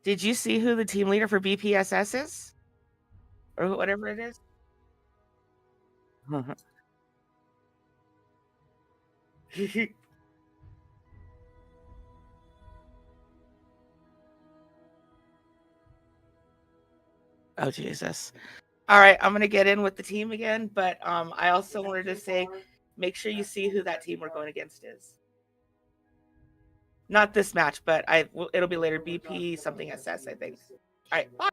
Did you see who the team leader for BPSS is? Or whatever it is? Oh, Jesus. All right, I'm gonna get in with the team again, but I also wanted to say, make sure you see who that team we're going against is. Not this match, but it'll be later. BP something SS, I think. All right, bye.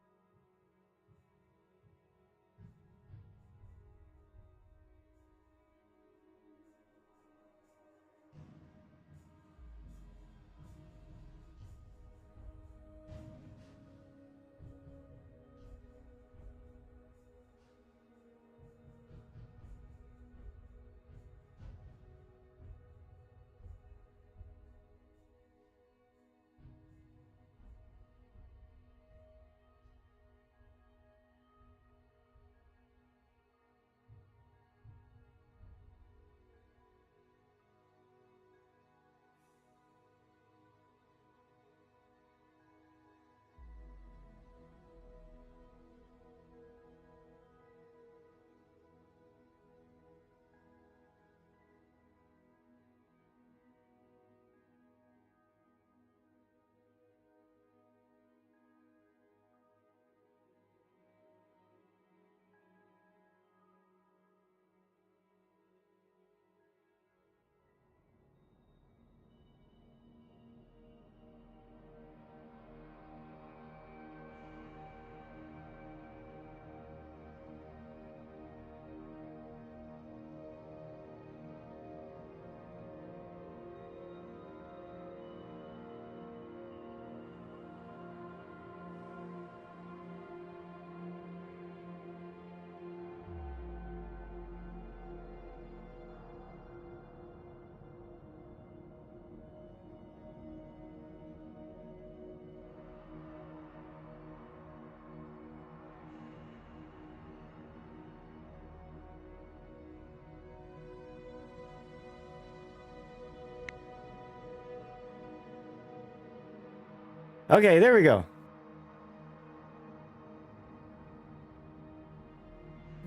Okay, there we go.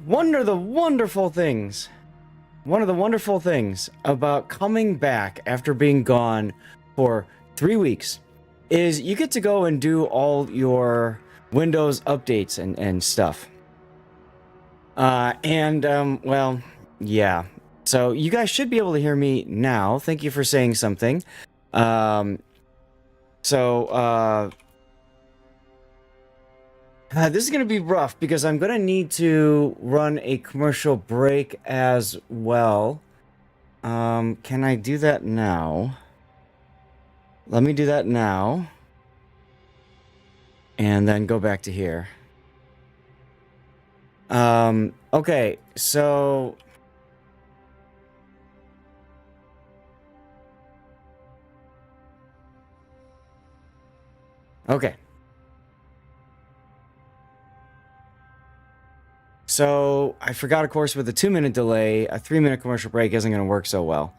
One of the wonderful things about coming back after being gone for 3 weeks is you get to go and do all your Windows updates and stuff. Well, yeah. So you guys should be able to hear me now. Thank you for saying something. This is going to be rough because I'm going to need to run a commercial break as well. Can I do that now? Let me do that now. And then go back to here. Okay, so... Okay. So, I forgot, of course, with a 2-minute delay, a 3-minute commercial break isn't going to work so well.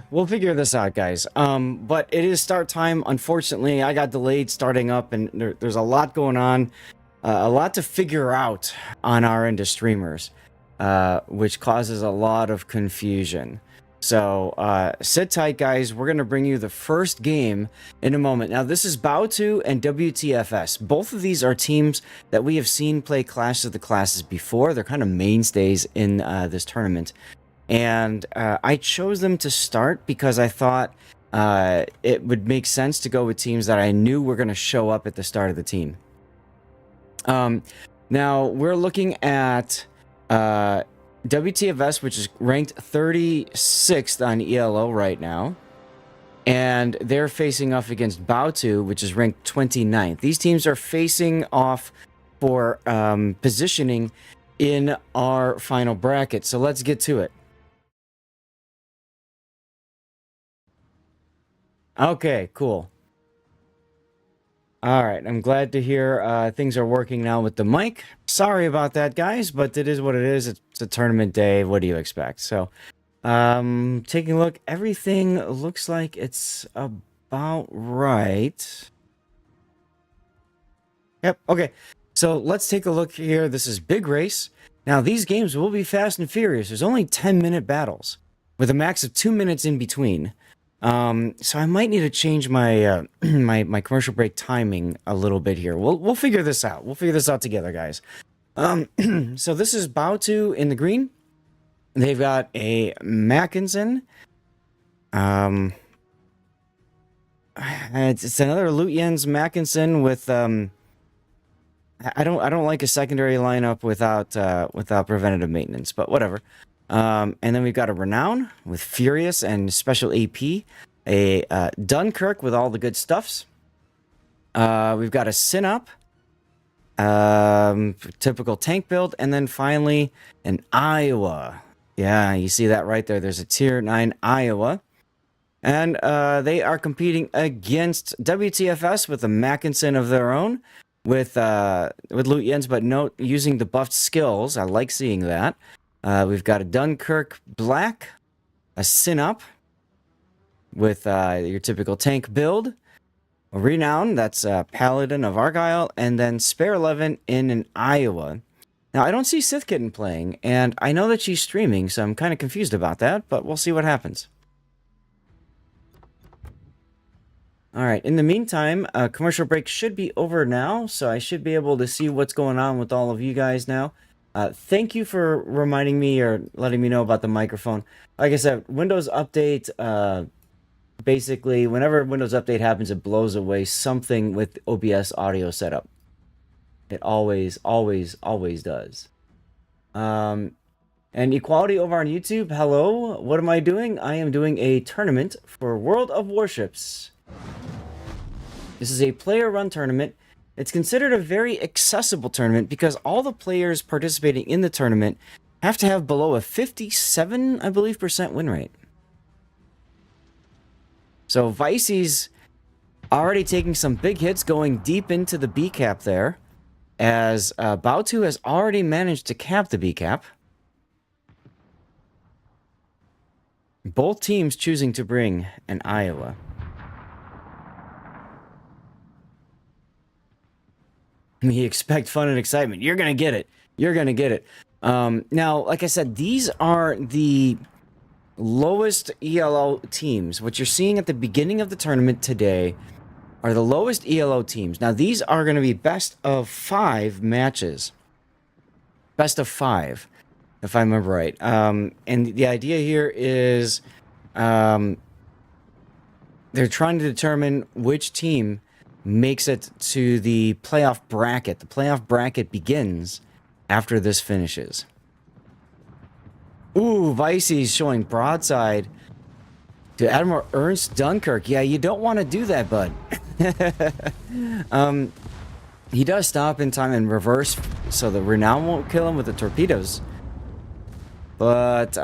We'll figure this out, guys. But it is start time. Unfortunately, I got delayed starting up, and there's a lot going on. A lot to figure out on our end of streamers, which causes a lot of confusion. So, sit tight, guys. We're going to bring you the first game in a moment. Now, this is Bao2 and WTFS. Both of these are teams that we have seen play Clash of the Classes before. They're kind of mainstays in this tournament. And I chose them to start because I thought it would make sense to go with teams that I knew were going to show up at the start of the team. Now, we're looking at WTFS, which is ranked 36th on ELO right now. And they're facing off against Bao2, which is ranked 29th. These teams are facing off for positioning in our final bracket. So let's get to it. Okay, cool. All right, I'm glad to hear things are working now with the mic. Sorry about that, guys, but it is what it is. It's a tournament day. What do you expect? So, taking a look, everything looks like it's about right. Yep. Okay. So let's take a look here. This is Big Race. Now these games will be fast and furious. There's only 10-minute battles with a max of 2 minutes in between. So I might need to change my my commercial break timing a little bit here. We'll figure this out. We'll figure this out together, guys. So this is Bautu in the green. They've got a Mackinson. It's another Lutyens Mackinson with I don't like a secondary lineup without preventative maintenance, but whatever. And then we've got a Renown with Furious and special AP, a Dunkirk with all the good stuffs. We've got a Synop, typical tank build, and then finally an Iowa. Yeah, you see that right there. There's a tier 9 Iowa. And they are competing against WTFS with a Mackinson of their own, with Lutyens, but note using the buffed skills. I like seeing that. We've got a Dunkirk Black, a Synop with your typical tank build, a Renown, that's Paladin of Argyle, and then Spare 11 in an Iowa. Now, I don't see Sith Kitten playing, and I know that she's streaming, so I'm kind of confused about that, but we'll see what happens. Alright, in the meantime, commercial break should be over now, so I should be able to see what's going on with all of you guys now. Thank you for reminding me or letting me know about the microphone. Like I said, Windows Update, basically, whenever Windows Update happens, it blows away something with OBS audio setup. It always does. And Equality over on YouTube, hello. What am I doing? I am doing a tournament for World of Warships. This is a player-run tournament. It's considered a very accessible tournament because all the players participating in the tournament have to have below a 57, I believe, % win rate. So Vicey's already taking some big hits, going deep into the B cap there, as Bautu has already managed to cap the B cap. Both teams choosing to bring an Iowa. We expect fun and excitement. You're gonna get it. You're gonna get it. Now, like I said, these are the lowest ELO teams. What you're seeing at the beginning of the tournament today are the lowest ELO teams. Now, these are going to be best of 5 matches. Best of 5, if I remember right. And the idea here is they're trying to determine which team makes it to the playoff bracket. The playoff bracket begins after this finishes. Ooh, Vicey's showing broadside to Admiral Ernst Dunkirk. Yeah, you don't want to do that, bud. He does stop in time and reverse, so the Renown won't kill him with the torpedoes. But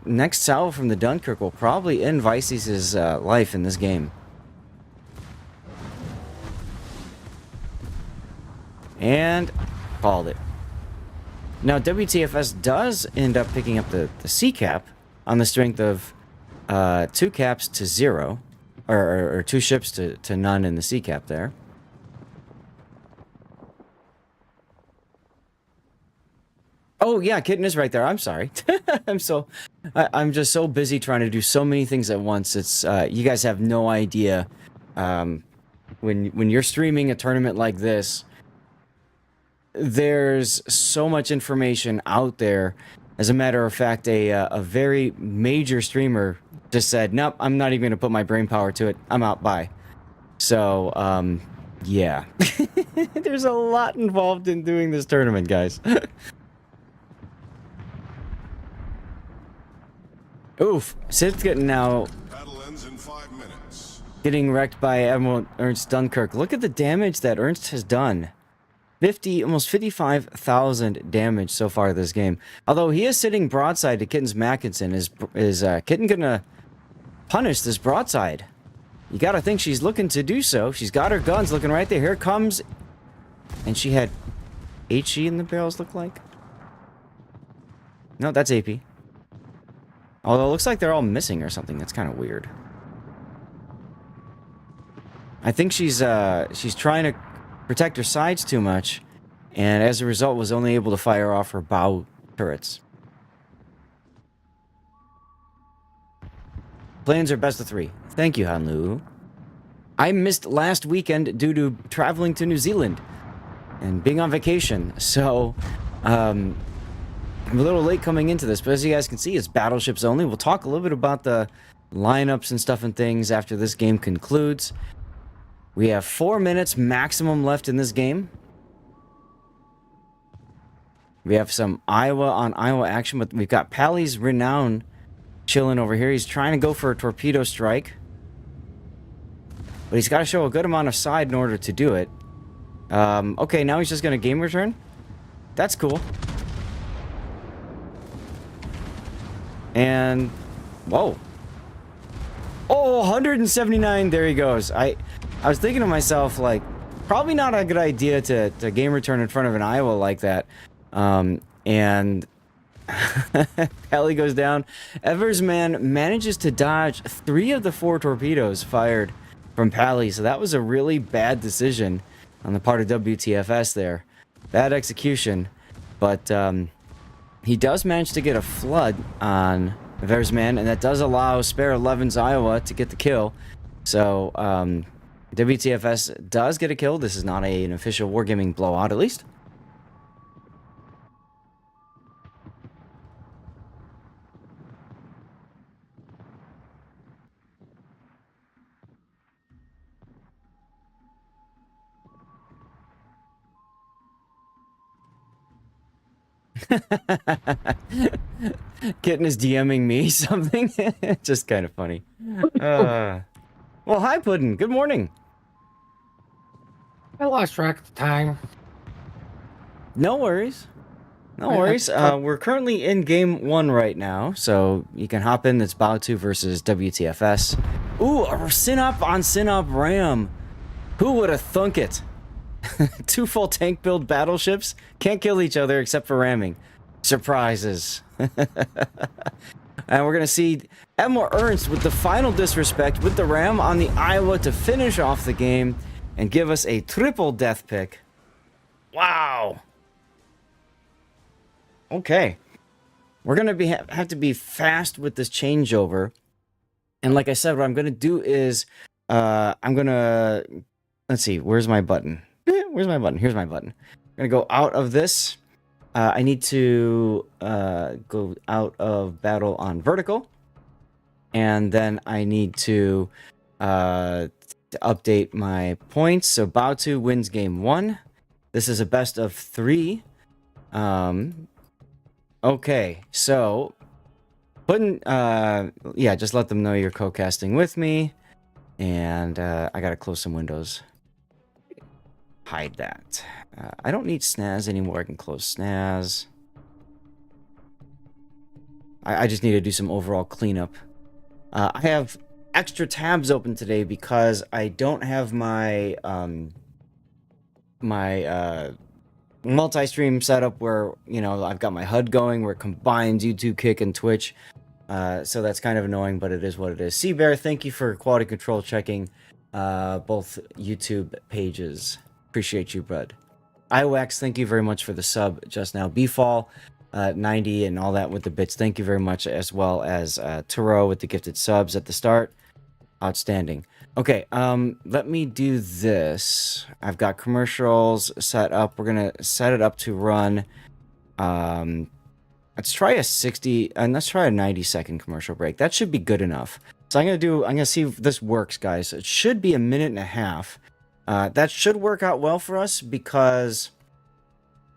next salvo from the Dunkirk will probably end Vicey's life in this game. And called it. Now, WTFS does end up picking up the C cap on the strength of 2 caps to 0, or 2 ships to none in the C cap there. Oh yeah, Kitten is right there. I'm sorry. I'm just so busy trying to do so many things at once. It's you guys have no idea when you're streaming a tournament like this. There's so much information out there. As a matter of fact, a very major streamer just said, "Nope, I'm not even going to put my brain power to it. I'm out. Bye." So, yeah. There's a lot involved in doing this tournament, guys. Oof. Sid's getting now... Battle ends in 5 minutes. Getting wrecked by Admiral Ernst Dunkirk. Look at the damage that Ernst has done. Almost 55,000 damage so far this game. Although he is sitting broadside to Kitten's Mackinson. Is Kitten gonna punish this broadside? You gotta think she's looking to do so. She's got her guns looking right there. Here comes... And she had HE in the barrels, look like? No, that's AP. Although it looks like they're all missing or something. That's kind of weird. I think she's trying to protect her sides too much, and as a result was only able to fire off her bow turrets. Plans are best of 3. Thank you, Hanlu. I missed last weekend due to traveling to New Zealand and being on vacation, so I'm a little late coming into this, but as you guys can see, it's battleships only. We'll talk a little bit about the lineups and stuff and things after this game concludes. We have 4 minutes maximum left in this game. We have some Iowa on Iowa action, but we've got Pally's Renown chilling over here. He's trying to go for a torpedo strike, but he's got to show a good amount of side in order to do it. Okay, now he's just going to game return. That's cool. And, whoa. Oh, 179, there he goes. I was thinking to myself, like, probably not a good idea to game return in front of an Iowa like that. And Pally goes down. Evers' man manages to dodge 3 of the 4 torpedoes fired from Pally, so that was a really bad decision on the part of WTFS there. Bad execution, but he does manage to get a flood on Evers' man, and that does allow Spare 11's Iowa to get the kill. So WTFS does get a kill. This is not an official Wargaming blowout, at least. Kitten is DMing me something. Just kind of funny. Well, hi, Puddin'. Good morning. I lost track of the time. No worries. No worries. We're currently in game 1 right now, so you can hop in. It's Bow2 versus WTFS. Ooh, a Synop on Synop Ram. Who would have thunk it? 2 full tank build battleships can't kill each other except for ramming. Surprises. And we're gonna see Admiral Ernst with the final disrespect with the ram on the Iowa to finish off the game and give us a triple death pick. Wow. Okay. We're gonna have to be fast with this changeover. And like I said, what I'm gonna do is I'm gonna, let's see, where's my button? Where's my button? Here's my button. I'm gonna go out of this. I need to go out of battle on vertical. And then I need to update my points. So Bow2 wins game 1. This is a best of 3. Okay, so yeah, just let them know you're co-casting with me. And I gotta close some windows. Hide that. I don't need snaz anymore. I can close snaz. I just need to do some overall cleanup. I have extra tabs open today because I don't have my multi-stream setup where, you know, I've got my HUD going where it combines YouTube, Kick, and Twitch. So that's kind of annoying, but it is what it is. Seabear, thank you for quality control checking both YouTube pages. Appreciate you, bud. iWax, thank you very much for the sub just now. Bfall, 90 and all that with the bits. Thank you very much, as well as Taro with the gifted subs at the start. Outstanding. Okay, let me do this. I've got commercials set up. We're gonna set it up to run. Let's try a 60 and let's try a 90-second commercial break. That should be good enough. So I'm gonna see if this works, guys. It should be a minute and a half. That should work out well for us because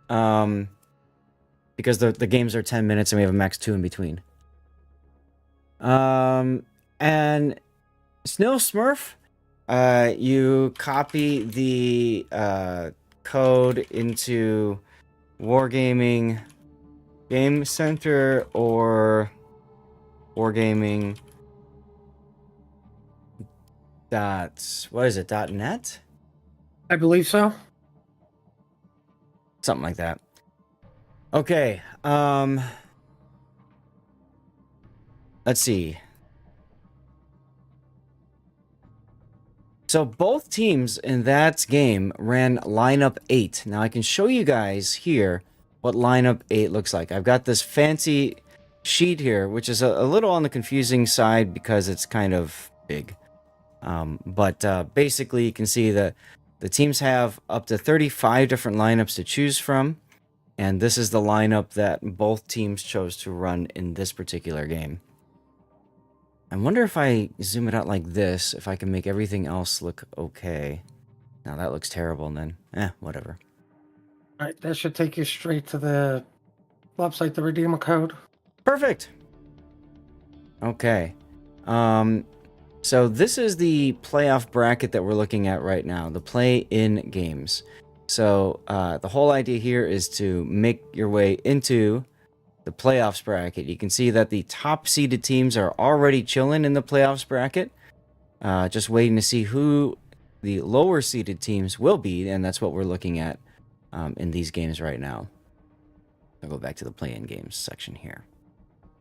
the games are 10 minutes and we have a max 2 in between. And Snow Smurf, you copy the code into Wargaming Game Center or Wargaming .net? I believe so. Something like that. Okay, let's see. So both teams in that game ran lineup 8. Now I can show you guys here what lineup 8 looks like. I've got this fancy sheet here, which is a little on the confusing side because it's kind of big. But basically you can see that the teams have up to 35 different lineups to choose from. And this is the lineup that both teams chose to run in this particular game. I wonder if I zoom it out like this, if I can make everything else look okay. Now that looks terrible, and then, whatever. All right, that should take you straight to the website to redeem a code. Perfect. Okay. So this is the playoff bracket that we're looking at right now, the play-in games. So the whole idea here is to make your way into the playoffs bracket. You can see that the top seeded teams are already chilling in the playoffs bracket, just waiting to see who the lower seeded teams will be, and that's what we're looking at in these games right now. I'll go back to the play-in games section here.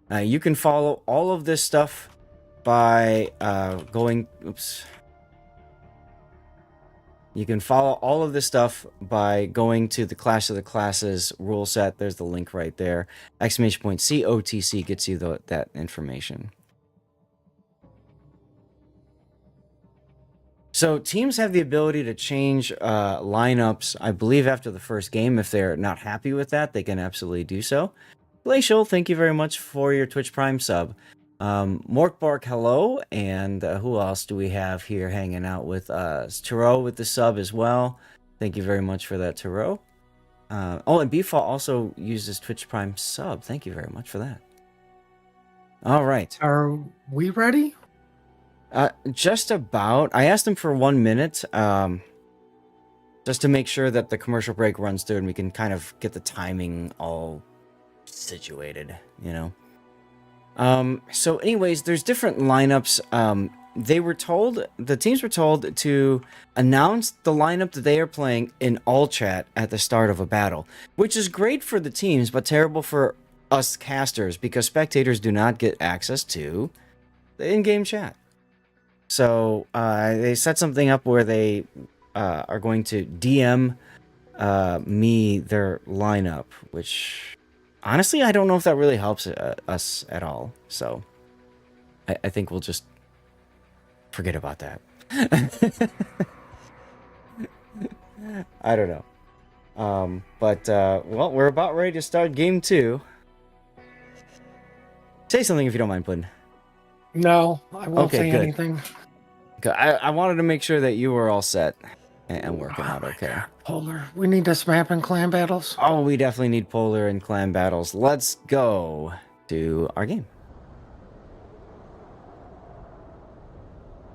You can follow all of this stuff by going... Oops. You can follow all of this stuff by going to the Clash of the Classes rule set. There's the link right there. Exclamation point COTC gets you that information. So teams have the ability to change lineups, I believe, after the first game. If they're not happy with that, they can absolutely do so. Glacial, thank you very much for your Twitch Prime sub. Morkbark, hello, and who else do we have here hanging out with us? Turo with the sub as well. Thank you very much for that, Turo. Oh, and Beefall also uses Twitch Prime sub. Thank you very much for that. All right. Are we ready? Just about. I asked him for 1 minute, just to make sure that the commercial break runs through and we can kind of get the timing all situated, you know. So anyways, there's different lineups. The teams were told to announce the lineup that they are playing in all chat at the start of a battle, which is great for the teams, but terrible for us casters because spectators do not get access to the in-game chat. So, they set something up where they, are going to DM, me their lineup, which... Honestly, I don't know if that really helps us at all. So, I think we'll just forget about that. I don't know. Well, we're about ready to start game 2. Say something if you don't mind, Puddin. No, I won't say good. anything. I wanted to make sure that you were all set and working out okay. God. Polar. We need this map in clan battles. Oh, we definitely need Polar in clan battles. Let's go to our game.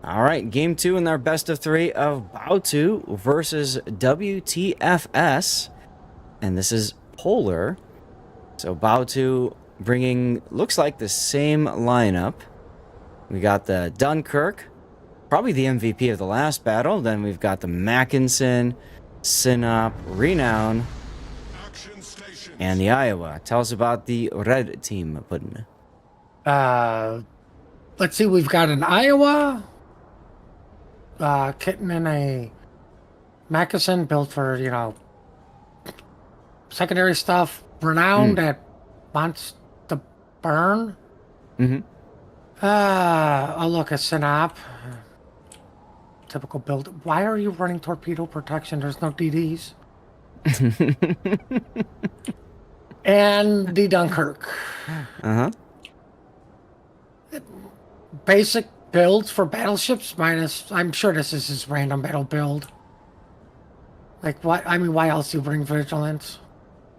All right, game 2 in our best of 3 of Bao2 versus WTFS. And this is Polar. So Bao2 bringing, looks like the same lineup. We got the Dunkirk, probably the MVP of the last battle. Then we've got the Mackinson, Sinop, Renown, and the Iowa. Tell us about the red team, Puddin. Let's see, we've got an Iowa, kitten and a Mackinson built for, you know, secondary stuff. Renown that wants to burn. Mm-hmm. Oh, look, a Sinop. Typical build. Why are you running torpedo protection? There's no DDs. And the Dunkirk. Uh-huh. Basic builds for battleships minus... I'm sure this is his random battle build. Like, what? I mean, why else do you bring Vigilance?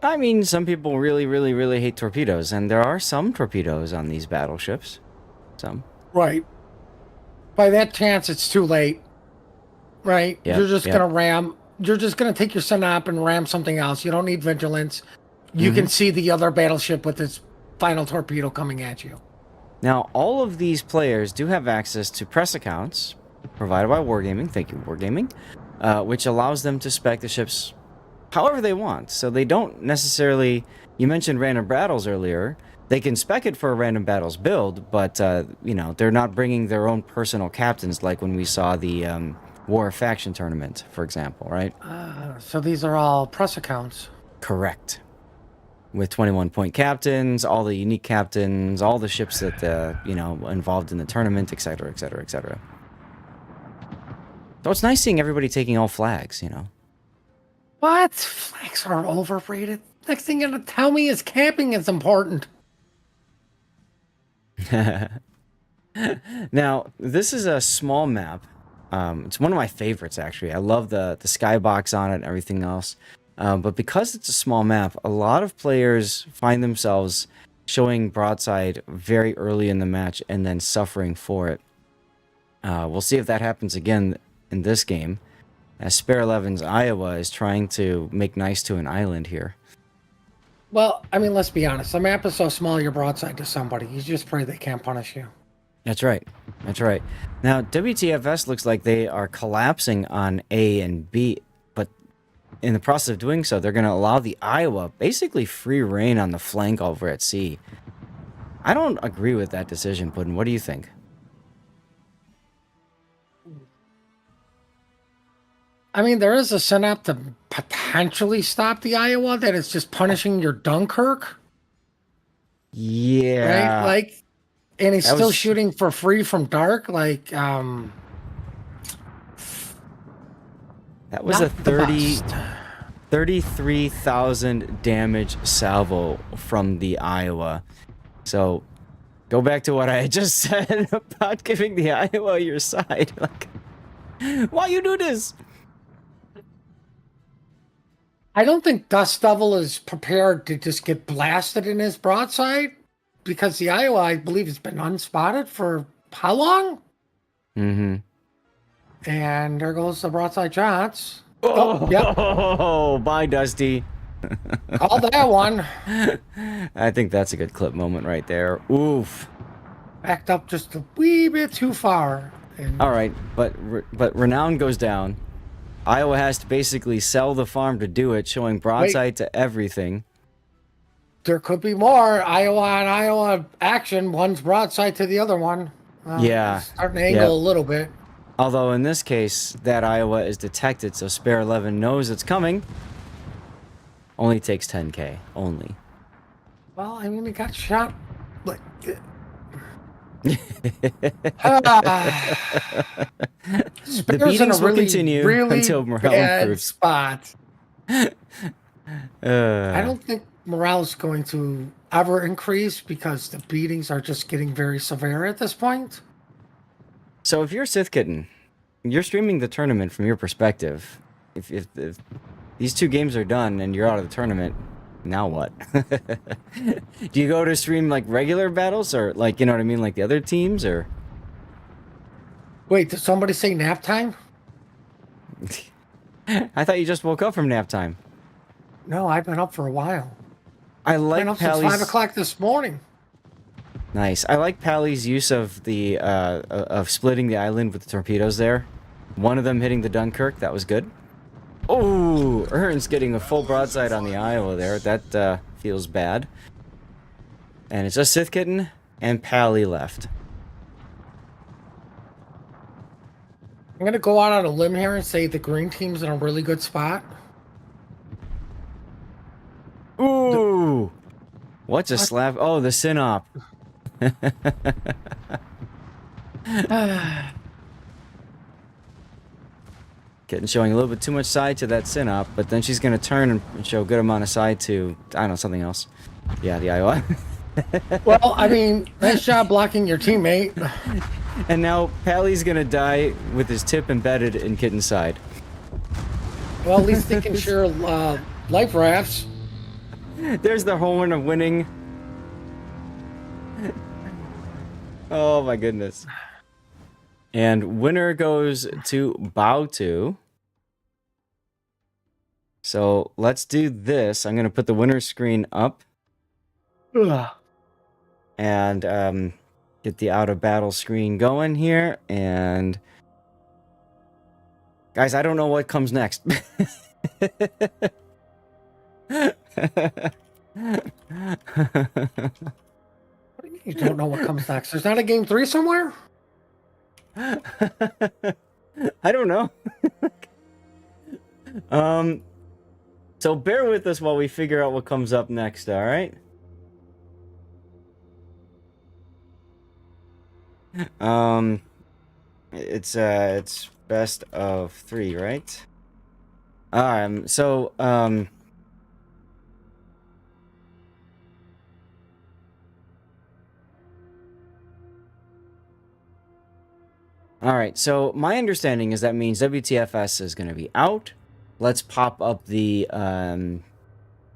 I mean, some people really, really, really hate torpedoes, and there are some torpedoes on these battleships. Some. Right. By that chance, it's too late. Right? Yep, You're just gonna ram... You're just gonna take your Sinop and ram something else. You don't need Vigilance. You can see the other battleship with its final torpedo coming at you. Now, all of these players do have access to press accounts provided by Wargaming. Thank you, Wargaming. Which allows them to spec the ships however they want. So they don't necessarily... You mentioned random battles earlier. They can spec it for a random battles build, but, you know, they're not bringing their own personal captains like when we saw the War Faction Tournament, for example, right? So these are all press accounts. Correct. With 21-point captains, all the unique captains, all the ships that, involved in the tournament, etc., etc., etc. So it's nice seeing everybody taking all flags, What? Flags are overrated. Next thing you're gonna tell me is camping is important. Now, this is a small map. It's one of my favorites, actually. I love the skybox on it and everything else. But because it's a small map, a lot of players find themselves showing broadside very early in the match and then suffering for it. We'll see if that happens again in this game, as Spare 11's Iowa is trying to make nice to an island here. Well, I mean, let's be honest. The map is so small, you're broadside to somebody. You just pray they can't punish you. That's right. That's right. Now, WTFS looks like they are collapsing on A and B, but in the process of doing so, they're going to allow the Iowa basically free reign on the flank over at C. I don't agree with that decision, Puddin'. What do you think? I mean, there is a setup to potentially stop the Iowa that is just punishing your Dunkirk. Yeah. Right? Like, and he's That still was- shooting for free from dark. Like, That was not a the best. 33,000 damage salvo from the Iowa. So, go back to what I had just said about giving the Iowa your side. Like, why you do this? I don't think Dust Devil is prepared to just get blasted in his broadside because the Iowa, I believe, has been unspotted for how long? Mm-hmm. And there goes the broadside shots. Oh, Yep. Bye, Dusty. Call that one. I think that's a good clip moment right there. Oof. Backed up just a wee bit too far. And All right, but Renown goes down. Iowa has to basically sell the farm to do it, showing broadside to everything. there could be more Iowa and Iowa action. One's broadside to the other one. Yeah. Starting to angle a little bit. Although in this case, that Iowa is detected, so Spare 11 knows it's coming. Only takes 10k, only. Well, I mean, he got shot. Like, The Spare's in a beatings will really, continue really until morale bad improves. spot. I don't think morale is going to ever increase because the beatings are just getting very severe at this point. So if you're Sith Kitten, you're streaming the tournament from your perspective. If these two games are done and you're out of the tournament, now what? Do you go to stream like regular battles or like, you know what I mean, like the other teams or? Wait, did somebody say nap time? I thought you just woke up from nap time. No, I've been up for a while. I I've like been up since 5 o'clock this morning. Nice. I like Pally's use of the of splitting the island with the torpedoes there. One of them hitting the Dunkirk. That was good. Oh, Ern's getting a full broadside on the Iowa there. That feels bad. And it's just Sith Kitten and Pally left. I'm going to go out on a limb here and say the green team's in a really good spot. Ooh! What's a slap? Oh, the Synop. Getting showing a little bit too much side to that Synop, but then she's going to turn and show a good amount of side to, I don't know, something else. Yeah, the Iowa. Well, I mean, nice job blocking your teammate. And now Pally's going to die with his tip embedded in Kitten's side. Well, at least they can share life rafts. There's the horn of winning. Oh my goodness. And winner goes to Bautu. So let's do this. I'm going to put the winner screen up Ugh. and get the out of battle screen going here. And guys, I don't know what comes next. You don't know what comes next. There's not a game 3 somewhere? I don't know. So bear with us while we figure out what comes up next, all right? It's best of 3, right? So all right, so my understanding is that means WTFS is going to be out. Let's pop up the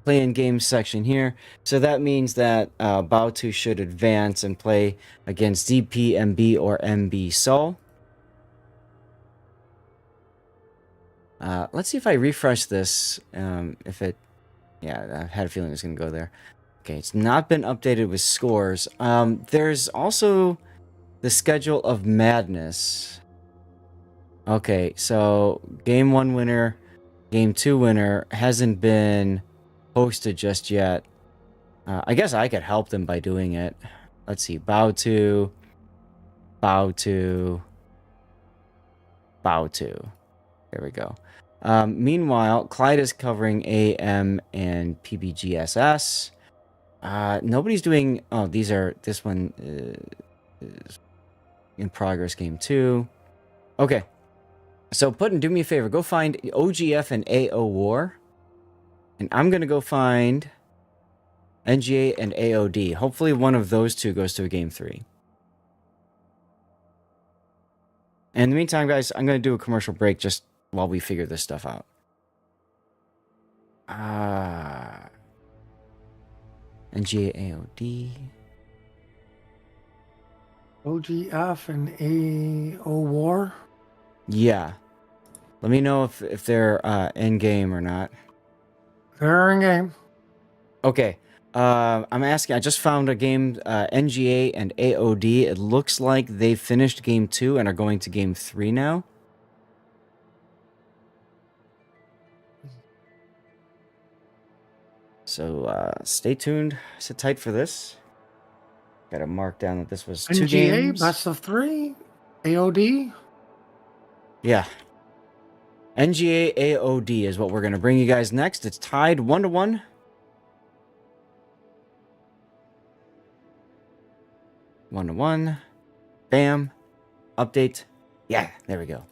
play-in games section here. So that means that Bautu should advance and play against DP, MB, or MB Sol. Let's see if I refresh this. If it... Yeah, I had a feeling it was going to go there. Okay, it's not been updated with scores. There's also the schedule of madness. Okay, so game 1 winner, game 2 winner hasn't been posted just yet. I guess I could help them by doing it. Let's see, bow to. There we go. Meanwhile, Clyde is covering AM and PBGSS. Nobody's doing... Oh, this one is in progress, game 2. Okay. So, Puddin', do me a favor. Go find OGF and AO War. And I'm going to go find NGA and AOD. Hopefully one of those two goes to a game 3. And in the meantime, guys, I'm going to do a commercial break just while we figure this stuff out. NGA, AOD. OGF and AO War? Yeah. Let me know if they're in game or not. They're in game. Okay. I'm asking. I just found a game, NGA and AOD. It looks like they finished game 2 and are going to game 3 now. So stay tuned. Sit tight for this. Got to mark down that this was 2 NGA, games. best of 3. AOD. Yeah. NGA AOD is what we're going to bring you guys next. It's tied 1-1. 1-1. Bam. Update. Yeah, there we go.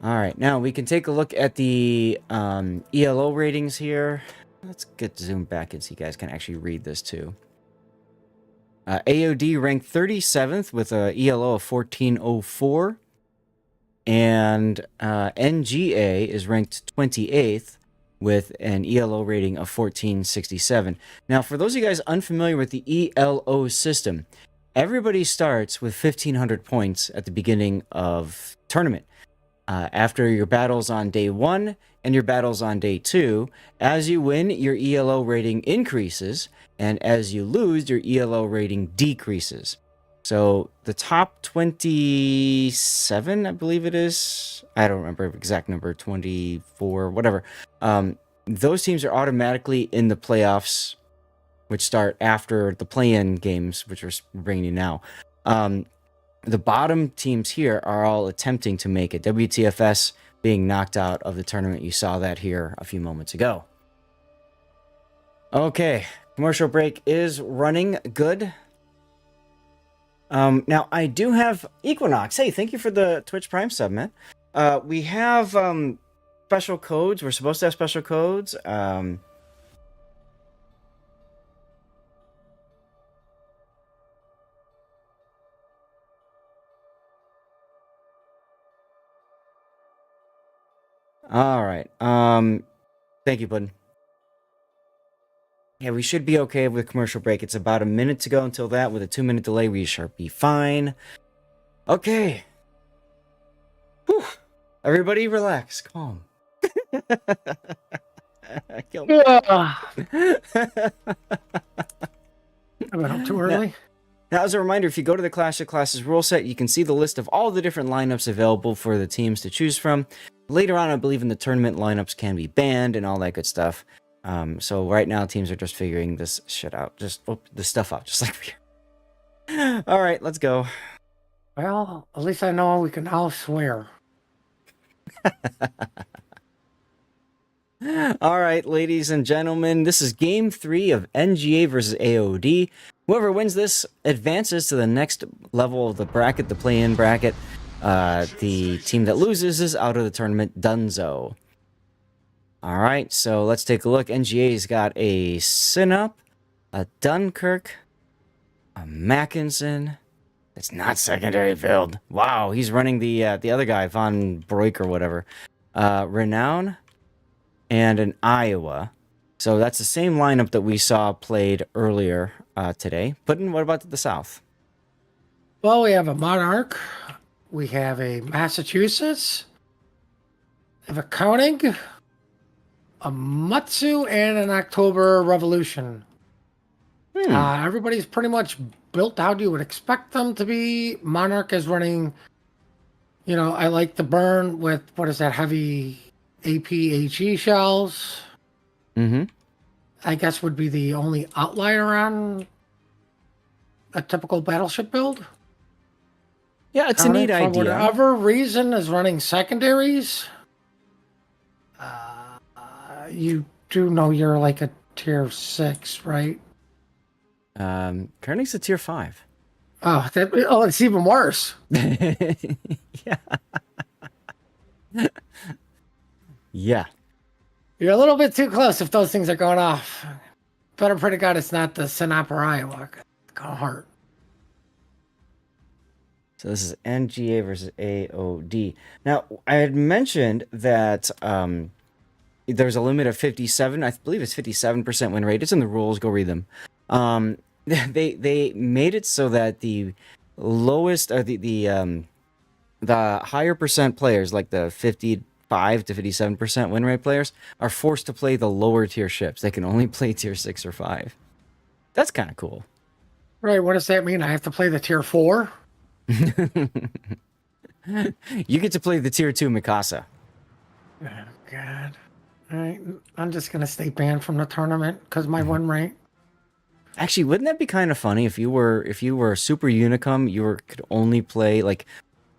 All right, now we can take a look at the ELO ratings here. Let's get zoomed back in so you guys can actually read this too. AOD ranked 37th with a ELO of 1404. And NGA is ranked 28th with an ELO rating of 1467. Now, for those of you guys unfamiliar with the ELO system, everybody starts with 1,500 points at the beginning of tournament. After your battles on day 1 and your battles on day 2, as you win, your ELO rating increases, and as you lose, your ELO rating decreases. So the top 27, I believe it is, I don't remember the exact number, 24, whatever. Those teams are automatically in the playoffs, which start after the play-in games, which we're bringing you now. The bottom teams here are all attempting to make it. WTFS being knocked out of the tournament. You saw that here a few moments ago. Okay, commercial break is running good. Now, I do have Equinox. Hey, thank you for the Twitch Prime sub, man. We have special codes. We're supposed to have special codes. All right. Thank you, Puddin'. Yeah, we should be okay with commercial break. It's about a minute to go until that. With a 2-minute delay, we should be fine. Okay. Whew. Everybody relax. Calm. Kill me. I went up too early. Now, as a reminder, if you go to the Clash of Classes rule set, you can see the list of all the different lineups available for the teams to choose from. Later on, I believe in the tournament, lineups can be banned and all that good stuff. So right now, teams are just figuring this shit out. This stuff out, just like we are. All right, let's go. Well, at least I know we can now swear. All right, ladies and gentlemen, this is game 3 of NGA versus AOD. Whoever wins this advances to the next level of the bracket, the play-in bracket. The team that loses is out of the tournament, Dunzo. All right, so let's take a look. NGA's got a Sinup, a Dunkirk, a Mackinson. It's not secondary build. Wow, he's running the other guy, Von Broik or whatever. Renown and an Iowa. So that's the same lineup that we saw played earlier today. But what about the South? Well, we have a Monarch. We have a Massachusetts. We have a Koenig, a Matsu, and an October Revolution. Everybody's pretty much built how you would expect them to be. Monarch is running, I like the burn with, what is that, heavy APHE shells. Mm-hmm. I guess would be the only outlier on a typical battleship build. Yeah, it's a neat idea. For whatever reason is running secondaries. You do know you're like a tier 6, right? Koenig's a tier 5. Oh, it's even worse. Yeah. Yeah. You're a little bit too close if those things are going off. Better pray to God it's not the Sinop or Iowa. It's gonna hurt. So this is NGA versus AOD. Now, I had mentioned that there's a limit of 57. I believe it's 57% win rate. It's in the rules. Go read them. They made it so that the lowest or the higher percent players, like the 55 to 57% win rate players, are forced to play the lower tier ships. They can only play tier 6 or 5. That's kind of cool. Right, what does that mean? I have to play the tier 4? You get to play the tier 2 Mikasa. Oh, God. All right, I'm just going to stay banned from the tournament because my win rate. Actually, wouldn't that be kind of funny if you were a super unicum, could only play, like,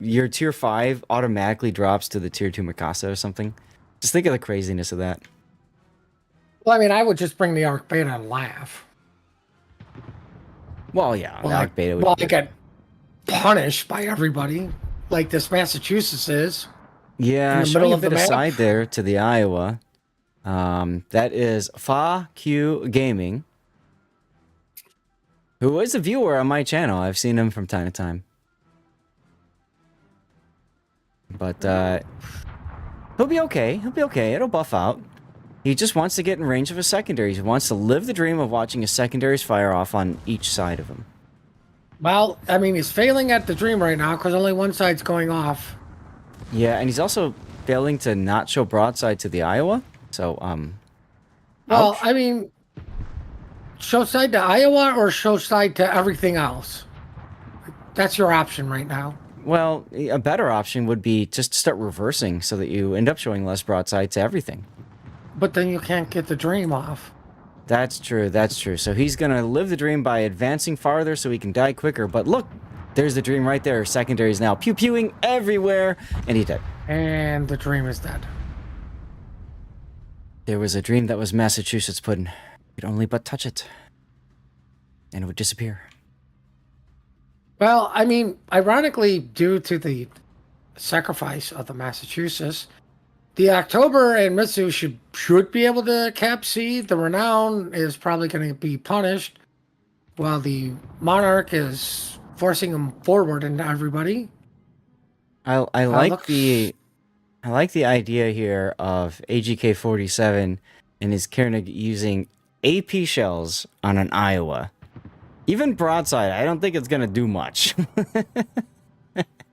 your tier 5 automatically drops to the tier 2 Mikasa or something? Just think of the craziness of that. Well, I mean, I would just bring the Arc Beta and laugh. Well, yeah, Well, Arc Beta would I get punished by everybody, like this Massachusetts is. Yeah, in the showing middle a of the bit map. aside there to the Iowa. That is Fa Q Gaming, who is a viewer on my channel. I've seen him from time to time. But he'll be okay. He'll be okay. It'll buff out. He just wants to get in range of a secondary. He wants to live the dream of watching his secondaries fire off on each side of him. Well, I mean, he's failing at the dream right now because only one side's going off. Yeah, and he's also failing to not show broadside to the Iowa. So, Well, ouch. I mean, show side to Iowa or show side to everything else. That's your option right now. Well, a better option would be just to start reversing so that you end up showing less broadside to everything. But then you can't get the dream off. That's true, that's true. So he's going to live the dream by advancing farther so he can die quicker. But look, there's the dream right there. Secondaries now pew-pewing everywhere. And he died. And the dream is dead. There was a dream that was Massachusetts pudding. You'd only but touch it. And it would disappear. Well, I mean, ironically, due to the sacrifice of the Massachusetts, the October and Mitsu should be able to cap seed. The Renown is probably going to be punished, while the Monarch is forcing them forward into everybody. I like the idea here of AGK-47 and his Koenig using AP shells on an Iowa. Even broadside, I don't think it's going to do much.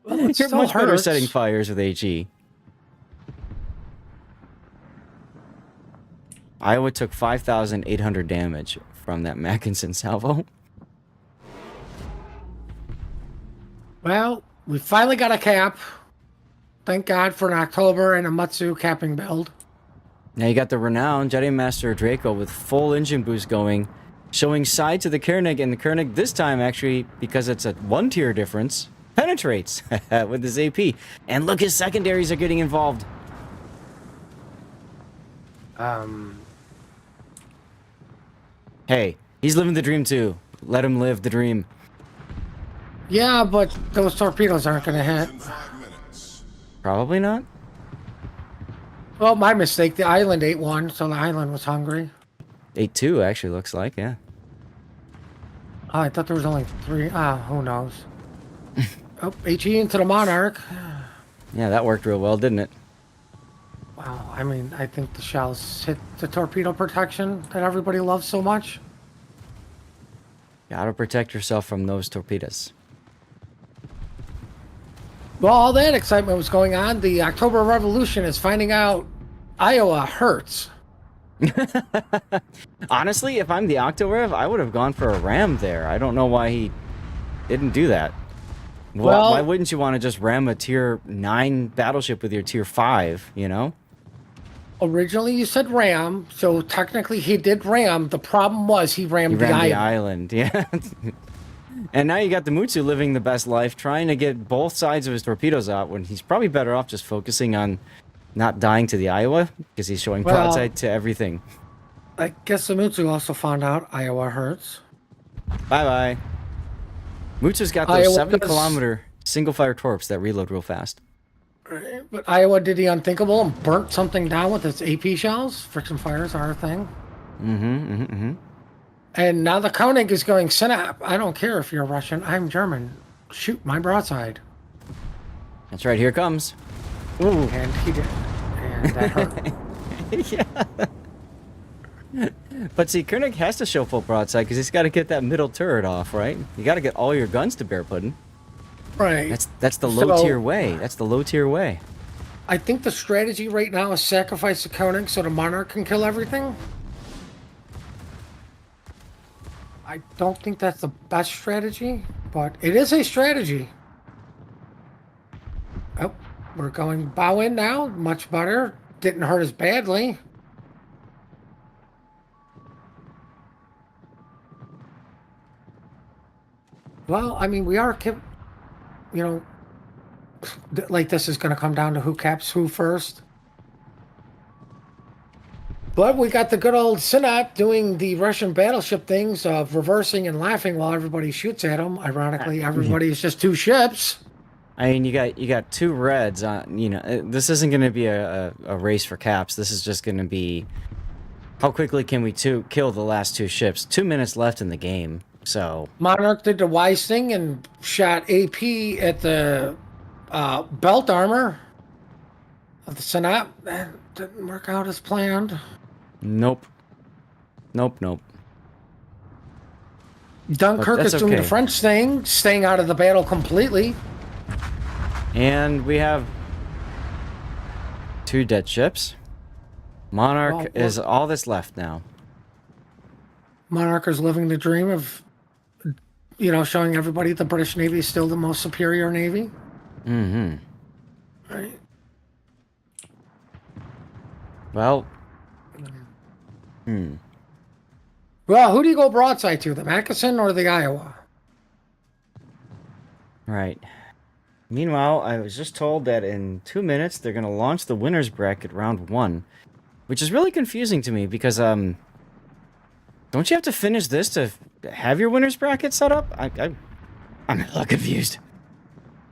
Well, it You're still much better hurts. setting fires with HE. Iowa took 5,800 damage from that Mackinson salvo. Well, we finally got a cap. Thank God for an October and a Matsu capping build. Now you got the renowned Jedi Master Draco with full engine boost going, showing side to the Koenig, and the Koenig this time actually, because it's a 1 tier difference, penetrates with his AP. And look, his secondaries are getting involved. Hey, he's living the dream too. Let him live the dream. Yeah, but those torpedoes aren't going to hit. In 5 minutes. Probably not. Well, my mistake. The island ate one, so the island was hungry. 8-2 actually looks like, yeah. Oh, I thought there was only 3. Who knows? Oh, HE into the Monarch. Yeah, that worked real well, didn't it? Wow, I mean, I think the shells hit the torpedo protection that everybody loves so much. Gotta protect yourself from those torpedoes. Well, all that excitement was going on. The October Revolution is finding out Iowa hurts. Honestly, if I'm the Octorev, I would have gone for a ram there. I don't know why he didn't do that. Well, why wouldn't you want to just ram a tier 9 battleship with your tier 5, you know? Originally you said ram, so technically he did ram. The problem was he rammed, He rammed the island. island, yeah. And now you got the Mutsu living the best life, trying to get both sides of his torpedoes out when he's probably better off just focusing on not dying to the Iowa, because he's showing broadside to everything. I guess the Mutsu also found out Iowa hurts. Bye-bye. Mutsu's got those Iowa 7-kilometer single-fire torps that reload real fast. But Iowa did the unthinkable and burnt something down with its AP shells. Friction fires are a thing. And now the Koenig is going, Synap, I don't care if you're Russian. I'm German. Shoot my broadside. That's right, here it comes. Ooh. And he did. And that hurt. Yeah. But see, Koenig has to show full broadside because he's got to get that middle turret off, right? You got to get all your guns to bear pudding. Right. That's the low tier way. That's the low tier way. I think the strategy right now is sacrifice the Koenig so the Monarch can kill everything. I don't think that's the best strategy, but it is a strategy. Oh, we're going bow in now. Much better. Didn't hurt as badly. Well, I mean, we are, you know, like this is going to come down to who caps who first. But we got the good old Synap doing the Russian battleship things of reversing and laughing while everybody shoots at him. Ironically, everybody's just 2 ships. I mean, you got 2 reds on. You know, this isn't going to be a race for caps. This is just going to be how quickly can we kill the last 2 ships. 2 minutes left in the game, so Monarch did the wise thing and shot AP at the belt armor of the Synap. That didn't work out as planned. Nope. Dunkirk is doing the French thing, staying out of the battle completely. And we have 2 dead ships. Monarch is all that's left now. Monarch is living the dream of, you know, showing everybody the British Navy is still the most superior navy. Mm-hmm. Right. Well. Well, who do you go broadside to, the Mackensen or the Iowa? Right. Meanwhile, I was just told that in 2 minutes they're going to launch the winner's bracket round 1, which is really confusing to me because don't you have to finish this to have your winner's bracket set up? I'm a little confused.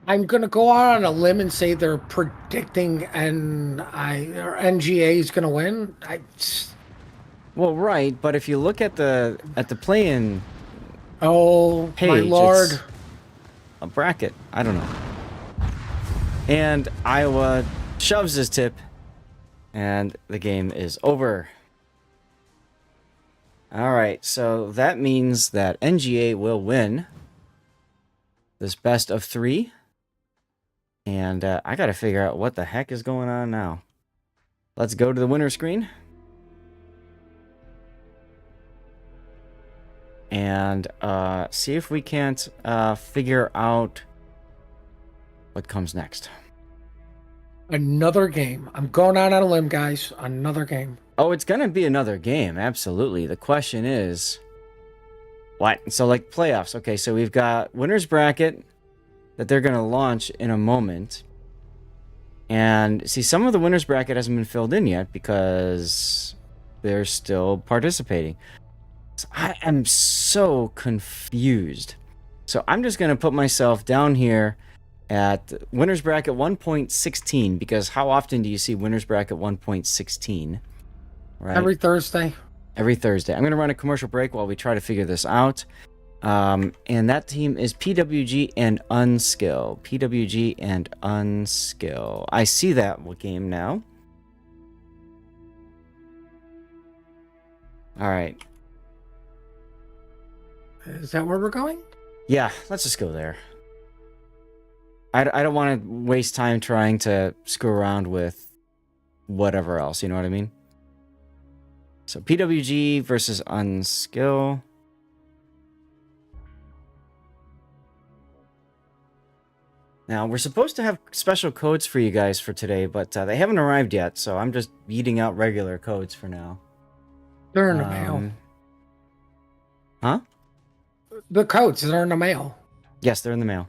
I'm going to go out on a limb and say they're predicting NGA is going to win. Well, right, but if you look at the play-in page, my lord, it's a bracket. I don't know. And Iowa shoves his tip, and the game is over. All right, so that means that NGA will win this best of 3. And I got to figure out what the heck is going on now. Let's go to the winner screen. And see if we can't figure out what comes next. Another game. I'm going out on a limb, guys. Another game. Oh, it's going to be another game. Absolutely. The question is, what? So, like, playoffs. Okay, so we've got winner's bracket. that they're going to launch in a moment. And see, some of the winners bracket hasn't been filled in yet because they're still participating. So I am so confused. So I'm just going to put myself down here at winners bracket 1.16, because how often do you see winners bracket 1.16? Right? Every Thursday. Every Thursday. I'm going to run a commercial break while we try to figure this out. And that team is PWG and Unskill. PWG and Unskill. I see that game now. All right. Is that where we're going? Yeah, let's just go there. I don't want to waste time trying to screw around with whatever else, you know what I mean? So PWG versus Unskill. Now, we're supposed to have special codes for you guys for today, but they haven't arrived yet, so I'm just beating out regular codes for now. They're in the mail. Huh? The codes are in the mail. Yes, they're in the mail.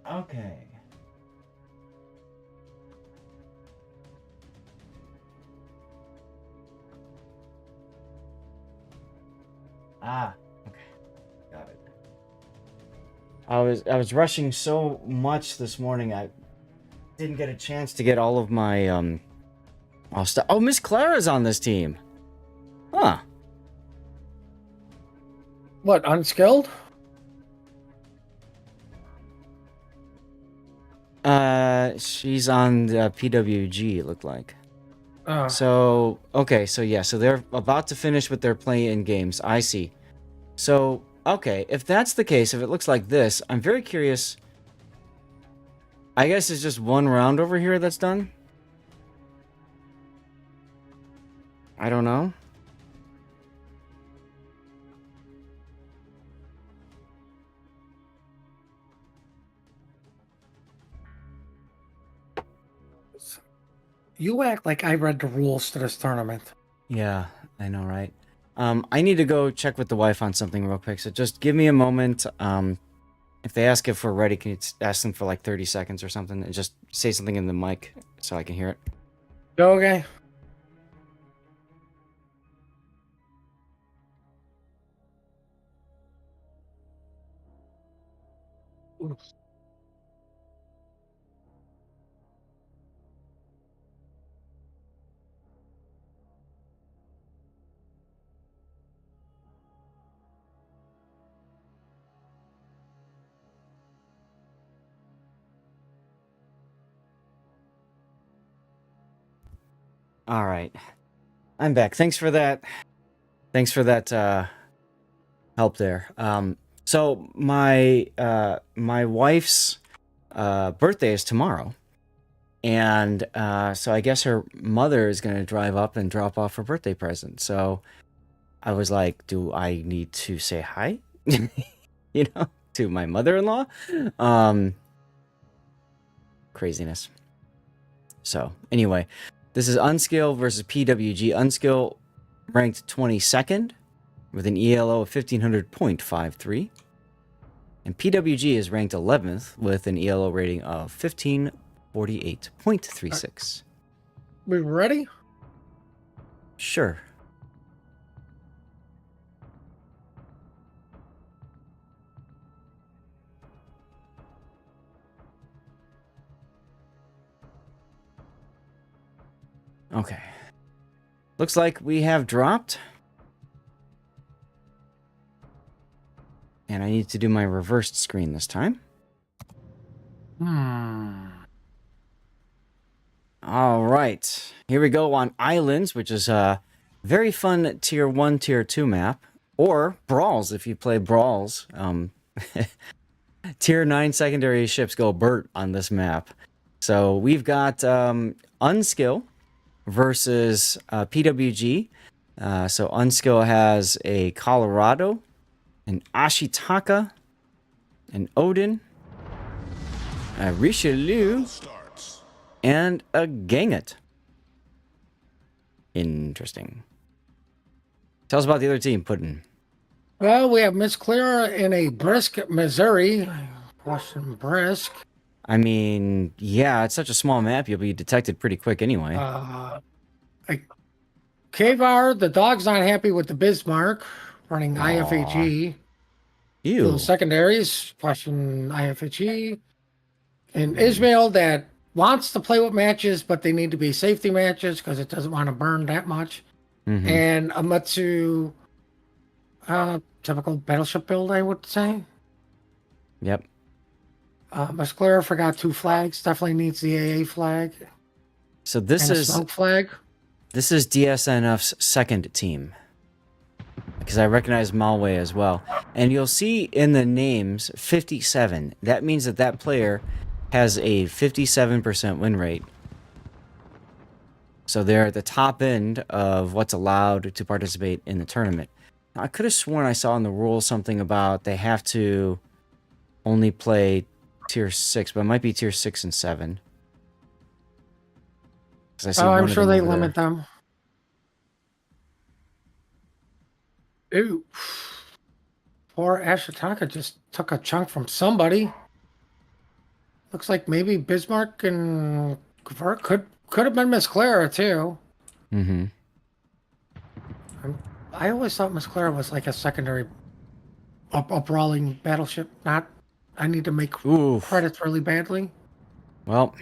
Okay. Okay. Got it. I was rushing so much this morning, I didn't get a chance to get all of my stuff. Oh, Miss Clara's on this team. Huh. What, unskilled? She's on the PWG, it looked like. Oh. So, okay, so yeah, so they're about to finish with their play-in games. I see. So, okay, if that's the case, if it looks like this, I'm very curious. I guess it's just one round over here that's done? I don't know. You act like I read the rules to this tournament. Yeah, I know, right? I need to go check with the wife on something real quick, so just give me a moment. If they ask if we're ready, can you ask them for like 30 seconds or something, and just say something in the mic so I can hear it? Okay. All right. I'm back. Thanks for that. Thanks for that help there. So my my wife's birthday is tomorrow. And so I guess her mother is going to drive up and drop off her birthday present. So I was like, do I need to say hi? You know, to my mother-in-law? Craziness. So anyway, this is Unskill versus PWG. Unskill ranked 22nd with an ELO of 1500.53. And PWG is ranked 11th with an ELO rating of 1548.36. We ready? Sure. Okay. Looks like we have dropped. And I need to do my reversed screen this time. All right. Here we go on Islands, which is a very fun Tier 1, Tier 2 map. Or Brawls, if you play Brawls. Tier 9 secondary ships go Burt on this map. So we've got Unskill versus PWG. So Unskill has a Colorado, an Ashitaka, an Odin, a Richelieu, Starts. and a Ganget. Interesting. Tell us about the other team, Puddin'. Well, we have Miss Clara in a Brisk, Missouri. Washington Brisk. I mean, yeah, it's such a small map, you'll be detected pretty quick anyway. Kavar, the dog's not happy with the Bismarck, running IFHE. Ew. Full secondaries, flashing IFHE. And Ismail that wants to play with matches, but they need to be safety matches because it doesn't want to burn that much. Mhm. And Amatsu, typical battleship build, I would say. Yep. Musclera forgot 2 flags. Definitely needs the AA flag. So this and a is smoke flag. this is DSNF's second team. Because I recognize Malway as well. And you'll see in the names 57. That means that that player has a 57% win rate. So they're at the top end of what's allowed to participate in the tournament. Now, I could have sworn I saw in the rules something about they have to only play tier 6, but it might be tier 6 and 7. 'Cause I see one I'm of sure them they over there. limit them. Ooh. Poor Ashitaka just took a chunk from somebody. Looks like maybe Bismarck and Kvart could have been Miss Clara too. Mm-hmm. I always thought Miss Clara was like a secondary a brawling battleship. Not. I need to make Oof. credits really badly. Well,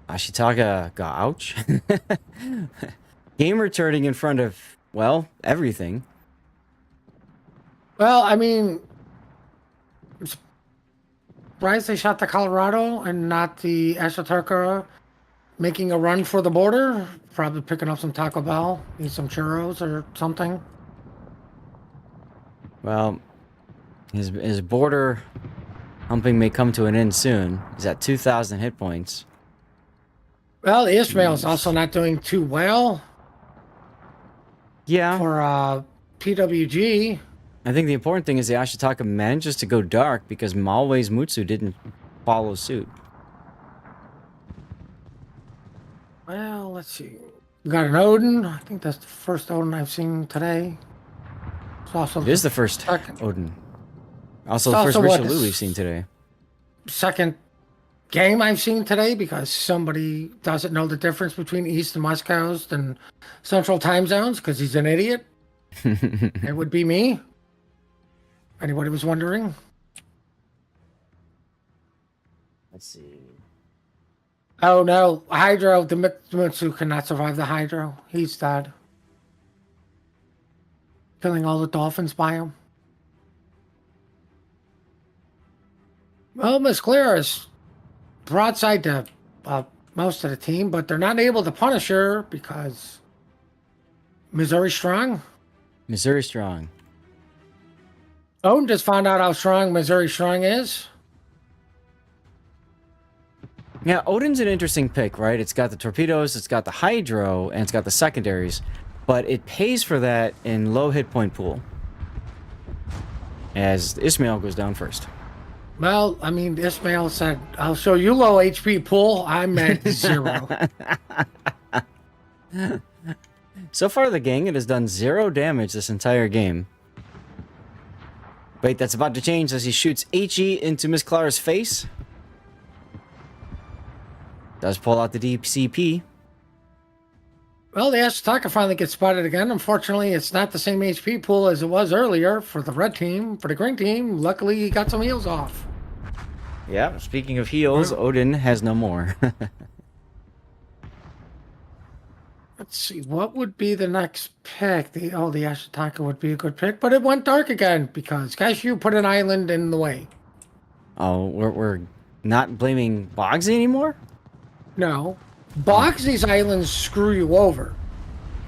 Ashitaka got ouch. Game returning in front of, well, everything. Well, I mean, I'm surprised they shot the Colorado and not the Ashotarka making a run for the border. Probably picking up some Taco Bell, eat some churros or something. Well, his border humping may come to an end soon. He's at 2,000 hit points. Well, Ishmael's also not doing too well Yeah. for PWG. I think the important thing is the Ashitaka manages to go dark because Malway's Mutsu didn't follow suit. Well, let's see. We got an Odin. I think that's the first Odin I've seen today. It's also It is the first second, Odin. Also It's the first also what Richelieu is- we've seen today. second game I've seen today because somebody doesn't know the difference between East and West Coast and Central time zones because he's an idiot. It would be me. Anybody was wondering? Let's see. Oh no, Hydro, the Mitsu cannot survive the Hydro. He's dead. Killing all the dolphins by him. Well, Miss Clara is broadside to most of the team, but they're not able to punish her because Missouri strong. Missouri strong. Odin just found out how strong Missouri strong is. Yeah, Odin's an interesting pick, right? It's got the torpedoes, it's got the hydro, and it's got the secondaries. But it pays for that in low hit point pool. As Ismail goes down first. Well, I mean, Ismail said, I'll show you low HP pool. I'm at 0. So far, the gang, it has done 0 damage this entire game. Wait, that's about to change as he shoots HE into Miss Clara's face. Does pull out the DCP. Well, the Ashitaka finally gets spotted again. Unfortunately, it's not the same HP pool as it was earlier for the red team. For the green team, luckily he got some heals off. Yeah, speaking of heals, Odin has no more. Let's see, what would be the next pick? The Ashitaka would be a good pick, but it went dark again because Cashew put an island in the way. Oh, we're not blaming Boggsy anymore? No. Bogsy's islands screw you over.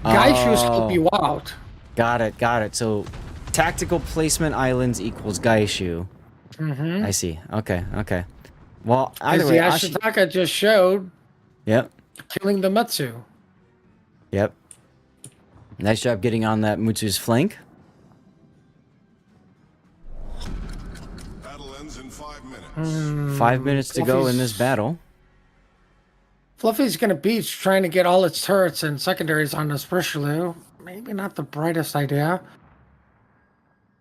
Gaishu's help you out. Got it. So, tactical placement islands equals Gaishu. Mm-hmm. I see. Okay. Well, As either the way, Ashitaka just showed, Yep. killing the Matsu. Yep. Nice job getting on that Mutsu's flank. 5 minutes to go in this battle. Fluffy's going to beach trying to get all its turrets and secondaries on this Richelieu. Maybe not the brightest idea.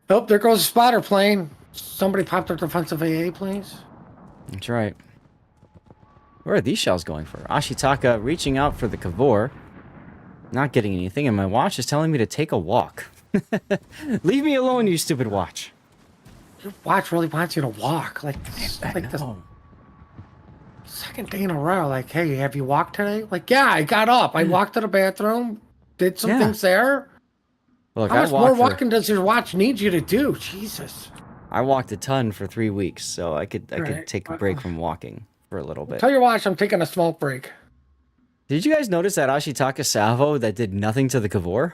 Oh, there goes a spotter plane. Somebody pop their defensive AA, please. That's right. Where are these shells going for? Ashitaka reaching out for the Kavor. Not getting anything, and my watch is telling me to take a walk. Leave me alone, you stupid watch. Your watch really wants you to walk. Like the second day in a row. Like, hey, have you walked today? Like, yeah, I got up. I walked to the bathroom, did some things there. Look, how much more walking does your watch need you to do? Jesus. I walked a ton for 3 weeks, so I could take a break from walking for a little bit. Tell your watch I'm taking a smoke break. Did you guys notice that Ashitaka salvo that did nothing to the Kavor?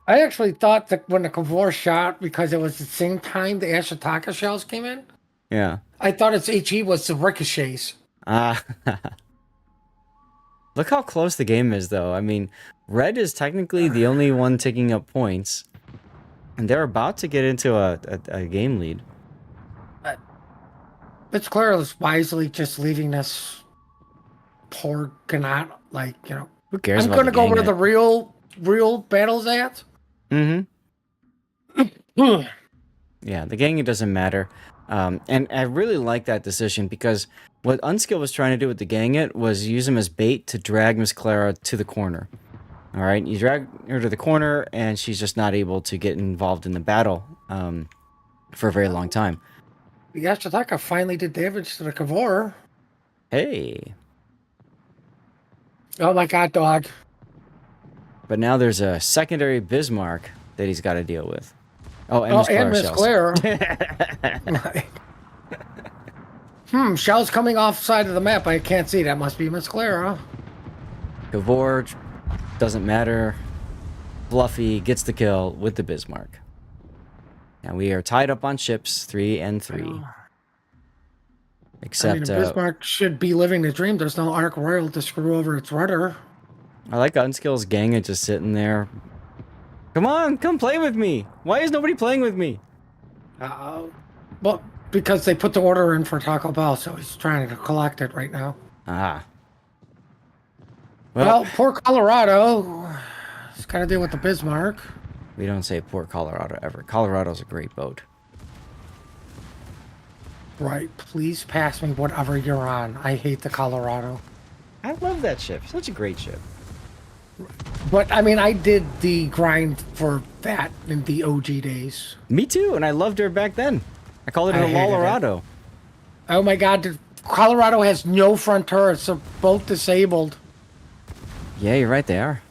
I actually thought that when the Kavor shot, because it was the same time the Ashitaka shells came in. Yeah. I thought its HE was the ricochets. Look how close the game is, though. I mean, Red is technically the only one taking up points. And they're about to get into a game lead. It's clear it was wisely just leaving this poor Ganat, like, you know. Who cares I'm about going to go where the real battle's at. Mm-hmm. Yeah, the gang, it doesn't matter. And I really like that decision because what Unskill was trying to do with the gang it was use him as bait to drag Miss Clara to the corner. All right, you drag her to the corner and she's just not able to get involved in the battle for a very long time. The Ashitaka finally did damage to the Kavor. Hey. Oh my god, dog. But now there's a secondary Bismarck that he's got to deal with. Oh, and Miss Clara. Shells coming off side of the map. I can't see. That must be Miss Clara. Kavor, doesn't matter. Fluffy gets the kill with the Bismarck. And we are tied up on ships 3 and 3. Except Bismarck should be living the dream. There's no Ark Royal to screw over its rudder. I like Unskill's gang is just sitting there. Come on, come play with me. Why is nobody playing with me? Well, because they put the order in for Taco Bell, so he's trying to collect it right now. Ah. Well, poor Colorado. He's got to deal with the Bismarck. We don't say poor Colorado ever. Colorado's a great boat. Right. Please pass me whatever you're on. I hate the Colorado. I love that ship. Such a great ship. But, I mean, I did the grind for that in the OG days. Me too, and I loved her back then. I called it a Colorado. Oh my god, Colorado has no front turrets. They're both disabled. Yeah, you're right, they are.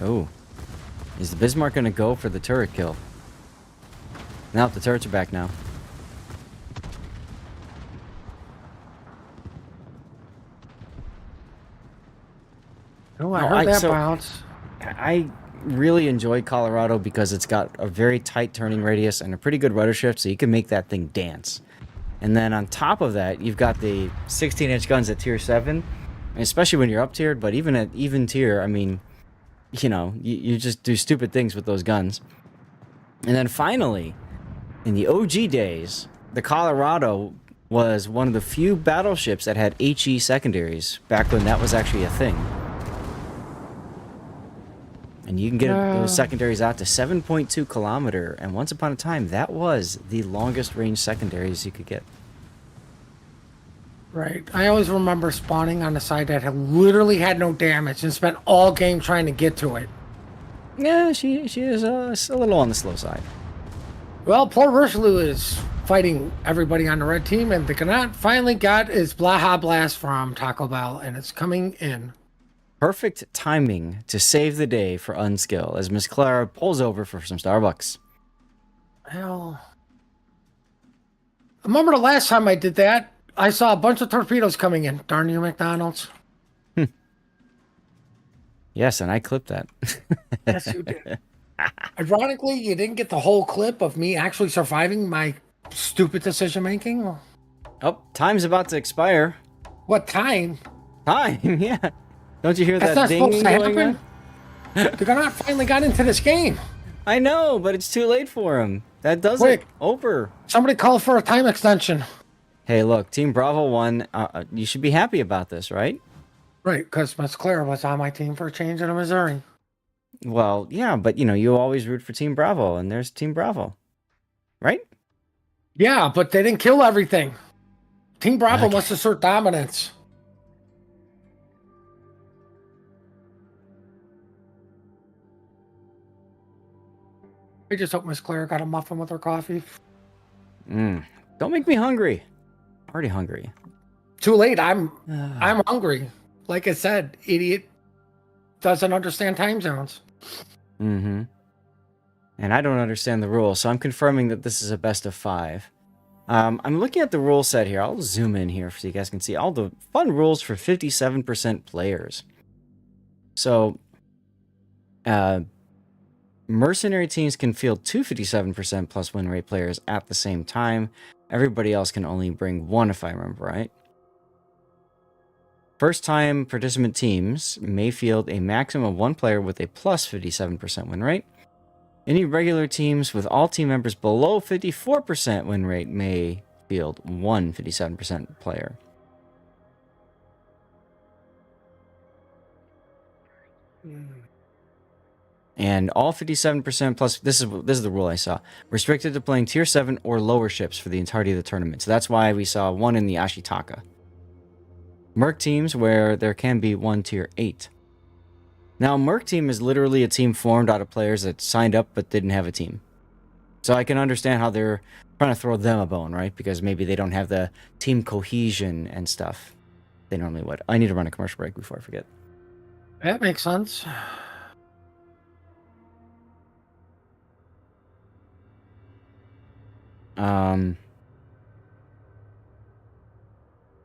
Oh. Is the Bismarck going to go for the turret kill? Now the turrets are back now. Oh, I heard that bounce. I really enjoy Colorado because it's got a very tight turning radius and a pretty good rudder shift, so you can make that thing dance. And then on top of that, you've got the 16-inch guns at tier 7, especially when you're up tiered, but even at even tier, I mean, you know, you just do stupid things with those guns. And then finally, in the OG days, the Colorado was one of the few battleships that had HE secondaries back when that was actually a thing. And you can get those secondaries out to 7.2 kilometer, and once upon a time, that was the longest range secondaries you could get. Right. I always remember spawning on the side that had literally had no damage and spent all game trying to get to it. Yeah, she is a little on the slow side. Well, poor Richelieu is fighting everybody on the red team, and the Ganat finally got his Blaha Blast from Taco Bell, and it's coming in. Perfect timing to save the day for Unskill as Miss Clara pulls over for some Starbucks. Well, I remember the last time I did that, I saw a bunch of torpedoes coming in. Darn you, McDonald's. Yes, and I clipped that. Yes, you did. Ironically, you didn't get the whole clip of me actually surviving my stupid decision making. Oh, time's about to expire. What time? Time, yeah. Don't you hear That's that not ding supposed to going happen. on? The Ganat finally got into this game. I know, but it's too late for him. That does it. Quick. Over. Somebody call for a time extension. Hey, look, Team Bravo won. You should be happy about this, right? Right, because Miss Claire was on my team for a change in Missouri. Well, yeah, but you always root for Team Bravo, and there's Team Bravo, right? Yeah, but they didn't kill everything. Team Bravo Okay. must assert dominance. I just hope Miss Claire got a muffin with her coffee. Don't make me hungry. Already hungry. Too late. I'm hungry. Like I said, idiot doesn't understand time zones. Mm-hmm. And I don't understand the rules, so I'm confirming that this is a best of 5. I'm looking at the rule set here. I'll zoom in here so you guys can see all the fun rules for 57% players. So, mercenary teams can field 2 57% plus win rate players at the same time. Everybody else can only bring 1, if I remember right. First-time participant teams may field a maximum of 1 player with a plus 57% win rate. Any regular teams with all team members below 54% win rate may field 1 57% player. And all 57% plus, this is the rule I saw, restricted to playing tier 7 or lower ships for the entirety of the tournament. So that's why we saw 1 in the Ashitaka. Merc teams where there can be 1 tier 8. Now, Merc team is literally a team formed out of players that signed up but didn't have a team. So I can understand how they're trying to throw them a bone, right? Because maybe they don't have the team cohesion and stuff they normally would. I need to run a commercial break before I forget. That makes sense.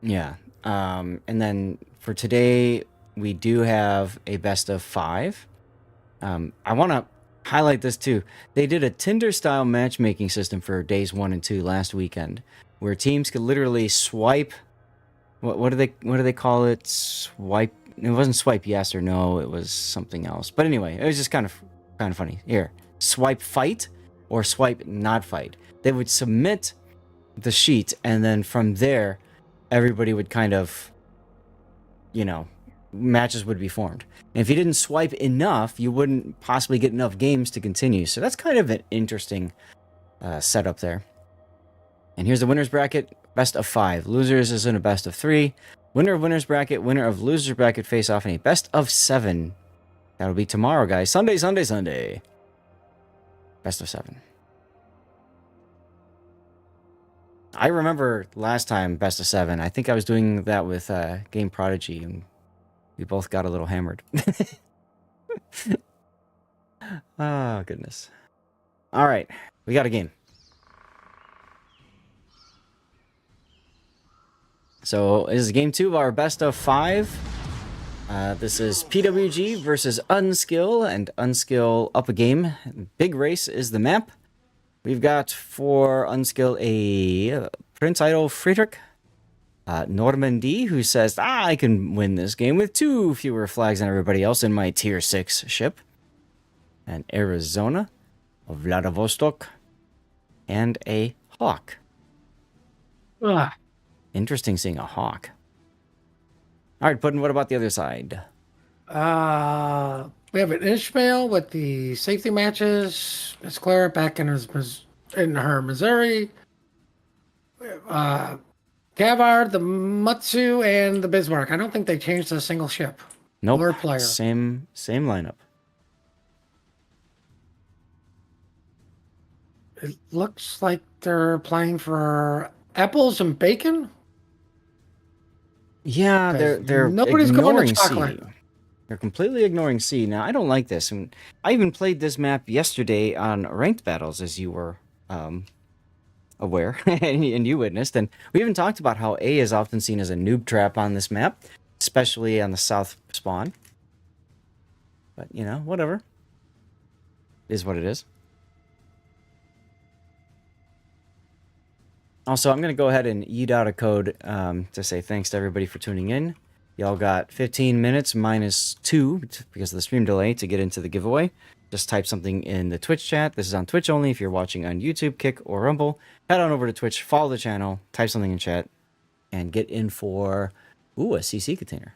Yeah. And then for today, we do have a best of 5. I want to highlight this too. They did a Tinder-style matchmaking system for days 1 and 2 last weekend, where teams could literally swipe. What do they call it? Swipe. It wasn't swipe yes or no. It was something else. But anyway, it was just kind of funny. Here, swipe fight or swipe not fight. They would submit the sheet, and then from there, everybody would kind of, matches would be formed. And if you didn't swipe enough, you wouldn't possibly get enough games to continue. So that's kind of an interesting setup there. And here's the winner's bracket, best of 5. Losers is in a best of 3. Winner of winner's bracket, winner of loser's bracket face off in a best of 7. That'll be tomorrow, guys. Sunday. Best of 7. I remember last time, best of 7. I think I was doing that with Game Prodigy, and we both got a little hammered. Oh, goodness. All right, we got a game. So this is game 2 of our best of 5. This is PWG versus Unskill, and Unskill up a game. Big Race is the map. We've got for Unskill a Prince Idol Friedrich, Normandy, who says, I can win this game with 2 fewer flags than everybody else in my tier 6 ship. And Arizona, Vladivostok, and a Hawk. Ugh. Interesting seeing a Hawk. All right, Puddin', what about the other side? We have an Ishmael with the safety matches. Miss Claire back in her Missouri. Gavard, the Matsu, and the Bismarck. I don't think they changed a single ship. Nope. Or player. Same lineup. It looks like they're playing for apples and bacon. Yeah, they're nobody's going ignoring to chocolate. C. They're completely ignoring C. Now, I don't like this. And I even played this map yesterday on ranked battles, as you were aware and you witnessed. And we even talked about how A is often seen as a noob trap on this map, especially on the south spawn. But, whatever. It is what it is. Also, I'm going to go ahead and eat out a code to say thanks to everybody for tuning in. Y'all got 15 minutes minus 2 because of the stream delay to get into the giveaway. just type something in the Twitch chat. This is on Twitch only. If you're watching on YouTube, Kick, or Rumble, head on over to Twitch, follow the channel, type something in chat, and get in for, ooh, a CC container.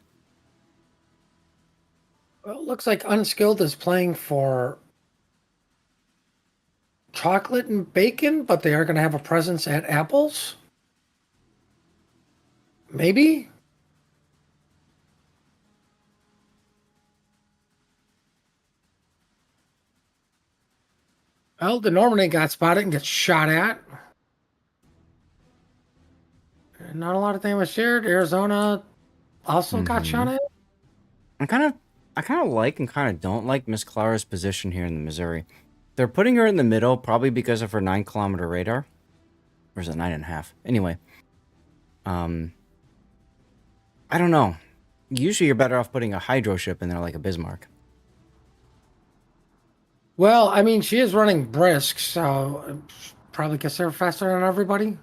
Well, it looks like Unskilled is playing for chocolate and bacon, but they are going to have a presence at Apples. Maybe? Well, the Normandy got spotted and gets shot at. And not a lot of damage shared. Arizona also got shot at. I kind of like and kind of don't like Miss Clara's position here in the Missouri. They're putting her in the middle, probably because of her 9-kilometer radar. Or is it 9.5? Anyway. I don't know. Usually you're better off putting a hydro ship in there like a Bismarck. Well, I mean, she is running brisk, so probably gets there faster than everybody.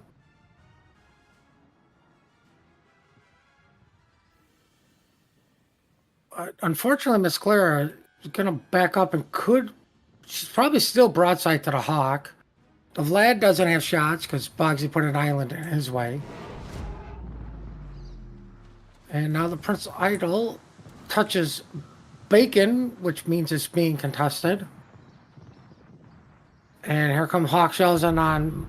Unfortunately, Miss Clara is going to back up and she's probably still broadside to the Hawk. The Vlad doesn't have shots because Boggsy put an island in his way. And now the Prince Idol touches Bacon, which means it's being contested. And here come Hawk shells on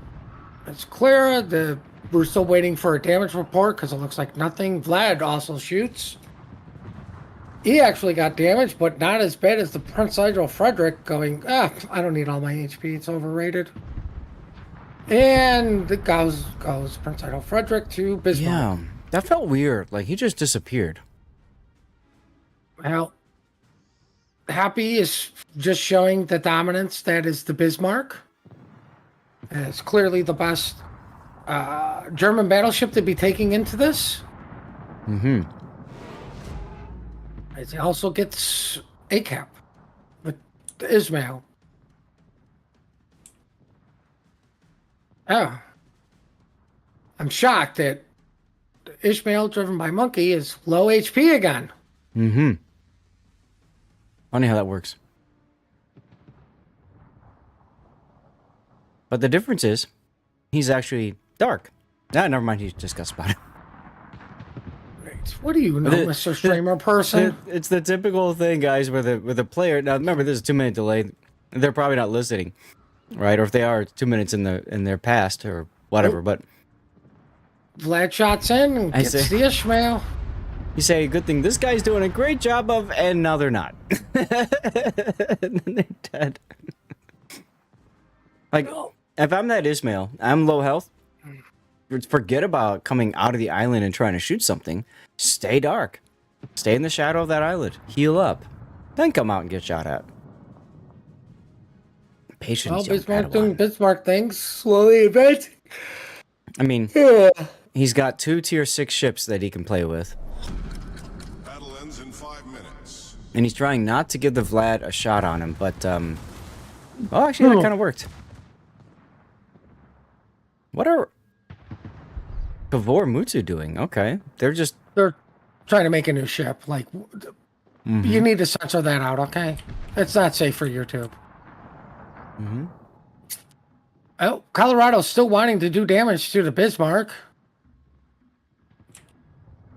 Miss Clara. We're still waiting for a damage report because it looks like nothing. Vlad also shoots. He actually got damaged, but not as bad as the Prince Idol Frederick going, I don't need all my HP, it's overrated. And it goes Prince Idol Frederick to Bismarck. Yeah, that felt weird. Like, he just disappeared. Well, Happy is just showing the dominance that is the Bismarck. And it's clearly the best German battleship to be taking into this. Mm-hmm. He also gets ACAP with Ismail. Oh. I'm shocked that Ishmael, driven by Monkey, is low HP again. Mm-hmm. Funny how that works. But the difference is, he's actually dark. Never mind, he just got spotted. What do you know, Mr. Streamer person? It's the typical thing, guys, with a player. Now, remember, there's a 2-minute delay. They're probably not listening, right? Or if they are, it's 2 minutes in their past or whatever. But Vlad shots in and gets the Ishmael. You say, good thing this guy's doing a great job of, and now they're not. And then they're dead. Like, if I'm that Ismail, I'm low health. Forget about coming out of the island and trying to shoot something. Stay dark. Stay in the shadow of that island. Heal up. Then come out and get shot at. Patience. Well, Bismarck doing Bismarck things, slowly advancing. I mean, he's got 2 tier 6 ships that he can play with. Battle ends in 5 minutes. And he's trying not to give the Vlad a shot on him, but, well, actually, that kind of worked. What are Kavor Mutsu doing? Okay. They're trying to make a new ship. Like, you need to censor that out, okay? It's not safe for YouTube. Oh, Colorado's still wanting to do damage to the Bismarck.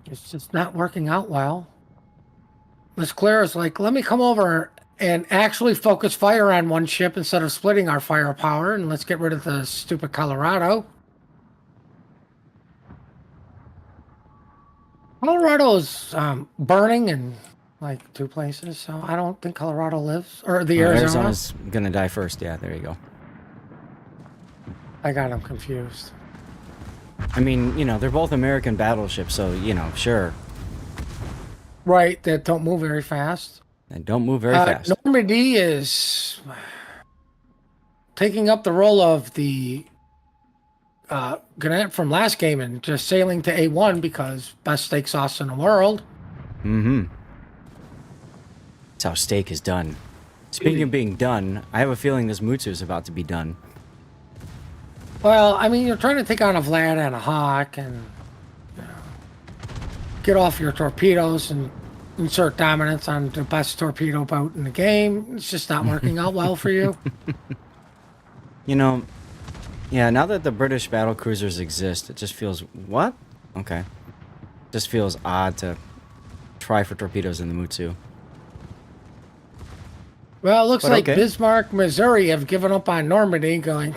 It's just not working out well. Miss Clara's like, let me come over and actually focus fire on one ship instead of splitting our firepower, and let's get rid of the stupid Colorado. Colorado's burning in like 2 places, so I don't think Colorado lives. Or the Arizona. Arizona's gonna die first. Yeah, there you go. I got them confused. I mean, you know, they're both American battleships, so, you know, sure. Right, that don't move very fast. They don't move very fast. Normandy is taking up the role of the Gannett from last game and just sailing to A1 because best steak sauce in the world. That's how steak is done. Speaking of being done, I have a feeling this Mutsu is about to be done. Well, I mean, you're trying to take on a Vlad and a Hawk and get off your torpedoes and insert dominance on the best torpedo boat in the game. It's just not working out well for you. You know, yeah, now that the British battle cruisers exist, it just feels... What? Okay. Just feels odd to try for torpedoes in the Mutsu. Well, it looks But like okay. Bismarck, Missouri have given up on Normandy, going,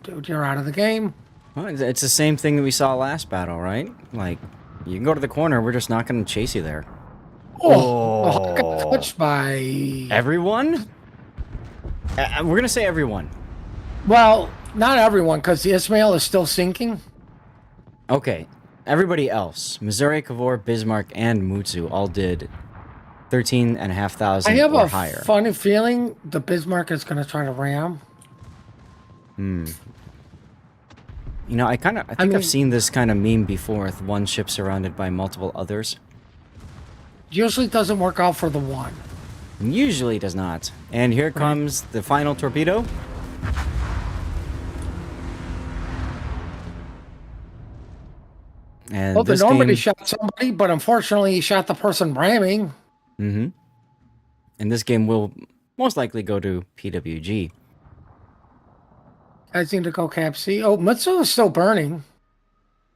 dude, you're out of the game. Well, it's the same thing that we saw last battle, right? Like, you can go to the corner, we're just not going to chase you there. Oh, the Hawk got touched by... Everyone? We're going to say everyone. Well, not everyone, because the Ismail is still sinking. Okay. Everybody else. Missouri, Cavour, Bismarck, and Mutsu all did 13,500 I have or a higher. funny feeling the Bismarck is going to try to ram. You know, I think I've seen this kind of meme before with one ship surrounded by multiple others. Usually doesn't work out for the one. Usually does not. And here comes the final torpedo. And Well, the this Normandy game... shot somebody, but unfortunately he shot the person ramming. Mm-hmm. And this game will most likely go to PWG. I seem to go Cap C. Oh, Mutsu is still burning.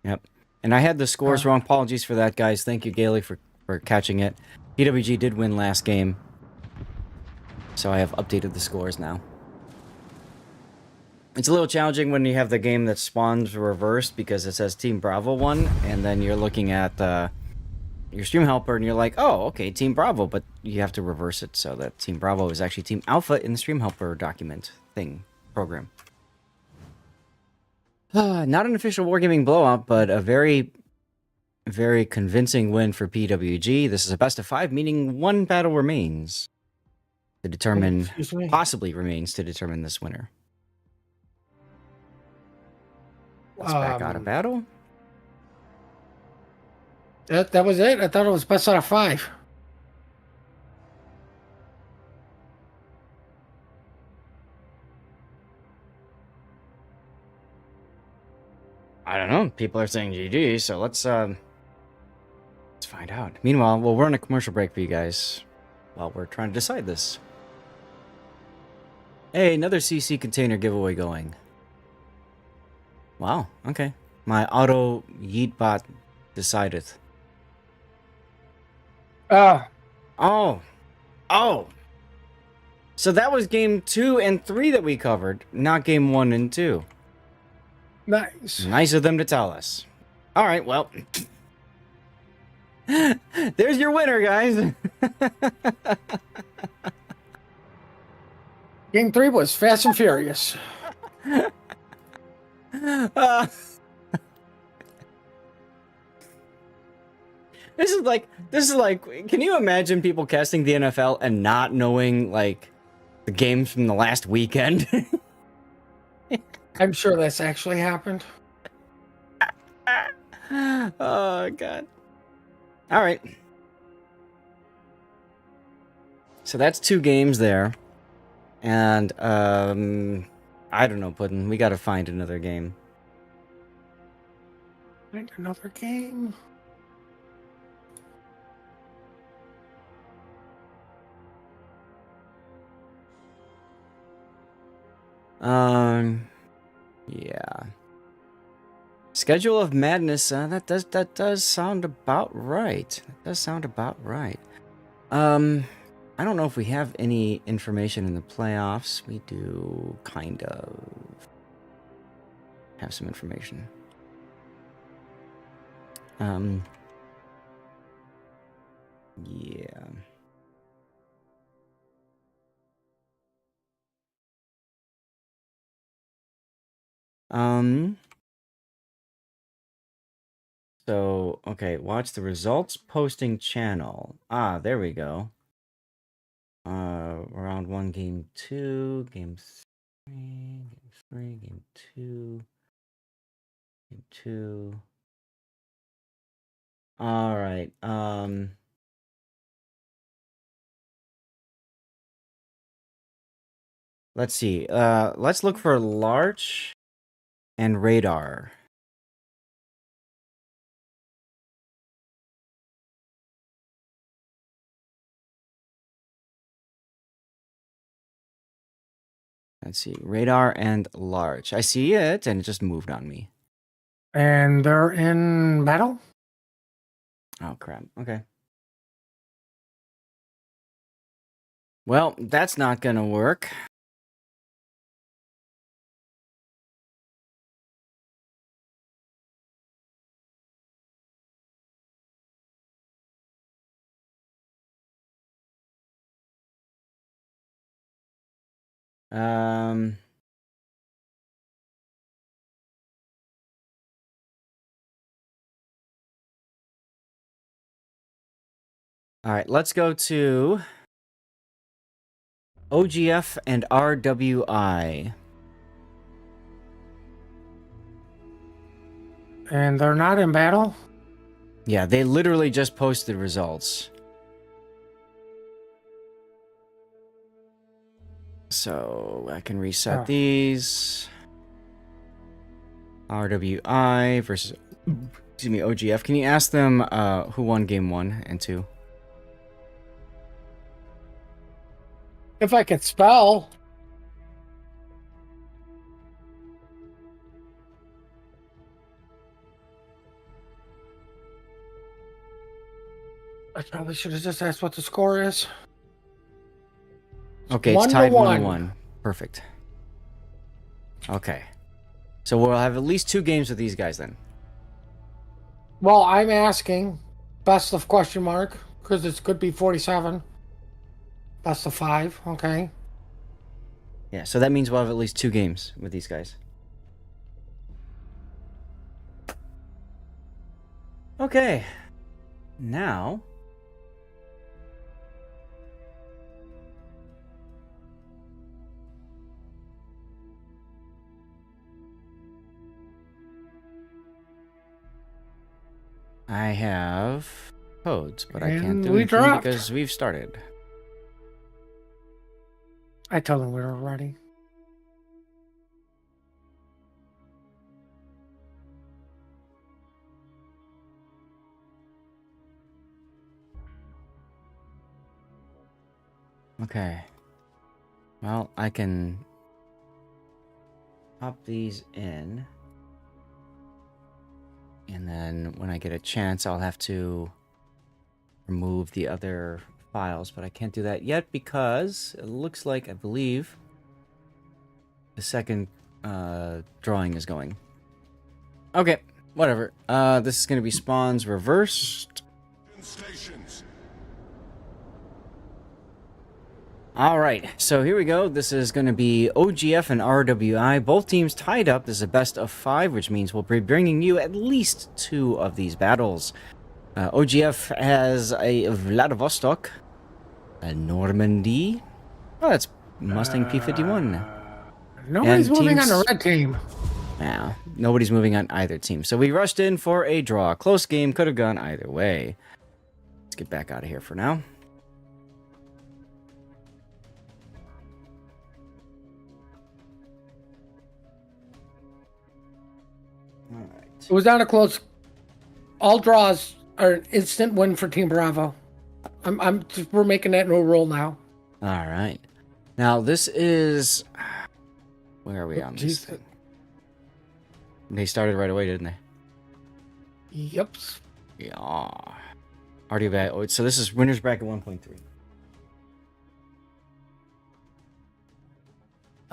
Yep. And I had the scores wrong. Apologies for that, guys. Thank you, Gaelic, for catching it. PWG did win last game. So I have updated the scores now. It's a little challenging when you have the game that spawns reversed because it says Team Bravo won, and then you're looking at your stream helper and you're like, oh, okay, Team Bravo, but you have to reverse it so that Team Bravo is actually Team Alpha in the stream helper document thing program. Not an official wargaming blowout, but a very, very convincing win for PWG. This is a best of 5, meaning one battle remains to determine, possibly remains to determine this winner. Let's back out of battle. That was it? I thought it was best out of 5. I don't know. People are saying GG, so let's find out. Meanwhile, we'll run a commercial break for you guys while we're trying to decide this. Hey, another CC container giveaway going. Wow, okay. My auto yeet bot decideth. Oh. So that was game 2 and 3 that we covered, not game 1 and 2. Nice. Nice of them to tell us. All right, well. There's your winner, guys. Game 3 was Fast and Furious. This is like, can you imagine people casting the NFL and not knowing, like, the games from the last weekend? I'm sure that's actually happened. Oh, God. All right. So that's 2 games there. And, I don't know, Puddin'. We gotta find another game. Find another game? Yeah. Schedule of Madness, that does sound about right. That does sound about right. I don't know if we have any information in the playoffs. We do kind of have some information. Yeah. So, okay, watch the results posting channel. Ah, there we go. Round 1, game 2, game 3, game 2, game 2. All right, let's see. Let's look for Larch and Radar. Let's see. Radar and large. I see it, and it just moved on me. And they're in battle? Oh, crap. Okay. Well, that's not gonna work. Um... All right, let's go to OGF and RWI. And they're not in battle? Yeah, they literally just posted results. So I can reset these. RWI versus, excuse me, OGF. Can you ask them who won game 1 and 2? If I could spell. I probably should have just asked what the score is. Okay, it's tied 1-1. Perfect. Okay. So we'll have at least 2 games with these guys then. Well, I'm asking best of question mark because it could be 47. Best of 5, okay. Yeah, so that means we'll have at least 2 games with these guys. Okay. Now... I have codes, but I can't do anything because we've started. I told them we were ready. Okay. Well, I can pop these in. And then when I get a chance, I'll have to remove the other files. But I can't do that yet because it looks like, I believe, the second drawing is going. Okay, whatever. This is going to be spawns reversed. Stations. All right, so here we go. This is going to be OGF and RWI. Both teams tied up. This is a best of 5, which means we'll be bringing you at least 2 of these battles. OGF has a Vladivostok, a Normandy. Oh, that's Mustang P-51. Nobody's moving on the red team. Yeah, nobody's moving on either team. So we rushed in for a draw. Close game, could have gone either way. Let's get back out of here for now. It was not a close. All draws are an instant win for Team Bravo. We're making that no rule now. All right. Now this is. Where are we on this thing? They started right away, didn't they? Yep. Yeah. Already bad. Oh, so this is winners bracket 1.3.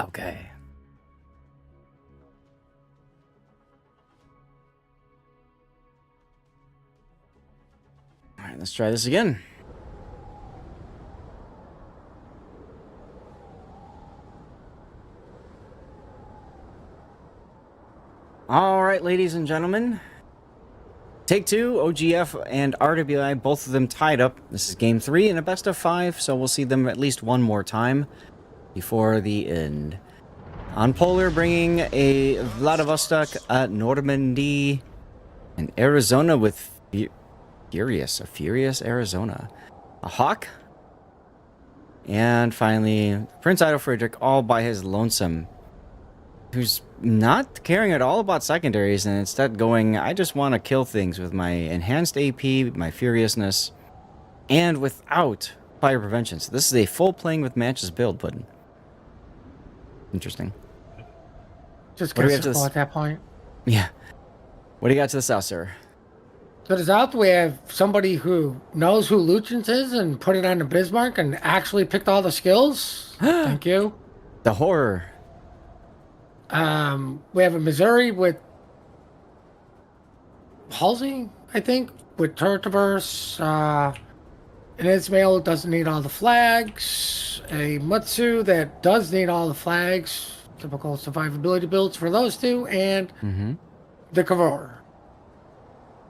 Okay. All right, let's try this again. All right, ladies and gentlemen. Take 2, OGF and RWI, both of them tied up. This is game 3 in a best of 5, so we'll see them at least one more time before the end. On Polar, bringing a Vladivostok, Normandy, and Arizona with Furious Arizona. A Hawk. And finally, Prince Idle Friedrich, all by his lonesome. Who's not caring at all about secondaries and instead going, I just want to kill things with my enhanced AP, my Furiousness, and without fire prevention. So this is a full playing with matches build, Puddin. Interesting. Just What do we have gets to at that point. Yeah. What do you got to the south, sir? To the south, we have somebody who knows who Luchins is and put it on the Bismarck and actually picked all the skills. Thank you. The horror. We have a Missouri with Halsey, I think, with Turtiverse. An Ismail doesn't need all the flags. A Mutsu that does need all the flags. Typical survivability builds for those two. And the Kavor.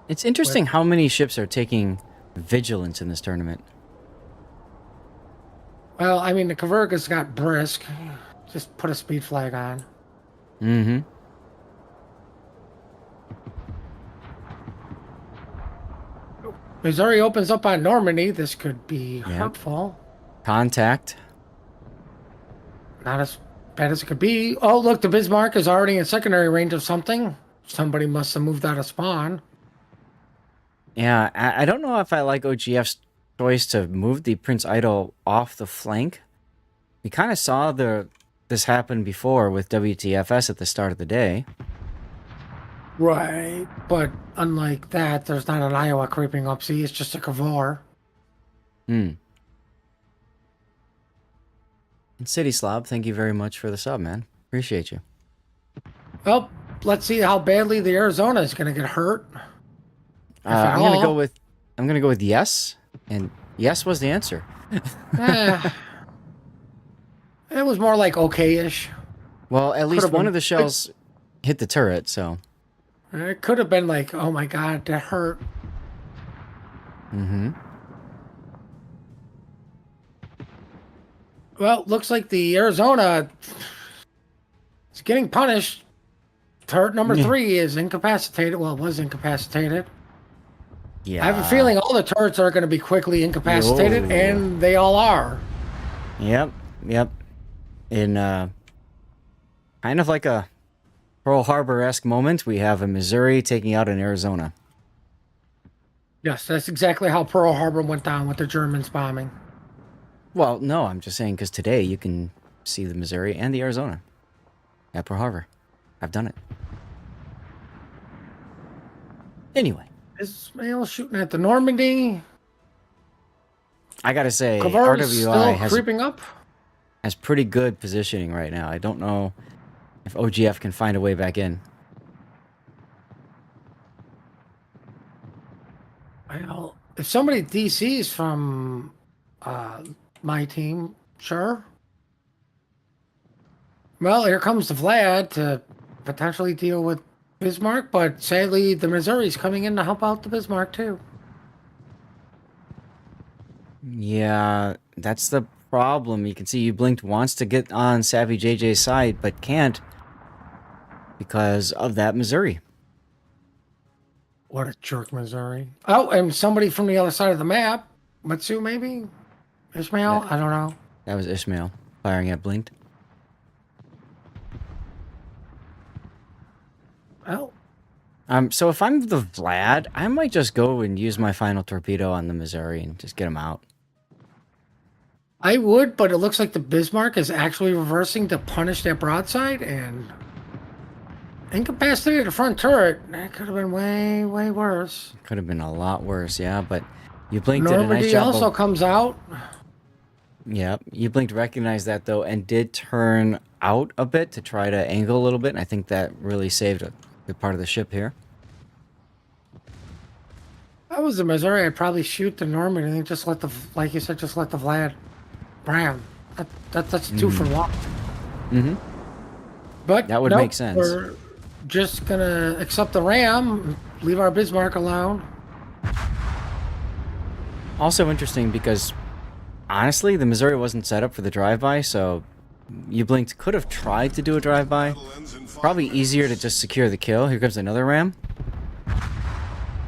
It's interesting how many ships are taking vigilance in this tournament. Well, I mean, the Kavirga's got brisk. Just put a speed flag on. Mm-hmm. Missouri opens up on Normandy. This could be hurtful. Contact. Not as bad as it could be. Oh, look, the Bismarck is already in secondary range of something. Somebody must have moved out of spawn. Yeah, I don't know if I like OGF's choice to move the Prince Idol off the flank. We kind of saw this happen before with WTFS at the start of the day. Right, but unlike that, there's not an Iowa creeping up. See, it's just a Kavor. And City Slob, thank you very much for the sub, man. Appreciate you. Well, let's see how badly the Arizona is going to get hurt. I'm gonna go with yes, and yes was the answer. It was more like okay-ish. Well, at least one of the shells hit the turret, so. It could have been like, oh my god, that hurt. Well, looks like the Arizona is getting punished. Turret number 3 is incapacitated. Well, it was incapacitated. Yeah. I have a feeling all the turrets are going to be quickly incapacitated, and they all are. Yep. In kind of like a Pearl Harbor-esque moment, we have a Missouri taking out an Arizona. Yes, that's exactly how Pearl Harbor went down with the Germans bombing. Well, no, I'm just saying because today you can see the Missouri and the Arizona at Pearl Harbor. I've done it. Anyway. Ismail shooting at the Normandy. I gotta say, Kavar's RWI creeping up. has pretty good positioning right now. I don't know if OGF can find a way back in. Well, if somebody DCs from my team, sure. Well, here comes the Vlad to potentially deal with Bismarck, but sadly the Missouri's coming in to help out the Bismarck too. Yeah, that's the problem. You can see U-Blinked wants to get on Savvy JJ's side, but can't because of that Missouri. What a jerk, Missouri. Oh, and somebody from the other side of the map. Matsu, maybe? Ishmael? I don't know. That was Ishmael firing at Blinked. Oh. So if I'm the Vlad, I might just go and use my final torpedo on the Missouri and just get him out. I would, but it looks like the Bismarck is actually reversing to punish that broadside and incapacitated the front turret. That could have been way, way worse. Could have been a lot worse, yeah, but U-Blinked did a nice Normandy job. also comes out. Yep, U-Blinked recognized that though and did turn out a bit to try to angle a little bit, and I think that really saved a good part of the ship here. If I was the Missouri, I'd probably shoot the Normandy and just let the, like you said, just let the Vlad Bram. That's 2 for 1. But that would make sense. We're just gonna accept the Ram, leave our Bismarck alone. Also interesting because honestly, the Missouri wasn't set up for the drive-by, so U-Blinked could have tried to do a drive-by. Probably easier to just secure the kill. Here comes another Ram.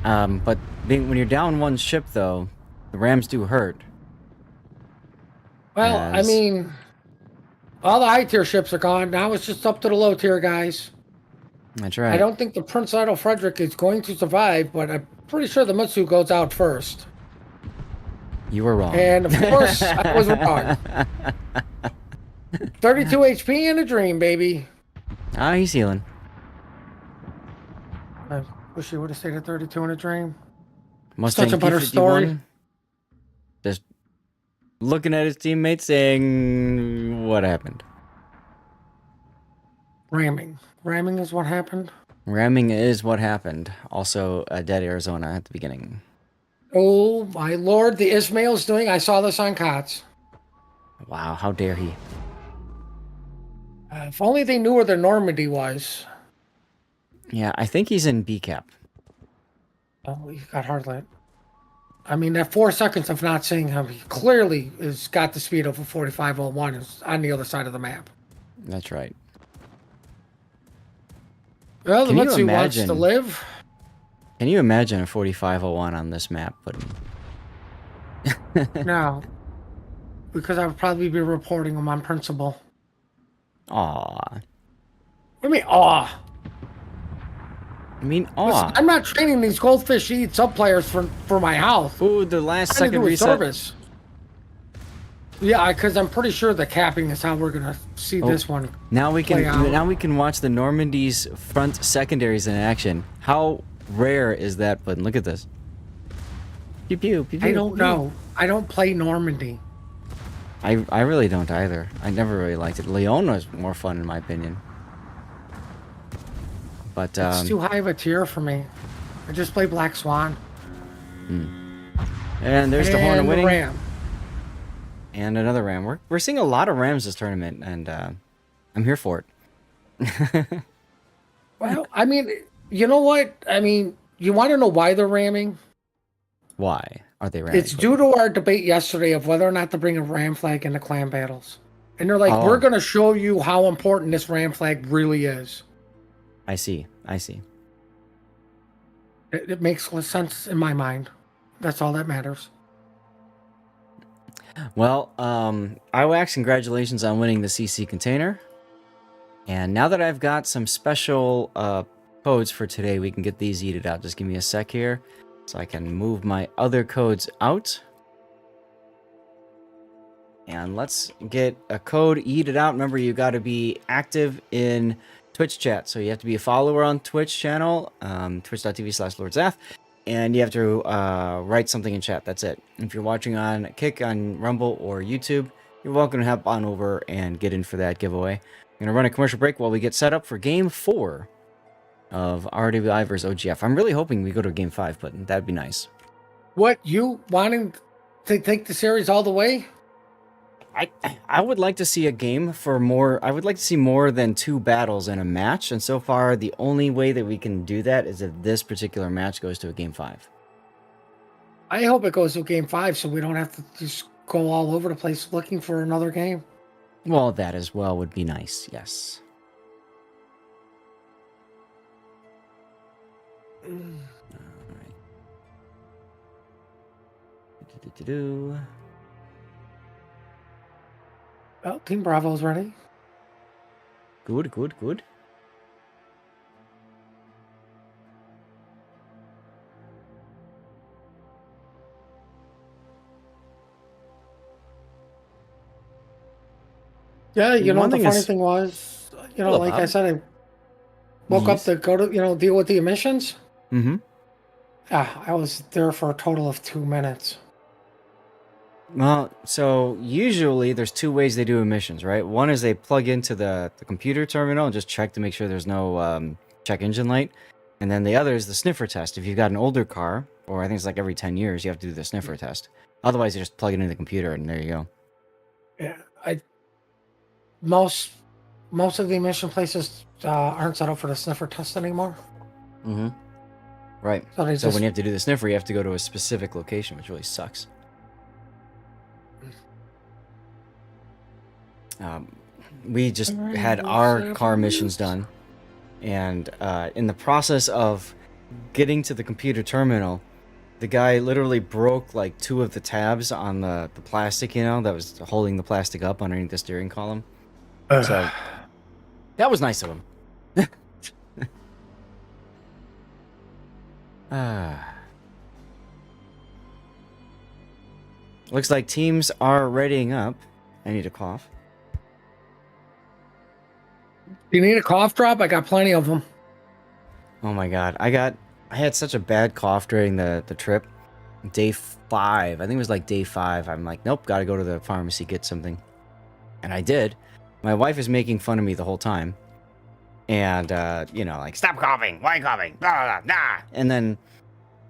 But when you're down one ship, though, the Rams do hurt. Well, I mean, all the high-tier ships are gone. Now it's just up to the low-tier guys. That's right. I don't think the Prince Idol Frederick is going to survive, but I'm pretty sure the Mutsu goes out first. You were wrong. And, of course, I was wrong. 32 HP in a dream, baby. Ah, he's healing. I wish you would have stayed at 32 in a dream. Mustang Such a better P51. story. Just looking at his teammates saying, what happened? Ramming. Ramming is what happened. Ramming is what happened. Also, a dead Arizona at the beginning. Oh, my lord. The Ismail's doing. I saw this on COTS. Wow, how dare he? If only they knew where the Normandy was. Yeah, I think he's in B cap. Oh, he got hard lit. I mean, that 4 seconds of not seeing him, he clearly has got the speed of a 4501 is on the other side of the map. That's right. Well, the Can you Mitsu wants to imagine- live. Can you imagine a 4501 on this map? But No. Because I would probably be reporting him on principle. aw. What do you mean, aw? I mean, Listen, aw. I'm not training these goldfish eat sub players for my health. Ooh, the last Nothing to do second with reset. service. Yeah, because I'm pretty sure the capping is how we're gonna see this one. Now we can play out. now we can watch the Normandy's front secondaries in action. How rare is that button? Look at this. Pew pew pew. I pew, don't pew. know. I don't play Normandy. I really don't either. I never really liked it. Leon was more fun in my opinion. But It's too high of a tier for me. I just play Black Swan. and there's the horn of and winning Ram. and another ram. We're seeing a lot of rams this tournament, and I'm here for it. Well, I mean, you know what? I mean, you want to know why they're ramming? Why are they ramming? It's due to our debate yesterday of whether or not to bring a ram flag into clan battles. And they're like, Oh. we're going to show you how important this ram flag really is. I see. I see. It makes less sense in my mind. That's all that matters. Well, IWAX, congratulations on winning the CC container. And now that I've got some special codes for today, we can get these yeeted out. Just give me a sec here so I can move my other codes out. And let's get a code yeeted out. Remember, you got to be active in Twitch chat. So you have to be a follower on Twitch channel, twitch.tv/LordZath. And you have to write something in chat. That's it. If you're watching on Kick, on Rumble, or YouTube, you're welcome to hop on over and get in for that giveaway. I'm going to run a commercial break while we get set up for Game 4 of RWI versus OGF. I'm really hoping we go to Game 5, but that'd be nice. What, you wanting to take the series all the way? I would like to see a game for more. I would like to see more than 2 battles in a match. And so far, the only way that we can do that is if this particular match goes to a Game 5. I hope it goes to game 5 so we don't have to just go all over the place looking for another game. Well, that as well would be nice, yes. Alright. Do-do-do-do. Well, Team Bravo's ready. Good, good, good. Yeah, you know, One the thing funny is- thing was, you know, Hello, like I Bob. said, I woke up Yes. to go to, deal with the emissions. Mm-hmm. Yeah, I was there for a total of 2 minutes. Well, so usually there's 2 ways they do emissions, right? One is they plug into the computer terminal and just check to make sure there's no check engine light. And then the other is the sniffer test. If you've got an older car, or I think it's like every 10 years, you have to do the sniffer test. Otherwise, you just plug it into the computer and there you go. Yeah, most of the emission places aren't set up for the sniffer test anymore. Mm-hmm. Right. So they So just when you have to do the sniffer, you have to go to a specific location, which really sucks. We just had our car missions done, and in the process of getting to the computer terminal, the guy literally broke like 2 of the tabs on the plastic, that was holding the plastic up underneath the steering column. So that was nice of him. Looks like teams are readying up. I need to cough. You need a cough drop? I got plenty of them. Oh my god. I had such a bad cough during the trip. Day 5. I think it was like day 5. I'm like, nope, gotta go to the pharmacy, get something. And I did. My wife is making fun of me the whole time. And, like, stop coughing. Why coughing? Blah, blah, blah. And then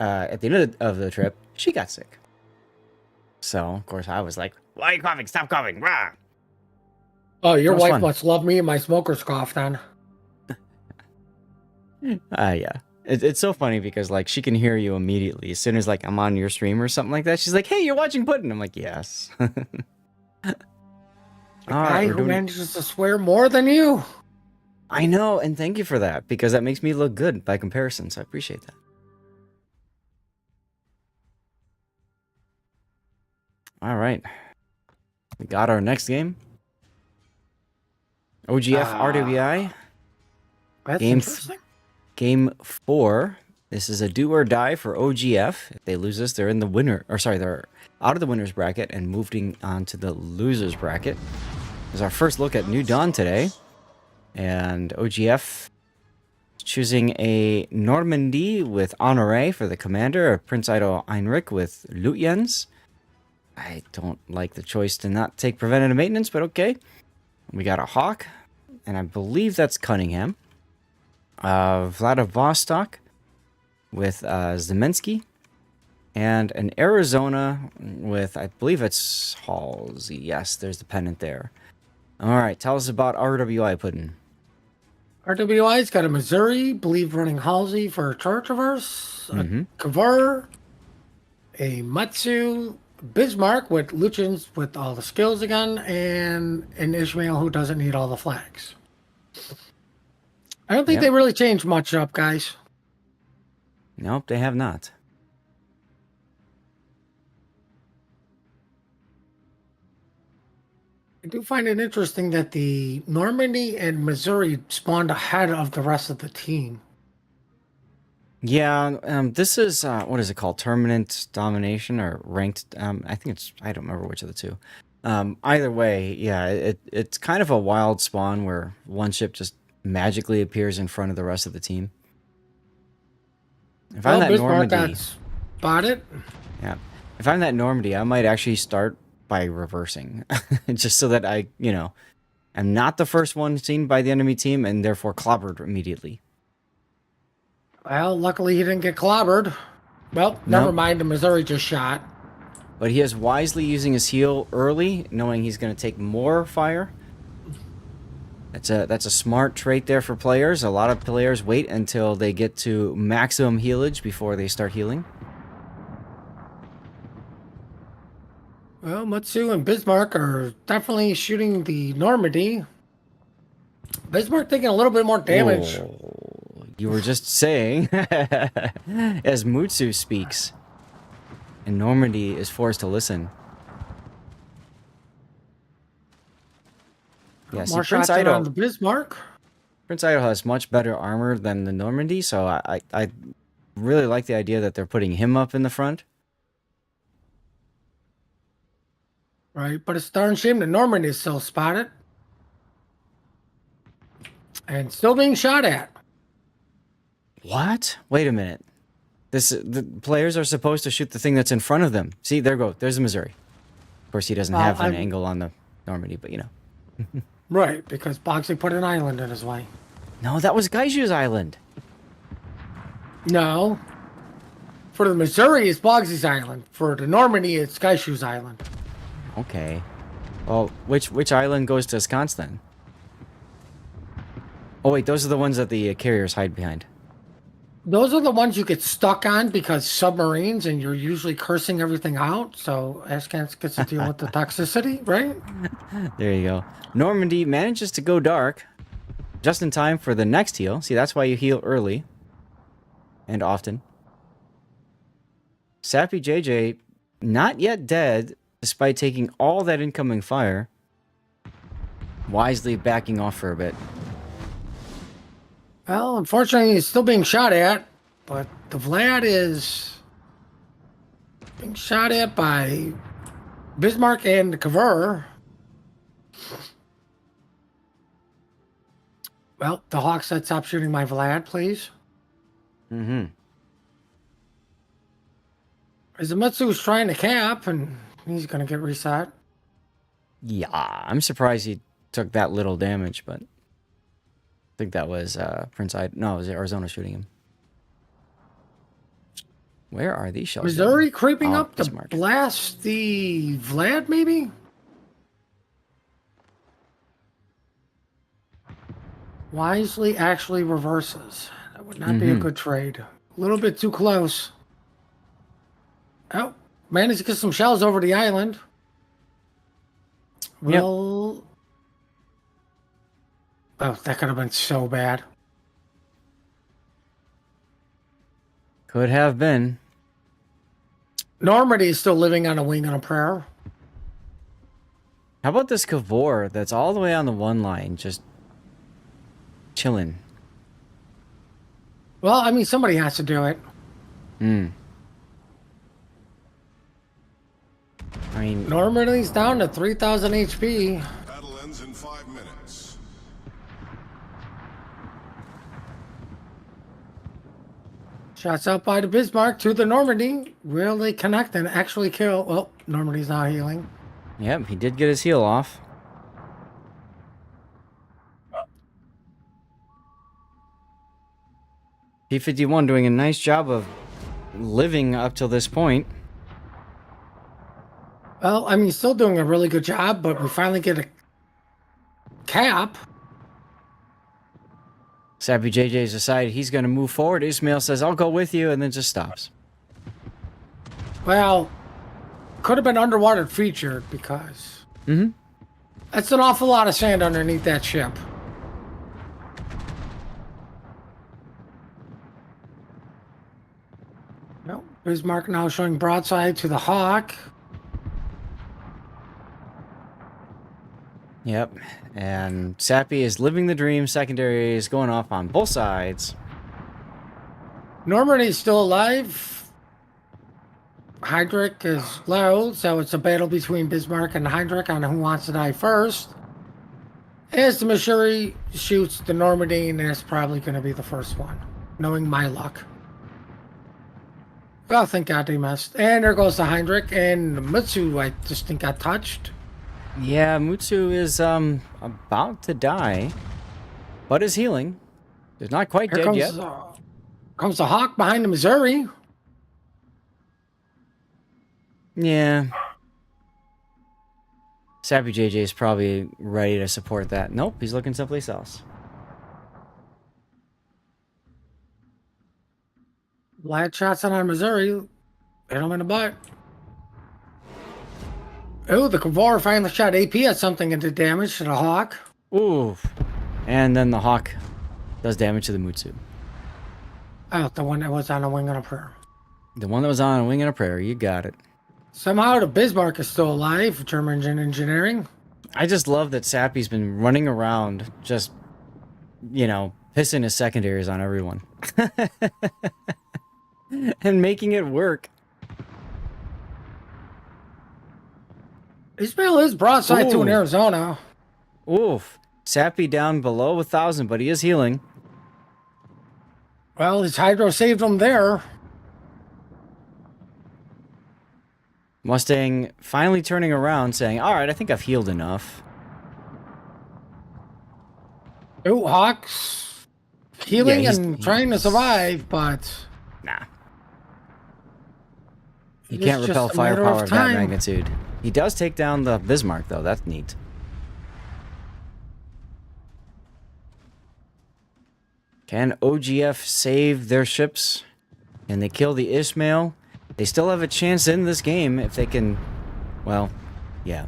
at the end of the trip, she got sick. So, of course, I was like, why are you coughing? Stop coughing. Blah. Oh, your wife fun. must love me and my smoker's cough then. Yeah. It's so funny because, like, she can hear you immediately. As soon as, like, I'm on your stream or something like that, she's like, hey, you're watching Puddin'. I'm like, yes. The guy who manages to swear more than you. I know, and thank you for that, because that makes me look good by comparison, so I appreciate that. All right. We got our next game. OGF RWI. That's Game interesting. Game 4. This is a do or die for OGF. If they lose this, they're in the winner. Or sorry, they're out of the winner's bracket and moving on to the loser's bracket. This is our first look at New Dawn today. And OGF choosing a Normandy with Honoré for the commander, a Prince Eido Heinrich with Lutyens. I don't like the choice to not take preventative maintenance, but okay. We got a Hawk, and I believe that's Cunningham. Vladivostok with Zemensky. And an Arizona with, I believe it's Halsey. Yes, there's the pennant there. All right, tell us about RWI Puddin'. RWI's got a Missouri, believe running Halsey for Chartreuse, a Kavar, a Matsu, Bismarck with Luchins with all the skills again, and an Ishmael who doesn't need all the flags. I don't think they really changed much up, guys. Nope, they have not. I do find it interesting that the Normandy and Missouri spawned ahead of the rest of the team. Yeah, this is, what is it called? Permanent domination or ranked? I think I don't remember which of the two. Either way, yeah, it's kind of a wild spawn where one ship just magically appears in front of the rest of the team. If I'm that Normandy, spotted. Yeah, if I'm that Normandy, I might actually start by reversing, just so that I, am not the first one seen by the enemy team and therefore clobbered immediately. Well, luckily he didn't get clobbered. Well, never mind, the Missouri just shot. But he is wisely using his heal early, knowing he's going to take more fire. That's a smart trait there for players. A lot of players wait until they get to maximum healage before they start healing. Well, Matsu and Bismarck are definitely shooting the Normandy. Bismarck taking a little bit more damage. Oh, you were just saying, as Mutsu speaks, and Normandy is forced to listen. Yeah, more shots on the Bismarck. Prince Eido has much better armor than the Normandy, so I really like the idea that they're putting him up in the front. Right, but it's a darn shame the Normandy is still spotted. And still being shot at. What? Wait a minute. The players are supposed to shoot the thing that's in front of them. See, there go. There's the Missouri. Of course, he doesn't have an angle on the Normandy, but Right, because Boxy put an island in his way. No, that was Gaishu's island. No. For the Missouri, it's Bogsy's island. For the Normandy, it's Gaishu's island. Okay. Well, which island goes to ensconce then? Oh wait, those are the ones that the carriers hide behind. Those are the ones you get stuck on because submarines, and you're usually cursing everything out. So Askance gets to deal with the toxicity, right? There you go. Normandy manages to go dark just in time for the next heal. See, that's why you heal early and often. Sappy JJ, not yet dead, despite taking all that incoming fire. Wisely backing off for a bit. Well, unfortunately, he's still being shot at, but the Vlad is being shot at by Bismarck and Kavar. Well, the Hawk said stop shooting my Vlad, please. Mm-hmm. Izumitsu's trying to cap, and he's going to get reset. Yeah, I'm surprised he took that little damage, but I think that was Prince I. No, it was Arizona shooting him. Where are these shells? Missouri creeping Oh, up to Bismarck. blast the Vlad, maybe? Wisely actually reverses. That would not be a good trade. A little bit too close. Oh, managed to get some shells over the island. Well, oh, that could have been so bad. Could have been. Normandy is still living on a wing and a prayer. How about this Cavor that's all the way on the one line, just chilling? Well, I mean, somebody has to do it. Hmm. I mean, Normandy's down to 3,000 HP. Battle ends in 5 minutes. Shots out by the Bismarck to the Normandy. Will they connect and actually kill? Well, Normandy's not healing. yep, he did get his heal off. P-51 doing a nice job of living up till this point. Well, I mean, still doing a really good job, but we finally get a cap. Sappy JJ's decided he's going to move forward. Ismail says, I'll go with you, and then just stops. Well, could have been underwater featured because that's an awful lot of sand underneath that ship. No, Bismarck now showing broadside to the Hawk. Yep, and Sappy is living the dream. Secondary is going off on both sides. Normandy's still alive. Hydrick is low, so it's a battle between Bismarck and Hydrick on who wants to die first. As the Missouri shoots the Normandy, and that's probably going to be the first one, knowing my luck. Well, thank God they missed. And there goes the Heinrich, and Mutsu, I just think got touched. Yeah, Mutsu is about to die, but is healing. He's not quite Here dead yet. Comes the Hawk behind the Missouri. Yeah. Sappy JJ is probably ready to support that. Nope, he's looking someplace else. Light shots on Missouri. Hit him in the butt. Oh, the Kavor finally shot AP at something and did damage to the Hawk. Ooh. And then the Hawk does damage to the Mutsu. Oh, the one that was on a wing and a prayer. The one that was on a wing and a prayer. You got it. Somehow the Bismarck is still alive. German engineering. I just love that Sappy's been running around just, you know, pissing his secondaries on everyone. And making it work. Ismail is broadside to an Ooh. Arizona. Oof. Sappy down below 1,000, but he is healing. Well, his Hydro saved him there. Mustang finally turning around saying, all right, I think I've healed enough. Oh, Hawks healing Yeah, and trying to survive, but Nah. He It's can't just repel a matter firepower of of that time. magnitude. He does take down the Bismarck, though. That's neat. Can OGF save their ships? Can they kill the Ishmael? They still have a chance in this game if they can... Well, yeah.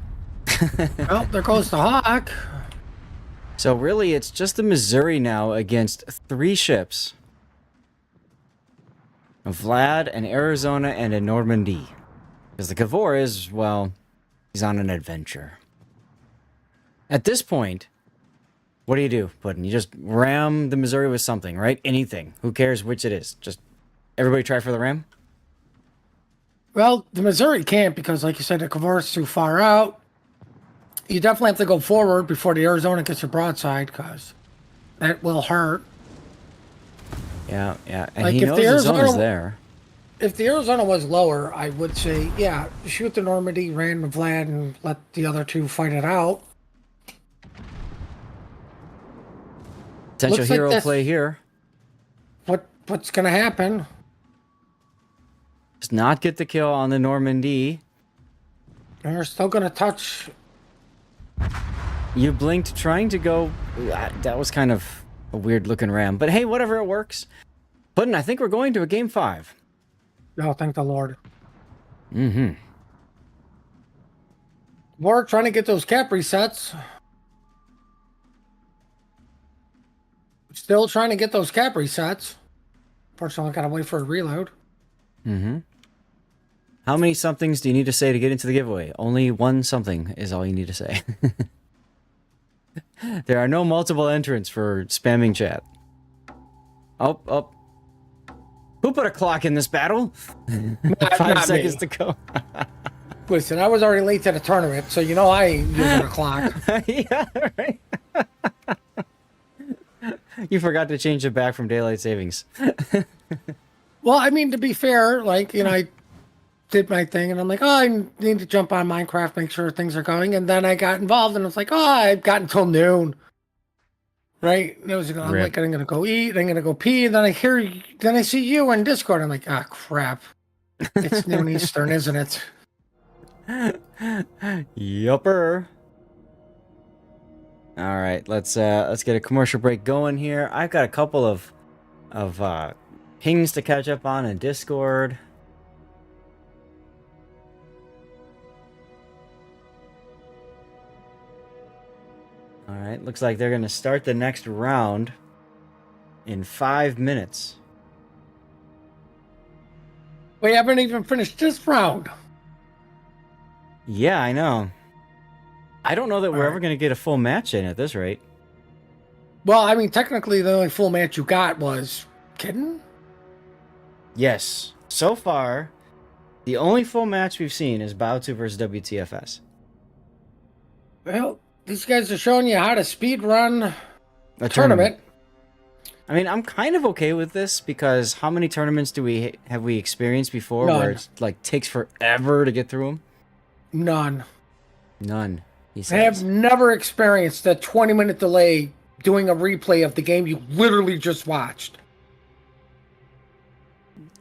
well, there goes the Hawk. So really, it's just the Missouri now against 3 ships. A Vlad, an Arizona, and a Normandy. Because the Cavor is, well, he's on an adventure. At this point, what do you do, Puddin'? You just ram the Missouri with something, right? Anything. Who cares which it is? Just everybody try for the ram? Well, the Missouri can't because, like you said, the Cavor's too far out. You definitely have to go forward before the Arizona gets your broadside, because that will hurt. Yeah, yeah. And Like, he if knows the the zone is Arizona- there. If the Arizona was lower, I would say, yeah, shoot the Normandy, ran the Vlad, and let the other two fight it out. Potential Looks like hero this- play here. What's gonna happen? Does not get the kill on the Normandy. They're still gonna touch. You blinked trying to go. That was kind of a weird looking ram. But hey, whatever, it works. Puddin', I think we're going to a game 5. Oh, thank the Lord. Mm-hmm. We're trying to get those cap resets. Still trying to get those cap resets. Unfortunately, I gotta wait for a reload. Mm-hmm. How many somethings do you need to say to get into the giveaway? Only one something is all you need to say. There are no multiple entrants for spamming chat. Oh, oh. Who put a clock in this battle? 5 seconds to go. Listen, I was already late to the tournament, so you know I ain't using a clock. Yeah, right. You forgot to change it back from daylight savings. Well, I mean, to be fair, like, you know, I did my thing, and I'm like, oh, I need to jump on Minecraft, make sure things are going, and then I got involved, and it's like, oh, I've got until noon, right? And I'm Rip. like, I'm gonna go eat, I'm gonna go pee, and then I see you on Discord. I'm like, ah, crap, it's noon Eastern, isn't it? Yupper. All right, let's get a commercial break going here. I've got a couple of pings to catch up on in Discord. All right, looks like they're going to start the next round in 5 minutes. We haven't even finished this round. Yeah, I know. I don't know that we're ever going to get a full match in at this rate. Well, I mean, technically, the only full match you got was Kitten. Yes. So far, the only full match we've seen is Bao2 versus WTFS. Well, these guys are showing you how to speed run A tournament. I mean, I'm kind of okay with this because how many tournaments have we experienced before None. where it's like takes forever to get through them? None. None. He I have says. never experienced a 20-minute delay doing a replay of the game you literally just watched.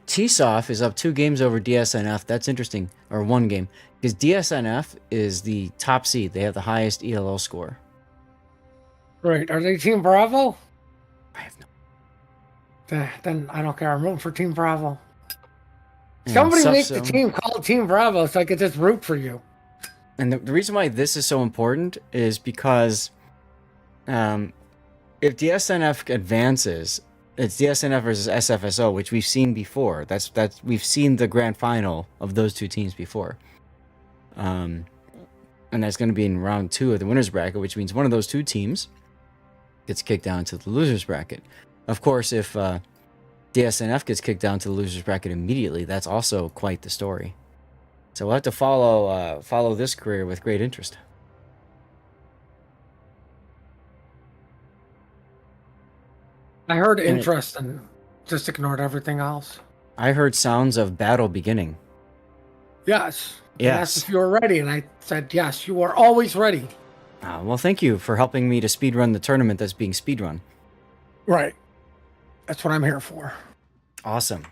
TSOF is up 2 games over DSNF. That's interesting. Or 1 game. Because DSNF is the top seed. They have the highest ELO score. Right. Are they Team Bravo? I have no. Then I don't care. I'm rooting for Team Bravo. And Somebody make the Subzone. team called Team Bravo so I could just root for you. And the reason why this is so important is because if DSNF advances, it's DSNF versus SFSO, which we've seen before. We've seen the grand final of those 2 teams before. And that's going to be in round 2 of the winners bracket, which means one of those 2 teams gets kicked down to the losers bracket. Of course, if DSNF gets kicked down to the losers bracket immediately, that's also quite the story. So we'll have to follow this career with great interest. I heard And interest and just ignored everything else. I heard sounds of battle beginning. Yes. They Yes. asked if you were ready, and I said, yes, you are always ready. Well, thank you for helping me to speedrun the tournament that's being speedrun. Right. That's what I'm here for. Awesome.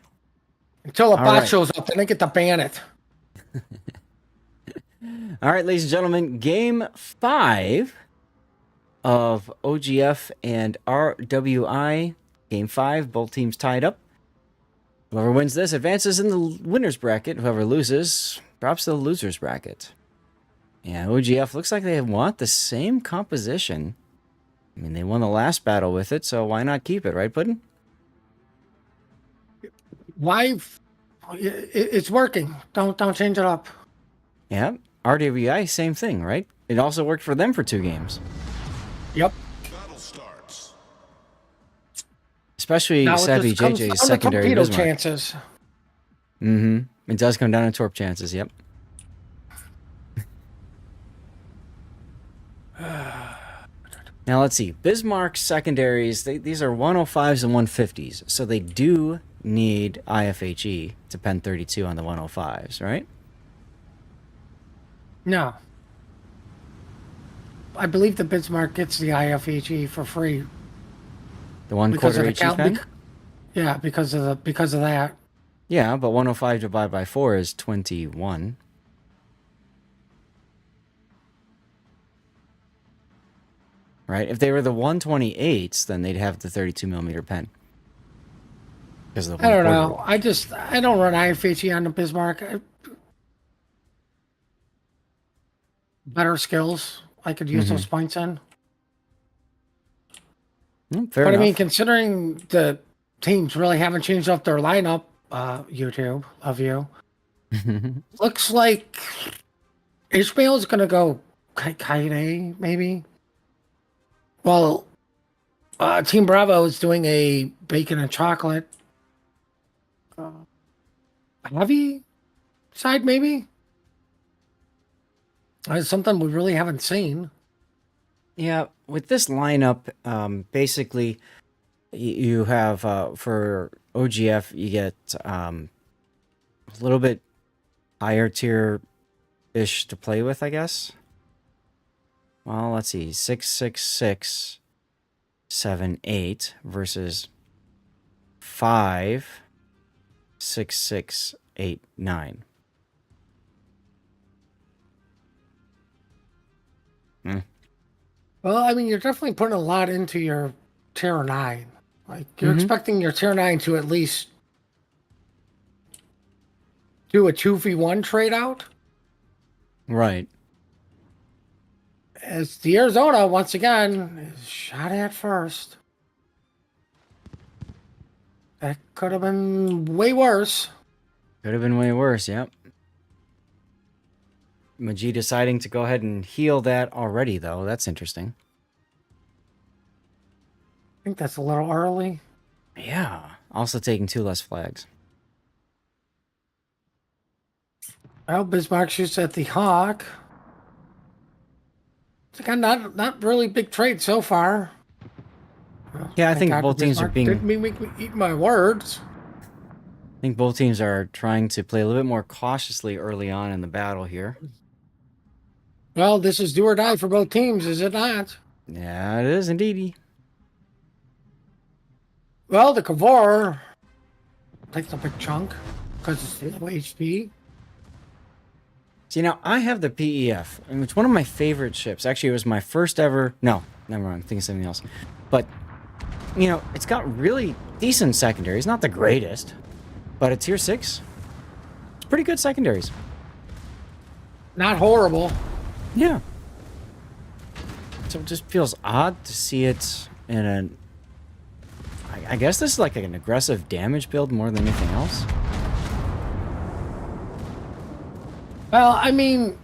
Until a All bot right. shows up, then I get to ban it. All right, ladies and gentlemen, game 5 of OGF and RWI. Game 5, both teams tied up. Whoever wins this advances in the winner's bracket. Whoever loses drops to the loser's bracket. Yeah, OGF looks like they want the same composition. I mean, they won the last battle with it, so why not keep it, right, Puddin'? Why? It's working. Don't change it up. Yeah, RWI, same thing, right? It also worked for them for 2 games. Yep. Battle starts. Especially Now it Savvy just comes JJ's down to secondary torpedo Bismarck. chances. Mm-hmm. It does come down to torp chances, yep. Now let's see. Bismarck secondaries, these are 105s and 150s. So they do need IFHE to pen 32 on the 105s, right? No. I believe the Bismarck gets the IFHE for free. The 1/4 HE pen? Yeah, because of that. Yeah, but 105 divided by 4 is 21. Right? If they were the 128s, then they'd have the 32 millimeter pen. Because of the I don't 1/4. know. I don't run IFHE on the Bismarck. Better skills. I could use those points in. Fair But enough. I mean, considering the teams really haven't changed up their lineup, YouTube of you, looks like Ishmael's gonna go Kaide, maybe. Well, Team Bravo is doing a bacon and chocolate heavy side, maybe. It's something we really haven't seen. Yeah, with this lineup, basically, you have for OGF, you get a little bit higher tier-ish to play with, I guess. Well, let's see, 6, 6, 6, 7, 8 versus 5, 6, 6, 8, 9. Well, I mean, you're definitely putting a lot into your tier 9. Like, you're expecting your tier 9 to at least do a 2v1 trade out. Right. As the Arizona, once again, is shot at first. That could have been way worse. Could have been way worse, yep. Maji deciding to go ahead and heal that already, though. That's interesting. I think that's a little early. Yeah. Also taking 2 less flags. Well, Bismarck shoots at the Hawk. It's again not really big trade so far. Yeah, I Thank think God both teams are Bismarck being... didn't make me eat my words. I think both teams are trying to play a little bit more cautiously early on in the battle here. Well, this is do or die for both teams, is it not? Yeah, it is indeedy. Well, the Kavor takes a big chunk because it's low HP. See, now, I have the PEF, and it's one of my favorite ships. Actually, it was my first ever... No, never mind. I'm thinking something else. But, you know, it's got really decent secondaries. Not the greatest, but at tier 6, it's pretty good secondaries. Not horrible. Yeah. So it just feels odd to see it in an... I guess this is like an aggressive damage build more than anything else. Well, I mean,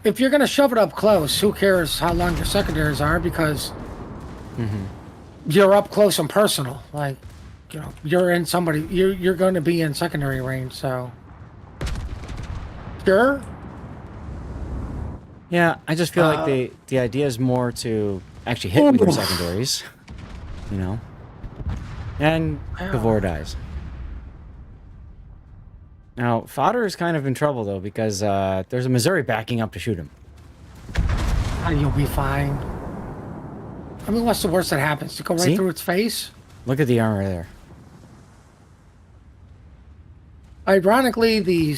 if you're going to shove it up close, who cares how long your secondaries are because you're up close and personal. Like, you know, you're in somebody, you're going to be in secondary range, so. Sure. Yeah, I just feel like the idea is more to actually hit with your secondaries, you know, and Kavor dies. Now, Fodder is kind of in trouble, though, because there's a Missouri backing up to shoot him. You'll be fine. I mean, what's the worst that happens? To go right through its face? Look at the armor there. Ironically, the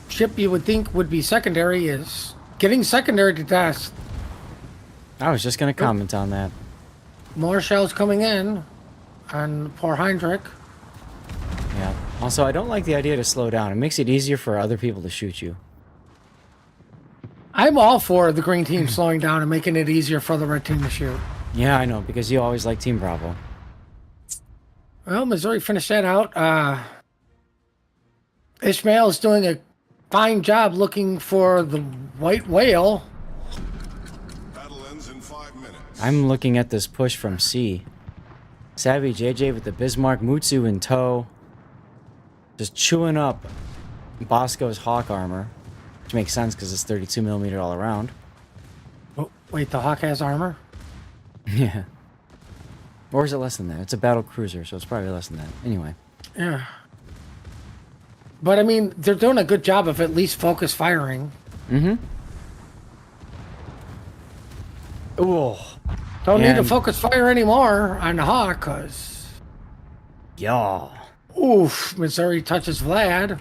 ship you would think would be secondary is getting secondary to death. I was just going to comment on that. More shells coming in on poor Heinrich. Yeah. Also, I don't like the idea to slow down. It makes it easier for other people to shoot you. I'm all for the green team slowing down and making it easier for the red team to shoot. Yeah, I know, because you always like Team Bravo. Well, Missouri finished that out. Ishmael is doing a fine job looking for the white whale. Battle ends in 5 minutes. I'm looking at this push from C. Savvy JJ with the Bismarck, Mutsu in tow. Just chewing up Bosco's Hawk armor. Which makes sense because it's 32mm all around. Oh, Wait, the Hawk has armor? Yeah. Or is it less than that? It's a battle cruiser, so it's probably less than that. Anyway. Yeah. But I mean, they're doing a good job of at least focus firing. Mm-hmm. Ooh. Don't need to focus fire anymore on the Hawk, because... Yeah. Oof, Missouri touches Vlad.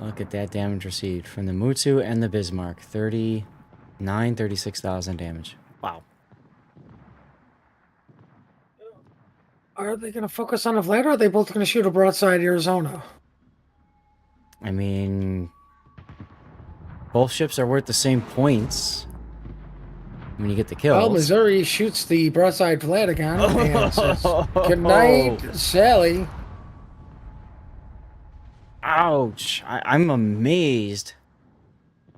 Look at that damage received from the Mutsu and the Bismarck. 36,000 damage. Wow. Are they going to focus on the Vlad, or are they both going to shoot a broadside Arizona? I mean, both ships are worth the same points when you get the kills. Well, Missouri shoots the broadside Vlad again and says, "Good night, Sally." Ouch. I'm amazed.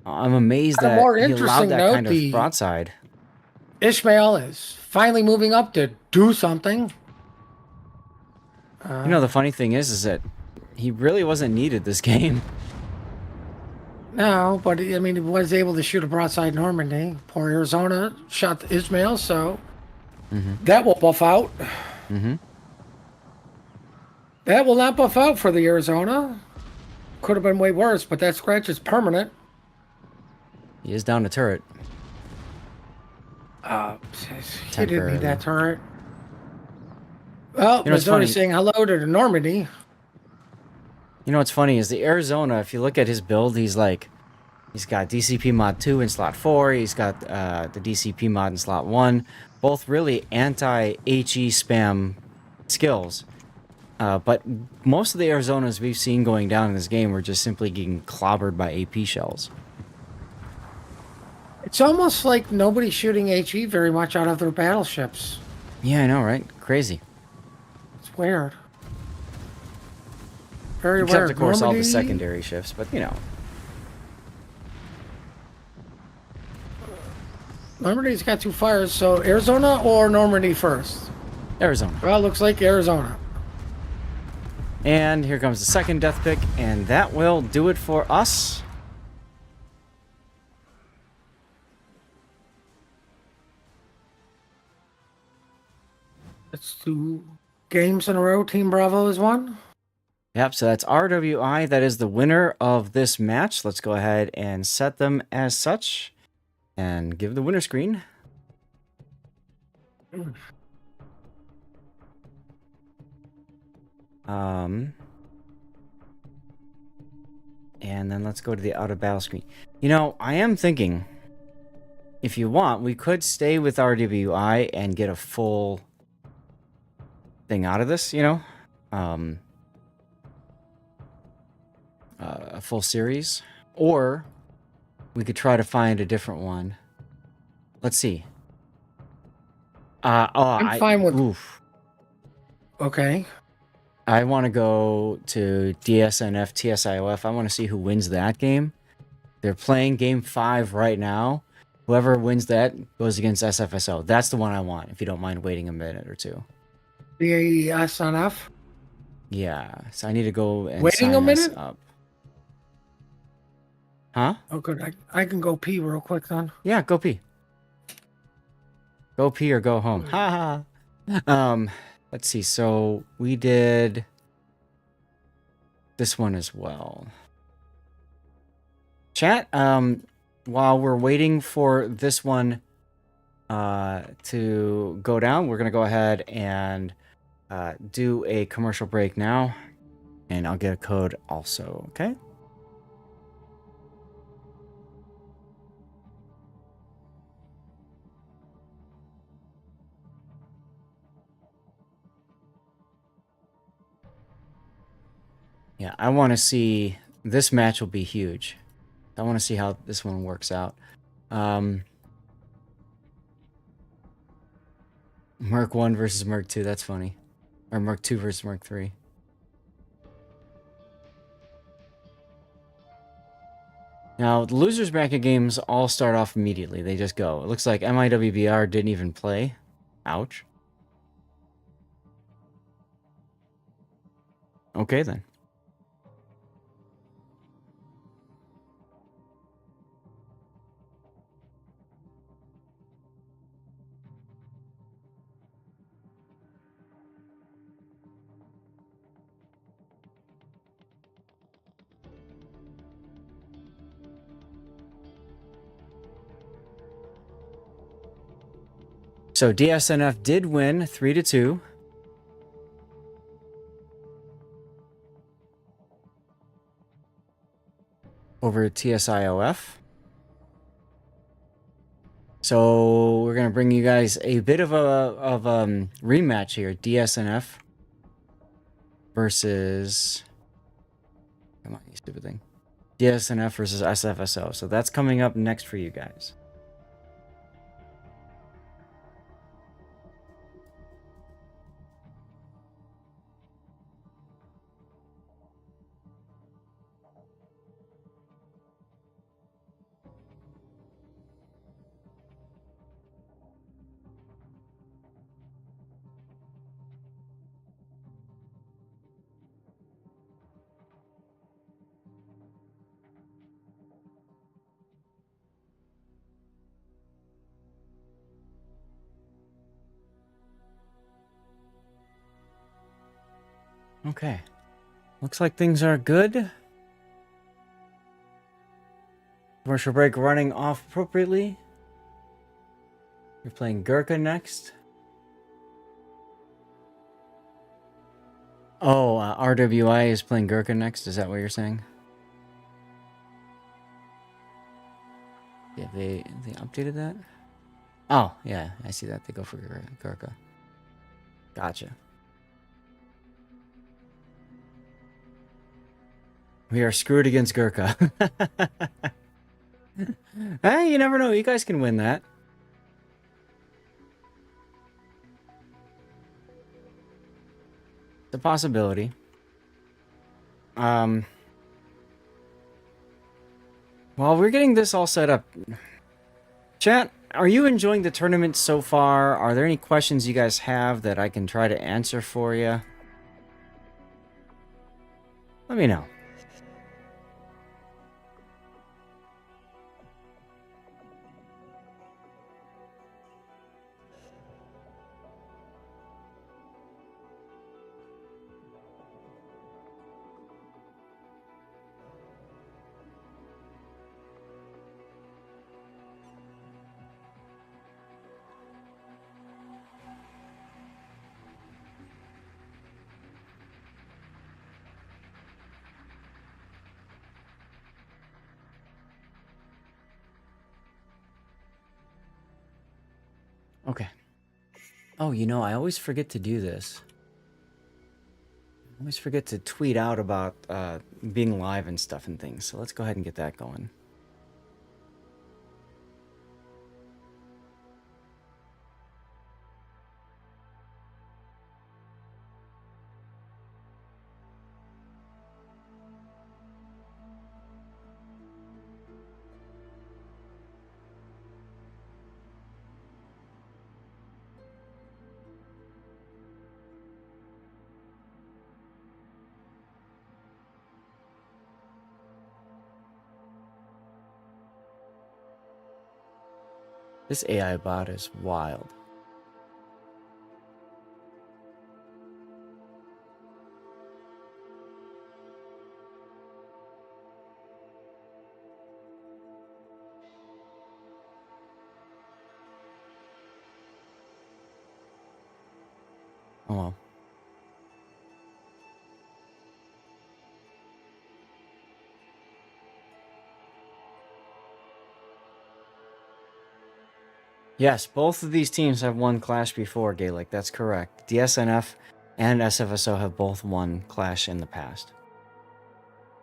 I'm amazed On a that more he allowed interesting that note, kind of the- broadside. Ishmael is finally moving up to do something. You know, the funny thing is that he really wasn't needed this game. No, but I mean, he was able to shoot a broadside Normandy. Poor Arizona shot Ishmael, so that will buff out. Mm-hmm. That will not buff out for the Arizona. Could have been way worse, but that scratch is permanent. He is down a turret. He didn't Temporarily. need that turret. Well, You know, it's Missouri funny. saying hello to the Normandy. You know what's funny is the Arizona, if you look at his build, he's got DCP mod 2 in slot 4, he's got the DCP mod in slot 1, both really anti-HE spam skills. But most of the Arizonas we've seen going down in this game were just simply getting clobbered by AP shells. It's almost like nobody's shooting HE very much out of their battleships. Yeah, I know, right? Crazy. It's weird. Very Except, weird. of course, all the Normandy- secondary shifts, but you know. Normandy's got 2 fires, so Arizona or Normandy first? Arizona. Well, looks like Arizona. And here comes the second death pick, and that will do it for us. It's 2 games in a row. Team Bravo is won. Yep, so that's RWI. That is the winner of this match. Let's go ahead and set them as such and give the winner screen. And then let's go to the out of battle screen. You know, I am thinking, if you want, we could stay with RWI and get a full thing out of this, you know? A full series. Or we could try to find a different one. Let's see. I'm fine with... Oof. Okay. I want to go to DSNF, TSIOF. I want to see who wins that game. They're playing game 5 right now. Whoever wins that goes against SFSO. That's the one I want, if you don't mind waiting a minute or two. The SNF? Yeah, so I need to go and Waiting sign a us minute? up. Huh? Oh, good. I can go pee real quick then. Yeah, go pee. Go pee or go home. Ha ha. Let's see. So we did this one as well. Chat, while we're waiting for this one to go down, we're going to go ahead and do a commercial break now. And I'll get a code also, okay? Yeah, I want to see... This match will be huge. I want to see how this one works out. Merc 1 versus Merc 2, that's funny. Or Merc 2 versus Merc 3. Now, the losers bracket games all start off immediately. They just go. It looks like MIWBR didn't even play. Ouch. Okay, then. So DSNF did win 3-2. Over TSIOF. So we're gonna bring you guys a bit of a rematch here. DSNF versus, come on, you stupid thing. DSNF versus SFSO. So that's coming up next for you guys. Okay. Looks like things are good. Commercial break running off appropriately. You're playing Gurkha next. Oh, RWI is playing Gurkha next. Is that what you're saying? Yeah, they updated that? Oh, yeah, I see that. They go for Gurkha. Gotcha. We are screwed against Gurkha. Hey, you never know. You guys can win that. It's a possibility. While we're getting this all set up, chat, are you enjoying the tournament so far? Are there any questions you guys have that I can try to answer for you? Let me know. Okay. Oh, you know, I always forget to do this. I always forget to tweet out about being live and stuff and things. So let's go ahead and get that going. This AI bot is wild. Oh well. Yes, both of these teams have won Clash before, Gaelic. That's correct. DSNF and SFSO have both won Clash in the past.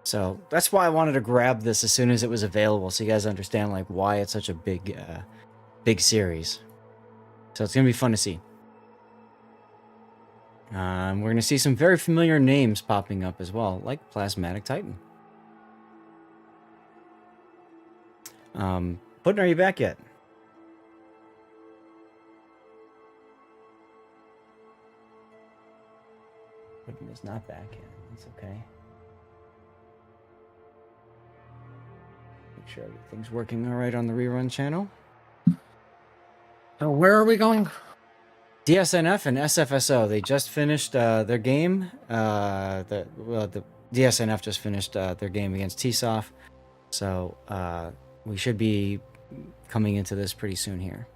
So that's why I wanted to grab this as soon as it was available, so you guys understand like why it's such a big series. So it's gonna be fun to see. We're gonna see some very familiar names popping up as well, like Plasmatic Titan. Putin, are you back yet? Putin is not back yet. That's okay. Make sure everything's working all right on the rerun channel. So where are we going? DSNF and SFSO, they just finished their game. The DSNF just finished their game against TSOF. So we should be coming into this pretty soon here.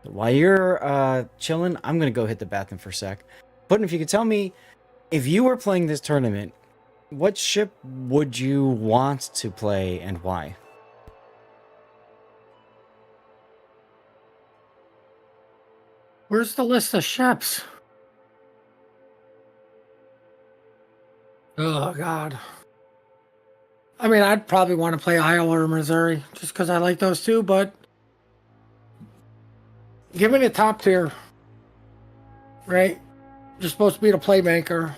While you're chilling, I'm gonna go hit the bathroom for a sec. But if you could tell me, if you were playing this tournament, what ship would you want to play and why? Where's the list of ships? Oh, God. I mean, I'd probably want to play Iowa or Missouri just because I like those two, but give me the top tier, right? You're supposed to be the playmaker.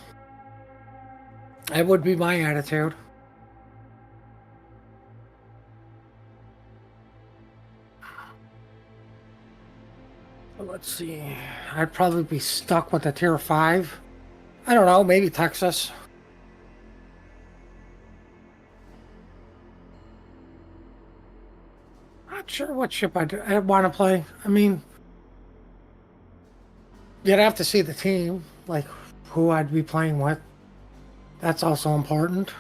That would be my attitude. Let's see. I'd probably be stuck with a tier 5. I don't know, maybe Texas. Not sure what ship I'd want to play. I mean, you'd have to see the team, like who I'd be playing with. That's also important.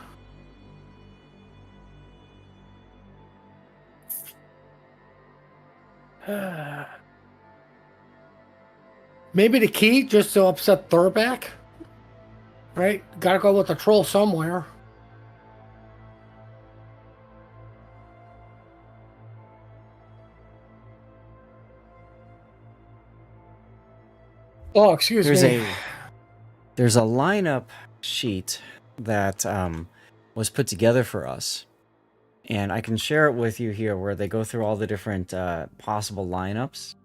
Maybe the key just to upset Thurback. Right? Gotta go with the troll somewhere. Oh, excuse me. There's a lineup sheet that was put together for us, and I can share it with you here, where they go through all the different possible lineups.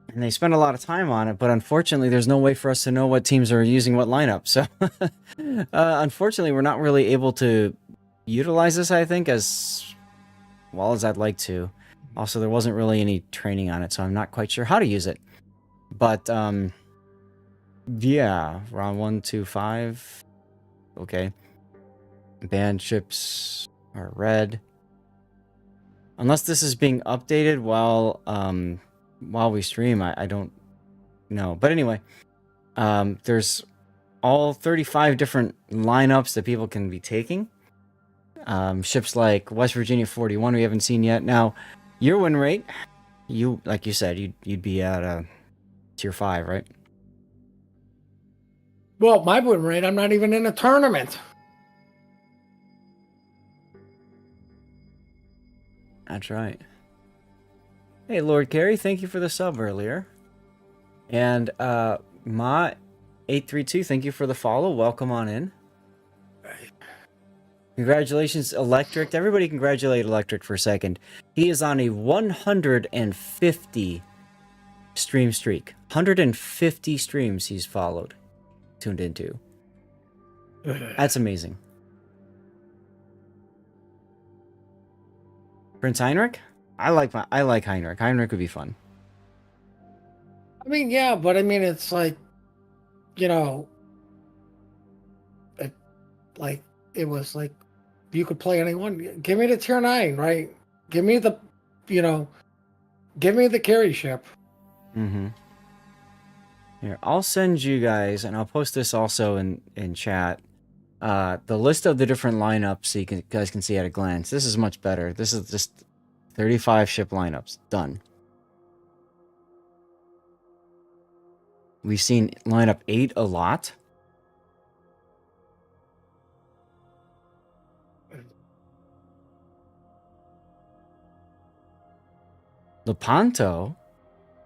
And they spend a lot of time on it, but unfortunately, there's no way for us to know what teams are using what lineup. So, unfortunately, we're not really able to utilize this, I think, as well as I'd like to. Also, there wasn't really any training on it, so I'm not quite sure how to use it. But, yeah, round 1, 2, 5. Okay. Banned ships are red. Unless this is being updated while we stream, I don't know. But anyway, there's all 35 different lineups that people can be taking. Ships like West Virginia 41 we haven't seen yet. Now, your win rate, like you said, you'd be at tier 5, right? Well, my win rate, I'm not even in a tournament. That's right. Hey, Lord Carey, thank you for the sub earlier. And Ma832, thank you for the follow. Welcome on in. Congratulations, Electric. Everybody congratulate Electric for a second. He is on a 150 stream streak. 150 streams he's tuned into. That's amazing. Prince Heinrich? I like Heinrich. Heinrich would be fun. I mean, yeah, but I mean, it's like, you know, it was like you could play anyone. Give me the tier 9, right? Give me the carry ship. Mm-hmm. Here, I'll send you guys, and I'll post this also in chat, the list of the different lineups so you guys can see at a glance. This is much better. This is just 35 ship lineups. Done. We've seen lineup 8 a lot. Lepanto?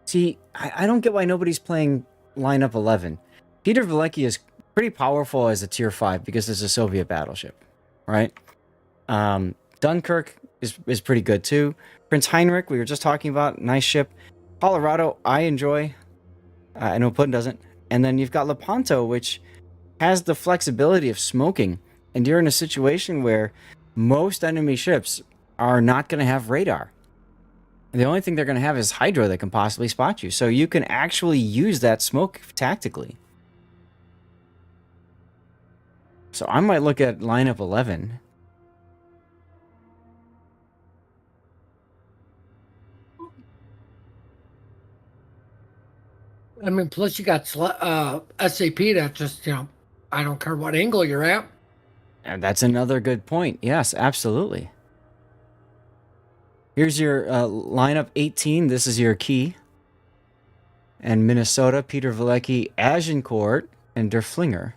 See, I don't get why nobody's playing lineup 11. Peter Velicky is pretty powerful as a tier 5 because it's a Soviet battleship, right? Dunkirk is pretty good too. Prince Heinrich, we were just talking about, nice ship. Colorado, I enjoy. I know Putin doesn't. And then you've got Lepanto, which has the flexibility of smoking. And you're in a situation where most enemy ships are not going to have radar. The only thing they're going to have is Hydra that can possibly spot you. So you can actually use that smoke tactically. So I might look at lineup 11. I mean, plus you got SAP that just, I don't care what angle you're at. And that's another good point. Yes, absolutely. Here's your lineup 18. This is your key. And Minnesota, Peter Valecki, Agincourt, and Derflinger.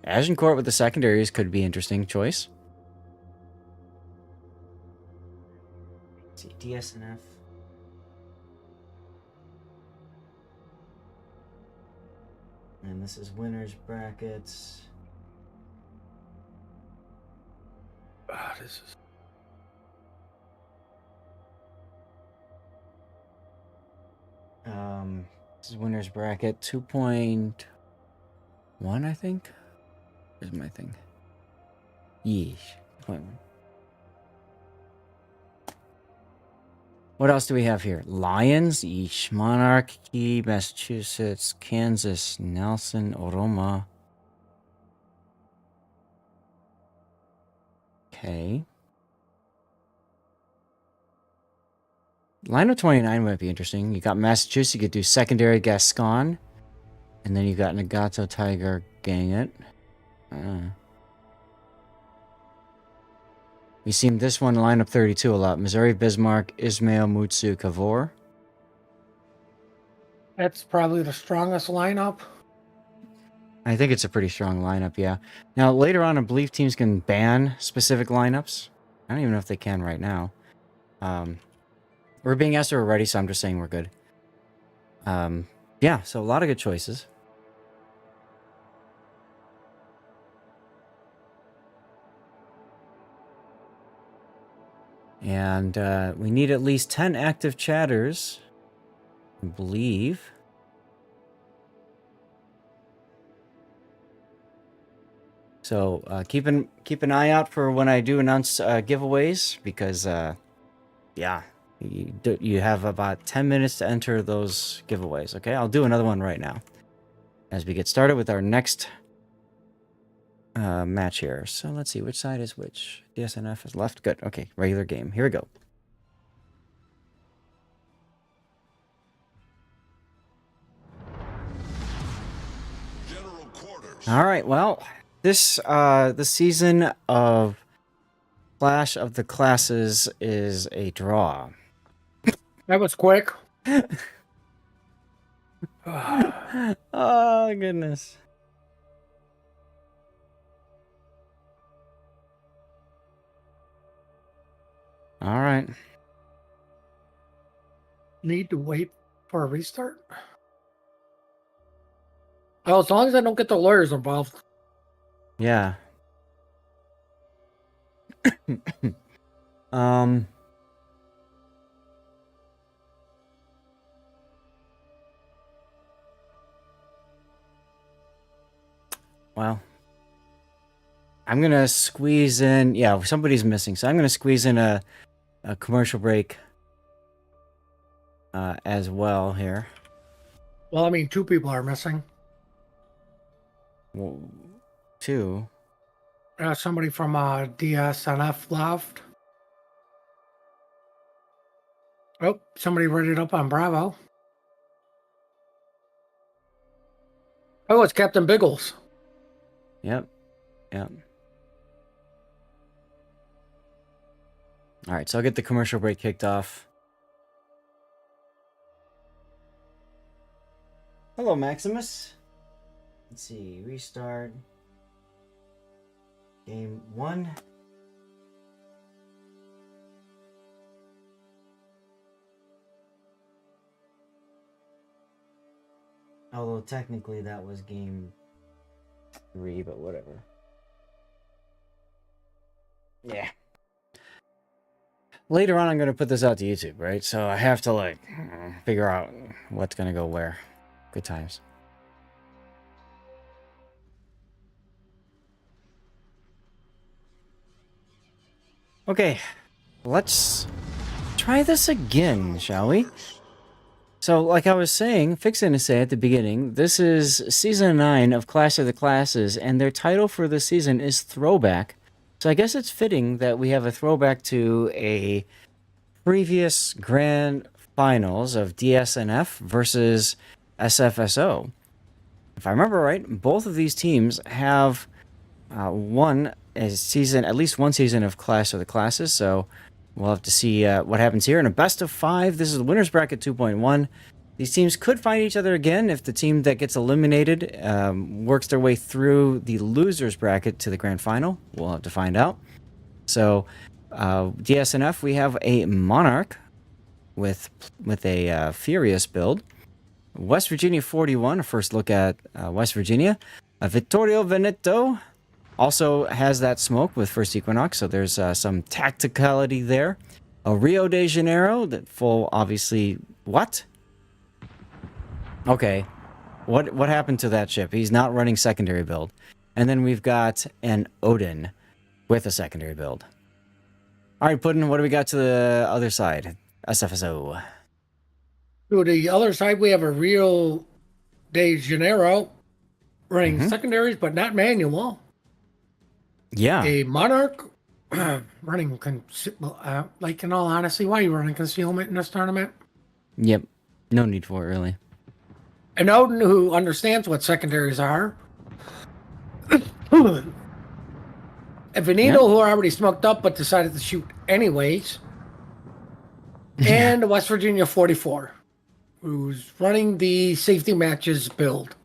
Agincourt with the secondaries could be interesting choice. Let's see, DSNF. And this is winners brackets. This is. This is winners bracket 2.1, I think. Where's my thing? Yeesh. 2.1. What else do we have here? Lions, Yeesh, Monarchy, Massachusetts, Kansas, Nelson, Oroma. Okay. Line of 29 might be interesting. You got Massachusetts, you could do secondary Gascon. And then you got Nagato Tiger Gangit. We've seen this one line up 32 a lot. Missouri, Bismarck, Ismail, Mutsu, Cavour. That's probably the strongest lineup. I think it's a pretty strong lineup, yeah. Now, later on, I believe teams can ban specific lineups. I don't even know if they can right now. We're being asked already, so I'm just saying we're good. Yeah, so a lot of good choices. And we need at least 10 active chatters, I believe. So keep an eye out for when I do announce giveaways, because yeah, you have about 10 minutes to enter those giveaways. Okay, I'll do another one right now as we get started with our next match here. So let's see, which side is which? DSNF is left. Good. Okay, regular game. Here we go. General quarters. All right. Well, this season of Clash of the Classes is a draw. That was quick. Oh goodness. All right. Need to wait for a restart? Well, as long as I don't get the lawyers involved. Yeah. Well, I'm gonna squeeze in. Yeah, somebody's missing, so I'm gonna squeeze in a commercial break as well here. Well, I mean, 2 people are missing. Well, 2. Somebody from DSNF left. Oh, somebody read it up on Bravo. Oh, it's Captain Biggles. Yep. Yep. All right, so I'll get the commercial break kicked off. Hello, Maximus. Let's see, restart. Game 1. Although technically that was game 3, but whatever. Yeah. Later on, I'm going to put this out to YouTube, right? So I have to, like, figure out what's going to go where. Good times. Okay, let's try this again, shall we? So, like I was saying, fixing to say at the beginning, this is Season 9 of Clash of the Classes, and their title for the season is Throwback. So I guess it's fitting that we have a throwback to a previous grand finals of DSNF versus SFSO. If I remember right, both of these teams have won a season, at least one season of Clash of the Classes, so We'll have to see what happens here in a best of 5. This is the winners bracket 2.1. These teams could find each other again if the team that gets eliminated works their way through the losers bracket to the grand final. We'll have to find out. So, DSNF, we have a Monarch with a Furious build. West Virginia 41, a first look at West Virginia. Vittorio Veneto also has that smoke with First Equinox, so there's some tacticality there. A Rio de Janeiro, that full, obviously, what? Okay, what happened to that ship? He's not running secondary build. And then we've got an Odin with a secondary build. All right, Puddin', what do we got to the other side? SFSO. To the other side, we have a Rio de Janeiro running secondaries, but not manual. Yeah. A Monarch running, like, in all honesty, why are you running concealment in this tournament? Yep. No need for it, really. An Odin who understands what secondaries are. A Veneno who already smoked up but decided to shoot anyways. And West Virginia 44, who's running the safety matches build.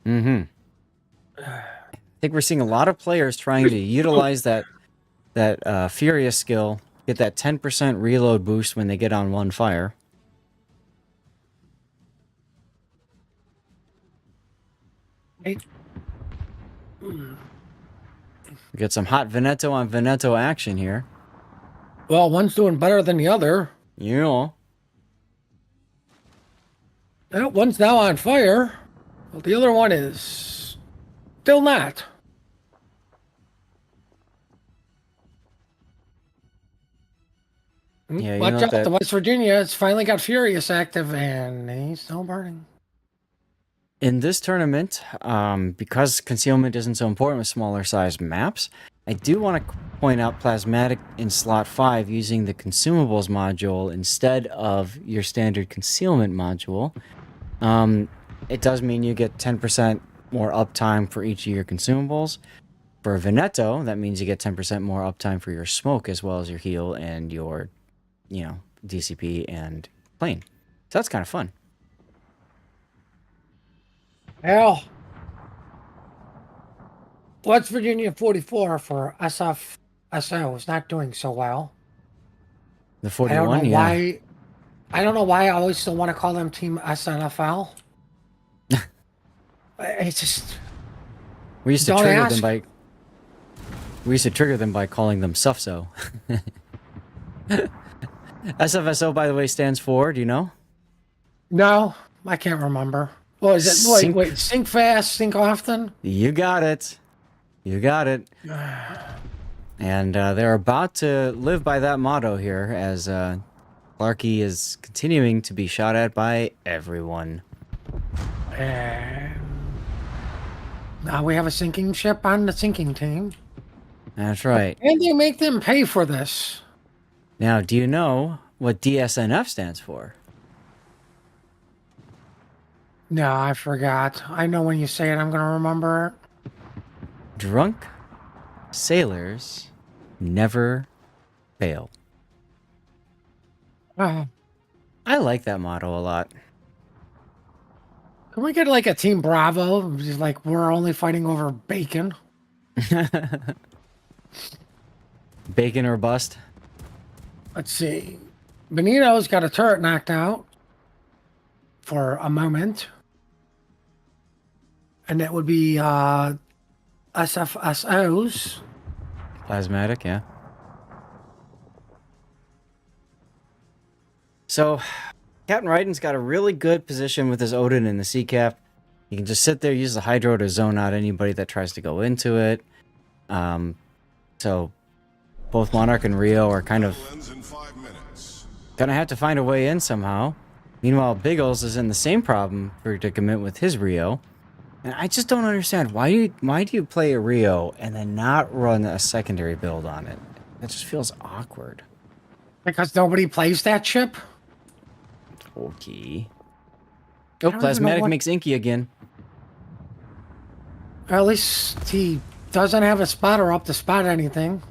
I think we're seeing a lot of players trying to utilize that Furious skill, get that 10% reload boost when they get on one fire. Right. We get some hot Veneto on Veneto action here. Well, one's doing better than the other. You know. One's now on fire. Well, the other one is still not. Yeah, Watch out, the West Virginia has finally got Furious active, and he's still burning. In this tournament, because concealment isn't so important with smaller sized maps, I do want to point out Plasmatic in slot 5 using the consumables module instead of your standard concealment module. It does mean you get 10% more uptime for each of your consumables. For Veneto, that means you get 10% more uptime for your smoke as well as your heal and your, DCP and plane. So that's kind of fun. Well, West Virginia 44 for SFSO is not doing so well. The 41, I don't know why I always still want to call them Team SNFL. It's just... We used to trigger them by calling them SUFSO. SFSO, by the way, stands for, do you know? No, I can't remember. Well, is it, wait, sink fast, sink often? You got it. You got it. And they're about to live by that motto here as Clarky is continuing to be shot at by everyone. And now we have a sinking ship on the sinking team. That's right. And they make them pay for this. Now, do you know what DSNF stands for? No, I forgot. I know when you say it, I'm going to remember it. Drunk sailors never fail. I like that motto a lot. Can we get like a Team Bravo? Just like we're only fighting over bacon. Bacon or bust? Let's see. Benito's got a turret knocked out for a moment. And that would be SFSO's. Plasmatic, yeah. So, Captain Ryden's got a really good position with his Odin in the sea cap. He can just sit there, use the Hydro to zone out anybody that tries to go into it. So, both Monarch and Rio are kind of gonna have to find a way in somehow. Meanwhile, Biggles is in the same predicament with his Rio. And I just don't understand, why do you play a Rio and then not run a secondary build on it? It just feels awkward. Because nobody plays that ship? Okay. Oh, Plasmatic makes Inky again. Or at least he doesn't have a spotter up to spot anything.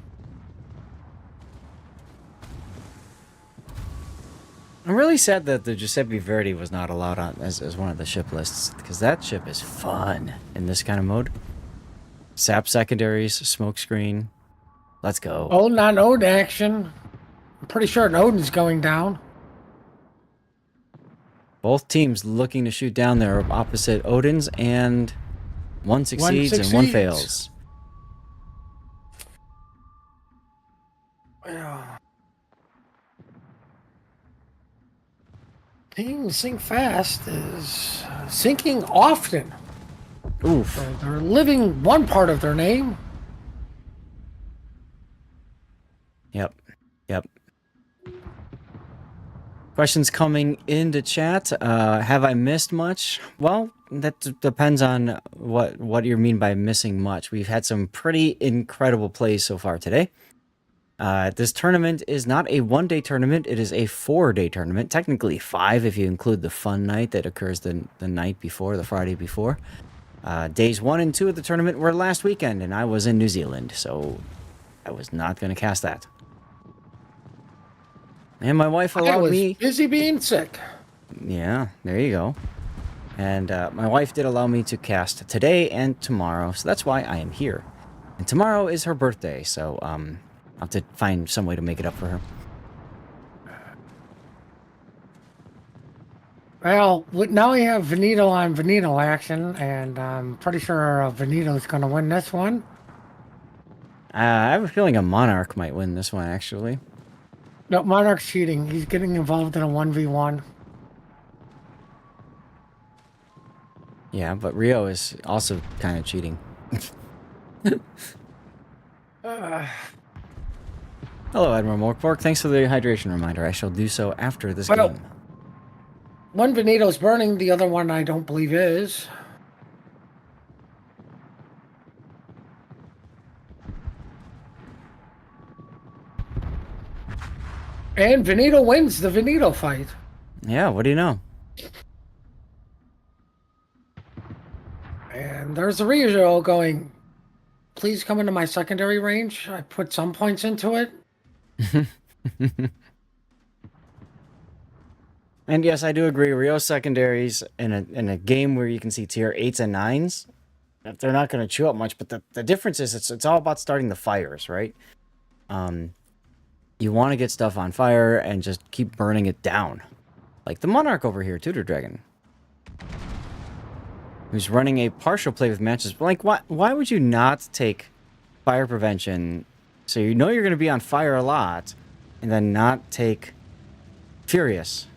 I'm really sad that the Giuseppe Verdi was not allowed on as one of the ship lists, because that ship is fun in this kind of mode. Sap secondaries, smokescreen. Let's go. Odin on Odin action. I'm pretty sure an Odin's going down. Both teams looking to shoot down their opposite Odins, and one succeeds and one fails. Yeah. Team Sink Fast is sinking often. Oof. So they're living one part of their name. Yep. Questions coming into chat. Have I missed much? Well, that depends on what you mean by missing much. We've had some pretty incredible plays so far today. This tournament is not a one-day tournament. It is a 4-day tournament. Technically 5 if you include the fun night that occurs the night before, the Friday before. Days 1 and 2 of the tournament were last weekend, and I was in New Zealand, so I was not going to cast that. And my wife allowed me... I was busy being sick. Yeah, there you go. And my wife did allow me to cast today and tomorrow, so that's why I am here. And tomorrow is her birthday, so I'll have to find some way to make it up for her. Well, now we have Veneto on Veneto action, and I'm pretty sure Veneto's going to win this one. I have a feeling a Monarch might win this one, actually. No, Monarch's cheating. He's getting involved in a 1v1. Yeah, but Rio is also kind of cheating. Hello, Admiral Morkborg. Thanks for the hydration reminder. I shall do so after this game. One Veneto's burning, the other one I don't believe is. And Veneto wins the Veneto fight. Yeah, what do you know? And there's the Rio going, please come into my secondary range. I put some points into it. And yes, I do agree. Rio secondaries in a game where you can see tier 8s and 9s, they're not going to chew up much. But the difference is it's all about starting the fires, right? You want to get stuff on fire and just keep burning it down. Like the Monarch over here, Tutor Dragon, who's running a partial play with matches. But like, why would you not take fire prevention so you know you're going to be on fire a lot and then not take Furious?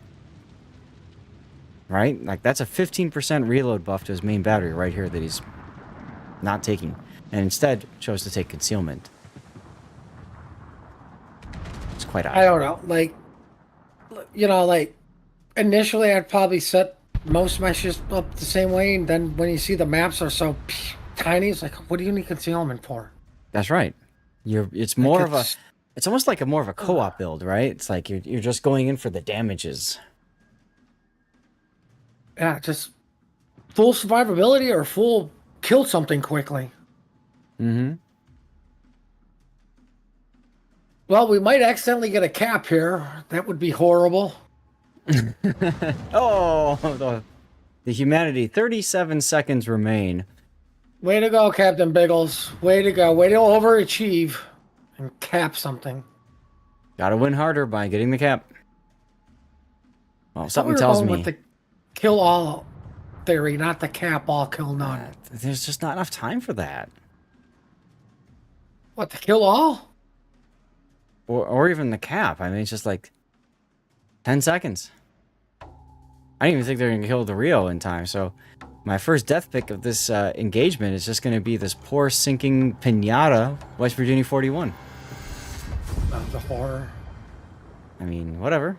Right? Like, that's a 15% reload buff to his main battery right here that he's not taking. And instead chose to take Concealment. It's quite odd. I don't know. Like, you know, like, initially I'd probably set most of my shit up the same way. And then when you see the maps are so tiny, it's like, what do you need Concealment for? That's right. It's more of a... It's almost like more of a co-op build, right? It's like you're just going in for the damages. Yeah, just full survivability or full kill something quickly. Mm-hmm. Well, we might accidentally get a cap here. That would be horrible. Oh, the humanity. 37 seconds remain. Way to go, Captain Biggles. Way to go. Way to overachieve and cap something. Gotta win harder by getting the cap. Well, something tells me... with the kill all theory, not the cap all kill none. There's just not enough time for that. What, the kill all? Or even the cap. I mean, it's just like 10 seconds. I don't even think they're going to kill the Rio in time. So my first death pick of this engagement is just going to be this poor sinking Pinata, West Virginia 41. The horror. I mean, whatever.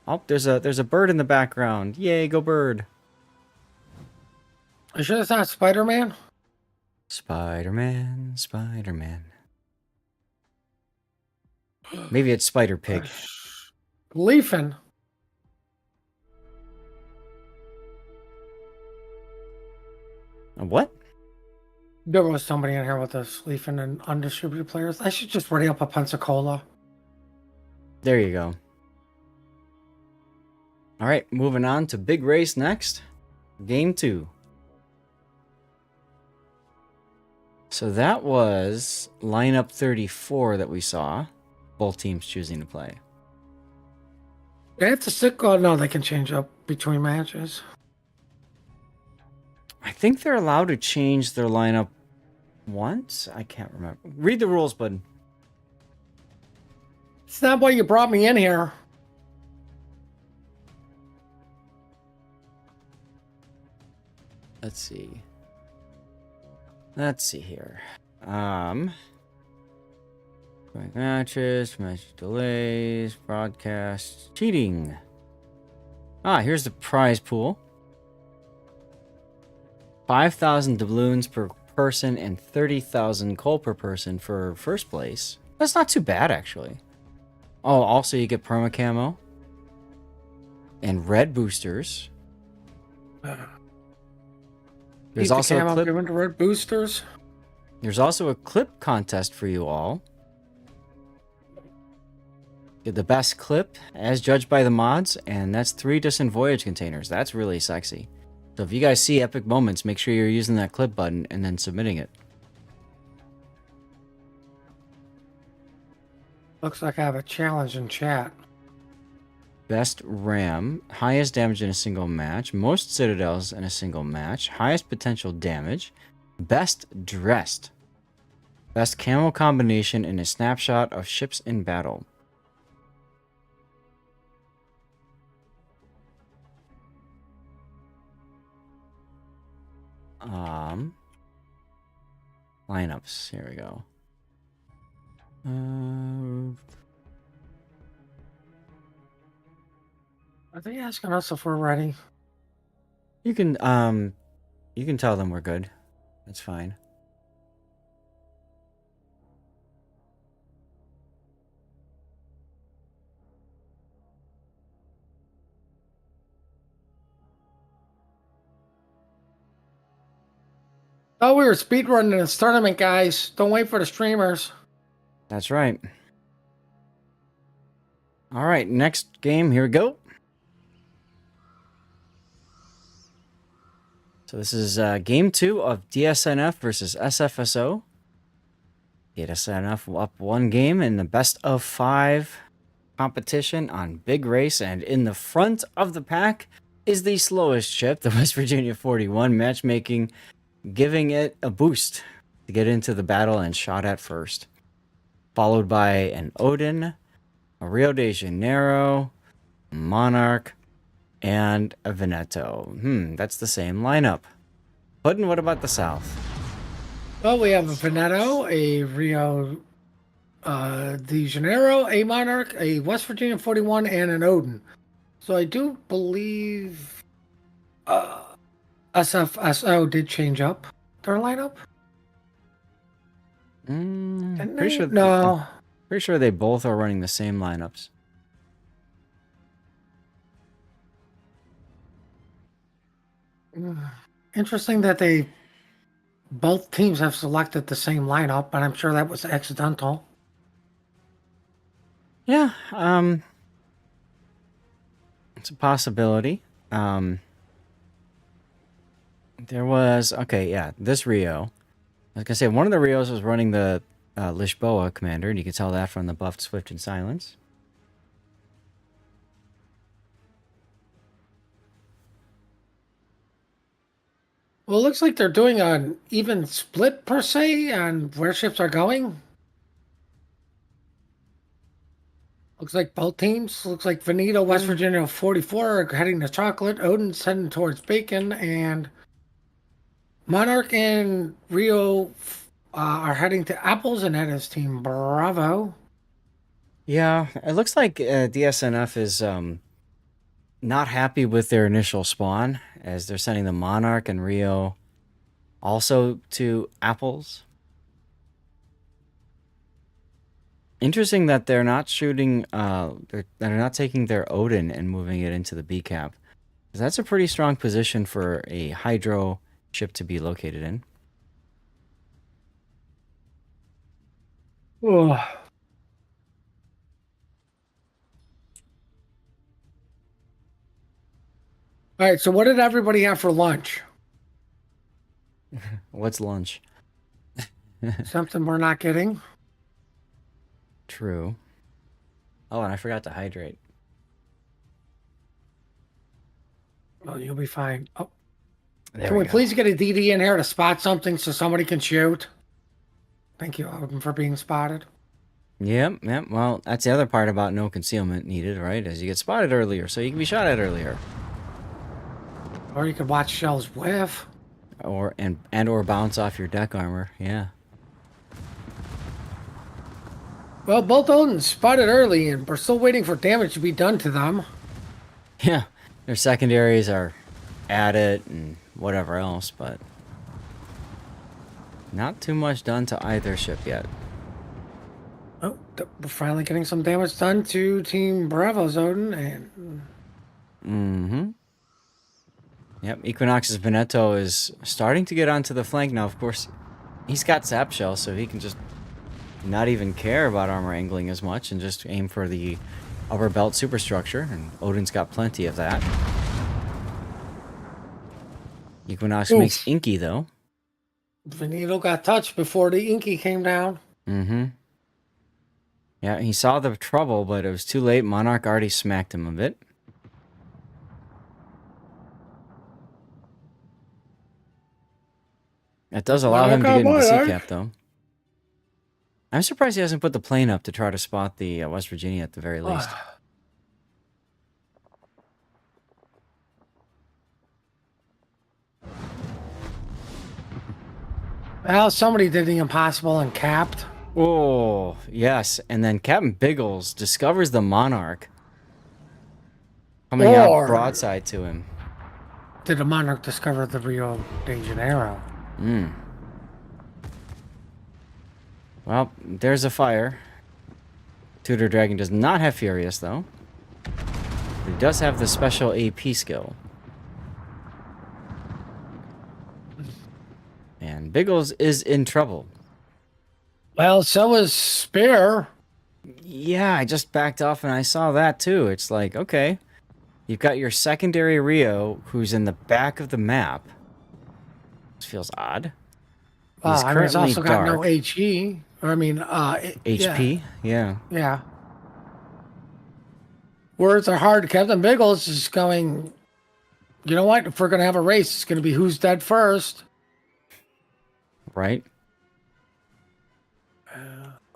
Oh, there's a bird in the background. Yay, go bird. Are you sure it's not Spider-Man? Spider-Man, Spider-Man. Maybe it's Spider-Pig. Leafin. What? There was somebody in here with us leafing and undistributed players. I should just ready up a Pensacola. There you go. All right, moving on to big race next. Game 2. So that was lineup 34 that we saw. Both teams choosing to play. They have to stick. Oh, no, they can change up between matches. I think they're allowed to change their lineup once. I can't remember. Read the rules, bud. It's not why you brought me in here. Let's see. Let's see here. Matches, match delays, broadcasts, cheating. Here's the prize pool. 5,000 doubloons per person and 30,000 coal per person for first place. That's not too bad, actually. Oh, also you get perma camo and red boosters. There's also a clip. Given to red boosters. There's also a clip contest for you all. Get the best clip as judged by the mods, and that's 3 distant voyage containers. That's really sexy. So if you guys see epic moments, make sure you're using that clip button and then submitting it. Looks like I have a challenge in chat. Best ram, highest damage in a single match, most citadels in a single match, highest potential damage, best dressed, best camo combination in a snapshot of ships in battle. Lineups. Here we go. Are they asking us if we're ready? You can tell them we're good. That's fine. Oh, we were speedrunning this tournament, guys. Don't wait for the streamers. That's right. All right, next game. Here we go. So this is game 2 of DSNF versus SFSO. DSNF up 1 game in the best of 5 competition on Big Race, and in the front of the pack is the slowest ship, the West Virginia 41, matchmaking giving it a boost to get into the battle and shot at first. Followed by an Odin, a Rio de Janeiro, a Monarch, and a Veneto. That's the same lineup. Puddin', what about the South? Well, we have a Veneto, a Rio de Janeiro, a Monarch, a West Virginia 41, and an Odin. So I do believe SFSO did change up their lineup. Pretty sure. No. Pretty sure they both are running the same lineups. Interesting that both teams have selected the same lineup, but I'm sure that was accidental. Yeah, it's a possibility. There was this Rio. I was gonna say one of the Rios was running the Lisboa commander, and you can tell that from the buffed Swift and Silence. Well, it looks like they're doing an even split per se on where ships are going. Looks like both teams. Looks like Veneto, West Virginia 44 are heading to Chocolate. Odin's heading towards Bacon, and Monarch and Rio are heading to Apples, and that is Team Bravo. Yeah, it looks like DSNF is not happy with their initial spawn, as they're sending the Monarch and Rio also to Apples. Interesting that they're not shooting, they're not taking their Odin and moving it into the B cap. That's a pretty strong position for a Hydro ship to be located in. Oh. All right, so what did everybody have for lunch? What's lunch? Something we're not getting? True. Oh, and I forgot to hydrate. Oh, you'll be fine. Oh, There can we go. please get a DD in here to spot something so somebody can shoot? Thank you, Odin, for being spotted. Yep. Well, that's the other part about no concealment needed, right? Is you get spotted earlier, so you can be shot at earlier. Or you could watch shells whiff. Or or bounce off your deck armor, yeah. Well, both Odins spotted early, and we're still waiting for damage to be done to them. Yeah, their secondaries are at it and whatever else, but not too much done to either ship yet. Oh, we're finally getting some damage done to Team Bravo's Odin, and Mm-hmm. Yep, Equinox's Veneto is starting to get onto the flank now. Of course, he's got Sap Shell, so he can just not even care about armor angling as much and just aim for the upper belt superstructure, and Odin's got plenty of that. Equinox makes Inky, though. Veneto got touched before the Inky came down. Mm-hmm. Yeah, he saw the trouble, but it was too late. Monarch already smacked him a bit. That does allow him to get into the sea cap, though. I'm surprised he hasn't put the plane up to try to spot the West Virginia at the very least. Well, somebody did the impossible and capped. Oh, yes. And then Captain Biggles discovers the Monarch coming out broadside to him. Did the Monarch discover the Rio de Janeiro? Well, there's a fire. Tudor Dragon does not have Furious, though. But he does have the special AP skill. And Biggles is in trouble. Well, so is Spear. Yeah, I just backed off and I saw that too. It's like, okay, you've got your secondary Rio who's in the back of the map. This feels odd. He's I mean, he's also got dark. no HE. Or, I mean, HP? Yeah. Yeah. Words are hard. Captain Biggles is going, you know what? If we're going to have a race, it's going to be who's dead first. Right?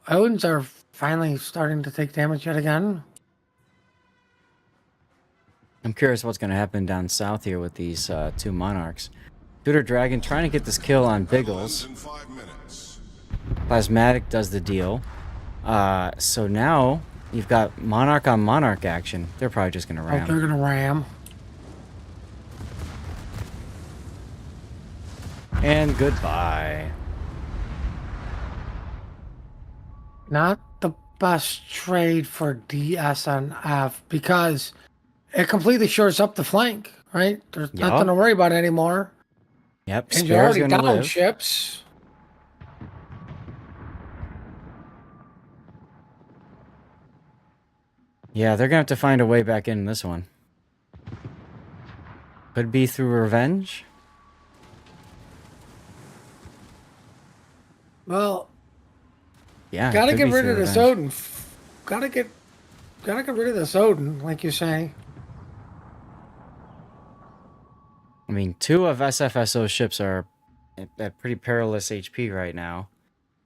Odins are finally starting to take damage yet again. I'm curious what's going to happen down south here with these two Monarchs. Tudor Dragon trying to get this kill on Biggles. Plasmatic does the deal. So now you've got Monarch on Monarch action. They're probably just going to ram. Oh, they're going to ram. And goodbye. Not the best trade for DSNF because it completely shores up the flank, right? There's nothing to worry about anymore. Yep, and you're already down live. ships. Yeah, they're going to have to find a way back in this one. Could be through revenge. Well, yeah, gotta get rid of this Odin. Gotta get rid of this Odin, like you say. I mean, two of SFSO's ships are at pretty perilous HP right now.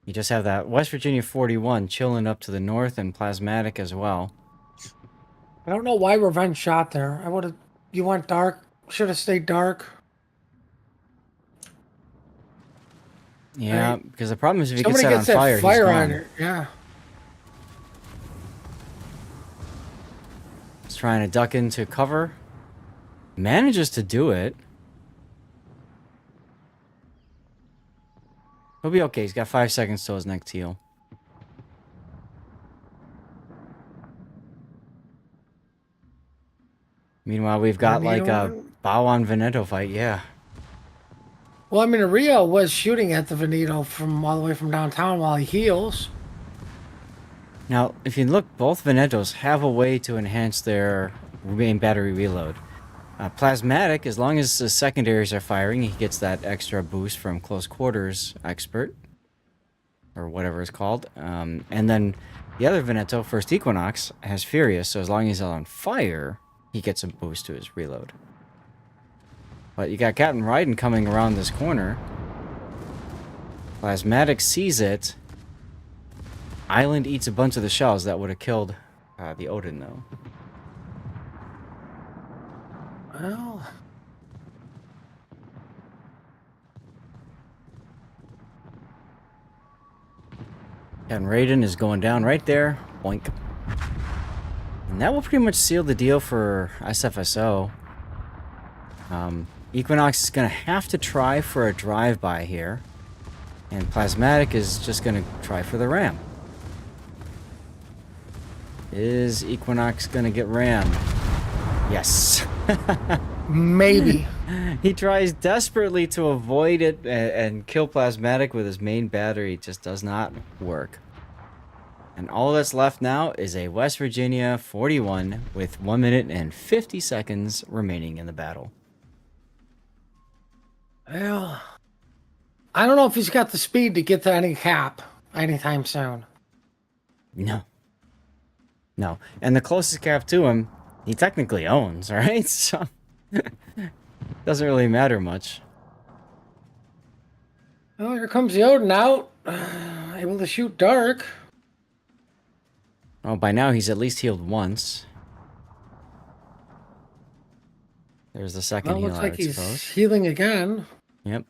You just have that West Virginia 41 chilling up to the north and Plasmatic as well. I don't know why Revenge shot there. I would have. You went dark. Should have stayed dark. Yeah, right? Because the problem is if you Somebody get set on fire, fire he's on gone. her. Yeah. He's trying to duck into cover. Manages to do it. He'll be okay. He's got 5 seconds till his next heal. Meanwhile, we've got like a bow on Veneto fight. Yeah. Well, I mean, Rio was shooting at the Veneto from all the way from downtown while he heals. Now, if you look, both Venetos have a way to enhance their main battery reload. Plasmatic, as long as the secondaries are firing, he gets that extra boost from close quarters expert, or whatever it's called. And then the other Veneto, First Equinox, has Furious, so as long as he's on fire, he gets a boost to his reload. But you got Captain Raiden coming around this corner. Plasmatic sees it. Island eats a bunch of the shells. That would have killed the Odin, though. Well, And Raiden is going down right there. Boink. And that will pretty much seal the deal for SFSO. Equinox is going to have to try for a drive-by here. And Plasmatic is just going to try for the ram. Is Equinox going to get rammed? Yes. maybe. He tries desperately to avoid it and kill Plasmatic with his main battery. It just does not work. And all that's left now is a West Virginia 41 with 1 minute and 50 seconds remaining in the battle. Well, I don't know if he's got the speed to get to any cap anytime soon. No. No. And the closest cap to him, he technically owns, right? So, doesn't really matter much. Oh, here comes the Odin out. Able to shoot dark. Oh, by now he's at least healed once. There's the second Well, heal, looks I like would he's suppose. healing again. Yep.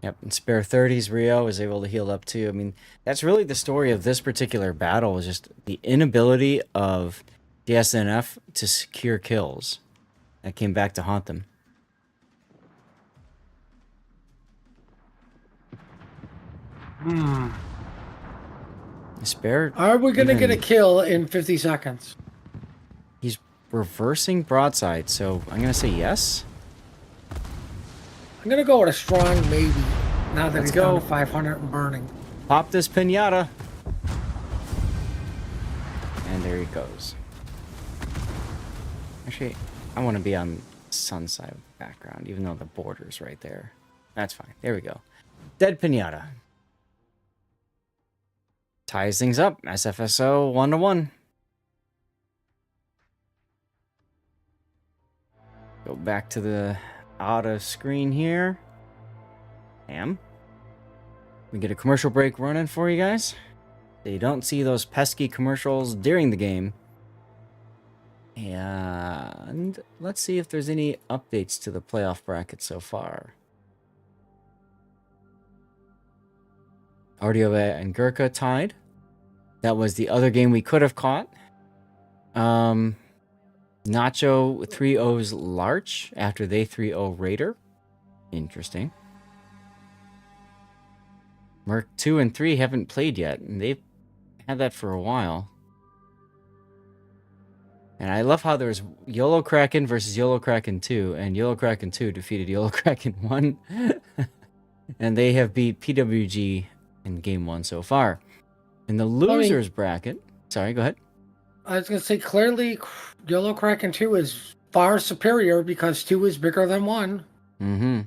Yep, and Spare 30's Rio is able to heal up too. I mean, that's really the story of this particular battle, is just the inability of DSNF to secure kills. That came back to haunt them. Spare... Are we going to get a even- kill in 50 seconds? He's reversing broadside, so I'm going to say yes. I'm going to go with a strong maybe. Now that Let's he's down go. to 500 and burning. Pop this pinata. And there he goes. Actually, I want to be on sun side of the background, even though the border's right there. That's fine. There we go. Dead pinata. Ties things up. SFSO 1-1. Go back to the auto screen here. We get a commercial break running for you guys. So you don't see those pesky commercials during the game. And let's see if there's any updates to the playoff bracket so far. Ardiova and Gurkha tied. That was the other game we could have caught. Nacho 3-0's Larch after they 3-0 Raider. Interesting. Merc 2 and 3 haven't played yet, and they've had that for a while. And I love how there's YOLO Kraken versus YOLO Kraken 2, and YOLO Kraken 2 defeated YOLO Kraken 1. And they have beat PWG in game 1 so far. In the losers bracket... Sorry, go ahead. I was going to say, clearly, Yellow Kraken 2 is far superior because 2 is bigger than 1. Mm-hmm.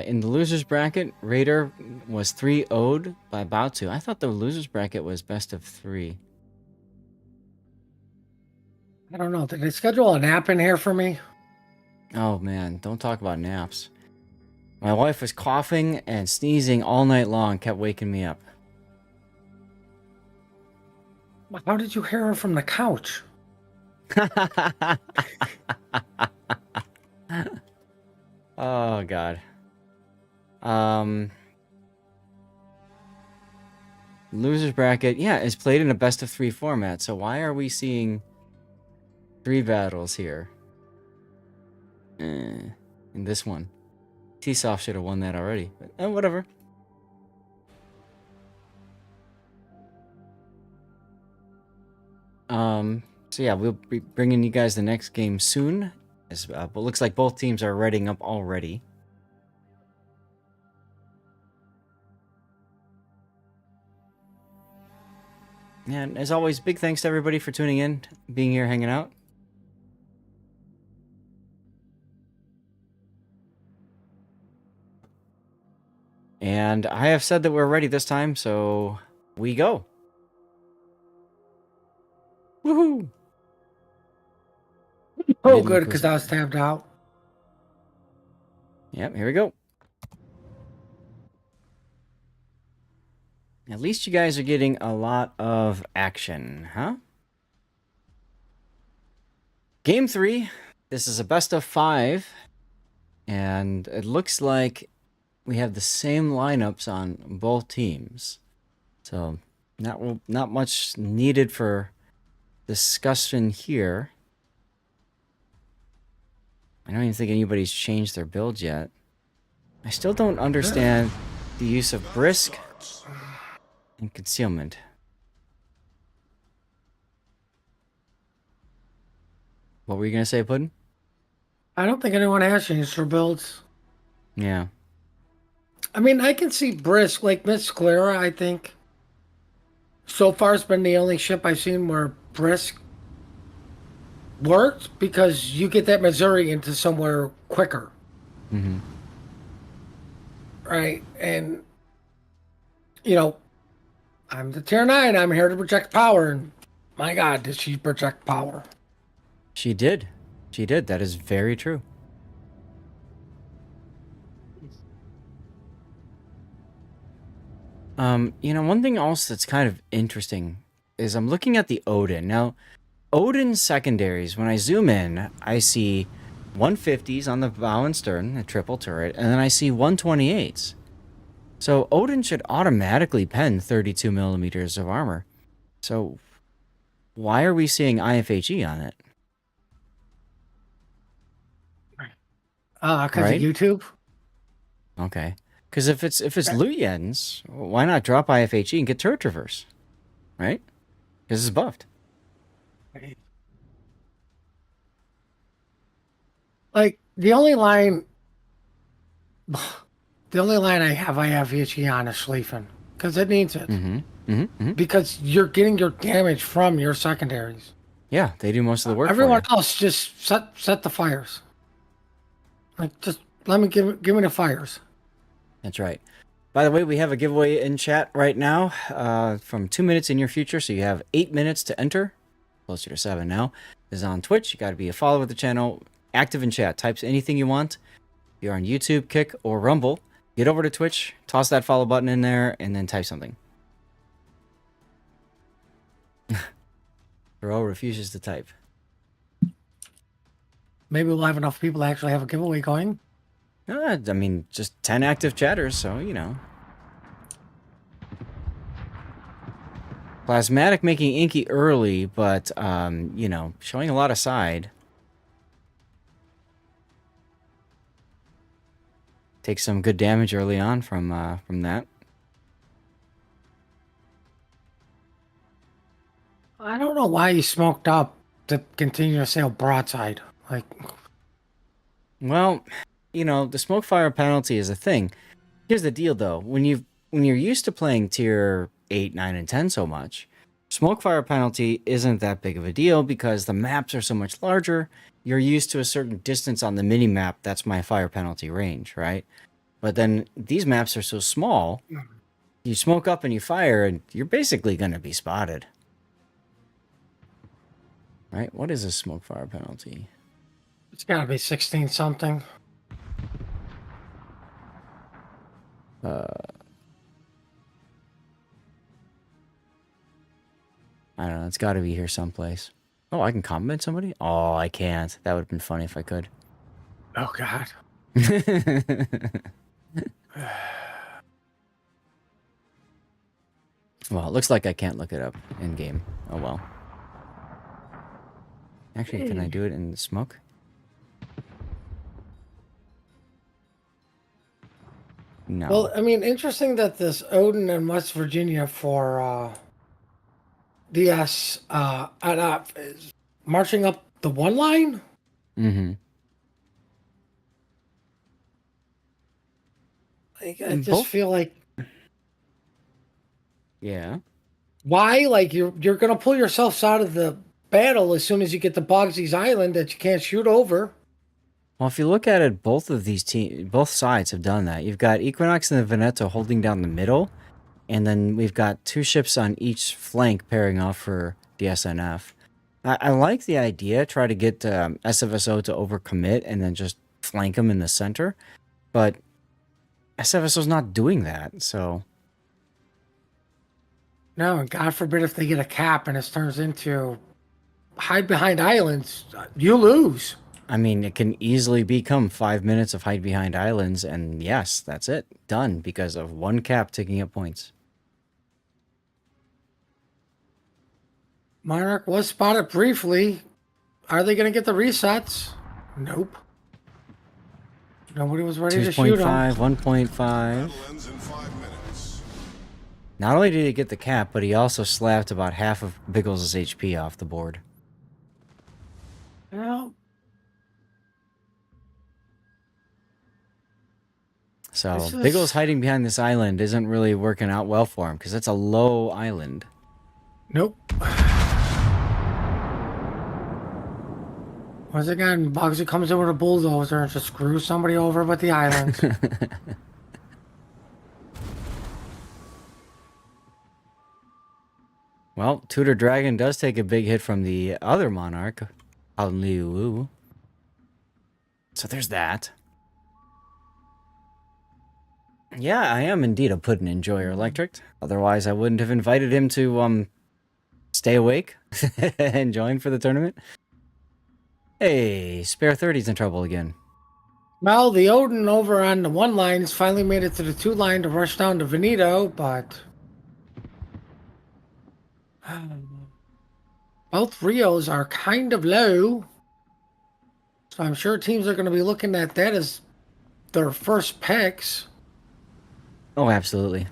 In the losers bracket, Raider was 3-0'd by Baotu. I thought the losers bracket was best of 3. I don't know. Did they schedule a nap in here for me? Oh man, don't talk about naps. My wife was coughing and sneezing all night long, kept waking me up. How did you hear her from the couch? Oh god. Losers bracket, yeah, is played in a best of 3 format. So why are we seeing 3 battles here? In this one. T-Soft should have won that already. But whatever. So yeah, we'll be bringing you guys the next game soon. But looks like both teams are readying up already. And as always, big thanks to everybody for tuning in, being here, hanging out. And I have said that we're ready this time, so we go. Woohoo! Oh, Didn't good, look because was- I was tabbed out. Yep, here we go. At least you guys are getting a lot of action, huh? Game 3. This is a best of 5. And it looks like we have the same lineups on both teams. So, not much needed for discussion here. I don't even think anybody's changed their build yet. I still don't understand the use of brisk and concealment. What were you gonna say, Puddin'? I don't think anyone has changed their builds. Yeah. I mean, I can see Brisk, like Miss Clara, I think. So far, it's been the only ship I've seen where Brisk worked because you get that Missouri into somewhere quicker. Mm-hmm. Right? And, you know, I'm the tier 9. I'm here to project power. And my God, did she project power? She did. She did. That is very true. One thing else that's kind of interesting is I'm looking at the Odin. Now, Odin secondaries, when I zoom in, I see 150s on the bow and stern, a triple turret, and then I see 128s. So Odin should automatically pen 32 millimeters of armor. So why are we seeing IFHE on it? Because Right? of YouTube? Okay. Because if it's Luyens, why not drop IFHE and get turret traverse? Right? Because it's buffed. Like, the only line I have IFHE on is Schleifen. Because it needs it. Mm-hmm. Mm-hmm. Mm-hmm. Because you're getting your damage from your secondaries. Yeah, they do most of the work. Everyone for you. else just set the fires. Like, just let me give me the fires. That's right. By the way, we have a giveaway in chat right now from 2 minutes in your future. So you have 8 minutes to enter. Closer to 7 now. This is on Twitch. You got to be a follower of the channel. Active in chat. Types anything you want. If you're on YouTube, Kick, or Rumble, get over to Twitch. Toss that follow button in there and then type something. Bro refuses to type. Maybe we'll have enough people to actually have a giveaway going. I mean, just 10 active chatters, so, you know. Plasmatic making Inky early, but, showing a lot of side. Takes some good damage early on from that. I don't know why he smoked up to continue to sail broadside. Like, Well, the smoke fire penalty is a thing. Here's the deal, though. When you're used to playing tier 8, 9, and 10 so much, smoke fire penalty isn't that big of a deal because the maps are so much larger. You're used to a certain distance on the mini map. That's my fire penalty range, right? But then these maps are so small, you smoke up and you fire, and you're basically going to be spotted. Right? What is a smoke fire penalty? it's got to be 16 something. I don't know. It's got to be here someplace. Oh, I can compliment somebody? Oh, I can't. That would have been funny if I could. Oh, God. Well, it looks like I can't look it up in game. Oh well. Actually, can I do it in the smoke? No. Well, I mean, interesting that this Odin in West Virginia for DS is marching up the one line. Mm-hmm. Like, I just feel like Yeah. why? Like you're gonna pull yourselves out of the battle as soon as you get to Bogsy's Island that you can't shoot over. Well, if you look at it, both sides have done that. You've got Equinox and the Veneto holding down the middle, and then we've got 2 ships on each flank pairing off for DSNF. I like the idea, try to get SFSO to overcommit and then just flank them in the center, but SFSO's not doing that, so... No, and God forbid if they get a cap and it turns into hide behind islands, you lose. I mean, it can easily become 5 minutes of hide behind islands, and yes, that's it. Done, because of 1 cap taking up points. Monarch was spotted briefly. Are they going to get the resets? Nope. Nobody was ready to shoot him. 2.5, 1.5. Battle ends in 5 minutes. Not only did he get the cap, but he also slapped about half of Biggles's HP off the board. Well, So This is- Biggles hiding behind this island isn't really working out well for him because it's a low island. nope. Once again, Bugsy comes in with a bulldozer and just screws somebody over with the island. Well, Tudor Dragon does take a big hit from the other Monarch, Liu. So there's that. Yeah, I am indeed a pudding enjoyer, Electric. Otherwise, I wouldn't have invited him to stay awake and join for the tournament. Hey, Spare 30's in trouble again. Well, the Odin over on the 1 line has finally made it to the 2 line to rush down to Veneto, but both Rios are kind of low. So I'm sure teams are going to be looking at that as their first picks. Oh, absolutely.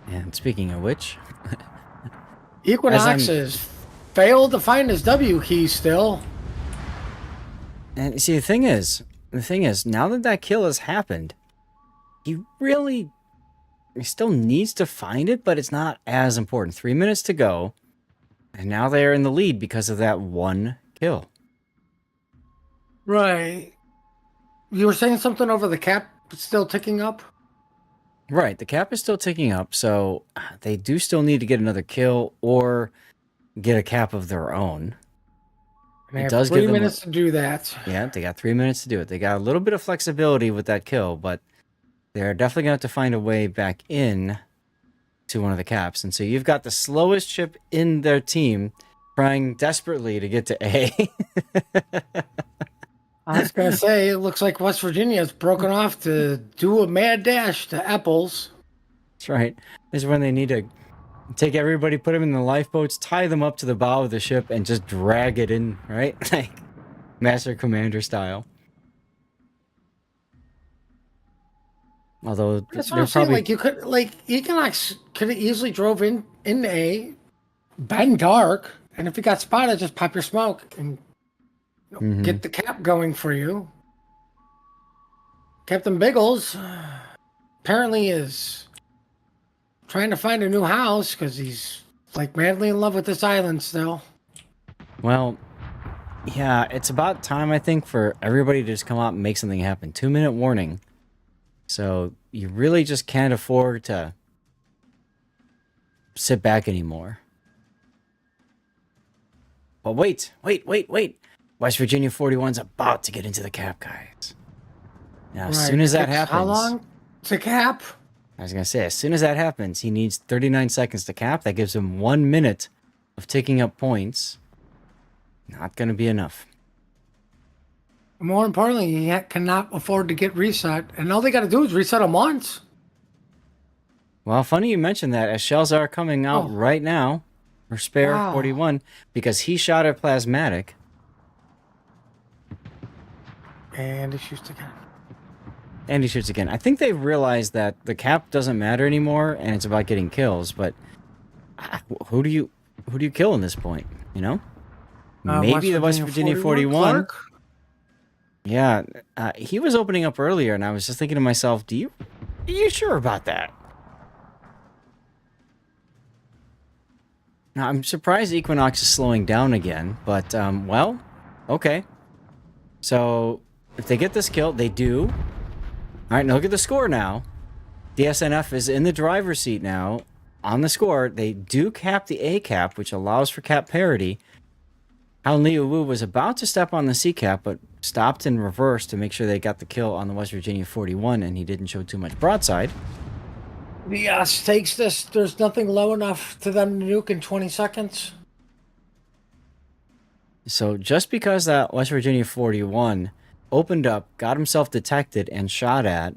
And speaking of which, Equinox has failed to find his W key still. and see, the thing is, now that that kill has happened, he still needs to find it, but it's not as important. 3 minutes to go, and now they are in the lead because of that 1 kill. Right. You were saying something over the cap still ticking up? Right, the cap is still ticking up, so they do still need to get another kill or get a cap of their own. And they It have does 3 give them minutes to do that. Yeah, they got 3 minutes to do it. They got a little bit of flexibility with that kill, but they're definitely going to have to find a way back in to one of the caps. And so you've got the slowest ship in their team trying desperately to get to A. I was going to say, it looks like West Virginia has broken off to do a mad dash to Apples. That's right. This is when they need to take everybody, put them in the lifeboats, tie them up to the bow of the ship, and just drag it in, right? Like Master Commander style. Although That's what they're I'm saying. probably Like, you could, like, Equinox could have easily drove in A, been dark, and if you got spotted, just pop your smoke and get the cap going for you. Captain Biggles apparently is trying to find a new house because he's like madly in love with this island still. Well, yeah, it's about time, I think, for everybody to just come out and make something happen. 2-minute warning. So you really just can't afford to sit back anymore. But wait. West Virginia 41's about to get into the cap, guys. Now, as soon as that happens... How long to cap? I was going to say, as soon as that happens, he needs 39 seconds to cap. That gives him 1 minute of taking up points. Not going to be enough. More importantly, he cannot afford to get reset, and all they got to do is reset him once. Well, funny you mentioned that, as shells are coming out right now for Spare 41, because he shot a plasmatic. And he shoots again. And he shoots again. I think they've realized that the cap doesn't matter anymore, and it's about getting kills. But who do you kill in this point? You know, maybe the West Virginia 41. Clark? Yeah, he was opening up earlier, and I was just thinking to myself, are you sure about that? Now, I'm surprised Equinox is slowing down again, but well, okay. So if they get this kill, they do. All right, now look at the score now. DSNF is in the driver's seat now. On the score, they do cap the A cap, which allows for cap parity. Howlin' Liu Wu was about to step on the C cap, but stopped in reverse to make sure they got the kill on the West Virginia 41, and he didn't show too much broadside. The stakes this. There's nothing low enough to them to nuke in 20 seconds. So just because that West Virginia 41 opened up, got himself detected, and shot at,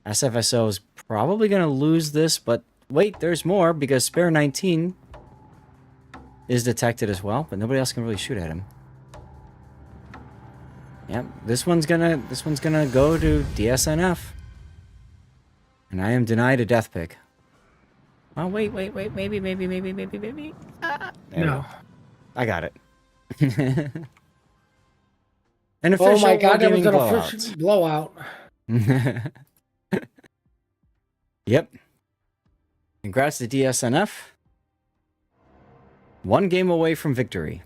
SFSO is probably going to lose this, but wait, there's more, because Spare 19 is detected as well, but nobody else can really shoot at him. Yep, this one's gonna go to DSNF. And I am denied a death pick. Oh, wait, maybe. No. I got it. An official Oh my God, that was an blowouts. official blowout. Yep. Congrats to DSNF. 1 game away from victory.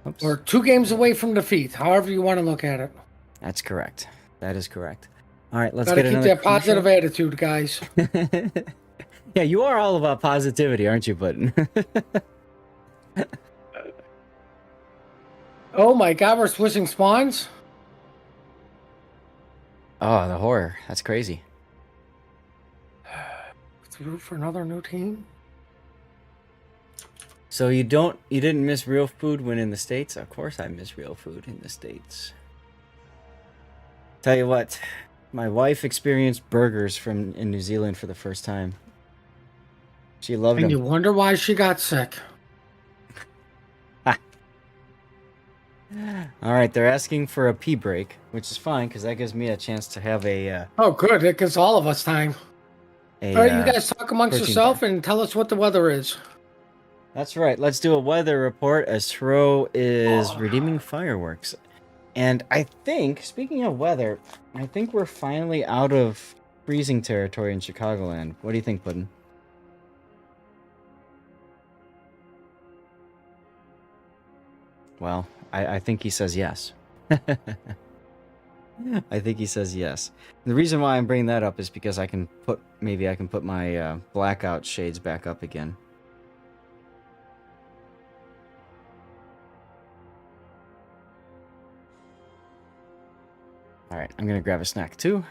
Oops. Or 2 games away from defeat, however you want to look at it. That's correct. That is correct. All right, let's Gotta get keep another that positive attitude, guys. Yeah, you are all about positivity, aren't you, Puddin? Oh my God, we're switching spawns? Oh, the horror. That's crazy. Let's root for another new team. So you didn't miss real food when in the States? Of course I miss real food in the States. Tell you what, my wife experienced burgers in New Zealand for the first time. She loved And you them. wonder why she got sick. All right, they're asking for a pee break, which is fine because that gives me a chance to have a. Oh, good. It gives all of us time. All right, you guys talk amongst protein yourself bar. and tell us what the weather is. That's right. Let's do a weather report as Tro is redeeming fireworks. And I think, speaking of weather, I think we're finally out of freezing territory in Chicagoland. What do you think, Puddin? Well, I think he says yes. I think he says yes. And the reason why I'm bringing that up is because maybe I can put my blackout shades back up again. All right, I'm gonna grab a snack too.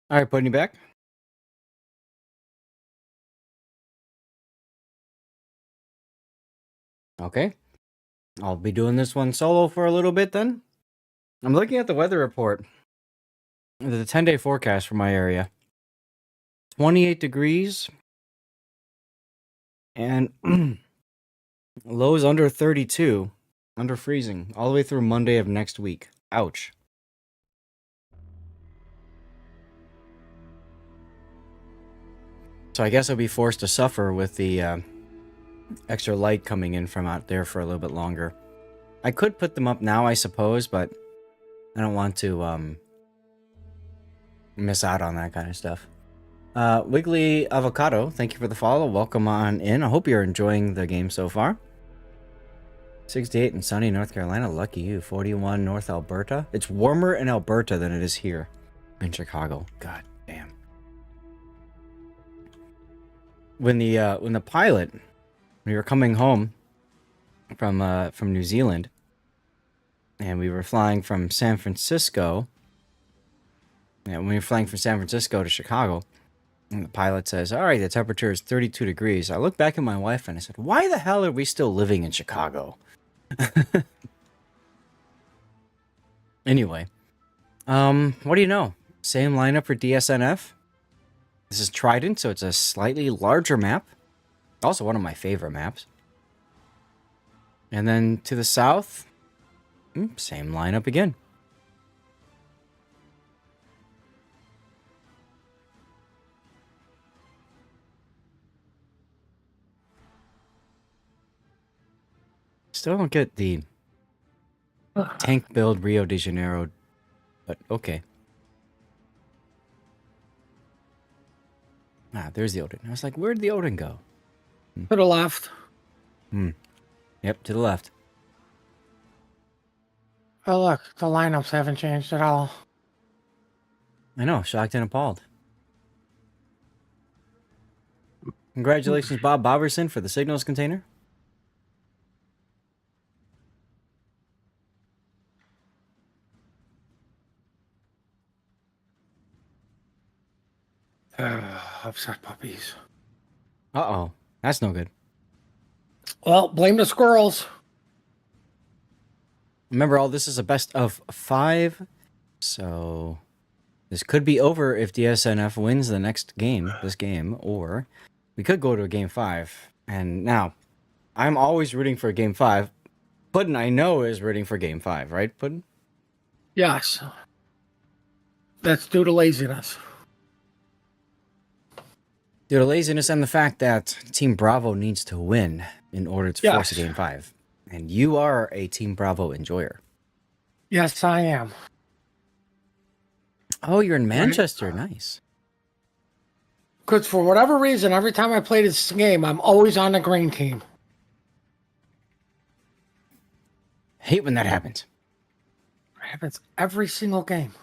All right, putting you back. Okay. I'll be doing this one solo for a little bit then. I'm looking at the weather report. The 10-day forecast for my area. 28 degrees. And lows under 32. Under freezing. All the way through Monday of next week. Ouch. So I guess I'll be forced to suffer with the extra light coming in from out there for a little bit longer. I could put them up now, I suppose, but I don't want to miss out on that kind of stuff. Wiggly Avocado, thank you for the follow. Welcome on in. I hope you're enjoying the game so far. 68 in sunny North Carolina. Lucky you. 41 North Alberta. It's warmer in Alberta than it is here in Chicago. God damn. When the pilot, when we were coming home from New Zealand, and we were flying from San Francisco. Yeah, when we were flying from San Francisco to Chicago, and the pilot says, "All right, the temperature is 32 degrees." I looked back at my wife and I said, "Why the hell are we still living in Chicago?" Anyway, what do you know? Same lineup for DSNF. This is Trident, so it's a slightly larger map. Also one of my favorite maps. And then to the south, same lineup again. Still don't get the tank build Rio de Janeiro, but okay. Ah, there's the Odin. I was like, where'd the Odin go? To the left. Yep, to the left. Oh, look, the lineups haven't changed at all. I know, shocked and appalled. Congratulations, Bob Boberson, for the signals container. Upset puppies. Uh-oh, that's no good. Well, blame the squirrels. Remember, all this is a best of 5, so this could be over if DSNF wins the next game, this game, or we could go to a game 5. And now, I'm always rooting for game 5. Puddin', I know, is rooting for game 5, right, Puddin'? Yes. That's due to laziness. Due to laziness and the fact that Team Bravo needs to win in order to force a game 5. And you are a Team Bravo enjoyer. Yes, I am. Oh, you're in Manchester. Nice. Because for whatever reason, every time I play this game, I'm always on the green team. Hate when that happens. It happens every single game.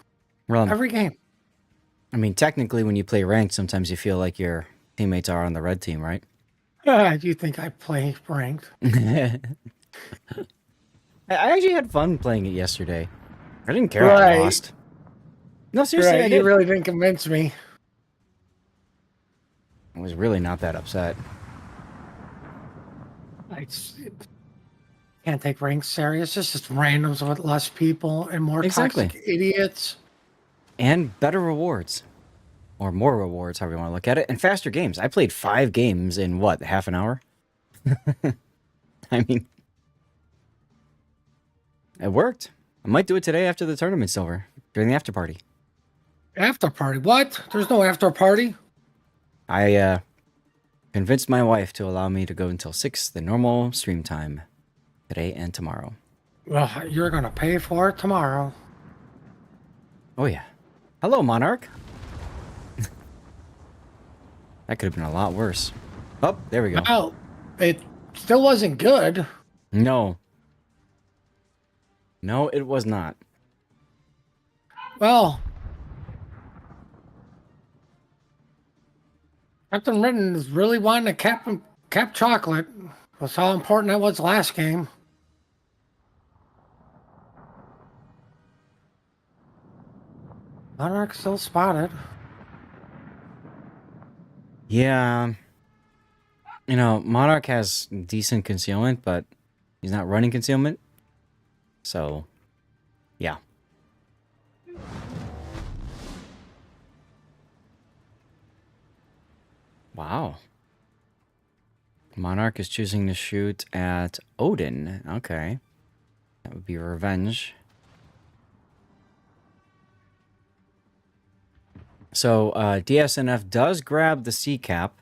Well, Every game. I mean, technically, when you play ranked, sometimes you feel like your teammates are on the red team, right? Do you think I play ranked? I actually had fun playing it yesterday. I didn't care if I lost. No, seriously, I did. You really didn't convince me. I was really not that upset. I can't take ranks serious. It's just randoms with less people and more toxic idiots. And better rewards. Or more rewards, however you want to look at it. And faster games. I played 5 games in, what, half an hour? I mean, it worked. I might do it today after the tournament's over. During the after party. After party? What? There's no after party? I convinced my wife to allow me to go until 6, the normal stream time. Today and tomorrow. Well, you're going to pay for it tomorrow. Oh, yeah. Hello, Monarch. That could have been a lot worse. Oh, there we go. Well, it still wasn't good. No. No, it was not. Well, Captain Ritten is really wanting to cap chocolate. That's how important that was last game. Monarch still spotted. Yeah. You know, Monarch has decent concealment, but he's not running concealment. So, yeah. Wow. Monarch is choosing to shoot at Odin. Okay. That would be revenge. So, DSNF does grab the C cap.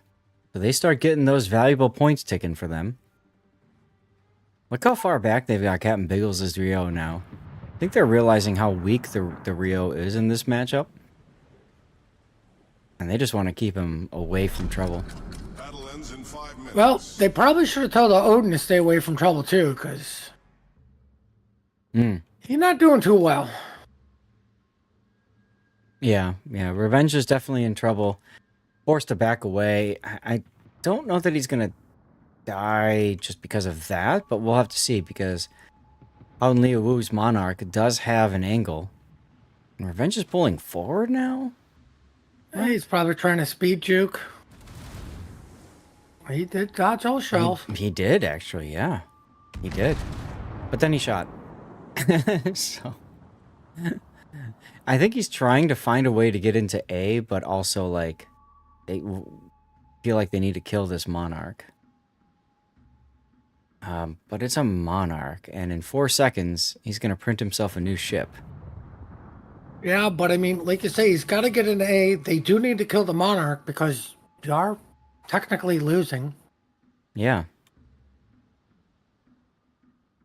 So they start getting those valuable points ticking for them. Look how far back they've got Captain Biggles' Rio now. think they're realizing how weak the Rio is in this matchup. And they just want to keep him away from trouble. Battle ends in 5 minutes. Well, they probably should have told the Odin to stay away from trouble too, because he's not doing too well. Yeah. Revenge is definitely in trouble. Forced to back away. I don't know that he's going to die just because of that, but we'll have to see, because Howden Liu Wu's Monarch does have an angle. And Revenge is pulling forward now? He's probably trying to speed juke. He did dodge all shells. He did, actually, yeah. He did. But then he shot. So... I think he's trying to find a way to get into A, but also, like, they feel like they need to kill this Monarch. But it's a Monarch, and in 4 seconds, he's going to print himself a new ship. Yeah, but I mean, like you say, he's got to get into A. They do need to kill the Monarch because they are technically losing. Yeah.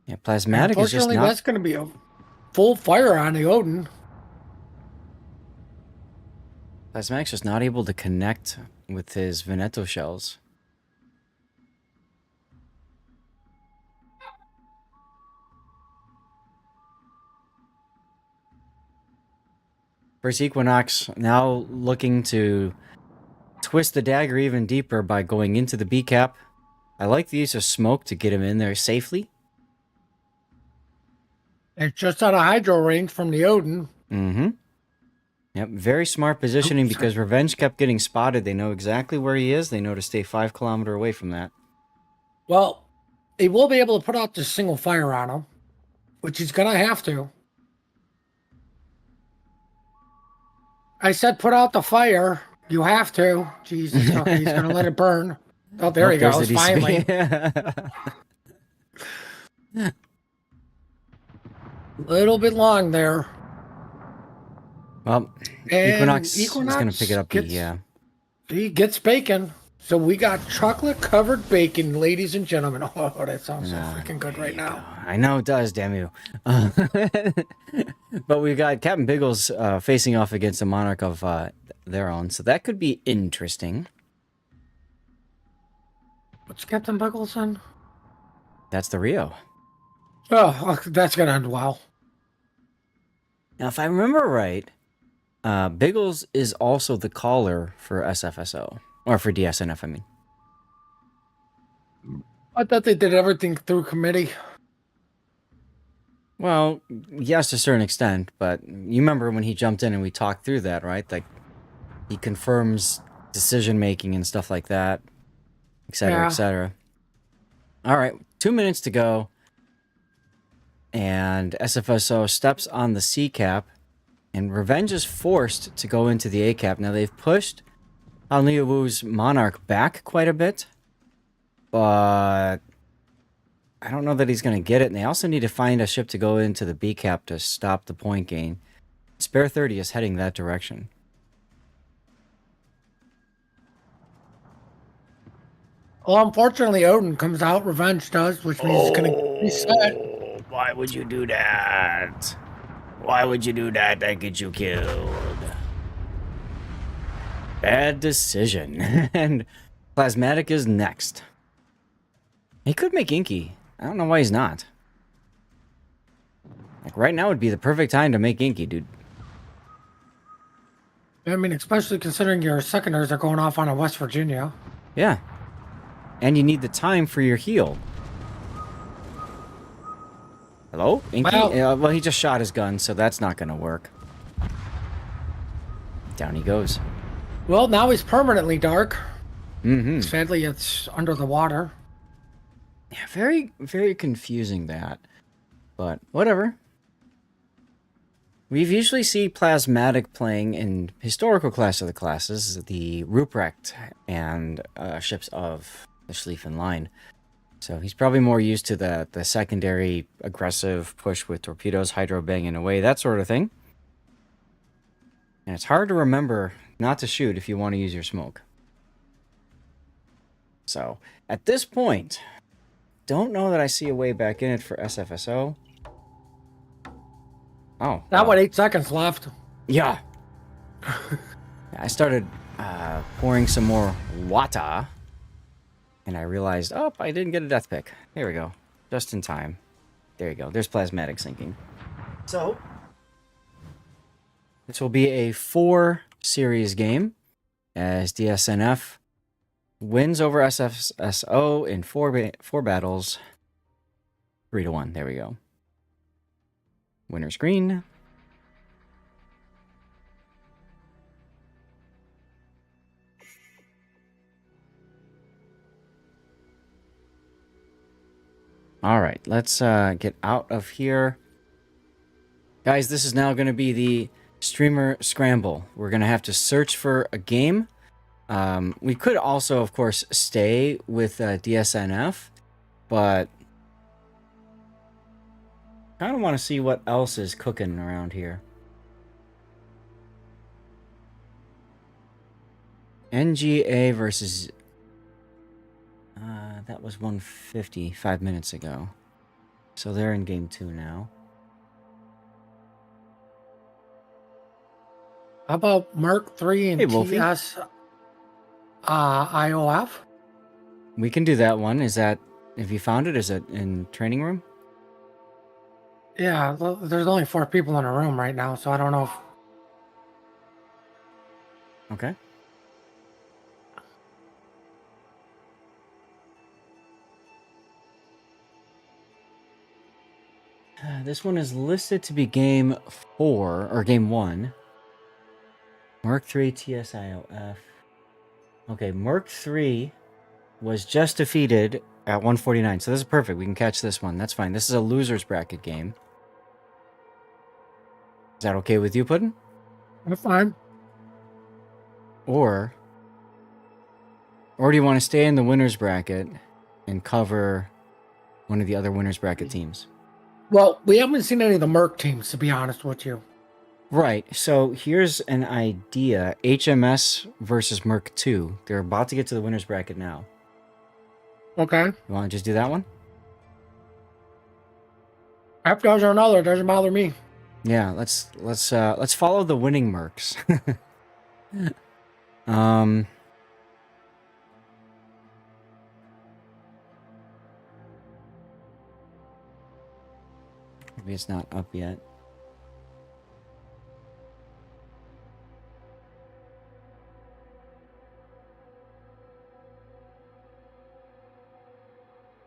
Yeah, Plasmatic is just unfortunately, not... that's going to be a full fire on the Odin. Plasmatic's just not able to connect with his Veneto shells. First Equinox now looking to twist the dagger even deeper by going into the B cap. I like the use of smoke to get him in there safely. It's just out of hydro range from the Odin. Mm-hmm. Yep, very smart positioning because Revenge kept getting spotted. They know exactly where he is. They know to stay 5 kilometers away from that. Well, he will be able to put out this single fire on him, which he's going to have to. I said put out the fire. You have to. Jesus, okay, he's going to let it burn. Oh, there he goes, finally. Little bit long there. Well, Equinox is going to pick it up. He gets bacon. So we got chocolate-covered bacon, ladies and gentlemen. Oh, that sounds so freaking good right now. I know it does, damn you. But we've got Captain Biggles facing off against a Monarch of their own, so that could be interesting. What's Captain Biggles in? That's the Rio. Oh, that's going to end well. Now, if I remember right, Biggles is also the caller for SFSO. Or for DSNF, I mean. I thought they did everything through committee. Well, yes, to a certain extent, but you remember when he jumped in and we talked through that, right? Like, he confirms decision-making and stuff like that, etc., etc. All right, 2 minutes to go. And SFSO steps on the C cap, and Revenge is forced to go into the A cap. Now, they've pushed Howden Liu Wu's Monarch back quite a bit, but I don't know that he's going to get it. And they also need to find a ship to go into the B cap to stop the point gain. Spare 30 is heading that direction. Well, unfortunately, Odin comes out. Revenge does, which means it's going to be set. Why would you do that? Why would you do that? That gets you killed. Bad decision. And Plasmatic is next. He could make Inky. I don't know why he's not. Like, right now would be the perfect time to make Inky, dude. I mean, especially considering your secondaries are going off on a West Virginia. Yeah. And you need the time for your heal. Hello? Inky? Well, he just shot his gun, so that's not going to work. Down he goes. Well, now he's permanently dark. Mm-hmm. Sadly, it's under the water. Yeah, very, very confusing that. But whatever. We've usually see Plasmatic playing in historical class of the classes, the Ruprecht and ships of the Schlieffen line. So he's probably more used to the secondary aggressive push with torpedoes, hydro banging away, that sort of thing. And it's hard to remember not to shoot if you want to use your smoke. So, at this point, don't know that I see a way back in it for SFSO. Oh. That wow. 8 seconds left. Yeah. I started pouring some more water. And I realized, oh, I didn't get a death pick. There we go. Just in time. There you go. There's plasmatic sinking. So, this will be a 4-series game as DSNF wins over SFSO in 4 battles. 3-1. There we go. Winner screen. All right, let's get out of here. Guys, this is now going to be the streamer scramble. We're going to have to search for a game. We could also, of course, stay with DSNF, but I kind of want to see what else is cooking around here. NGA versus... that was 150 5 minutes ago. So they're in game 2 now. How about Merc 3 and Hey, Wolfie. TS IOF? We can do that one. Is that... Have you found it? Is it in training room? Yeah, well, there's only 4 people in a room right now, so I don't know if... Okay. This one is listed to be game 4, or game 1. Merc 3 TSIOF. Okay, Merc 3 was just defeated at 149, so this is perfect. We can catch this one. That's fine. This is a loser's bracket game. Is that okay with you, Puddin'? I'm fine. Or do you want to stay in the winner's bracket and cover one of the other winner's bracket teams? Well, we haven't seen any of the Merc teams, to be honest with you. Right, so here's an idea. HMS versus Merc 2. They're about to get to the winner's bracket now. Okay. You want to just do that one? If there's another, it doesn't bother me. Yeah, let's follow the winning Mercs. Maybe it's not up yet.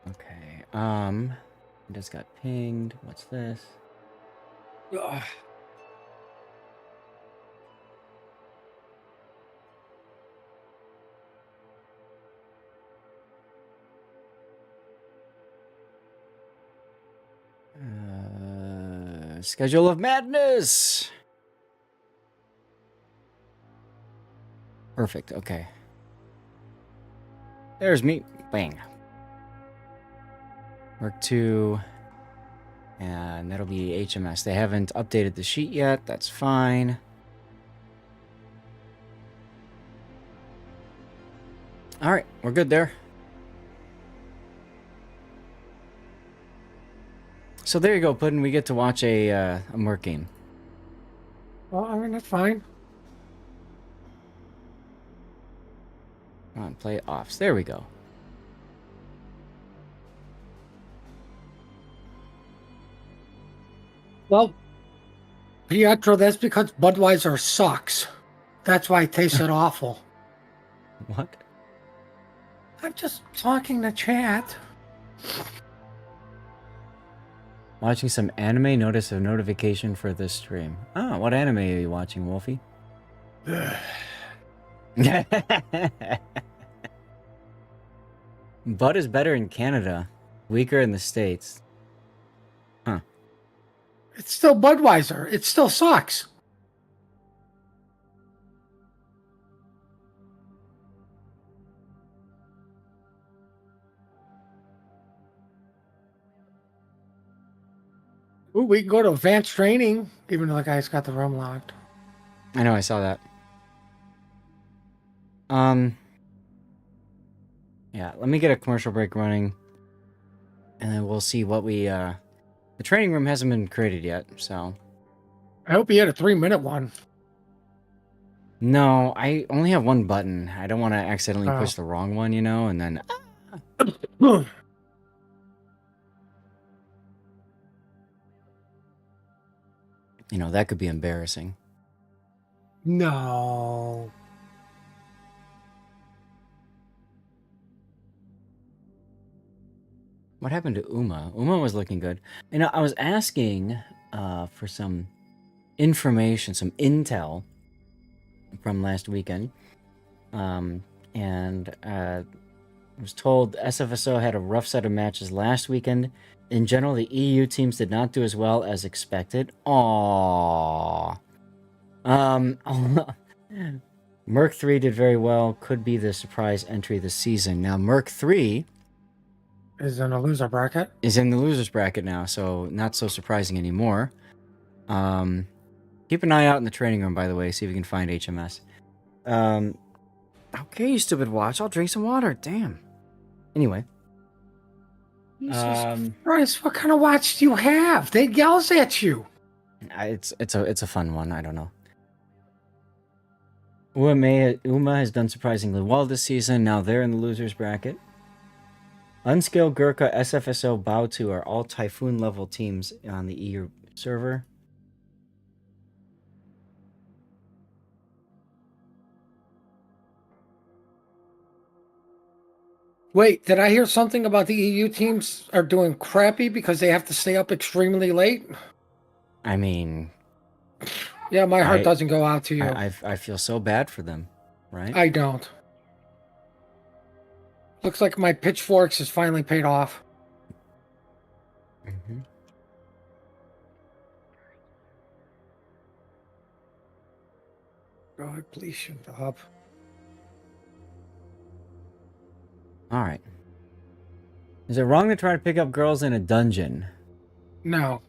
Okay, it just got pinged. What's this? Ugh. Schedule of Madness! Perfect, okay. There's me. Bang. Merc 2. And that'll be HMS. They haven't updated the sheet yet. That's fine. Alright, we're good there. So there you go, Puddin'. We get to watch a Merc game. Well, I mean, that's fine. Come on, play offs. There we go. Well, Pietro, that's because Budweiser sucks. That's why it tasted awful. What? I'm just talking to chat. Watching some anime, notice a notification for this stream. Oh, what anime are you watching, Wolfie? Bud is better in Canada, weaker in the States. Huh. It's still Budweiser. It still sucks. Ooh, we can go to advanced training, even though the guy's got the room locked. I know, I saw that. Yeah, let me get a commercial break running. And then we'll see what we, the training room hasn't been created yet, so I hope you had a 3-minute one. No, I only have one button. I don't want to accidentally Oh. push the wrong one, you know, and then... You know, that could be embarrassing. No. What happened to Uma? Uma was looking good. You know, I was asking for some information, some intel from last weekend. And I was told SFSO had a rough set of matches last weekend. In general, the EU teams did not do as well as expected. Aww. Merc 3 did very well. Could be the surprise entry this season. Now, Merc 3 Is in a loser bracket. is in the losers bracket now, so not so surprising anymore. Keep an eye out in the training room, by the way, see if you can find HMS. Okay, you stupid watch. I'll drink some water. Damn. Anyway. Jesus Christ, what kind of watch do you have? They yells at you. It's a fun one. I don't know. Uma has done surprisingly well this season. Now they're in the losers bracket. Unskilled, Gurkha, SFSO, Bao2 are all Typhoon level teams on the EU server. Wait, did I hear something about the EU teams are doing crappy because they have to stay up extremely late? I mean, Yeah, my heart doesn't go out to you. I feel so bad for them, right? I don't. Looks like my pitchforks has finally paid off. Mm-hmm. God, please shut up. All right. Is it wrong to try to pick up girls in a dungeon? No.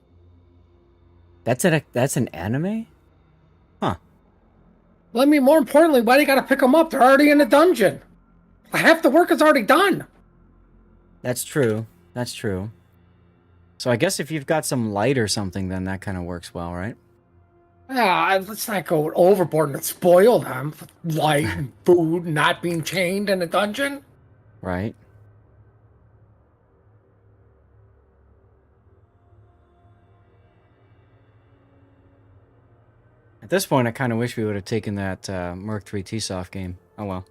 That's an anime? Huh. Well, I mean, more importantly, why do you gotta pick them up? They're already in the dungeon. Half the work is already done. That's true. That's true. So I guess if you've got some light or something, then that kind of works well, right? Let's not go overboard and spoil them. Light and food, not being chained in a dungeon. Right. At this point, I kind of wish we would have taken that Merc 3 T-Soft game. Oh well.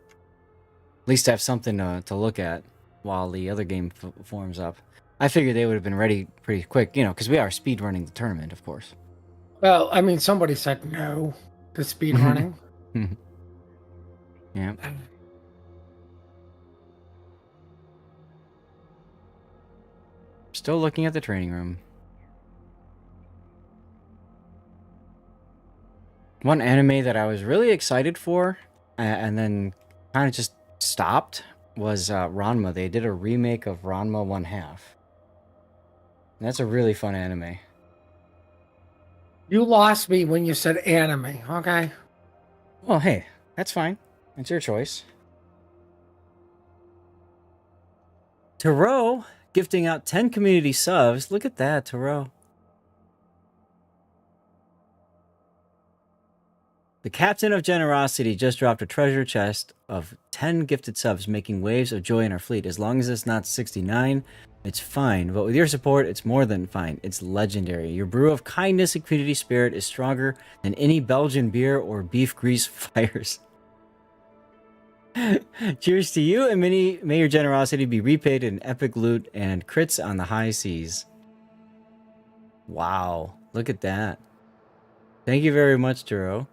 At least have something to look at while the other game forms up. I figured they would have been ready pretty quick, you know, because we are speed running the tournament, of course. Well, I mean, somebody said no to speed running. Yeah. Still looking at the training room. One anime that I was really excited for, and then kind of just stopped, was Ranma. They did a remake of Ranma 1/2. That's a really fun anime. You lost me when you said anime, okay? Well, hey, that's fine. It's your choice. Taro gifting out 10 community subs. Look at that, Taro. The Captain of Generosity just dropped a treasure chest of 10 gifted subs, making waves of joy in our fleet. As long as it's not 69, it's fine. But with your support, it's more than fine. It's legendary. Your brew of kindness and community spirit is stronger than any Belgian beer or beef grease fires. Cheers to you, and may your generosity be repaid in epic loot and crits on the high seas. Wow, look at that. Thank you very much, Turo.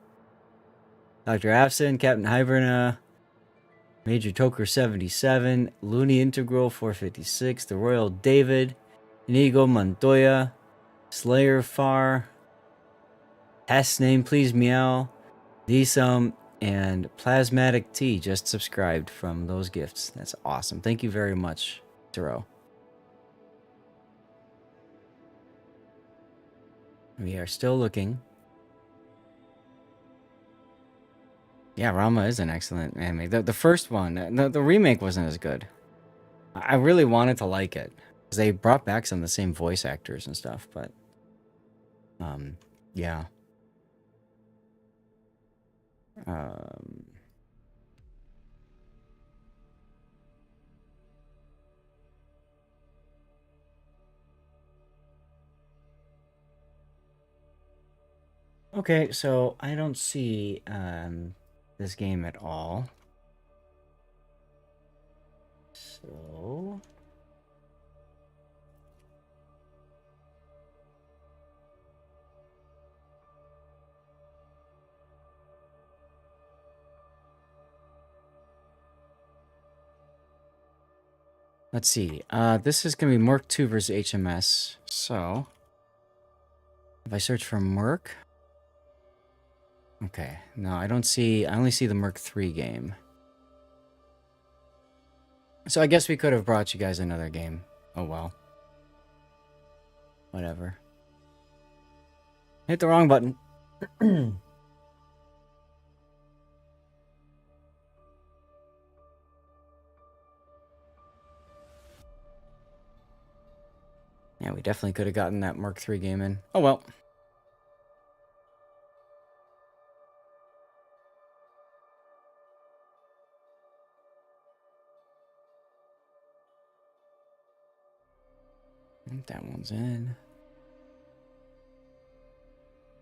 Dr. Afson, Captain Hiberna, Major Toker 77, Looney Integral 456, The Royal David, Inigo Montoya, Slayer Far, Test Name Please Meow, Dsum, and Plasmatic T just subscribed from those gifts. That's awesome. Thank you very much, Turo. We are still looking. Yeah, Rama is an excellent anime. The first one, the remake wasn't as good. I really wanted to like it because they brought back some of the same voice actors and stuff. But, yeah, Um, okay, so I don't see this game at all. So let's see. This is gonna be Merc 2 versus HMS. So if I search for Merc, okay, no, I don't see. I only see the Merc 3 game. So I guess we could have brought you guys another game. Oh well. Whatever. Hit the wrong button. Yeah, we definitely could have gotten that Mark III game in. Oh well. I think that one's in.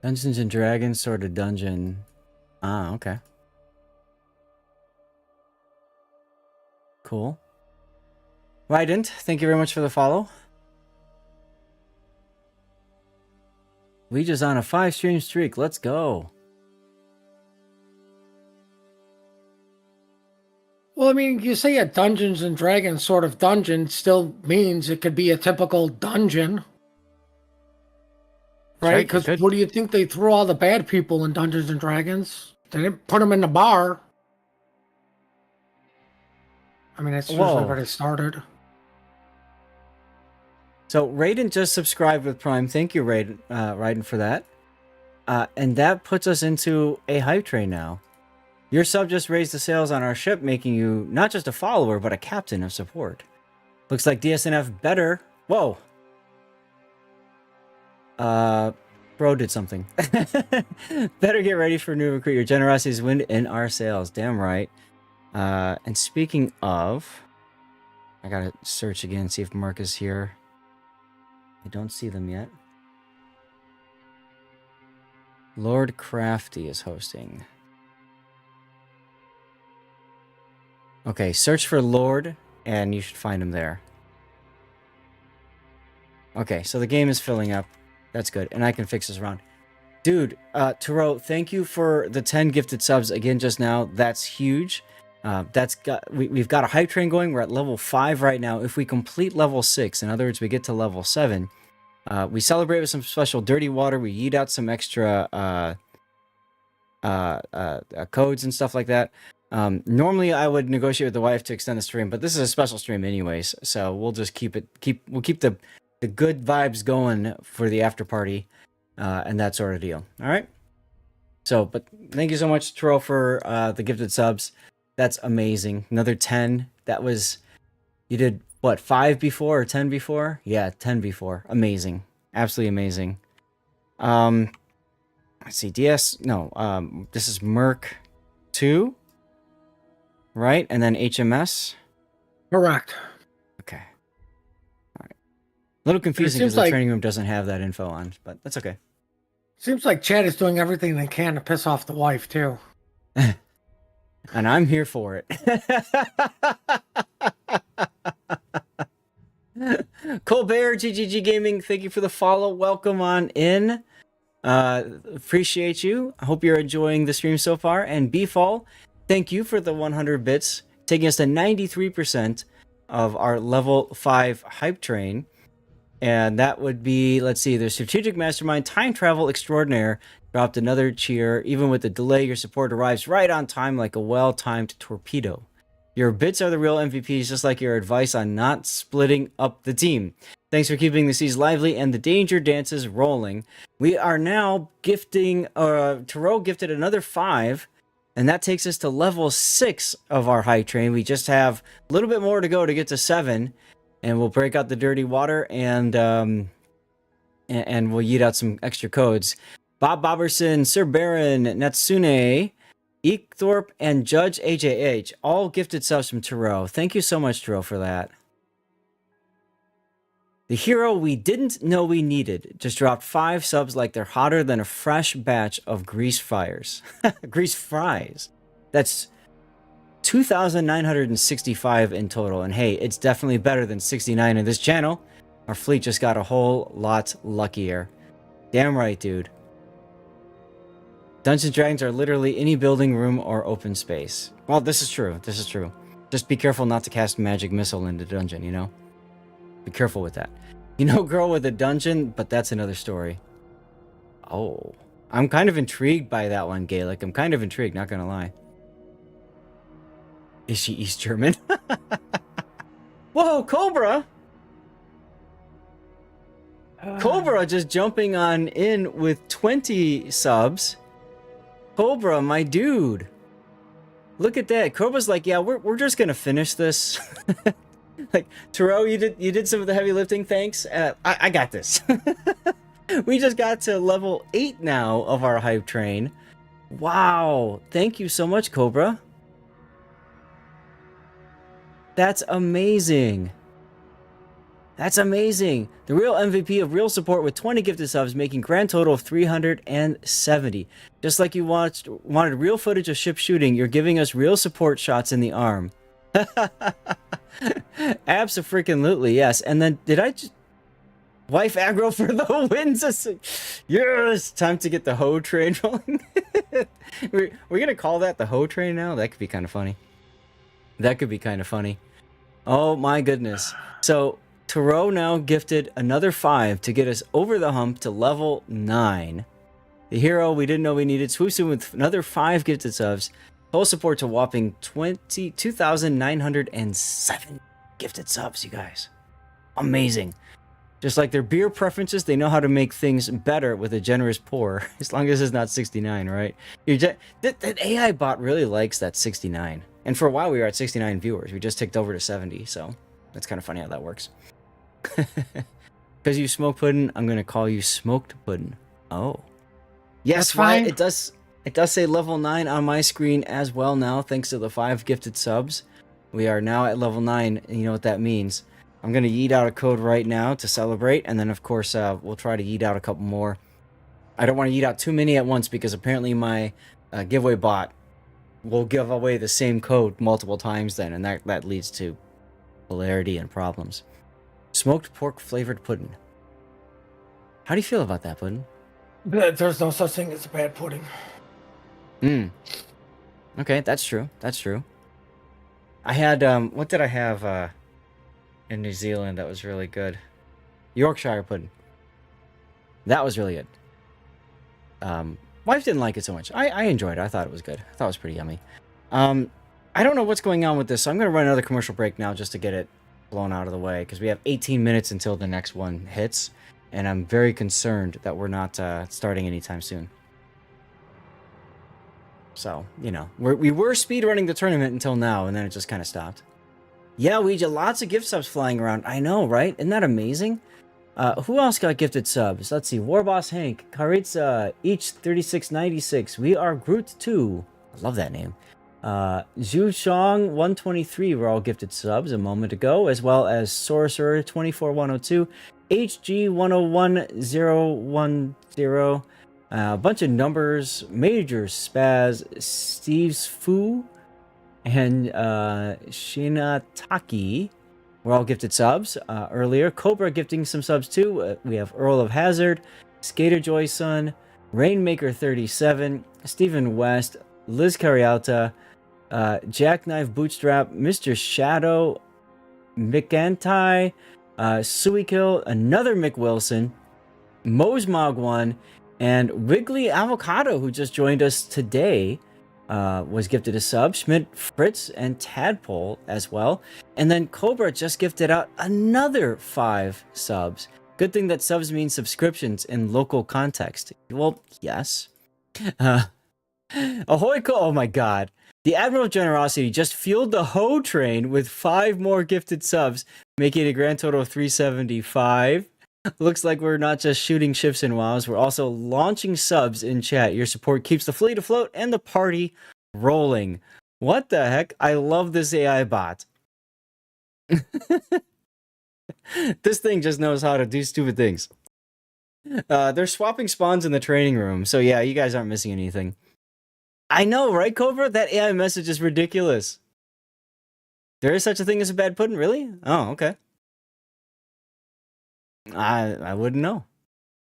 Dungeons and Dragons sort of dungeon. Ah, okay. Cool. Rydent, thank you very much for the follow. We just on a 5-stream streak. Let's go. Well, I mean, you say a Dungeons and Dragons sort of dungeon still means it could be a typical dungeon. Right? Because what do you think they threw all the bad people in Dungeons and Dragons? They didn't put them in the bar. I mean, that's usually where they started. So Raiden just subscribed with Prime. Thank you, Raiden, for that. And that puts us into a hype train now. Your sub just raised the sails on our ship, making you not just a follower, but a captain of support. Looks like DSNF better. Whoa. Bro did something. Better get ready for new recruit. Your generosity is wind in our sails. Damn right. And speaking of, I gotta search again, see if Mark is here. I don't see them yet. Lord Crafty is hosting. Okay, search for Lord, and you should find him there. Okay, so the game is filling up. That's good, and I can fix this around. Dude, Taro, thank you for the 10 gifted subs again just now. That's huge. We've got a hype train going. We're at level 5 right now. If we complete level 6, in other words, we get to level 7, we celebrate with some special dirty water. We eat out some extra codes and stuff like that. Normally I would negotiate with the wife to extend the stream, but this is a special stream anyways, so we'll just keep the good vibes going for the after party, and that sort of deal. All right. So, but thank you so much, Taro, for the gifted subs. That's amazing. Another 10. That was, you did what, 5 before or 10 before? Yeah, 10 before. Amazing. Absolutely amazing. Let's see, this is Merc 2, right? And then HMS? Correct. Okay. All right. A little confusing because the training room doesn't have that info on, but that's okay. Seems like Chad is doing everything they can to piss off the wife, too. And I'm here for it. Colbert, GGG Gaming, thank you for the follow. Welcome on in. Appreciate you. I hope you're enjoying the stream so far. And Beefall, thank you for the 100 bits, taking us to 93% of our level 5 hype train. And that would be, let's see, the Strategic Mastermind Time Travel Extraordinaire dropped another cheer. Even with the delay, your support arrives right on time like a well-timed torpedo. Your bits are the real MVPs, just like your advice on not splitting up the team. Thanks for keeping the seas lively and the danger dances rolling. We are now gifting, Taro gifted another 5, and that takes us to level 6 of our high train. We just have a little bit more to go to get to 7, and we'll break out the dirty water and we'll eat out some extra codes. Bob Boberson, Sir Baron, Natsune, Eekthorpe and Judge AJH, all gifted subs from Turo. Thank you so much, Turo, for that. The hero we didn't know we needed just dropped 5 subs like they're hotter than a fresh batch of grease fires. Grease fries. That's 2,965 in total. And hey, it's definitely better than 69 in this channel. Our fleet just got a whole lot luckier. Damn right, dude. Dungeons and Dragons are literally any building, room, or open space. Well, this is true. This is true. Just be careful not to cast magic missile into the dungeon, you know? Be careful with that. You know, girl with a dungeon, but that's another story. Oh. I'm kind of intrigued by that one, Gaelic. I'm kind of intrigued, not gonna lie. Is she East German? Whoa, Cobra! Cobra just jumping on in with 20 subs. Cobra, my dude. Look at that. Cobra's like, yeah, we're just gonna finish this. Like, Turo, you did some of the heavy lifting, thanks. I got this. We just got to level 8 now of our hype train. Wow. Thank you so much, Cobra. That's amazing. That's amazing. The real MVP of real support with 20 gifted subs, making grand total of 370. Just like you wanted real footage of ship shooting, you're giving us real support shots in the arm. Abso-freaking-lutely, yes. And then, did I just... Wife aggro for the wins. Yes! Time to get the hoe train rolling. We're gonna call that the hoe train now? That could be kind of funny. That could be kind of funny. Oh my goodness. So, Turo now gifted another 5 to get us over the hump to level 9. The hero we didn't know we needed swoops in with another 5 gifted subs. Total support to whopping 22,907 gifted subs, you guys. Amazing. Just like their beer preferences, they know how to make things better with a generous pour. As long as it's not 69, right? That AI bot really likes that 69. And for a while we were at 69 viewers. We just ticked over to 70, so that's kind of funny how that works. Because you smoke pudding, I'm going to call you smoked pudding. Oh. Yes, that's fine. It does say level 9 on my screen as well now, thanks to the 5 gifted subs. We are now at level 9, and you know what that means. I'm going to yeet out a code right now to celebrate, and then, of course, we'll try to yeet out a couple more. I don't want to yeet out too many at once, because apparently my giveaway bot will give away the same code multiple times then, and that leads to hilarity and problems. Smoked pork flavored pudding. How do you feel about that, pudding? There's no such thing as a bad pudding. Okay, that's true. That's true. I had, what did I have, in New Zealand that was really good? Yorkshire pudding. That was really good. Wife didn't like it so much. I enjoyed it. I thought it was good. I thought it was pretty yummy. I don't know what's going on with this, so I'm going to run another commercial break now just to get it blown out of the way, because we have 18 minutes until the next one hits, and I'm very concerned that we're not starting anytime soon. So, you know, we were speedrunning the tournament until now, and then it just kind of stopped. Yeah, Ouija, lots of gift subs flying around. I know, right? Isn't that amazing? Who else got gifted subs? Let's see. Warboss Hank, Karitsa, each 3696. We are Groot 2. I love that name. Zhu Shong 123 were all gifted subs a moment ago, as well as Sorcerer 24102, HG 101010, a bunch of numbers, Major Spaz, Steve's Fu, and Shinataki were all gifted subs earlier. Cobra gifting some subs too. We have Earl of Hazard, Skater Joy Son, Rainmaker 37, Stephen West, Liz Carialta, Jackknife Bootstrap, Mr. Shadow, McAnty, Suikill, another Mick Wilson, Mosmog1, and Wiggly Avocado, who just joined us today, was gifted a sub. Schmidt, Fritz, and Tadpole as well. And then Cobra just gifted out another 5 subs. Good thing that subs mean subscriptions in local context. Well, yes. Ahoy, oh my god. The Admiral of Generosity just fueled the hoe train with 5 more gifted subs, making a grand total of 375. Looks like we're not just shooting ships in WoWs, we're also launching subs in chat. Your support keeps the fleet afloat and the party rolling. What the heck? I love this AI bot. This thing just knows how to do stupid things. They're swapping spawns in the training room, so yeah, you guys aren't missing anything. I know, right, Cobra? That AI message is ridiculous. There is such a thing as a bad pudding, really? Oh, okay. I wouldn't know.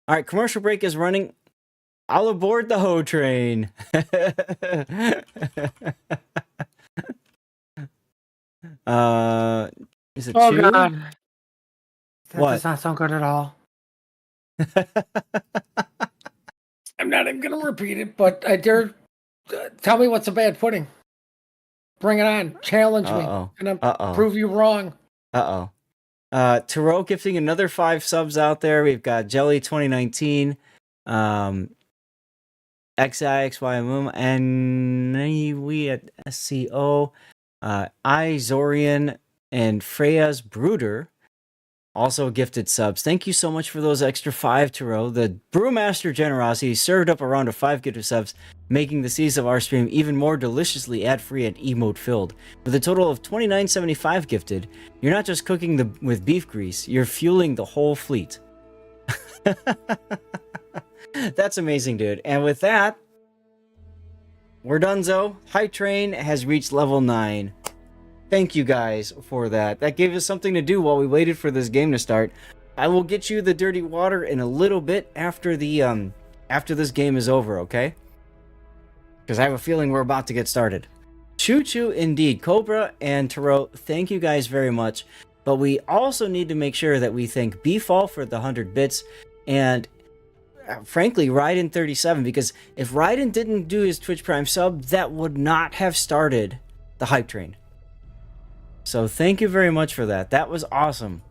All right, commercial break is running. I'll aboard the hoe train. Is it Oh two? God, that What? does not sound good at all. I'm not even gonna repeat it, but I dare tell me what's a bad pudding. Bring it on, challenge me, and I'll prove you wrong. Tarot gifting another 5 subs out there. We've got Jelly 2019, XIXYMM, and we at SCO, I Zorian, and Freya's Brooder also gifted subs. Thank you so much for those extra 5, Tarot. The Brewmaster generosity served up a round of 5 gifted subs, making the seas of our stream even more deliciously ad-free and emote-filled. With a total of $29.75 gifted, you're not just cooking with beef grease, you're fueling the whole fleet. That's amazing, dude. And with that, we're donezo. Hype Train has reached level 9. Thank you guys for that. That gave us something to do while we waited for this game to start. I will get you the dirty water in a little bit after the after this game is over, okay? Because I have a feeling we're about to get started. Choo-choo indeed. Cobra and Tarot, thank you guys very much. But we also need to make sure that we thank Beefall for the 100 bits and frankly, Raiden37, because if Raiden didn't do his Twitch Prime sub, that would not have started the Hype Train. So thank you very much for that. That was awesome.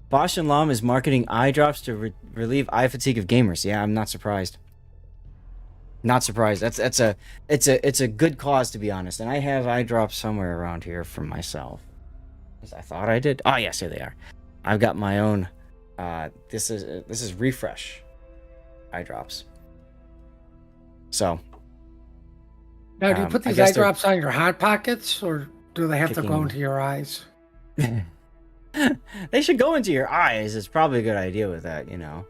Bosch and Lam is marketing eye drops to relieve eye fatigue of gamers. Yeah, I'm not surprised. Not surprised. It's a good cause, to be honest. And I have eye drops somewhere around here for myself. As I thought I did. Oh yes, here they are. I've got my own. This is Refresh eye drops. So. Now, do you put these eye drops on your hot pockets, or do they have to go into your eyes? They should go into your eyes. It's probably a good idea with that, you know.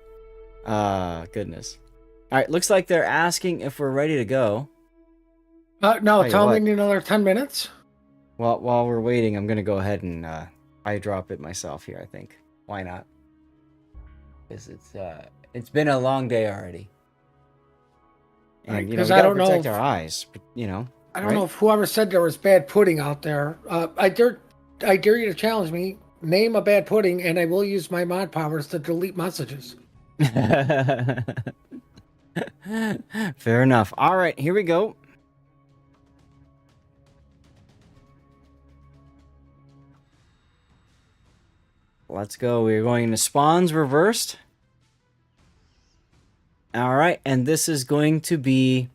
Goodness. All right, looks like they're asking if we're ready to go. No, tell me we need another 10 minutes. Well, while we're waiting, I'm going to go ahead and eye drop it myself here, I think. Why not? Because it's been a long day already. And, you know, we got to protect our eyes, you know. I don't know if whoever said there was bad pudding out there. I dare you to challenge me. Name a bad pudding, and I will use my mod powers to delete messages. Fair enough. All right, here we go. Let's go. We're going into spawns reversed. All right, and this is going to be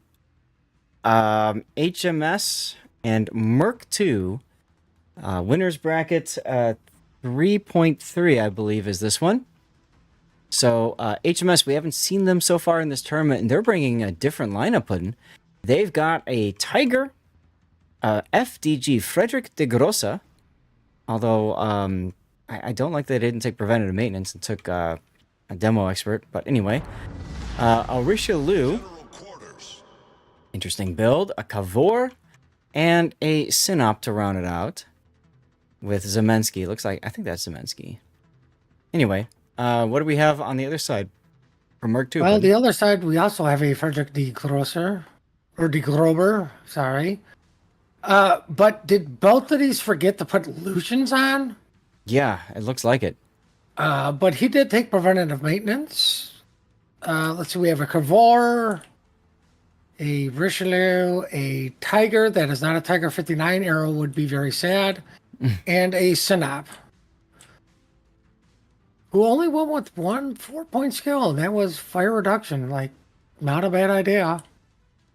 HMS and Merc 2. Winners bracket 3.3, I believe, is this one. So HMS, we haven't seen them so far in this tournament, and they're bringing a different lineup in. They've got a Tiger, FDG Frederick de Grossa, although I don't like that they didn't take preventative maintenance and took a demo expert, but anyway. A Richelieu, interesting build, a Kavor, and a Sinop to round it out with Zemensky. Looks like, I think that's Zemensky. Anyway, what do we have on the other side for Merc 2? Well, the other side, we also have a Frederick de Grosser, or de Grober, sorry. But did both of these forget to put Lucians on? Yeah, it looks like it. But he did take preventative maintenance. Let's see, we have a Kavor, a Richelieu, a Tiger that is not a Tiger 59. Arrow would be very sad. And a Sinop, who only went with one 4-point skill, and that was fire reduction. Like, not a bad idea.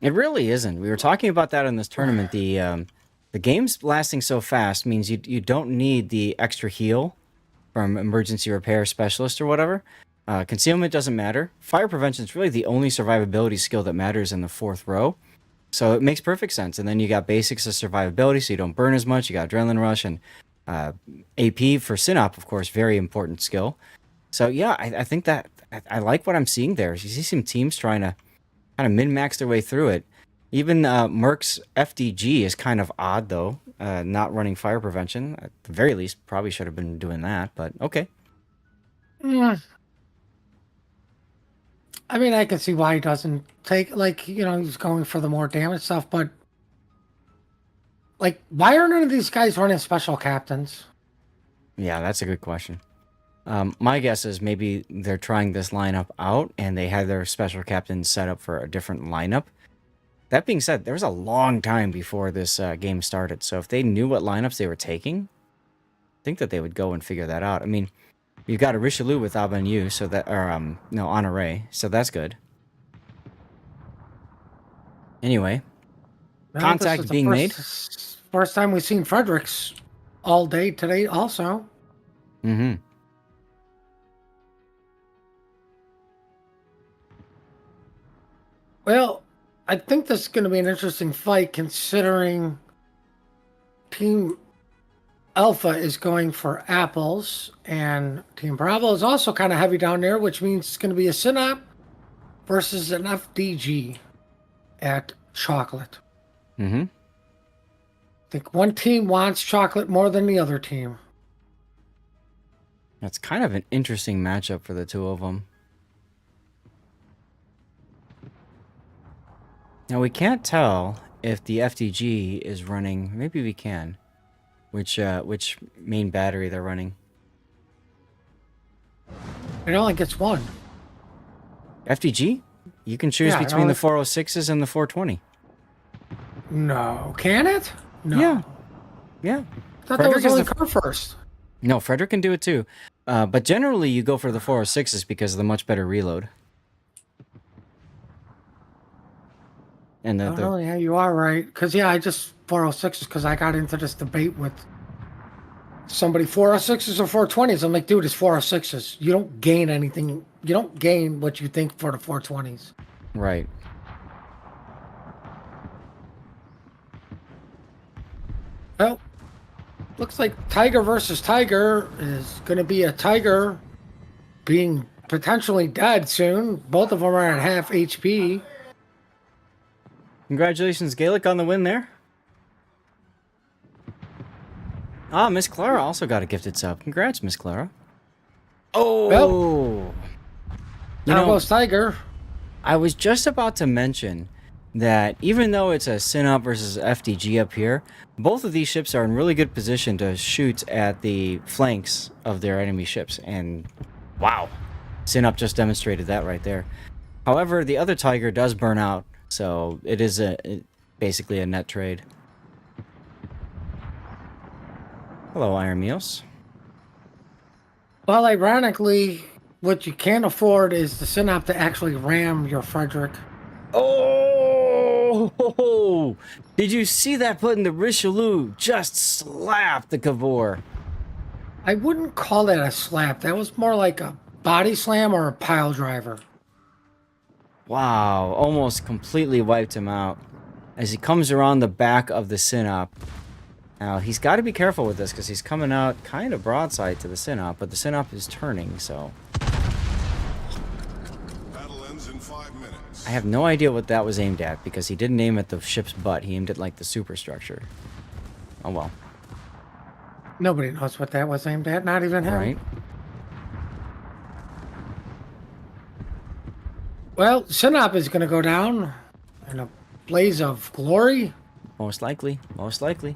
It really isn't. We were talking about that in this tournament. The game's lasting so fast means you don't need the extra heal from emergency repair specialist or whatever. Concealment doesn't matter. Fire prevention is really the only survivability skill that matters in the 4th row. So it makes perfect sense. And then you got basics of survivability, so you don't burn as much. You got adrenaline rush and AP for Synop, of course, very important skill. So yeah, I think that I like what I'm seeing there. You see some teams trying to kind of min-max their way through it. Even Merc's FDG is kind of odd, though, not running fire prevention. At the very least, probably should have been doing that, but okay. Yeah. I mean, I can see why he doesn't take, like, he's going for the more damage stuff, but, like, why are none of these guys running special captains? Yeah, that's a good question. My guess is maybe they're trying this lineup out, and they had their special captain set up for a different lineup. That being said, there was a long time before this game started, so if they knew what lineups they were taking, I think that they would go and figure that out. I mean, you've got a Richelieu with Abenyu, so that, or no, Honoré, so that's good. Anyway, contact being made. First time we've seen Fredericks all day today, also. Mm-hmm. Well, I think this is going to be an interesting fight, considering Team Alpha is going for apples, and Team Bravo is also kind of heavy down there, which means it's going to be a Synop versus an FDG at chocolate. Mm-hmm. I think one team wants chocolate more than the other team. That's kind of an interesting matchup for the two of them. Now, we can't tell if the FDG is running, maybe we can, which main battery they're running. It only gets one. FDG? You can choose between the 406s and the 420. No. Can it? No. Yeah. Yeah. I thought that was only car first. No, Frederick can do it too. But generally, you go for the 406s because of the much better reload. And yeah, you are right. Because, I just 406s because I got into this debate with somebody, 406s or 420s. I'm like, dude, it's 406s. You don't gain anything. You don't gain what you think for the 420s. Right. Well, looks like Tiger versus Tiger is going to be a Tiger being potentially dead soon. Both of them are at half HP. Congratulations, Gaelic, on the win there. Ah, Miss Clara also got a gifted sub. Congrats, Miss Clara. Oh! Well, how goes Tiger? I was just about to mention that even though it's a Synop versus FDG up here, both of these ships are in really good position to shoot at the flanks of their enemy ships. And wow, Synop just demonstrated that right there. However, the other Tiger does burn out, so it is basically a net trade. Hello, Iron Meals. Well, ironically, what you can't afford is the Synop to actually ram your Frederick. Oh! Did you see that putting the Richelieu just slapped the Cavor? I wouldn't call that a slap. That was more like a body slam or a pile driver. Wow, almost completely wiped him out. As he comes around the back of the Synop. Now, he's got to be careful with this because he's coming out kind of broadside to the Synop, but the Synop is turning, so... Battle ends in 5 minutes. I have no idea what that was aimed at because he didn't aim at the ship's butt. He aimed at, like, the superstructure. Oh, well. Nobody knows what that was aimed at, not even him. Right. Well, Synop is going to go down in a blaze of glory. Most likely. Most likely.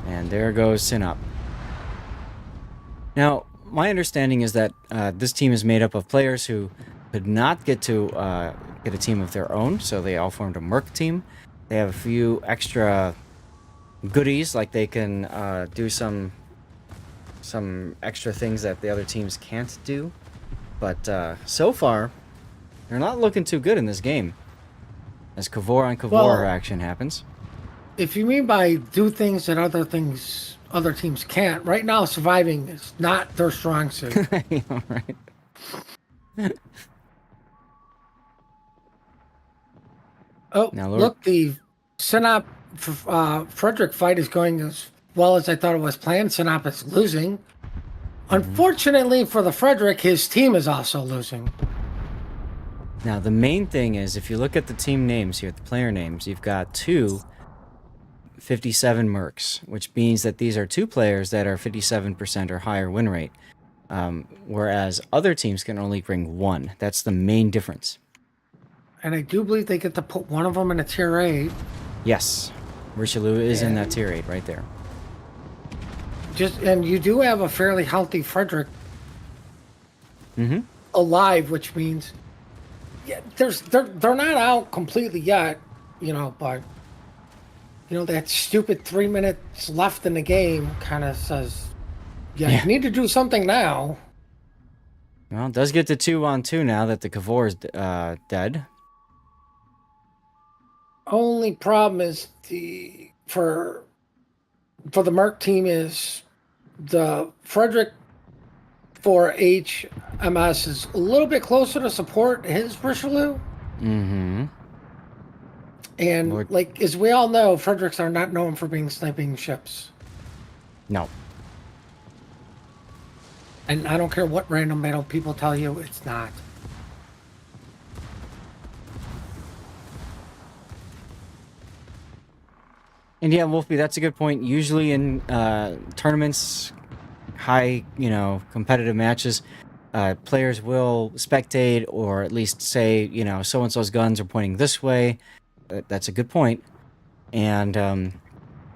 And there goes Synop. Now, my understanding is that this team is made up of players who could not get to get a team of their own, so they all formed a Merc team. They have a few extra goodies, like they can do some extra things that the other teams can't do. But so far, they're not looking too good in this game, as Cavor on Cavor action happens. If you mean by do things that other teams can't. Right now, surviving is not their strong suit. Yeah, right. Oh, Now, Lord. look, the Sinop Frederick fight is going as well as I thought it was planned. Sinop is losing. Unfortunately for the Frederick, his team is also losing. Now, the main thing is, if you look at the team names here, the player names, you've got two 57 mercs, which means that these are two players that are 57% or higher win rate, whereas other teams can only bring one. That's the main difference. And I do believe they get to put one of them in a tier 8. Yes, Richelieu is in that tier 8 right there. And you do have a fairly healthy Frederick alive, which means they're not out completely yet, but that stupid 3 minutes left in the game kind of says, you need to do something now. Well, it does get to 2-on-2 now that the Cavor is dead. Only problem is for the Merc team is the Frederick for HMS is a little bit closer to support his Richelieu. Mm-hmm. And as we all know, Fredericks are not known for being sniping ships. No. And I don't care what random metal people tell you, it's not. And yeah, Wolfie, that's a good point. Usually in tournaments, high, competitive matches, players will spectate or at least say, so-and-so's guns are pointing this way. That's a good point. And,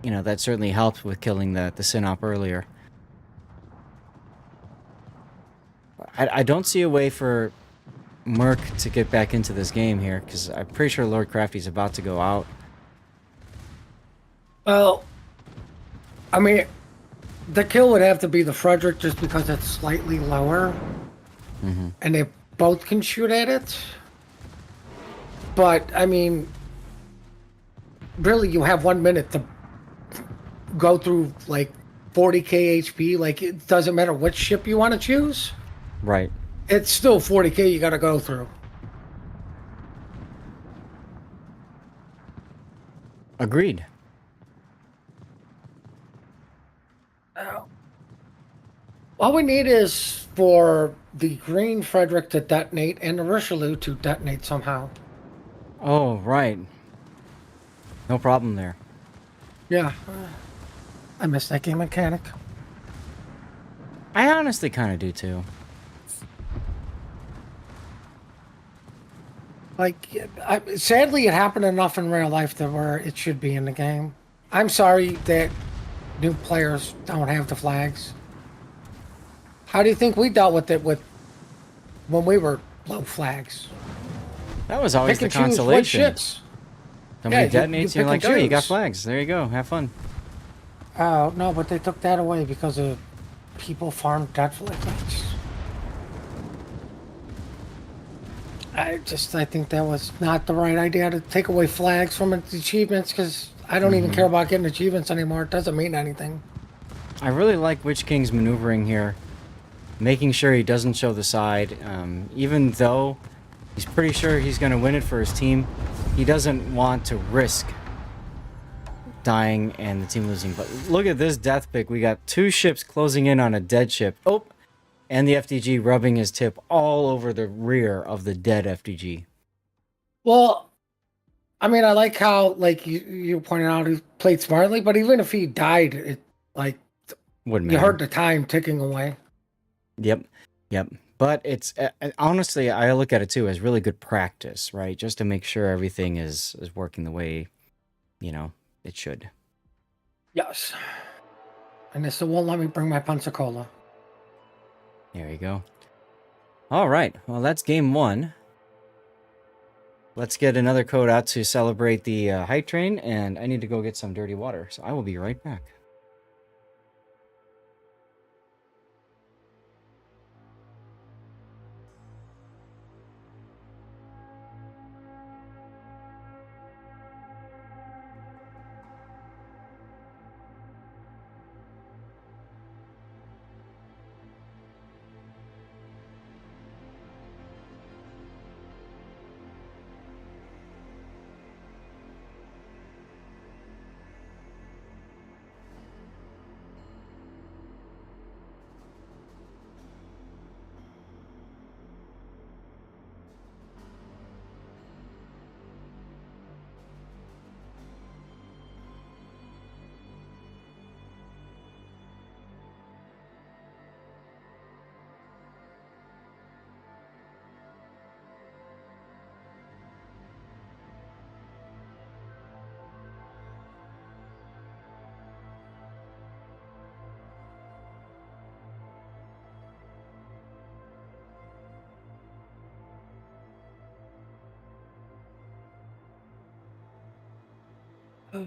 that certainly helped with killing the Synop earlier. I don't see a way for Merc to get back into this game here, because I'm pretty sure Lord Crafty's about to go out. Well, I mean, the kill would have to be the Frederick just because it's slightly lower. Mm-hmm. And they both can shoot at it. But, I mean, really, you have 1 minute to go through, 40k HP. It doesn't matter which ship you want to choose. Right. It's still 40k you got to go through. Agreed. All we need is for the green Frederick to detonate and the Richelieu to detonate somehow. Oh, right. No problem there. Yeah. I miss that game mechanic. I honestly kind of do too. Sadly, it happened enough in real life that where it should be in the game. I'm sorry that new players don't have the flags. How do you think we dealt with it when we were low flags? That was always the consolation. Somebody detonates, you're like, oh, you got flags. There you go. Have fun. Oh, no, but they took that away because of people farmed dead flags. I think that was not the right idea to take away flags from its achievements because I don't even care about getting achievements anymore. It doesn't mean anything. I really like Witch King's maneuvering here. Making sure he doesn't show the side. Even though he's pretty sure he's going to win it for his team, he doesn't want to risk dying and the team losing. But look at this death pick. We got two ships closing in on a dead ship. Oh, and the FDG rubbing his tip all over the rear of the dead FDG. Well, I mean, I like how, you pointed out, he played smartly, but even if he died, it, wouldn't matter. You heard the time ticking away. Yep. But it's, honestly, I look at it too as really good practice, right? Just to make sure everything is working the way, it should. Yes. And this won't let me bring my Pensacola. There you go. All right. Well, that's game one. Let's get another code out to celebrate the hype train, and I need to go get some dirty water, so I will be right back. Well,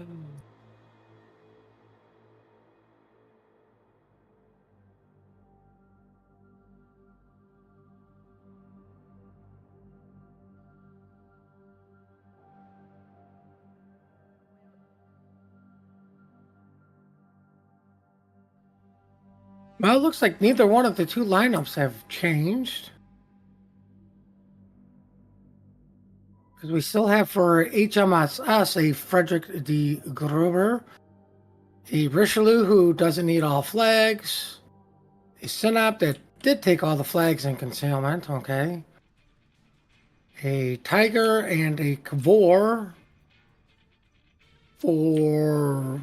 it looks like neither one of the two lineups have changed. Because we still have for HMSS a Frederick D. Gruber, a Richelieu who doesn't need all flags, a Synop that did take all the flags in concealment, okay, a Tiger and a Cavor for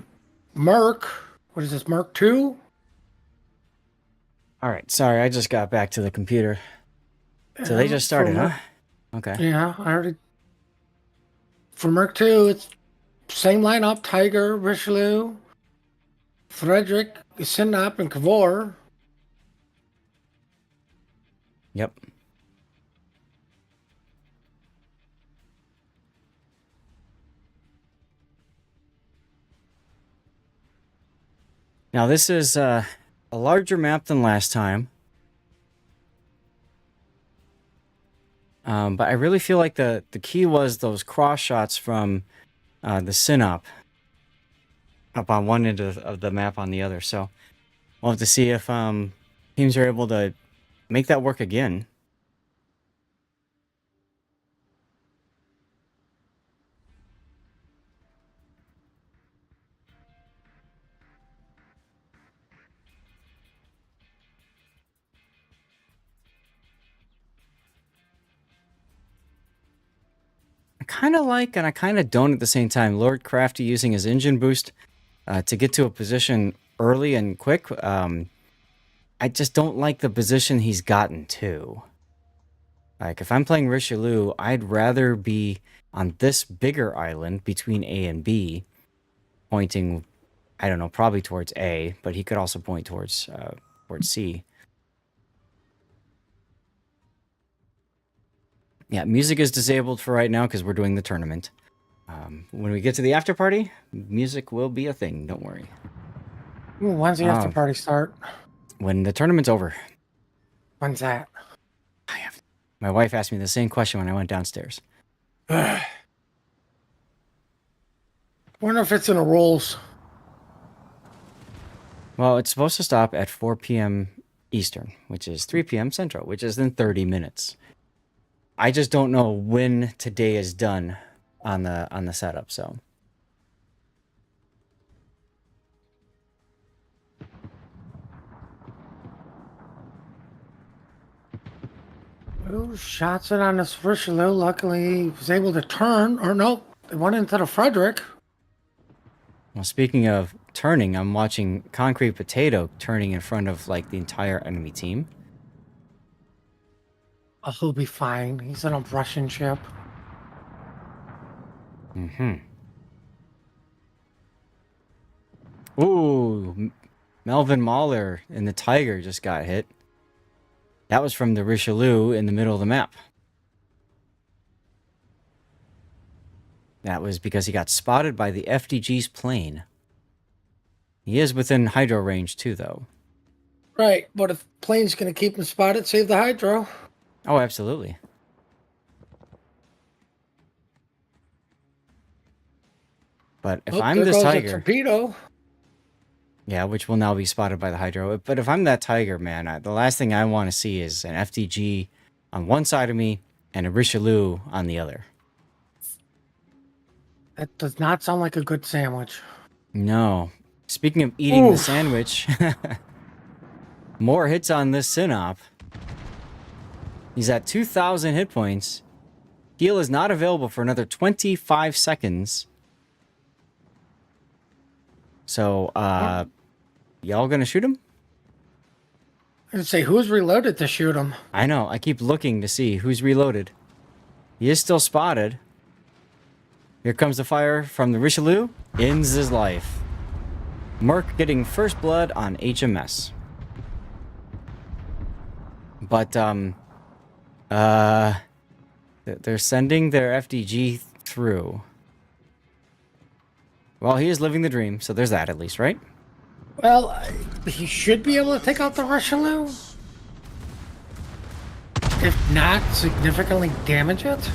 Merc. What is this, Merc 2? All right, sorry, I just got back to the computer. So they just started, huh? Okay. Yeah, I already. For Merc 2, it's same lineup: Tiger, Richelieu, Frederick, Synop, and Cavor. Yep. Now this is a larger map than last time. But I really feel like the key was those cross shots from the Synop up on one end of the map on the other. So we'll have to see if teams are able to make that work again. I kind of like and I kind of don't at the same time. Lord Crafty using his engine boost to get to a position early and quick. I just don't like the position he's gotten to. Like, if I'm playing Richelieu, I'd rather be on this bigger island between A and B, pointing, I don't know, probably towards A, but he could also point towards C. Yeah, music is disabled for right now because we're doing the tournament. When we get to the after party, music will be a thing, don't worry. Ooh, when's the after party start? When the tournament's over. When's that? My wife asked me the same question when I went downstairs. Wonder if it's in the rules. Well, it's supposed to stop at 4 p.m. Eastern, which is 3 p.m. Central, which is in 30 minutes. I just don't know when today is done on the setup, so. Oh, shots it on this Richelieu. Luckily, he was able to turn. Or nope, it went into the Frederick. Well, speaking of turning, I'm watching Concrete Potato turning in front of, like, the entire enemy team. Oh, he'll be fine. He's on a Russian ship. Mm-hmm. Ooh, Melvin Mahler and the Tiger just got hit. That was from the Richelieu in the middle of the map. That was because he got spotted by the FDG's plane. He is within hydro range too, though. Right, but if plane's going to keep him spotted, save the hydro. Oh, absolutely. But if I'm this Tiger... torpedo. Yeah, which will now be spotted by the hydro. But if I'm that Tiger, man, the last thing I want to see is an FDG on one side of me and a Richelieu on the other. That does not sound like a good sandwich. No. Speaking of eating the sandwich, more hits on this Synop. He's at 2,000 hit points. Heal is not available for another 25 seconds. So, y'all gonna shoot him? I'd say, who's reloaded to shoot him? I know. I keep looking to see who's reloaded. He is still spotted. Here comes the fire from the Richelieu. Ends his life. Merc getting first blood on HMS. But, they're sending their FDG through. Well, he is living the dream, so there's that at least, right? Well, he should be able to take out the Richelieu. If not, significantly damage it.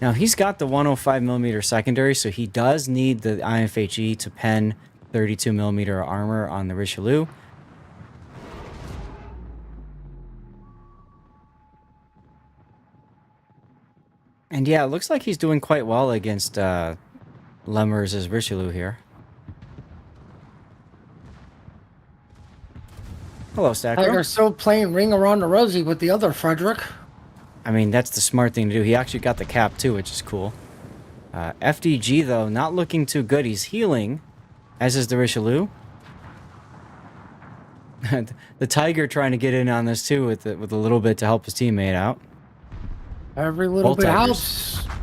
Now, he's got the 105mm secondary, so he does need the IFHE to pen 32mm armor on the Richelieu. And yeah, it looks like he's doing quite well against Lemurs' Richelieu here. Hello, Stacker. They're still playing Ring Around the Rosie with the other Frederick. I mean, that's the smart thing to do. He actually got the cap too, which is cool. FDG, though, not looking too good. He's healing, as is the Richelieu. The Tiger trying to get in on this too with a little bit to help his teammate out. Every little Both bit Tigers. helps.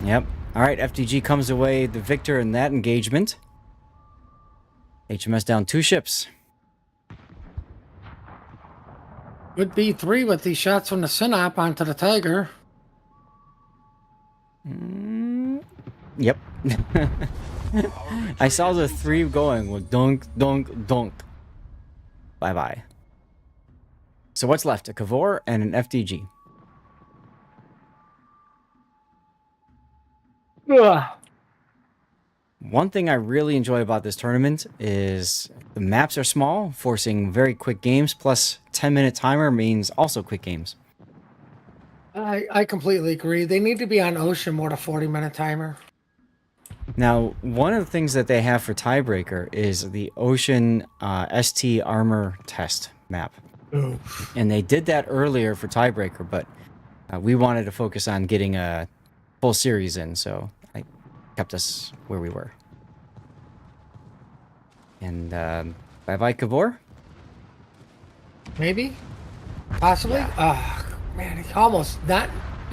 Yep. All right, FDG comes away the victor in that engagement. HMS down 2 ships. Would be 3 with these shots from the Synop onto the Tiger. Yep. I saw the 3 going with dunk, dunk, dunk. Bye-bye. So what's left? A Kavor and an FDG. Ugh. One thing I really enjoy about this tournament is the maps are small, forcing very quick games, plus 10-minute timer means also quick games. I completely agree. They need to be on Ocean more to 40-minute timer. Now, one of the things that they have for Tiebreaker is the Ocean ST Armor Test map. Oof. And they did that earlier for Tiebreaker, but we wanted to focus on getting a full series in, so I kept us where we were. And bye-bye, Kavor. Maybe? Possibly? Ah, man, he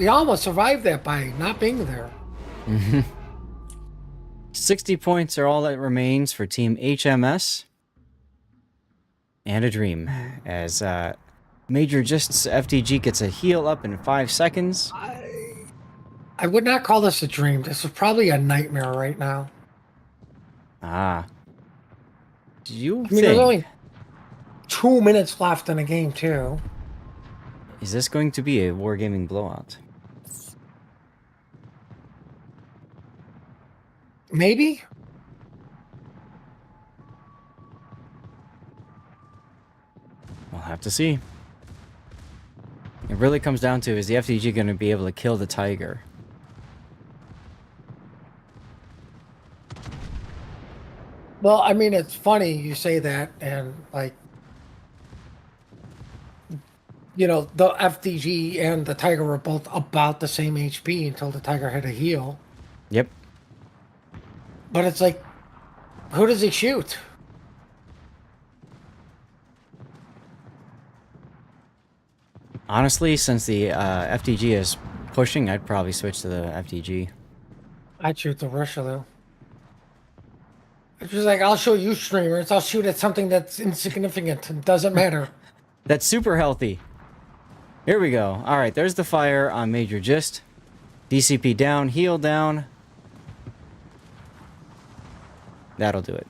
almost survived that by not being there. 60 points are all that remains for Team HMS. And a dream. As Major Just's FDG gets a heal up in 5 seconds. I would not call this a dream. This is probably a nightmare right now. Ah. Do you I mean, there's only think... 2 minutes left in the game, too. Is this going to be a wargaming blowout? Maybe? We'll have to see. It really comes down to, is the FDG going to be able to kill the Tiger? Well, I mean, it's funny you say that, and, like, you know, the FDG and the Tiger were both about the same HP until the Tiger had a heal. Yep. But it's like, who does he shoot? Honestly, since the FDG is pushing, I'd probably switch to the FDG. I'd shoot the Richelieu. It's just like, I'll show you streamers. I'll shoot at something that's insignificant. It doesn't matter. That's super healthy. Here we go. All right, there's the fire on Major Just. DCP down, heal down. That'll do it.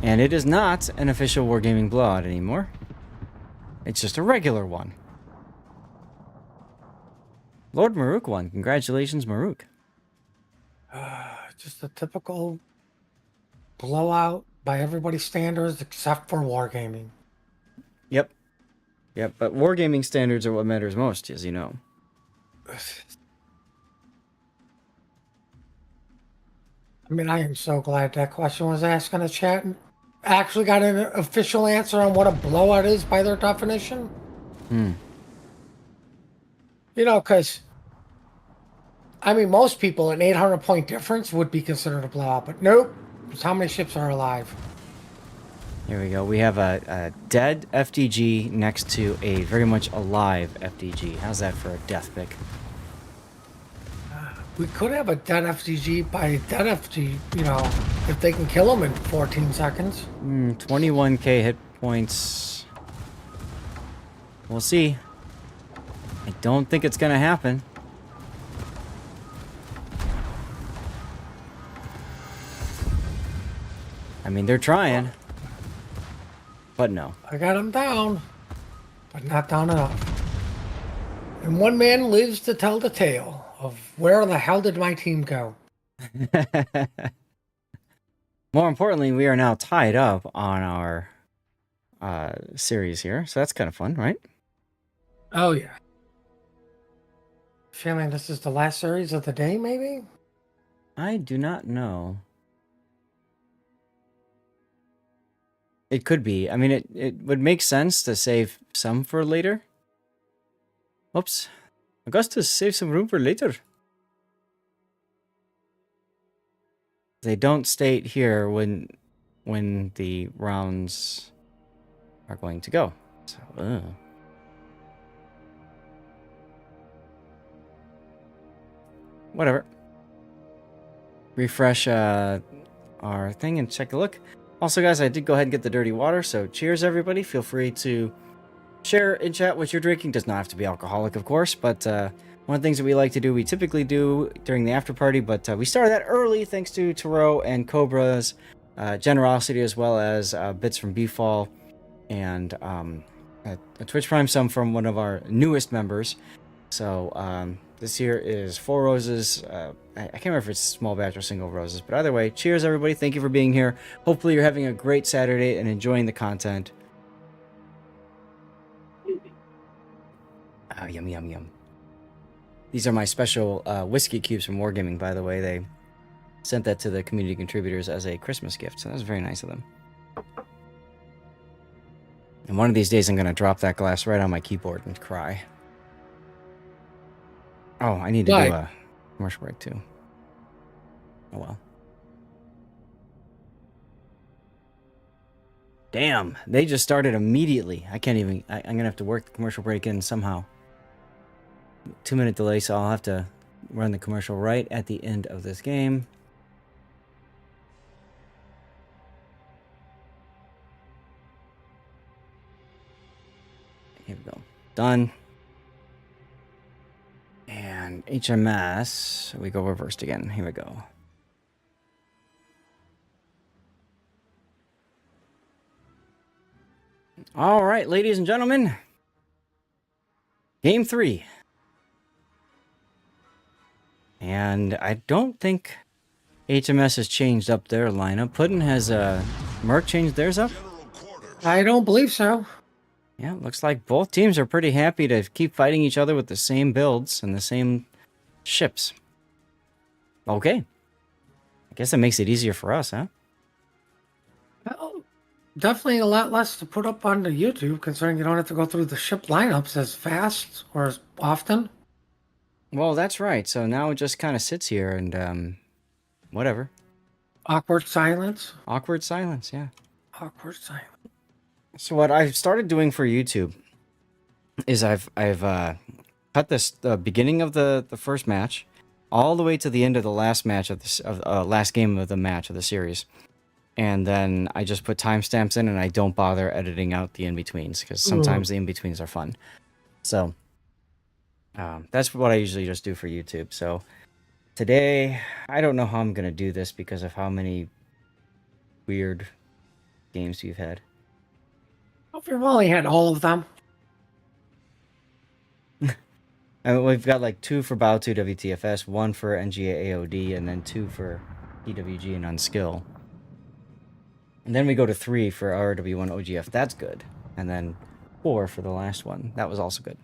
And it is not an official wargaming blowout anymore. It's just a regular one. Lord Maruk won. Congratulations, Maruk. Just a typical blowout by everybody's standards except for wargaming. Yep. Yep, but wargaming standards are what matters most, as you know. I mean, I am so glad that question was asked in the chat and actually got an official answer on what a blowout is by their definition. Hmm. You know, because, I mean, most people, an 800-point difference would be considered a blowout, but nope. It's how many ships are alive. Here we go. We have a dead FDG next to a very much alive FDG. How's that for a death pick? We could have a dead FDG by a dead FG, you know, if they can kill him in 14 seconds. 21k hit points. We'll see. I don't think it's going to happen. I mean, they're trying. But no. I got him down, but not down enough. And one man lives to tell the tale of where the hell did my team go? More importantly, we are now tied up on our series here, so that's kind of fun, right? Oh, yeah. Feeling this is the last series of the day, maybe? I do not know. It could be. I mean, it would make sense to save some for later. Whoops. Augustus, save some room for later. They don't state here when the rounds are going to go. So, whatever. Refresh our thing and check a look. Also, guys, I did go ahead and get the dirty water, so cheers, everybody. Feel free to share in chat what you're drinking. Does not have to be alcoholic, of course, but one of the things that we like to do, we typically do during the after party, but we started that early thanks to Taro and Cobra's generosity, as well as bits from Beefall and a Twitch Prime sum from one of our newest members. So this here is 4 roses. I can't remember if it's small batch or single roses, but either way, cheers, everybody. Thank you for being here. Hopefully you're having a great Saturday and enjoying the content. Oh, yum, yum, yum. These are my special whiskey cubes from Wargaming, by the way. They sent that to the community contributors as a Christmas gift, so that was very nice of them. And one of these days I'm going to drop that glass right on my keyboard and cry. Oh, I need to do a commercial break, too. Oh, well. Damn, they just started immediately. I can't even... I'm going to have to work the commercial break in somehow. 2-minute delay, so I'll have to run the commercial right at the end of this game. Here we go. Done. And HMS, we go reversed again. Here we go. All right, ladies and gentlemen. Game 3. And I don't think HMS has changed up their lineup. Puddin' has Merc changed theirs up? I don't believe so. Yeah, looks like both teams are pretty happy to keep fighting each other with the same builds and the same ships. Okay. I guess that makes it easier for us, huh? Well, definitely a lot less to put up on the YouTube, considering you don't have to go through the ship lineups as fast or as often. Well, that's right. So now it just kind of sits here and, whatever. Awkward silence. Awkward silence, yeah. Awkward silence. So what I've started doing for YouTube is I've cut the beginning of the first match all the way to the end of the last match of this last game of the match of the series, and then I just put timestamps in and I don't bother editing out the in-betweens because sometimes the in-betweens are fun. So that's what I usually just do for YouTube. So today I don't know how I'm gonna do this because of how many weird games we've had. We've only had all of them. I mean, we've got like 2 for BAO2 WTFS, 1 for NGA AOD, and then 2 for EWG and Unskill. And then we go to 3 for RW1 OGF. That's good. And then 4 for the last one. That was also good.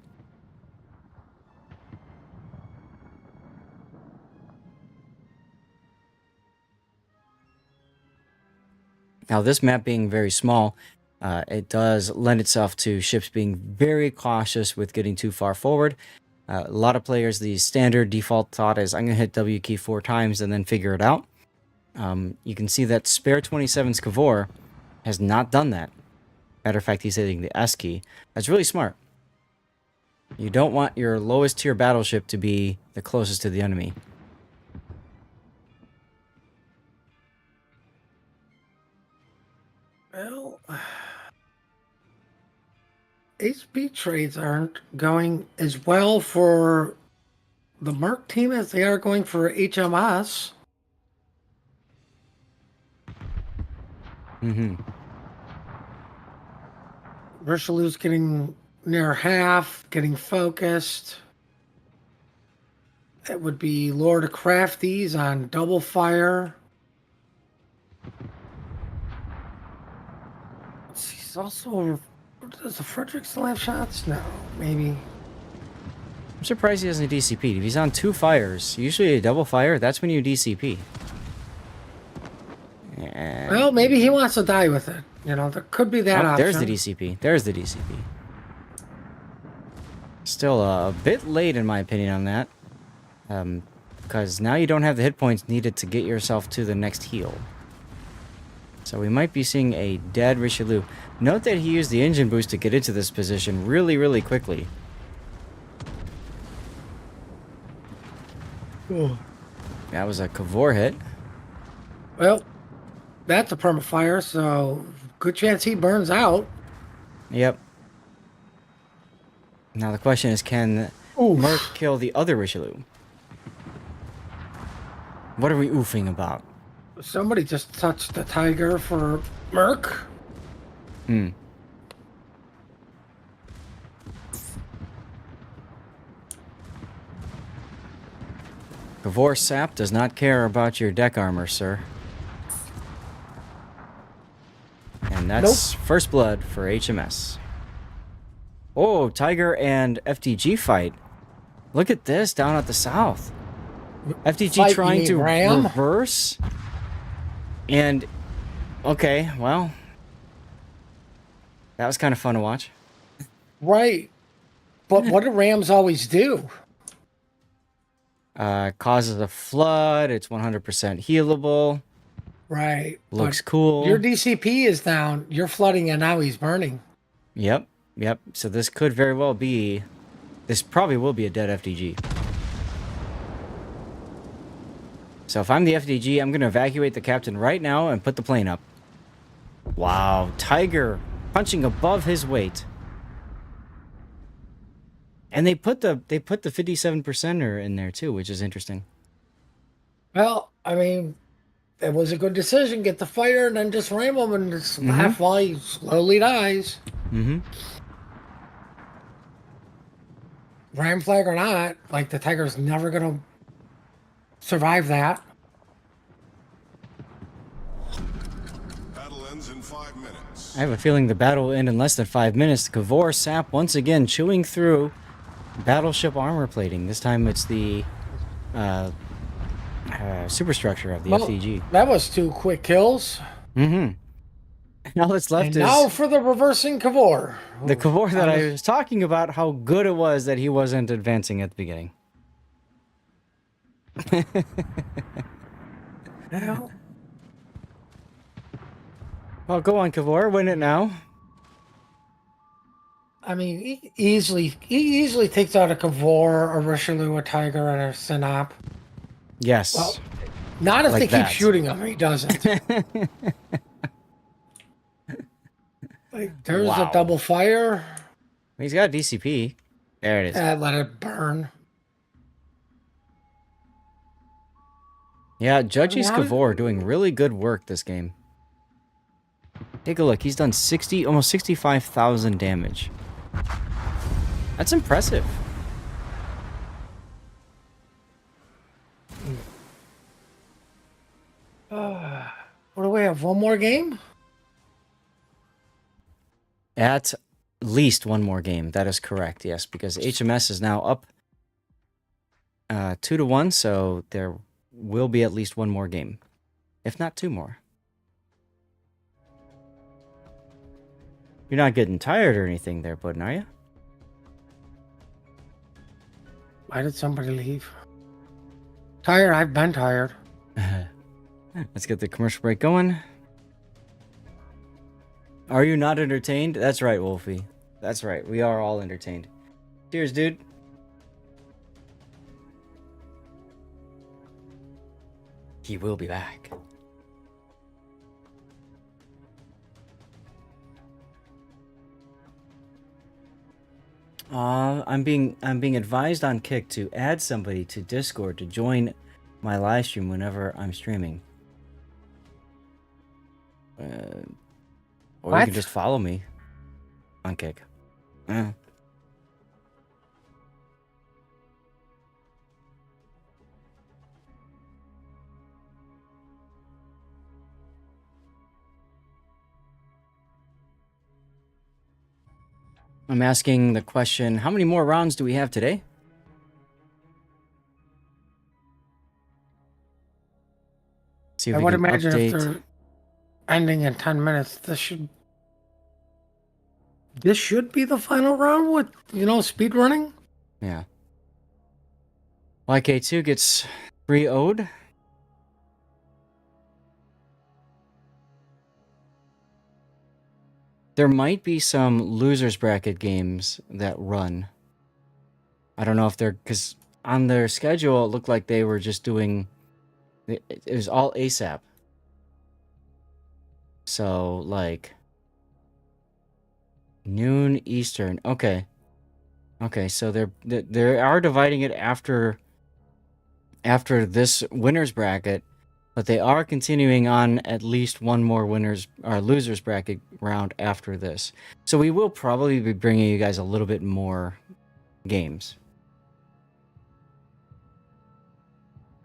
Now, this map being very small, it does lend itself to ships being very cautious with getting too far forward. A lot of players, the standard default thought is, I'm going to hit W key 4 times and then figure it out. You can see that Spare 27's Kavor has not done that. Matter of fact, he's hitting the S key. That's really smart. You don't want your lowest tier battleship to be the closest to the enemy. Well, HB trades aren't going as well for the Merc team as they are going for HMS. Mm-hmm. Richelieu's getting near half, getting focused. It would be Lord of Crafties on double fire. He's also... Does the Frederick still have shots? No, maybe. I'm surprised he hasn't DCP'd. If he's on 2 fires, usually a double fire, that's when you DCP. And... Well, maybe he wants to die with it. You know, there could be that option. There's the DCP. There's the DCP. Still a bit late, in my opinion, on that. Because now you don't have the hit points needed to get yourself to the next heal. So we might be seeing a dead Richelieu. Note that he used the engine boost to get into this position really, really quickly. Oh. That was a Cavor hit. Well, that's a perma-fire, so good chance he burns out. Yep. Now the question is, can Merc kill the other Richelieu? What are we oofing about? Somebody just touched the tiger for Merc. Hmm. Cavor Sap does not care about your deck armor, sir. And that's first blood for HMS. Oh, Tiger and FTG fight. Look at this down at the south. FTG Fight, trying to Ram? reverse. And, okay, well. That was kind of fun to watch. Right. But what do Rams always do? Causes a flood. It's 100% healable. Right. Looks but cool. Your DCP is down. You're flooding and now he's burning. Yep. Yep. So this could very well be... This probably will be a dead FTG. So if I'm the FTG, I'm going to evacuate the captain right now and put the plane up. Wow. Tiger punching above his weight. And they put the 57%er in there too, which is interesting. Well, I mean, it was a good decision. Get the fire and then just ram him and just laugh while he slowly dies. Mm-hmm. Ram flag or not, like the Tiger's never going to survive that. Battle ends in 5 minutes. I have a feeling the battle will end in less than 5 minutes. Cavor Sap once again chewing through battleship armor plating. This time it's the superstructure of the FTG. That was 2 quick kills. Mm-hmm. Now what's left And is... now for the reversing Cavor. The Cavor that I was talking about, how good it was that he wasn't advancing at the beginning. Now, Well, go on, Cavor. Win it now. I mean, he easily takes out a Cavor, a Richelieu, a Tiger, and a Synop. Yes. Well, not if Like they that. keep shooting him. He doesn't. Like, there's Wow. a double fire. He's got a DCP. There it is. Let it burn. Yeah, Judges How- Cavor doing really good work this game. Take a look. He's done almost 65,000 damage. That's impressive. What do we have? One more game? At least one more game. That is correct, yes, because HMS is now up 2-1, so there will be at least one more game. If not 2 more. You're not getting tired or anything there, Puddin', are you? Why did somebody leave? Tired? I've been tired. Let's get the commercial break going. Are you not entertained? That's right, Wolfie. That's right. We are all entertained. Cheers, dude. He will be back. I'm being advised on Kick to add somebody to Discord to join my live stream whenever I'm streaming. Or you What? can just follow me on Kick. I'm asking the question, how many more rounds do we have today? See if I we would can imagine if update. they're ending in 10 minutes, this should be the final round with, speed running. Yeah. YK2 gets 3 owed. There might be some losers bracket games that run. I don't know if they're, because on their schedule it looked like they were just doing, it was all ASAP. So like noon Eastern. Okay. Okay, so they are dividing it after this winners bracket, but they are continuing on at least one more winners or losers bracket round after this. So we will probably be bringing you guys a little bit more games.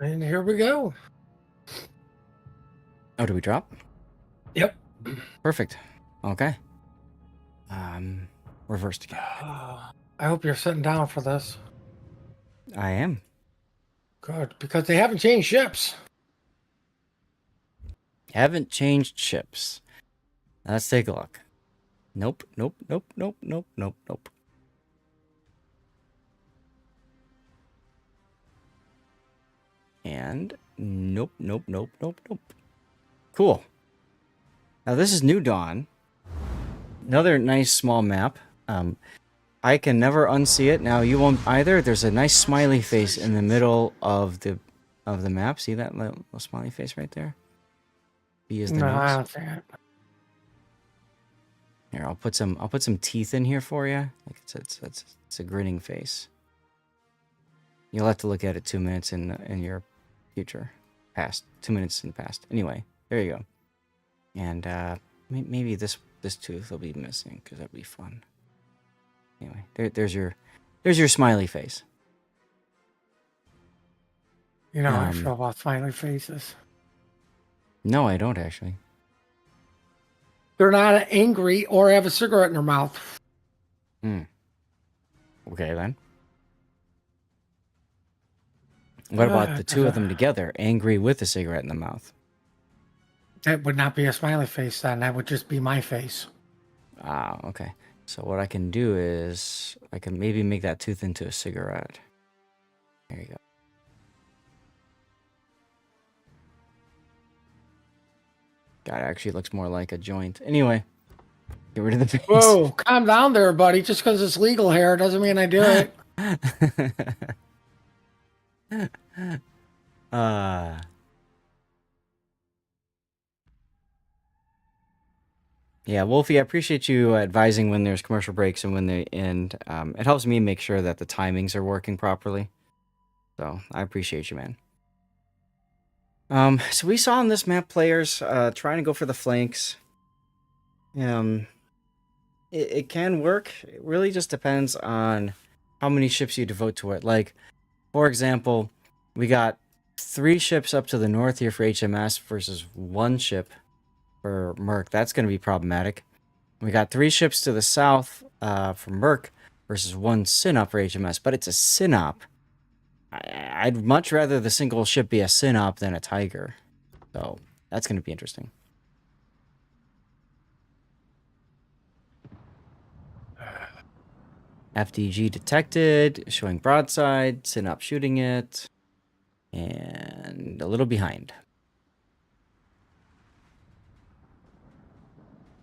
And here we go. Oh, do we drop? Yep. Perfect. Okay. Reversed again. I hope you're sitting down for this. I am. Good, because they haven't changed ships. Haven't changed ships. Let's take a look. Nope, nope, nope, nope, nope, nope, nope. And nope, nope, nope, nope, nope. Cool. Now this is New Dawn. Another nice small map. I can never unsee it. Now you won't either. There's a nice smiley face in the middle of the map. See that little smiley face right there? B is the No, I nose. don't see it. Here, I'll put some teeth in here for you. Like it's a grinning face. You'll have to look at it 2 minutes in your future, past 2 minutes in the past. Anyway, there you go. And maybe this tooth will be missing because that'd be fun. Anyway, there's your smiley face. You know how I feel about smiley faces. No, I don't actually. They're not angry or have a cigarette in their mouth. Okay then. What about the two of them together, angry with a cigarette in the mouth? That would not be a smiley face then. That would just be my face. Ah, okay. So what I can do is I can maybe make that tooth into a cigarette. There you go. God, it actually looks more like a joint. Anyway, get rid of the face. Whoa, calm down there, buddy. Just because it's legal here doesn't mean I do it. Yeah, Wolfie, I appreciate you advising when there's commercial breaks and when they end. It helps me make sure that the timings are working properly. So I appreciate you, man. So we saw on this map players trying to go for the flanks. It can work. It really just depends on how many ships you devote to it. Like, for example, we got 3 ships up to the north here for HMS versus 1 ship for Merc. That's going to be problematic. We got 3 ships to the south for Merc versus 1 Synop for HMS, but it's a Synop. I'd much rather the single ship be a Synop than a Tiger. So that's going to be interesting. FDG detected, showing broadside, Synop shooting it, and a little behind.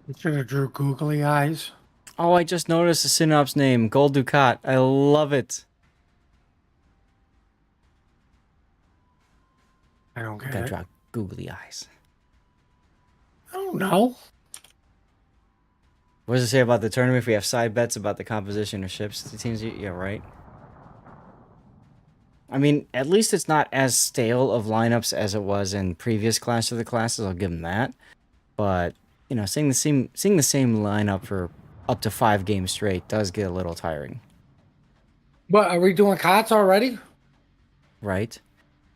You should have drew googly eyes. Oh, I just noticed the Synop's name, Gold Ducat. I love it. I don't get Gotta it. draw googly eyes. I don't know. What does it say about the tournament if we have side bets about the composition of ships? The teams, yeah, right. I mean, at least it's not as stale of lineups as it was in previous Clash of the Classes. I'll give them that. but you know, seeing the same lineup for up to 5 games straight does get a little tiring, What, are we doing COTs already? right?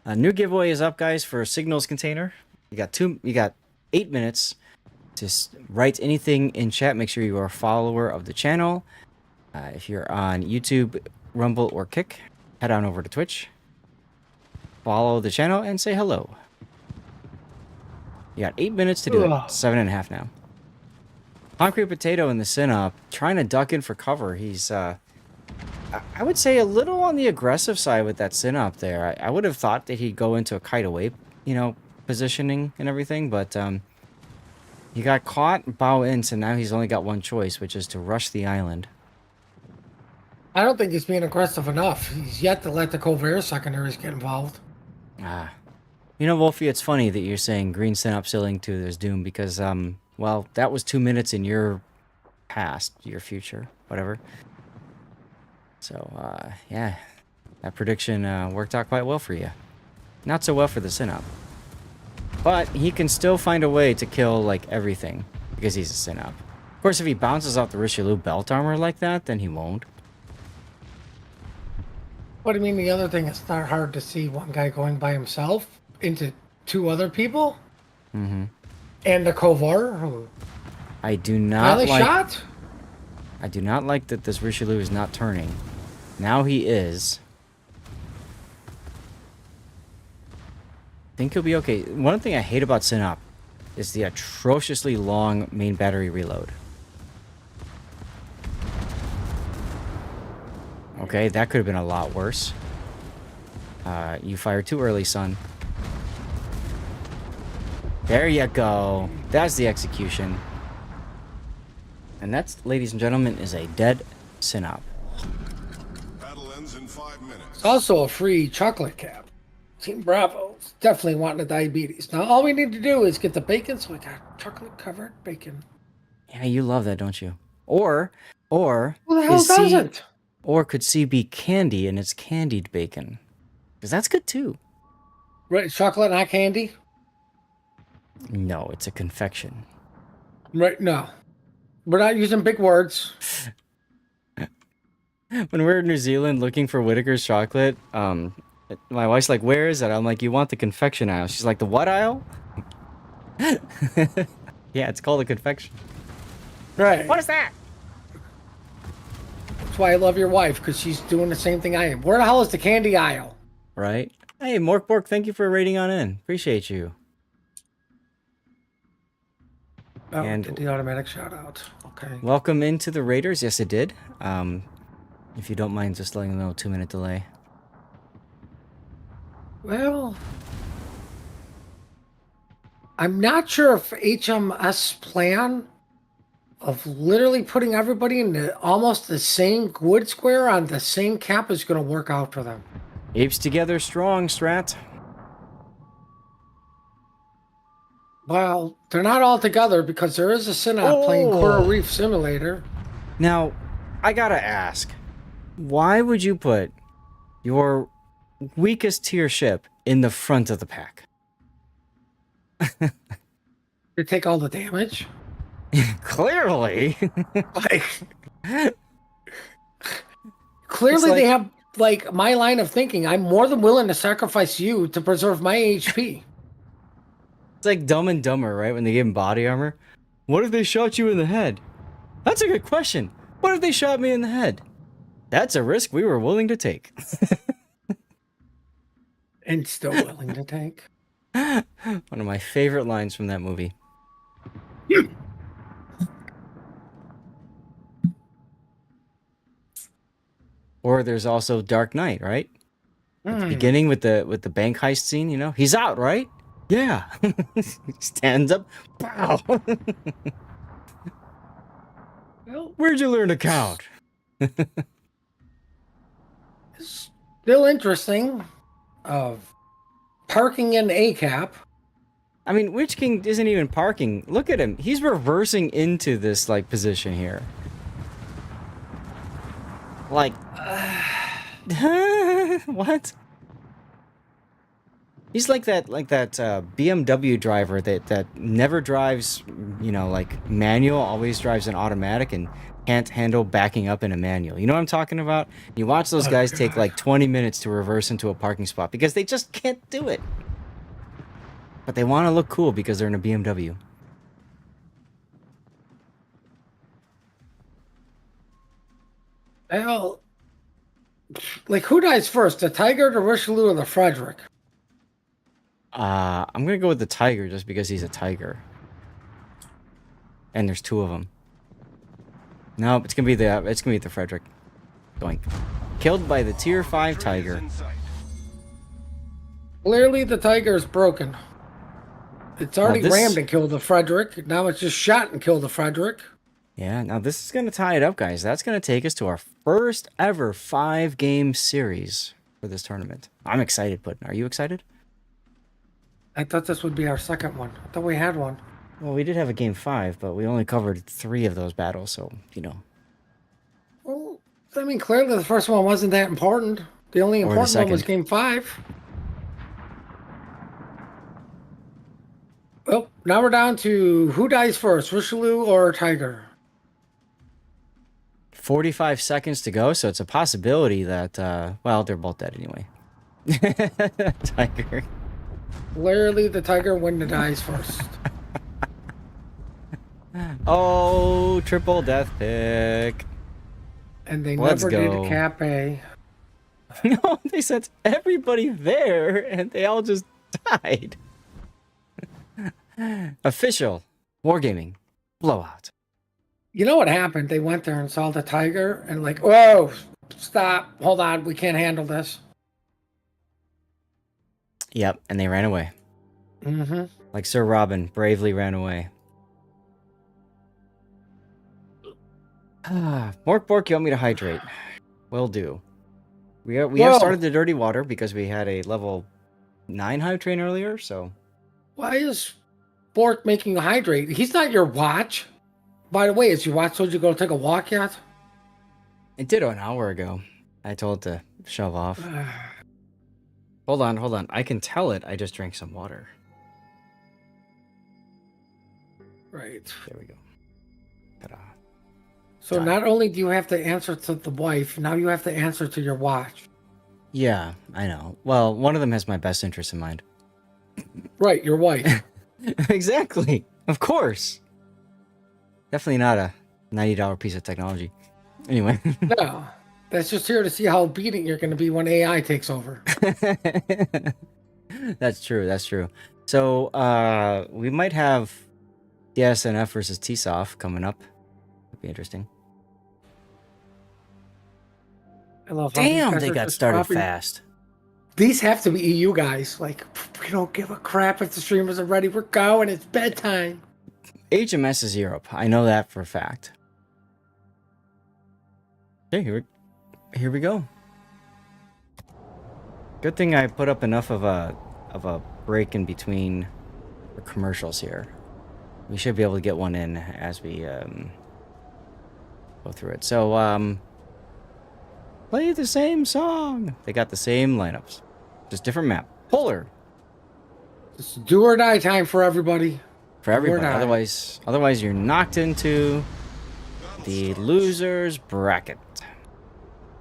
A new giveaway is up, guys, for a signals container. You got 8 minutes to write anything in chat. Make sure you are a follower of the channel. If you're on YouTube, Rumble, or Kick, head on over to Twitch. Follow the channel and say hello. You got 8 minutes to do it. 7.5 now. Concrete Potato in the Synop, trying to duck in for cover. He's, I would say, a little on the aggressive side with that Synop there. I would have thought that he'd go into a kite away, you know, positioning and everything, but he got caught and bow in, so now he's only got one choice, which is to rush the island. I don't think he's being aggressive enough. He's yet to let the Covert secondaries get involved. You know, Wolfie, it's funny that you're saying green Synop sailing to his doom because, well, that was 2 minutes in your past, your future, whatever. So, yeah, that prediction worked out quite well for you. Not so well for the Synop. But he can still find a way to kill, like, everything because he's a Synop. Of course, if he bounces off the Richelieu belt armor like that, then he won't. What do you mean the other thing? It's not hard to see one guy going by himself into 2 other people? Mm-hmm. And the Kovar, who I do not like... shot? I do not like that this Richelieu is not turning. Now he is. I think he'll be okay. One thing I hate about Synop is the atrociously long main battery reload. Okay, that could have been a lot worse. You fired too early, son. There you go. That's the execution. And that's, ladies and gentlemen, is a dead Synop. Battle ends in 5 minutes. It's also a free chocolate cap. Team Bravo's definitely wanting a diabetes. Now all we need to do is get the bacon, so we got chocolate covered bacon. Yeah, you love that, don't you? Or Who the hell is C, doesn't? or could C be candy and it's candied bacon? Because that's good too. Right, chocolate, not candy? No, it's a confection. Right, no. We're not using big words. When we're in New Zealand looking for Whitaker's chocolate, my wife's like, "Where is it?" I'm like, "You want the confection aisle?" She's like, "The what aisle?" Yeah, it's called a confection. Right. What is that? That's why I love your wife, because she's doing the same thing I am. Where the hell is the candy aisle? Right? Hey, Morkbork, thank you for rating on in. Appreciate you. Oh, And- did the automatic shout out. Okay. Welcome into the Raiders. Yes, it did. If you don't mind just letting them know, 2-minute delay. Well, I'm not sure if HMS plan of literally putting everybody in almost the same wood square on the same cap is going to work out for them. Apes together strong, Strat. Well, they're not all together because there is a Synop playing Coral Reef Simulator. Now, I gotta ask, why would you put your weakest tier ship in the front of the pack? To take all the damage. Clearly. Like, clearly they have, like, my line of thinking. I'm more than willing to sacrifice you to preserve my HP. It's like Dumb and Dumber, right? When they gave him body armor. What if they shot you in the head? That's a good question. What if they shot me in the head? That's a risk we were willing to take. And still willing to take. One of my favorite lines from that movie. Or there's also Dark Knight, right? At the beginning with the bank heist scene, you know? He's out, right? Yeah. Stands up. Pow. Well, Where'd you learn to count? still interesting. Of parking in A cap. I mean, Witch King isn't even parking. Look at him. He's reversing into this, like, position here. Like... what? He's like that BMW driver that never drives, like manual, always drives an automatic and can't handle backing up in a manual. You know what I'm talking about? You watch those Oh, guys take God. like 20 minutes to reverse into a parking spot because they just can't do it. But they want to look cool because they're in a BMW. Well, like, who dies first, the Tiger, the Richelieu, or the Frederick? I'm gonna go with the Tiger just because he's a tiger. And there's two of them. No, it's gonna be the Frederick. Doink. Killed by the tier 5 Tiger. Clearly, the Tiger is broken. It's already this- rammed and killed the Frederick. Now it's just shot and killed the Frederick. Yeah, now this is gonna tie it up, guys. That's gonna take us to our first ever 5-game series for this tournament. I'm excited, Puddin'. Are you excited? I thought this would be our second one. I thought we had one. Well, we did have a game 5, but we only covered 3 of those battles, so, Well, I mean, clearly the first one wasn't that important. The only Or the important one was second. game 5. Well, now we're down to who dies first, Richelieu or Tiger? 45 seconds to go, so it's a possibility that, well, they're both dead anyway. Tiger. Clearly the Tiger when the dies first. Oh, triple death pick. And they Let's never did go. a cap A. No, they sent everybody there, and they all just died. Official wargaming blowout. You know what happened? They went there and saw the Tiger and like, whoa, stop, hold on, we can't handle this. Yep, and they ran away. Mm-hmm. Like Sir Robin bravely ran away. Bork, you want me to hydrate? Will do. We have Whoa. started the dirty water because we had a level 9 hive train earlier, so... Why is Bork making you hydrate? He's not your watch. By the way, is your watch told you to go take a walk yet? It did an hour ago. I told it to shove off. Hold on. I can tell it. I just drank some water. Right. There we go. Ta-da. So Done. not only do you have to answer to the wife, now you have to answer to your watch. Yeah, I know. Well, one of them has my best interest in mind. Right, your wife. Exactly. Of course. Definitely not a $90 piece of technology. Anyway. No, that's just here to see how obedient you're going to be when AI takes over. That's true. So, we might have DSNF versus TSOF coming up. That'd be interesting. I love how these Damn, guys they are got just started dropping- fast. These have to be EU guys. Like, we don't give a crap if the stream isn't ready. We're going. It's bedtime. HMS is Europe. I know that for a fact. Okay, here we go. Good thing I put up enough of a break in between the commercials here. We should be able to get one in as we go through it. So play the same song. They got the same lineups, just different map. Polar It's do or die time for everybody. for everybody. not. Otherwise you're knocked into the losers bracket.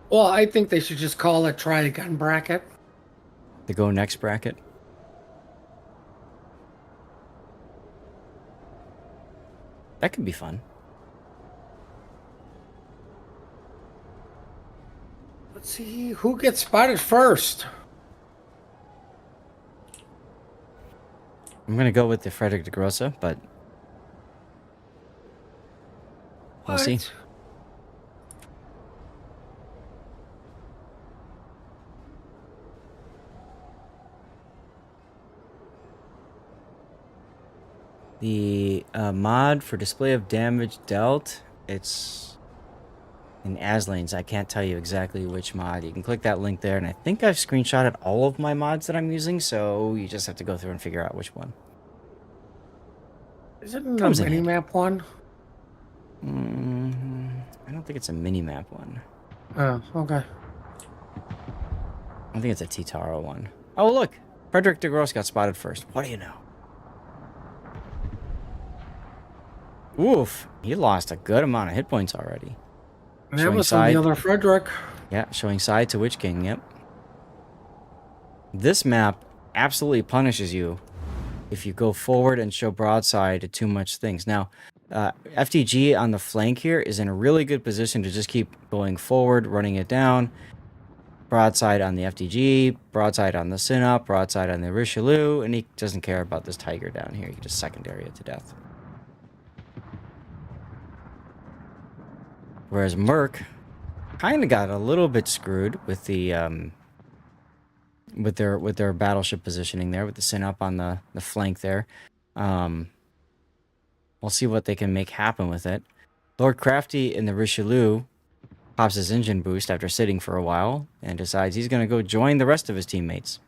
Well, I think they should just call it try again bracket. The go next bracket. That could be fun. Let's see who gets spotted first. I'm gonna go with the Frederick de Grossa, but we'll see. What? The mod for display of damage dealt, it's in Aslane's. I can't tell you exactly which mod. You can click that link there, and I think I've screenshotted all of my mods that I'm using, so you just have to go through and figure out which one. Is it in the Comes in handy. mini-map one? I don't think it's a mini-map one. Oh, okay. I think it's a Titaro one. Oh, look! Frederick de Grosse got spotted first. What do you know? Oof. He lost a good amount of hit points already. And that Showing was from side. the other Frederick. Yeah, showing side to Witch King, yep. This map absolutely punishes you if you go forward and show broadside to too much things. Now, FTG on the flank here is in a really good position to just keep going forward, running it down. Broadside on the FTG, broadside on the Sinop, broadside on the Richelieu, and he doesn't care about this Tiger down here. He can just secondary it to death. Whereas Merc kind of got a little bit screwed with the with their battleship positioning there, with the Sinop on the flank there. We'll see what they can make happen with it. Lord Crafty in the Richelieu pops his engine boost after sitting for a while and decides he's going to go join the rest of his teammates.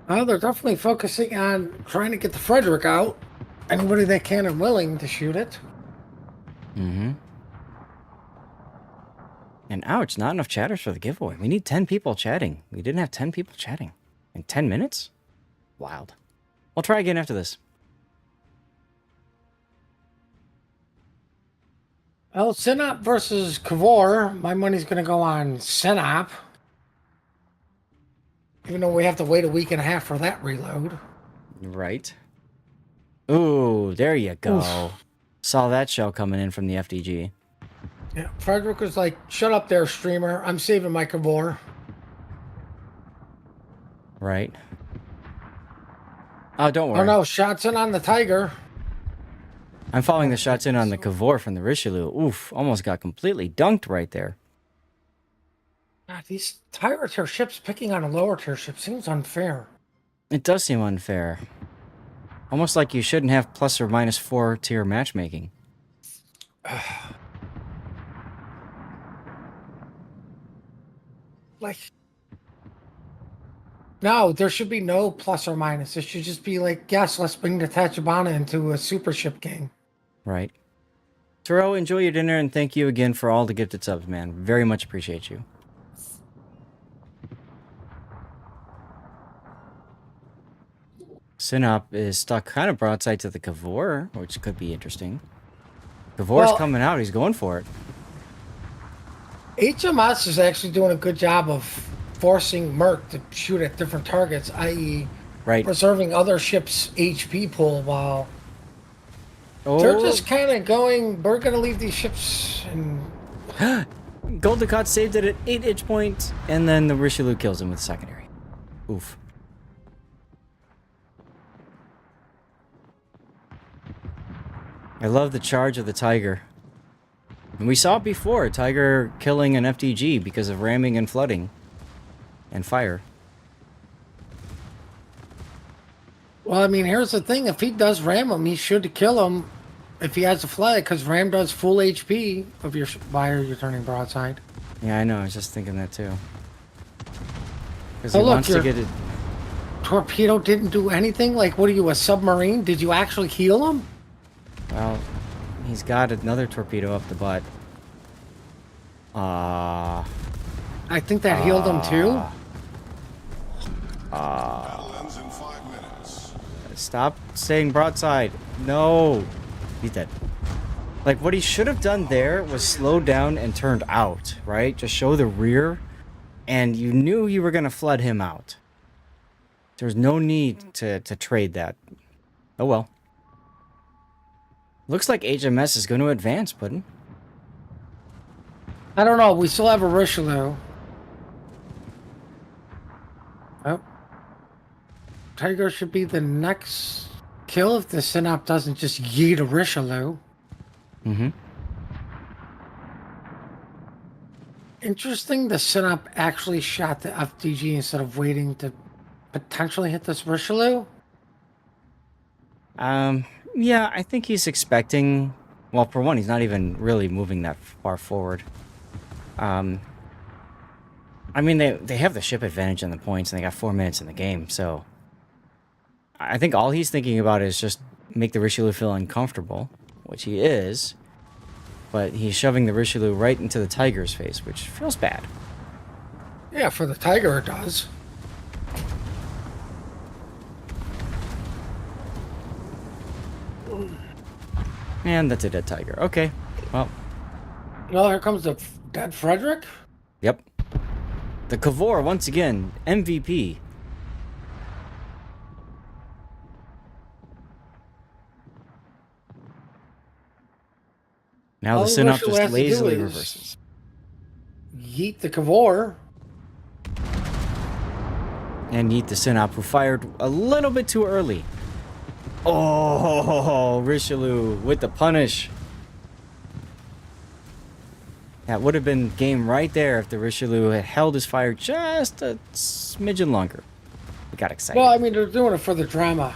Well, they're definitely focusing on trying to get the Frederick out. Anybody they can and willing to shoot it. Mm-hmm. And ouch, not enough chatters for the giveaway. We need 10 people chatting. We didn't have 10 people chatting. In 10 minutes? Wild. I'll try again after this. Well, Sinop versus Kavor. My money's going to go on Sinop. Even though we have to wait a week and a half for that reload. Right. Ooh, there you go. Oof. Saw that shell coming in from the FDG. Yeah, Frederick was like, shut up there, streamer. I'm saving my Kavor. Right. Oh, don't worry. Oh no, shots in on the Tiger. I'm following the shots in on the Cavor from the Richelieu. Oof, almost got completely dunked right there. God, these higher tier ships picking on a lower tier ship seems unfair. It does seem unfair. Almost like you shouldn't have plus or minus 4 tier matchmaking. Like, no, there should be no plus or minus. It should just be like, yes, let's bring the Tachibana into a super ship gang. Right. Terrell, enjoy your dinner and thank you again for all the gifted subs, man. Very much appreciate you. Sinop is stuck kind of broadside to the Cavor, which could be interesting. Cavor's coming out. He's going for it. HMS is actually doing a good job of forcing Merc to shoot at different targets, i.e. Right. preserving other ships' HP pool while they're just kind of going, we're going to leave these ships and... Goldicott saved it at 8 itch points, and then the Richelieu kills him with secondary. Oof. I love the charge of the Tiger. And we saw it before, Tiger killing an FDG because of ramming and flooding. And fire. Well, I mean, here's the thing. If he does ram him, he should kill him if he has a flag, because ram does full HP of your wire you're turning broadside. Yeah, I know. I was just thinking that too. Because Oh, he look, wants to get it. Torpedo didn't do anything? Like, what are you, a submarine? Did you actually heal him? Well, he's got another torpedo up the butt. I think that healed him too. Battle ends in 5 minutes. Stop saying broadside. No. He's dead. Like, what he should have done there was slow down and turned out, right? Just show the rear, and you knew you were going to flood him out. There's no need to trade that. Oh well. Looks like HMS is going to advance, Puddin'. I don't know. We still have a Richelieu. Oh. Tiger should be the next kill if the Sinop doesn't just yeet a Richelieu. Mm-hmm. Interesting, the Sinop actually shot the FDG instead of waiting to potentially hit this Richelieu. Yeah, I think he's expecting... Well, for one, he's not even really moving that far forward. I mean, they have the ship advantage in the points, and they got 4 minutes in the game, so... I think all he's thinking about is just make the Richelieu feel uncomfortable, which he is. but he's shoving the Richelieu right into the tiger's face, which feels bad. Yeah, for the tiger it does. And that's a dead tiger. Okay, well, No, here comes the dead Frederick. yep. The Cavor, once again, MVP. Now the All Synop Richelieu just has to do lazily is reverses. Yeet the Cavor. And yeet the Synop, who fired a little bit too early. Oh, Richelieu with the punish. That would have been game right there if the Richelieu had held his fire just a smidgen longer. We got excited. Well, I mean, they're doing it for the drama.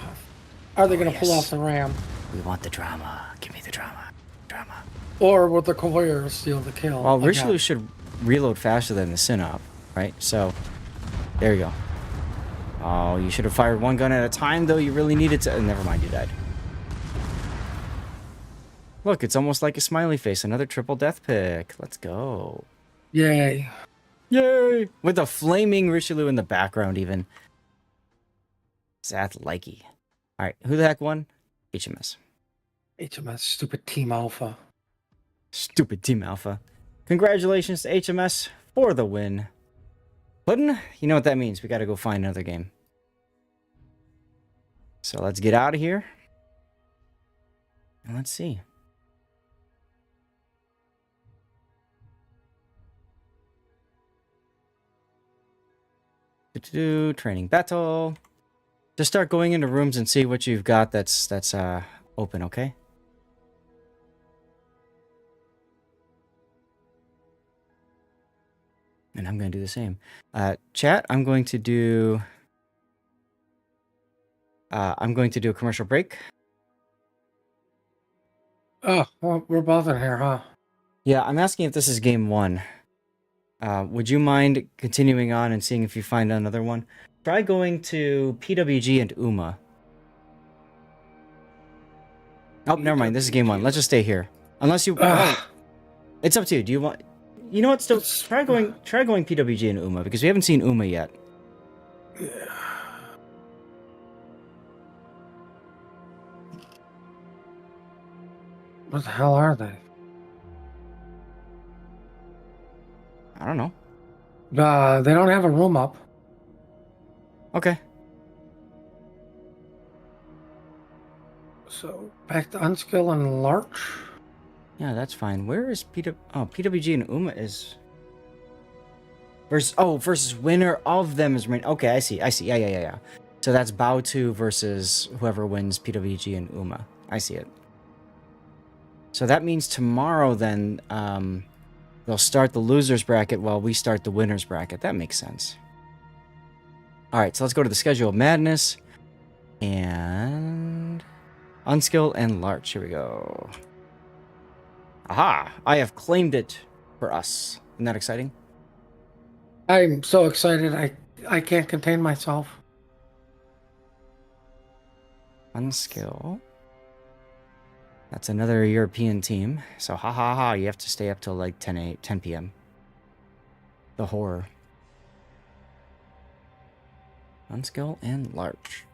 Are they going to pull yes. off the ram? We want the drama. Give me the drama. Drama. Or will the Cavalier steal the kill? Well, again? Richelieu should reload faster than the Synop, right? So, there you go. Oh, you should have fired one gun at a time, though. You really needed to... never mind, you died. Look, it's almost like a smiley face. Another triple death pick. Let's go. Yay. Yay! With a flaming Richelieu in the background, even. That's likey. Alright, who the heck won? HMS. HMS, stupid Team Alpha. Stupid Team Alpha. Congratulations to HMS for the win. Puddin', you know what that means. We gotta go find another game. So let's get out of here. And let's see. Training battle. Just start going into rooms and see what you've got that's open, okay? And I'm going to do the same. Chat, I'm going to do a commercial break. Oh, well, we're both in here, huh? Yeah, I'm asking if this is game 1. Would you mind continuing on and seeing if you find another one? Try going to PWG and UMA. Oh, never mind. This is game 1. Let's just stay here. Unless you... Oh, it's up to you. Do you want... You know what? Still, try going PWG and UMA, because we haven't seen UMA yet. What the hell are they? I don't know. They don't have a room up. Okay. So, back to Unskill and Larch. Yeah, that's fine. Where is PWG and UMA is... versus winner of them is... Okay, I see. Yeah. So that's Bow 2 versus whoever wins PWG and UMA. I see it. So that means tomorrow then, they'll start the losers bracket while we start the winners bracket. That makes sense. Alright, so let's go to the schedule of madness. And... Unskill and Larch. Here we go. Aha! I have claimed it for us. Isn't that exciting? I'm so excited, I can't contain myself. Unskill. That's another European team. So you have to stay up till like 10 p.m. The horror. Unskill and Larch.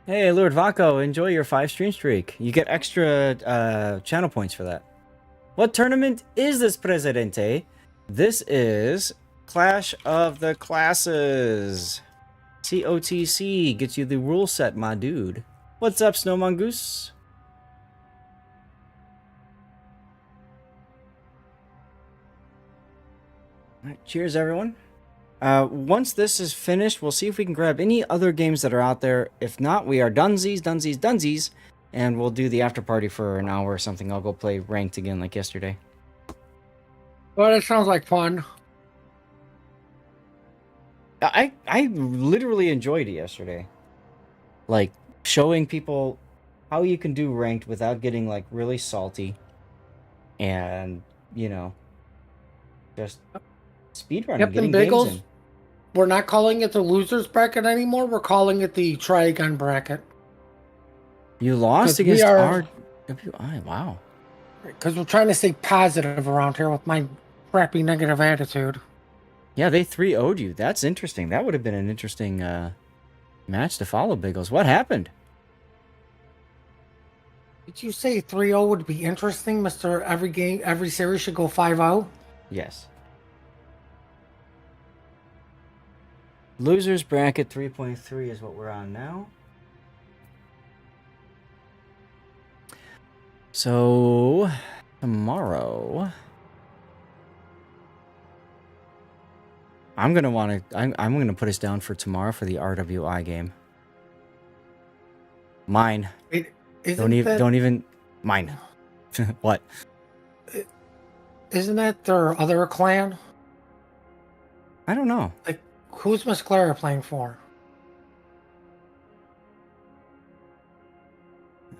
Hey, Lord Vaco, enjoy your 5 stream streak. You get extra channel points for that. What tournament is this, Presidente? This is Clash of the Classes. COTC gets you the rule set, my dude. What's up, Snow Mongoose? Alright, cheers, everyone. Once this is finished, we'll see if we can grab any other games that are out there. If not, we are dunsies, and we'll do the after party for an hour or something. I'll go play ranked again like yesterday. Well, it sounds like fun. I literally enjoyed it yesterday. Like, showing people how you can do ranked without getting, like, really salty. And, you know, just speedrunning, Yep, getting them games bagels. in. we're not calling it the losers bracket anymore. We're calling it the try again bracket. You lost 'Cause we against are- RWI. Wow. Because we're trying to stay positive around here with my crappy negative attitude. Yeah, they 3-0'd you. That's interesting. That would have been an interesting match to follow, Biggles. What happened? Did you say 3-0 would be interesting, Mr. Every series should go 5-0? Yes. Losers bracket 3.3 is what we're on now. So, tomorrow... I'm gonna put us down for tomorrow for the RWI game. Mine. Don't even mine. What? Isn't that their other clan? I don't know. Like, who's Miss Clara playing for?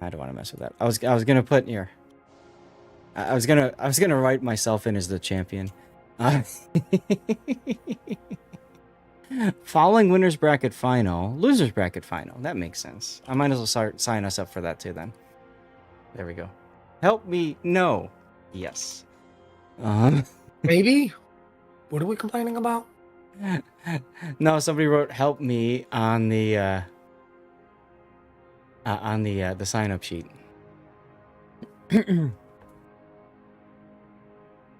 I don't want to mess with that. I was gonna put here. I was gonna write myself in as the champion. Following winners bracket final, losers bracket final. That makes sense. I might as well sign us up for that too then. There we go. Help me. No. Yes. Maybe? What are we complaining about? No, somebody wrote "help me" on the sign up sheet.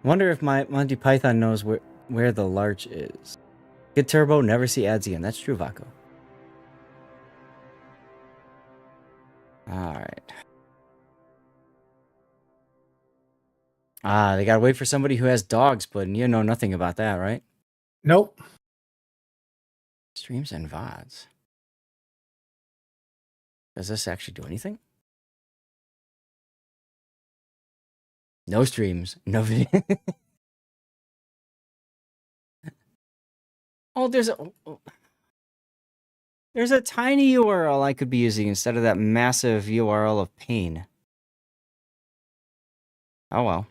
Wonder if my Monty Python knows where the larch is. Get turbo, never see ads again. That's true, Vaco. Alright. They gotta wait for somebody who has dogs, but you know nothing about that, right? Nope. Streams and VODs. Does this actually do anything? No streams, no video. Oh, there's a tiny URL I could be using instead of that massive URL of pain. Oh well.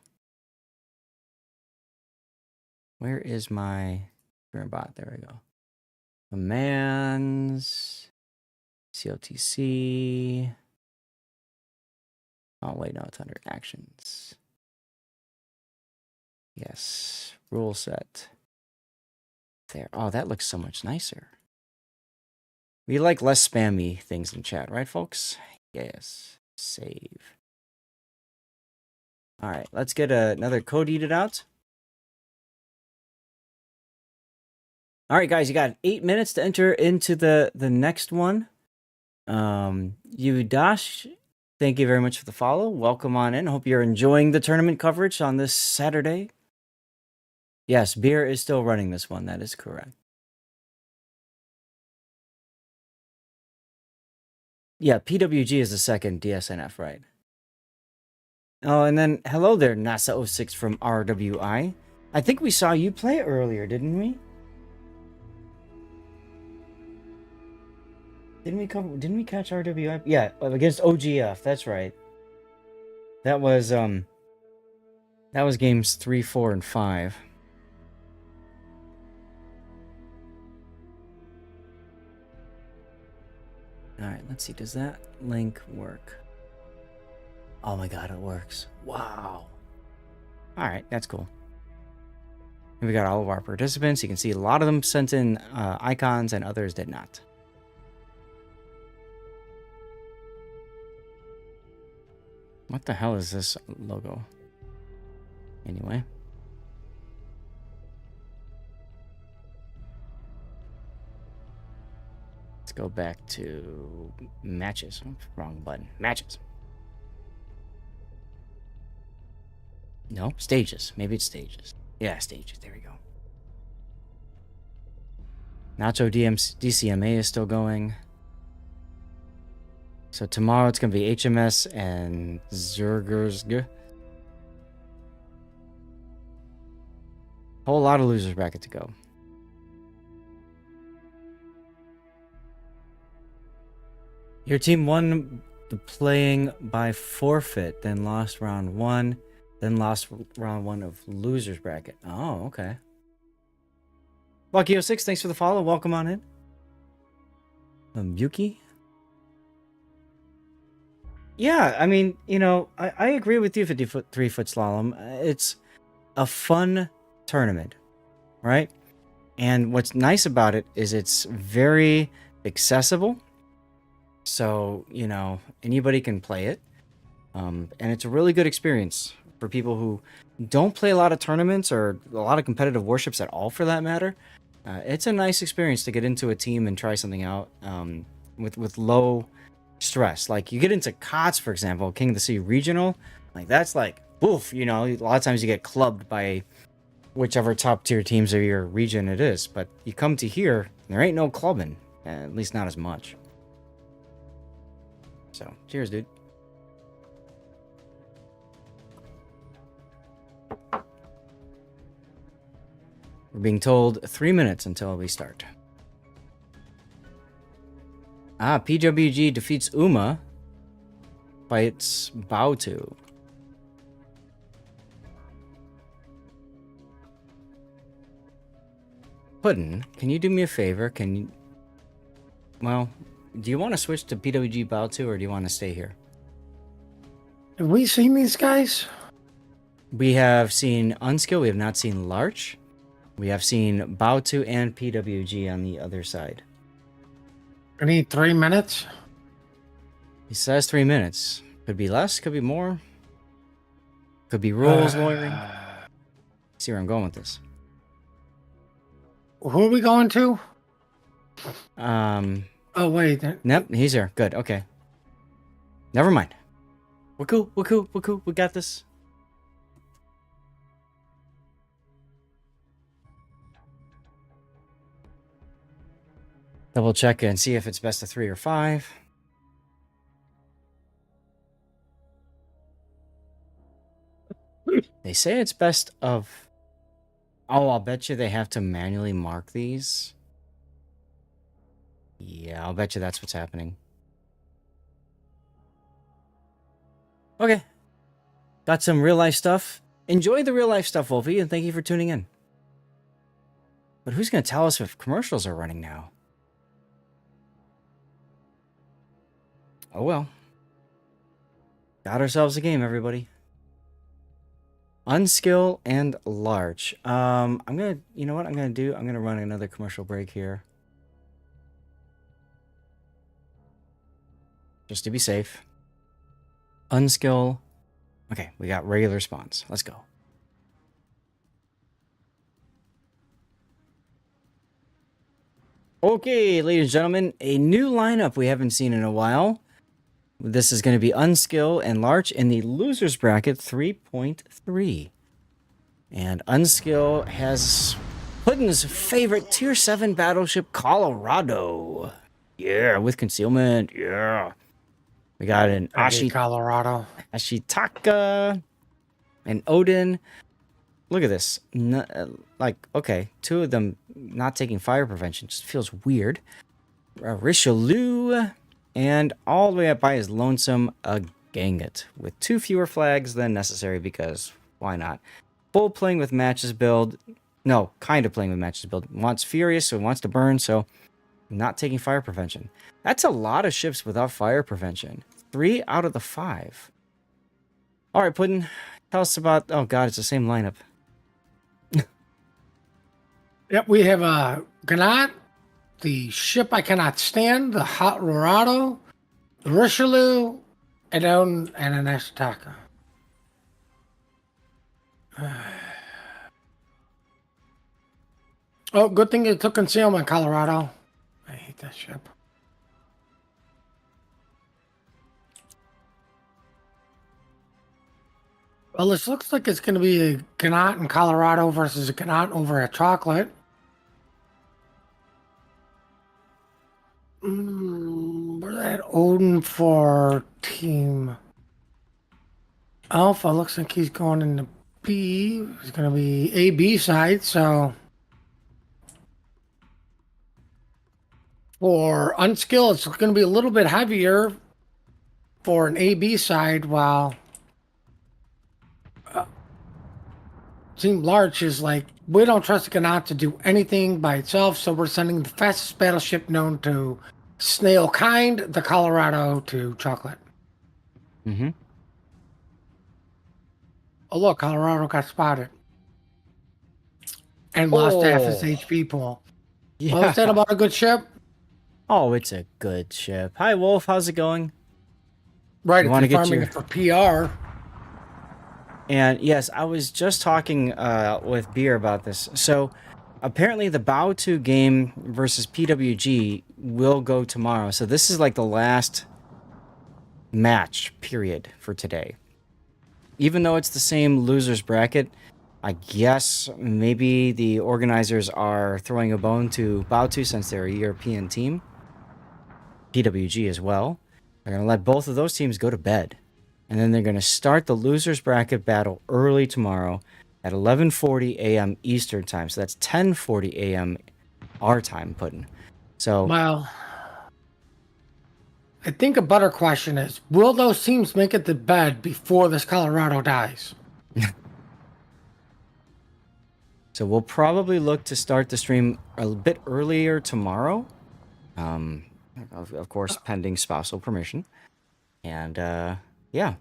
Where is my current bot? There we go. Commands. COTC. Oh wait, no, it's under actions. Yes. Rule set. There. Oh, that looks so much nicer. We like less spammy things in chat, right, folks? Yes. Save. All right, let's get another code edited out. All right, guys, you got 8 minutes to enter into the next one. Dash, thank you very much for the follow. Welcome on in. Hope you're enjoying the tournament coverage on this Saturday. Yes, beer is still running this one. That is correct. Yeah, PWG is the second DSNF, right? Oh, and then hello there, NASA06 from RWI. I think we saw you play earlier, didn't we? Didn't we catch RWI? Yeah, against OGF, that's right. That was games 3, 4, and 5. Alright, let's see, does that link work? Oh my god, it works. Wow. Alright, that's cool. And we got all of our participants. You can see a lot of them sent in icons and others did not. What the hell is this logo? Anyway. Let's go back to matches. Oh, wrong button. Matches. No, stages. Maybe it's stages. Yeah, stages. There we go. Nacho DCMA is still going. So tomorrow it's going to be HMS and Zergersg. Whole lot of losers bracket to go. Your team won the playing by forfeit, then lost round 1, then lost round 1 of losers bracket. Oh, okay. Lucky06, thanks for the follow. Welcome on in. Yuki? Yeah, I mean, you know, I agree with you, 50-foot, 3-foot slalom. It's a fun tournament, right? And what's nice about it is it's very accessible. So, you know, anybody can play it. And it's a really good experience for people who don't play a lot of tournaments or a lot of competitive warships at all, for that matter. It's a nice experience to get into a team and try something out with low stress. Like, you get into COTS, for example, King of the Sea Regional. Like, that's like, oof, you know, a lot of times you get clubbed by whichever top tier teams of your region it is. But you come to here, there ain't no clubbing, at least not as much. So, cheers, dude. We're being told 3 minutes until we start. PWG defeats Uma by its bow to. Puddin', can you do me a favor? Can you... Well, do you want to switch to PWG bow to, or do you want to stay here? Have we seen these guys? We have seen Unskill, we have not seen Larch. We have seen Bautu and PWG on the other side. I need 3 minutes. He says 3 minutes. Could be less, could be more. Could be rules lawyering. See where I'm going with this. Who are we going to? Oh, wait. Nope, he's here. Good, okay. Never mind. We're cool, we're cool, we're cool. We got this. Double check and see if it's best of 3 or 5. They say it's best of... Oh, I'll bet you they have to manually mark these. Yeah, I'll bet you that's what's happening. Okay. Got some real life stuff. Enjoy the real life stuff, Wolfie, and thank you for tuning in. But who's going to tell us if commercials are running now? Oh well. Got ourselves a game, everybody. Unskill and Larch. I'm gonna, you know what I'm gonna do? I'm gonna run another commercial break here. Just to be safe. Unskill. Okay, we got regular response. Let's go. Okay, ladies and gentlemen, a new lineup we haven't seen in a while. This is going to be Unskill and Larch in the losers bracket 3.3. And Unskill has Puddin's favorite tier 7 battleship, Colorado. Yeah, with concealment. Yeah. We got an Colorado. Ashitaka and Odin. Look at this. Like, okay, 2 of them not taking fire prevention. Just feels weird. Richelieu. And all the way up by is Lonesome Ganget, with 2 fewer flags than necessary because why not? Full playing with matches build. No, kind of playing with matches build. Wants Furious, so wants to burn, so not taking fire prevention. That's a lot of ships without fire prevention. 3 out of the 5. All right, Puddin', tell us about... Oh, God, it's the same lineup. Yep, we have a Ganat, the Ship I Cannot Stand, the Hot Colorado, the Richelieu, and an Ashitaka. Oh, good thing it took concealment, Colorado. I hate that ship. Well, this looks like it's going to be a Ganat in Colorado versus a Ganat over at Chocolate. Where's that Odin for Team Alpha? Looks like he's going into B. He's going to be A-B side, so... For Unskilled, it's going to be a little bit heavier for an A-B side, while Team Larch is like we don't trust the Ganat to do anything by itself, so we're sending the fastest battleship known to snail kind, the Colorado, to chocolate. Mm-hmm. Oh, look, Colorado got spotted. And lost half his Oh. HP pool. Yeah. What was that about a good ship? Oh, it's a good ship. Hi, Wolf. How's it going? Right, You if wanna you're get farming your- it for PR. And yes, I was just talking with Beer about this. So apparently the Bow 2 game versus PWG will go tomorrow. So this is like the last match period for today. Even though it's the same losers bracket, I guess maybe the organizers are throwing a bone to Bow 2 since they're a European team. PWG as well. They're going to let both of those teams go to bed. And then they're going to start the losers bracket battle early tomorrow at 11:40 a.m. Eastern time. So that's 10:40 a.m. our time, Puddin'. So Well, I think a better question is, will those teams make it to bed before this Colorado dies? So we'll probably look to start the stream a bit earlier tomorrow. Of course, pending spousal permission. And yeah,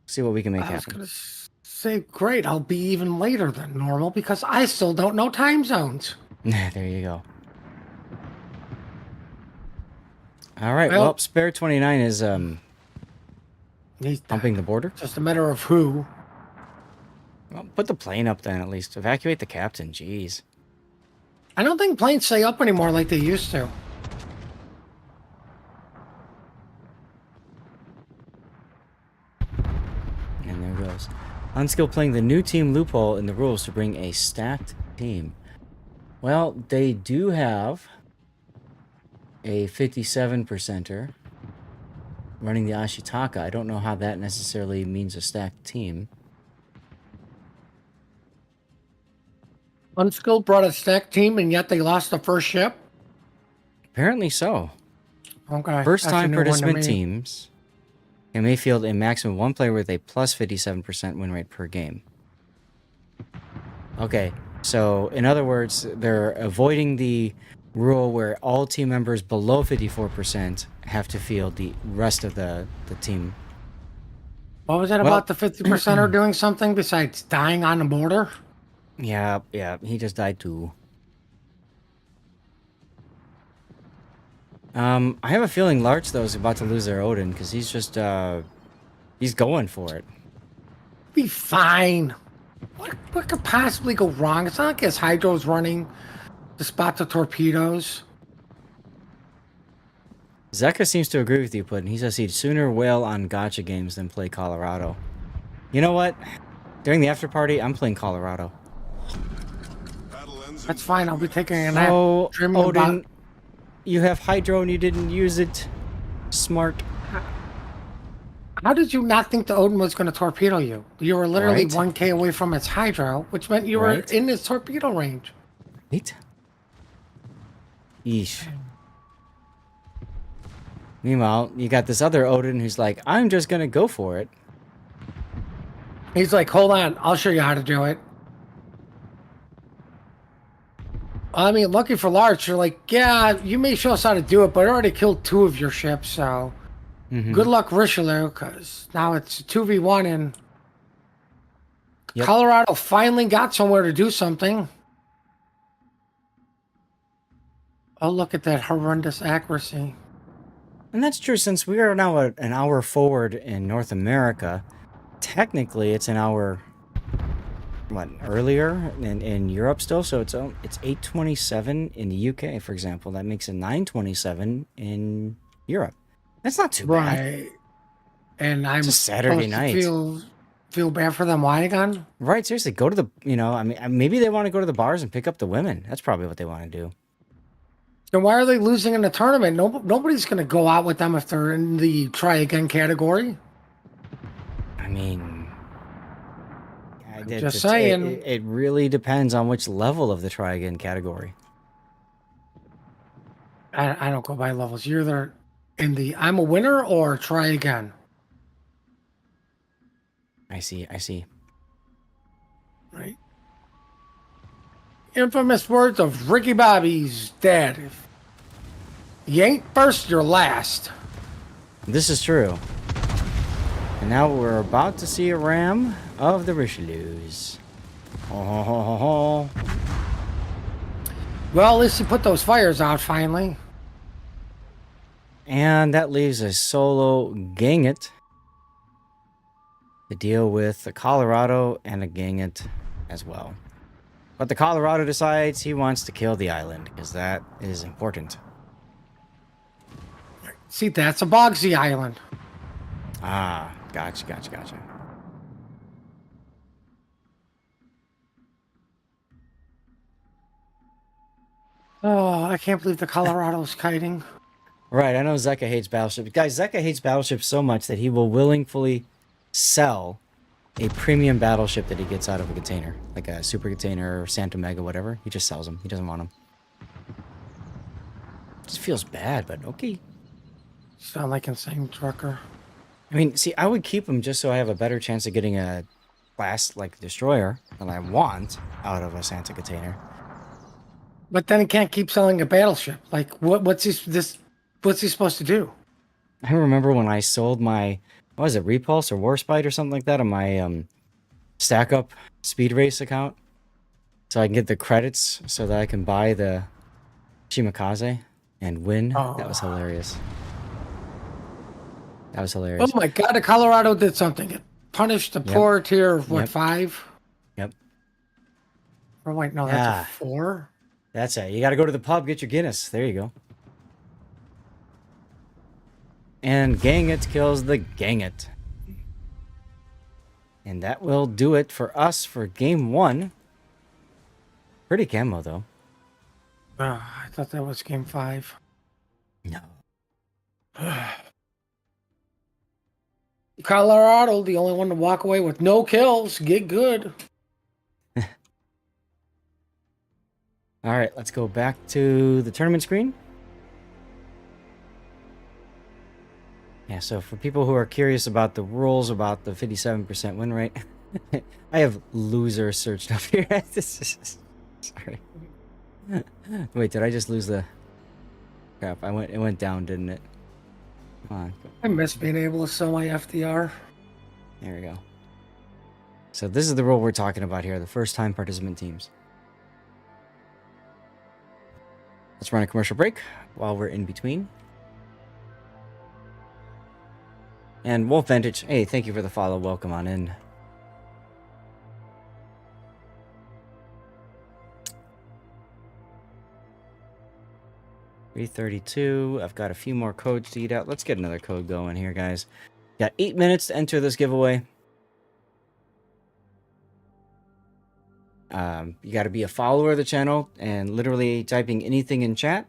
see what we can make I was happen. going to say, great, I'll be even later than normal because I still don't know time zones. There you go. All right. Well- Well, Spare 29 is He's humping the border. just a matter of who. Well, put the plane up then at least. Evacuate the captain. Jeez. I don't think planes stay up anymore like they used to. And there goes. Unskill playing the new team loophole in the rules to bring a stacked team. Well, they do have a 57%er running the Ashitaka. I don't know how that necessarily means a stacked team. Unskilled brought a stacked team and yet they lost the first ship? Apparently so. Okay. First that's a time new one to participant me. teams and may field a maximum one player with a plus 57% win rate per game. Okay, so in other words, they're avoiding the rule where all team members below 54% have to field the rest of the team. What was that Well- about the 50%er doing something besides dying on the border? Yeah, he just died too. I have a feeling Larch, though, is about to lose their Odin, because he's just, he's going for it. Be fine. What could possibly go wrong? It's not like his hydro's running to spot the torpedoes. Zeka seems to agree with you, Puddin'. He says he'd sooner wail on gotcha games than play Colorado. You know what? During the after party, I'm playing Colorado. Battle ends in That's fine. I'll be taking a nap. Oh, dreaming Odin, about- you have hydro and you didn't use it. Smart. How did you not think the Odin was going to torpedo you? You were literally Right. 1K away from its hydro, which meant you were Right. in its torpedo range. Right? Yeesh. Meanwhile, you got this other Odin who's like, I'm just gonna go for it. He's like, hold on, I'll show you how to do it. I mean, lucky for Larch, you're like, yeah, you may show us how to do it, but I already killed 2 of your ships, so Mhm. good luck, Richelieu, because now it's 2v1 and Yep. Colorado finally got somewhere to do something. Oh, look at that horrendous accuracy. And that's true, since we are now an hour forward in North America. Technically, it's an hour, earlier in Europe still. So it's 8:27 in the UK, for example. That makes it 9:27 in Europe. That's not too bad. Right. And I'm It's a Saturday supposed to night. Feel bad for them. Why again? Right, seriously, go to the, I mean, maybe they want to go to the bars and pick up the women. That's probably what they want to do. Then why are they losing in the tournament? Nobody's going to go out with them if they're in the try again category. I mean, just saying. It really depends on which level of the try again category. I don't go by levels. You're either in the I'm a winner or try again. I see. Right. Infamous words of Ricky Bobby's dad. If you ain't first, you're last. This is true. And now we're about to see a ram of the Richelieus. Ho, ho, ho, ho, ho. Well, at least he put those fires out finally. And that leaves a solo Gangit to deal with the Colorado and a Gangit as well. But the Colorado decides he wants to kill the island, because that is important. See, that's a Bogsy Island. Ah, gotcha, gotcha, gotcha. Oh, I can't believe the Colorado's kiting. Right, I know Zeka hates battleships. Guys, Zeka hates battleships so much that he will willingly sell a premium battleship that he gets out of a container. Like a super container or Santa Mega, whatever. He just sells them. He doesn't want them. Just feels bad, but okay. Sound like insane trucker. I mean, see, I would keep them just so I have a better chance of getting a class like destroyer than I want out of a Santa container. But then he can't keep selling a battleship. Like, what's he supposed to do? I remember when I sold my, what was it, Repulse or Warspite or something like that on my Stack Up Speed Race account, so I can get the credits so that I can buy the Shimakaze and win. Oh. That was hilarious. That was hilarious. Oh my God, the Colorado did something. It punished the poor tier of, what, 5? Yep. Oh, wait, no, that's a 4? That's it. You got to go to the pub, get your Guinness. There you go. And Gangit kills the Gangit. And that will do it for us for game 1. Pretty camo, though. I thought that was game 5. No. Colorado, the only one to walk away with no kills. Get good. All right, let's go back to the tournament screen. Yeah, so for people who are curious about the rules about the 57% win rate, I have loser searched up here. Sorry. Wait, did I just lose the crap? It went down, didn't it? Come on. I miss being able to sell my FDR. There we go. So this is the rule we're talking about here, the first time participant teams. Let's run a commercial break while we're in between. And Wolf Vintage, hey, thank you for the follow. Welcome on in. $332. I've got a few more codes to eat out. Let's get another code going here, guys. Got 8 minutes to enter this giveaway. You got to be a follower of the channel and literally typing anything in chat.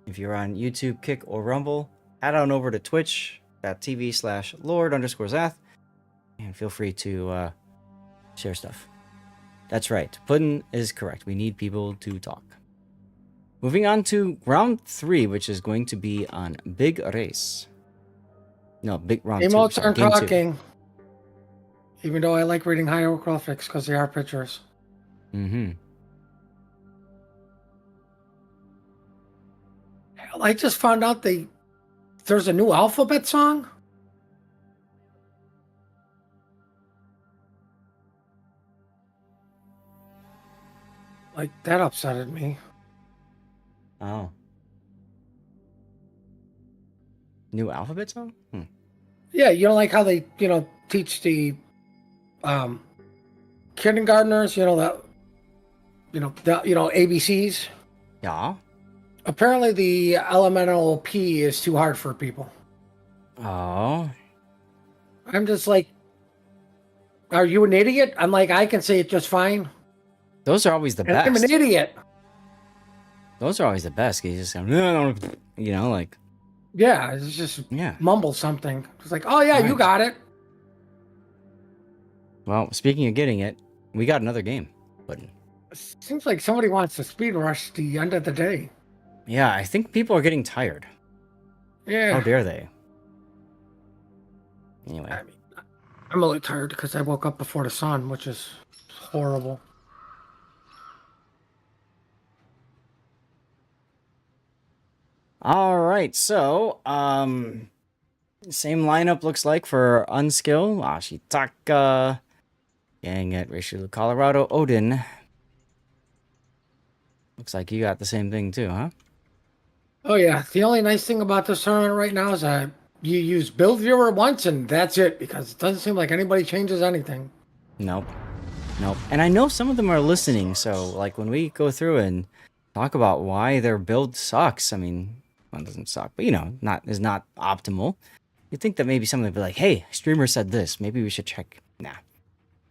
If you're on YouTube, Kick, or Rumble, head on over to twitch.tv/Lord_Zath and feel free to share stuff. That's right. Puddin is correct. We need people to talk. Moving on to round 3, which is going to be on Big Race. No, big round 2. Emotes aren't game 2. talking. Even though I like reading hieroglyphics because they are pictures. Mm-hmm. Hell, I just found out there's a new alphabet song. Like, that upsetted me. Oh. New alphabet song? Yeah, you know, like how they, teach the kindergartners, that, ABCs. Yeah. Apparently the elemental P is too hard for people. Oh. I'm just like, are you an idiot? I'm like, I can say it just fine. Those are always the And best. I'm an idiot. Those are always the best. You just go, like. Yeah, it's just mumble something. It's like, oh yeah, Right. you got it. Well, speaking of getting it, we got another game. But Seems like somebody wants to speed rush the end of the day. yeah, I think people are getting tired. Yeah. How dare they? Anyway. I mean, I'm only tired because I woke up before the sun, which is horrible. All right, so same lineup looks like for Unskill, Ashitaka, Dang it, Rishu, Colorado, Odin. Looks like you got the same thing too, huh? Oh yeah, the only nice thing about this tournament right now is that you use build viewer once and that's it, because it doesn't seem like anybody changes anything. Nope. Nope. And I know some of them are listening, so like when we go through and talk about why their build sucks, I mean, well, it doesn't suck, but is not optimal. You'd think that maybe someone would be like, hey, streamer said this, maybe we should check. Nah.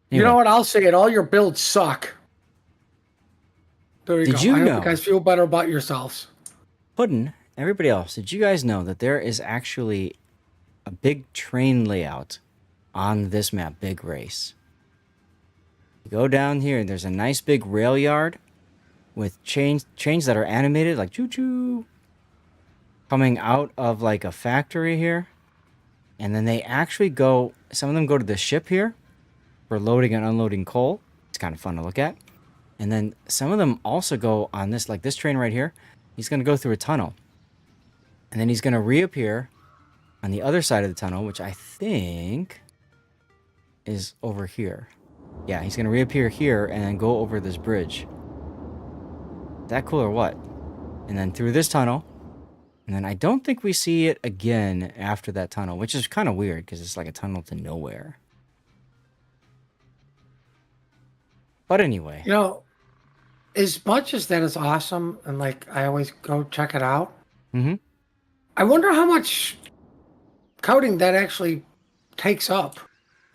You know what? I'll say it. All your builds suck. There you go. I hope you guys feel better about yourselves. Puddin', everybody else, did you guys know that there is actually a big train layout on this map, Big Race? You go down here, and there's a nice big rail yard with trains that are animated, like choo-choo, coming out of like a factory here. And then they actually go, some of them go to the ship here for loading and unloading coal. It's kind of fun to look at. And then some of them also go on this, like this train right here. He's going to go through a tunnel. And then he's going to reappear on the other side of the tunnel, which I think is over here. Yeah, he's going to reappear here and then go over this bridge. Is that cool or what? And then through this tunnel. And then I don't think we see it again after that tunnel, which is kind of weird because it's like a tunnel to nowhere. But anyway. You know, as much as that is awesome, and like I always go check it out, I wonder how much coding that actually takes up.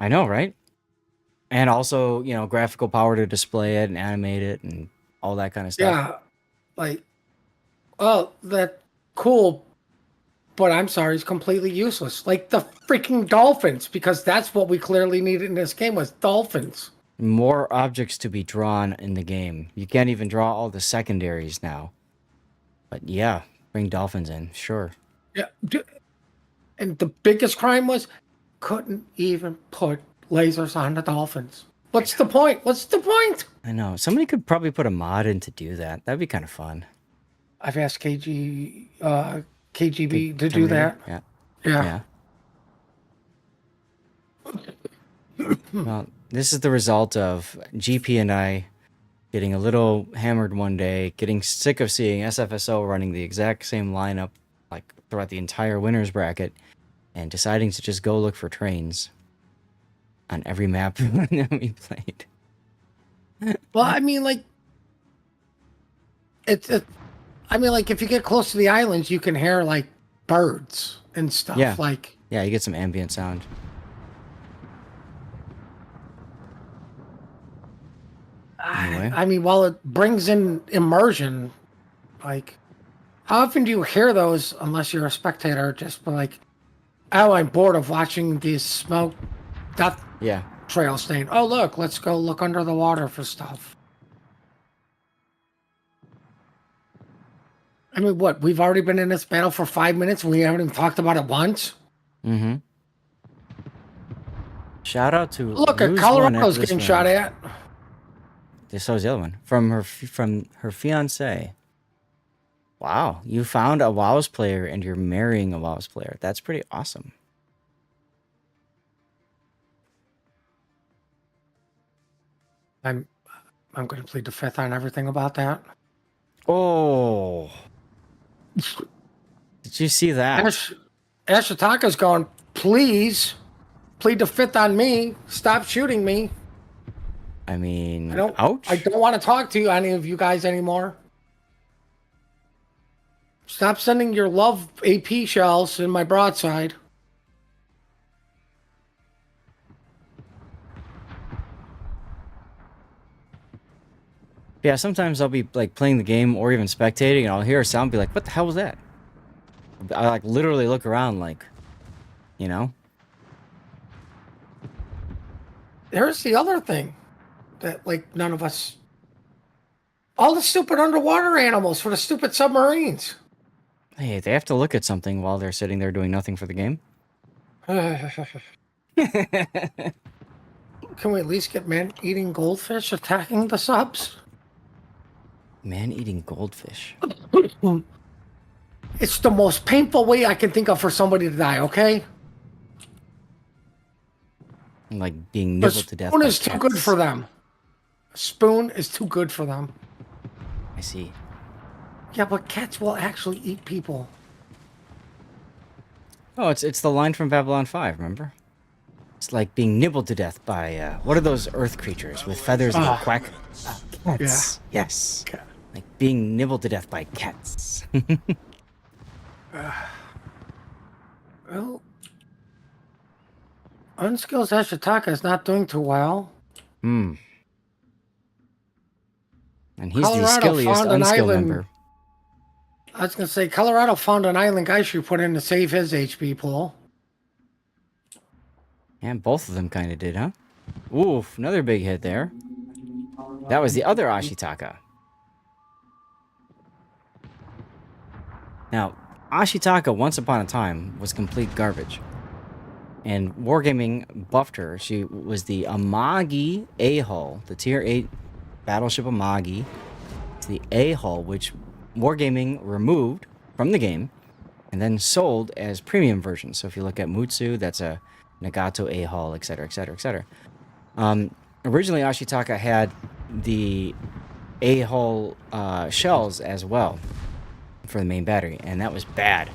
I know, right? And also, graphical power to display it and animate it and all that kind of stuff. Yeah, like, oh, that cool, but I'm sorry, it's completely useless. Like the freaking dolphins, because that's what we clearly needed in this game was dolphins. More objects to be drawn in the game. You can't even draw all the secondaries now. But yeah, bring dolphins in, sure. Yeah, and the biggest crime was couldn't even put lasers on the dolphins. What's the point? What's the point? I know. Somebody could probably put a mod in to do that. That'd be kind of fun. I've asked KGB to do that. Yeah. Well, this is the result of GP and I getting a little hammered one day, getting sick of seeing SFSO running the exact same lineup like throughout the entire winners bracket, and deciding to just go look for trains on every map that we played. Well, I mean, like, if you get close to the islands, you can hear like birds and stuff. Yeah. Like, yeah, you get some ambient sound. Anyway. I mean, while it brings in immersion, like, how often do you hear those unless you're a spectator? Just like, oh, I'm bored of watching these smoke death trail stain. Oh, look, let's go look under the water for stuff. I mean, what? We've already been in this battle for 5 minutes and we haven't even talked about it once? Mm-hmm. Shout out to look, Colorado's getting shot at. So is the other one. From her fiance. Wow, you found a WoWs player and you're marrying a WoWs player. That's pretty awesome. I'm going to plead the fifth on everything about that. Oh. Did you see that? Ashitaka's going, please, plead the fifth on me. Stop shooting me. I mean, ouch. I don't want to talk to any of you guys anymore. Stop sending your love AP shells in my broadside. Yeah, sometimes I'll be like playing the game or even spectating and I'll hear a sound and be like, what the hell was that? I like literally look around like, Here's the other thing that like none of us, all the stupid underwater animals for the stupid submarines. Hey, they have to look at something while they're sitting there doing nothing for the game. Can we at least get man-eating goldfish attacking the subs? Man-eating goldfish. It's the most painful way I can think of for somebody to die, okay? Like being A nibbled to death spoon by is too good cats. for them. A spoon is too good for them. I see. Yeah, but cats will actually eat people. Oh, it's the line from Babylon 5, remember? It's like being nibbled to death by, what are those earth creatures with feathers that go Ah, quack? yeah. Cats. Yes. Cat. Like being nibbled to death by cats. Well, Unskilled Ashitaka is not doing too well. Hmm. And he's the Colorado skilliest found an unskilled island. member. I was gonna say Colorado found an island guy should put in to save his HP pool. And both of them kind of did, huh? Oof, another big hit there. That was the other Ashitaka. Now, Ashitaka, once upon a time, was complete garbage. And Wargaming buffed her. She was the Amagi A-Hull, the Tier 8 battleship Amagi. It's the A-Hull, which Wargaming removed from the game and then sold as premium versions. So if you look at Mutsu, that's a Nagato A-Hull, etc., etc., etc. Originally, Ashitaka had the A-Hull shells as well for the main battery, and that was bad.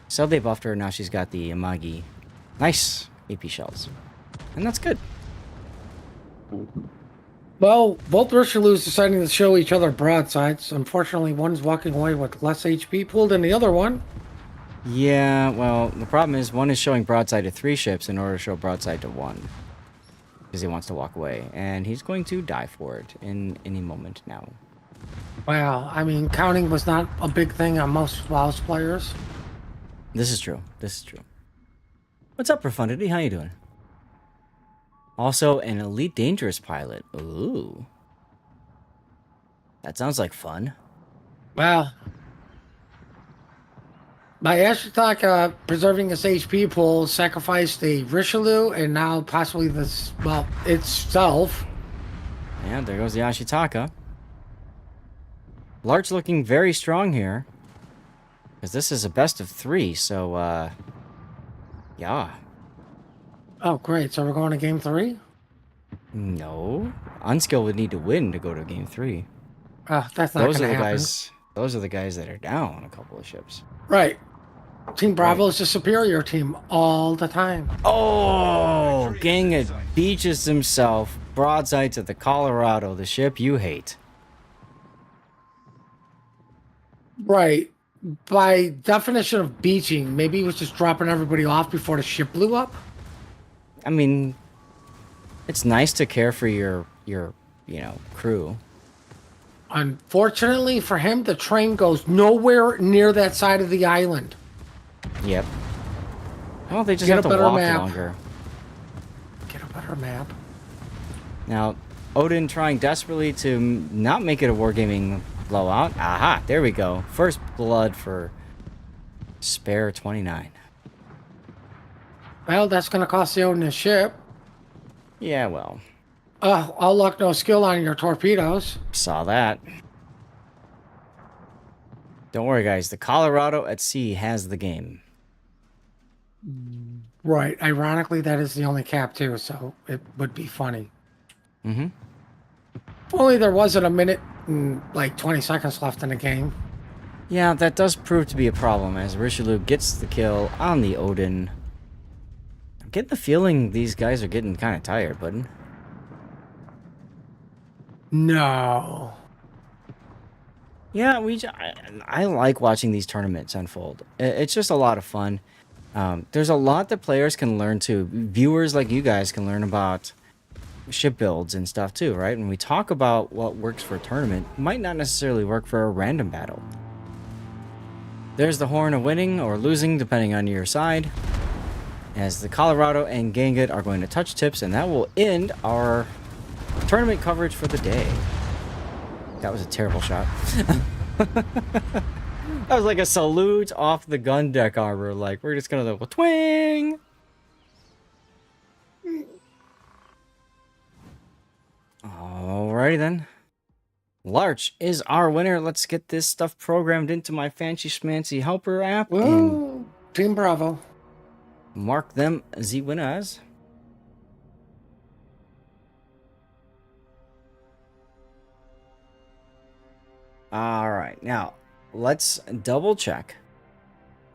So they buffed her, now she's got the Amagi. Nice AP shells. And that's good. Well, both Richelieus deciding to show each other broadsides. Unfortunately, one's walking away with less HP pool than the other one. Yeah, well, the problem is one is showing broadside to 3 ships in order to show broadside to 1. Because he wants to walk away. And he's going to die for it in any moment now. Well, I mean, counting was not a big thing on most WoWs players. This is true. This is true. What's up, Profundity? How you doing? Also, an Elite Dangerous pilot. Ooh. That sounds like fun. Well, by Ashitaka preserving his HP pool, sacrificed the Richelieu and now possibly this, well, itself. Yeah, there goes the Ashitaka. Larch looking very strong here. Because this is a best of 3, so, yeah. Oh, great. So we're going to game 3? No. Unskill would need to win to go to game 3. That's not going to happen. Those are the guys that are down on a couple of ships. Right. Team Bravo Right. is the superior team all the time. Oh, Ganga beaches himself broadside to the Colorado, the ship you hate. Right. By definition of beaching, maybe he was just dropping everybody off before the ship blew up. I mean, it's nice to care for your crew. Unfortunately for him, the train goes nowhere near that side of the island. Yep. Well, they just Get have a to better walk map. longer. Get a better map. Now, Odin trying desperately to not make it a wargaming blowout. Aha, there we go. First blood for Spare 29. Well, that's going to cost the Odin his ship. Yeah, well, All luck, no skill on your torpedoes. saw that. Don't worry, guys. The Colorado at sea has the game. Right. Ironically, that is the only cap, too, so it would be funny. Mm-hmm. If only there wasn't a minute and like 20 seconds left in the game. Yeah, that does prove to be a problem as Richelieu gets the kill on the Odin. I'm getting the feeling these guys are getting kind of tired, bud. No. Yeah, I like watching these tournaments unfold. It's just a lot of fun. There's a lot that players can learn too. Viewers like you guys can learn about ship builds and stuff too, right? When we talk about what works for a tournament, might not necessarily work for a random battle. There's the horn of winning or losing, depending on your side. As the Colorado and Gangat are going to touch tips, and that will end our tournament coverage for the day. That was a terrible shot. That was like a salute off the gun deck armor. Like, we're just gonna go twing. Alrighty then. Larch is our winner. Let's get this stuff programmed into my fancy schmancy helper app and Woo! Team Bravo. mark them the winners. All right, now let's double check.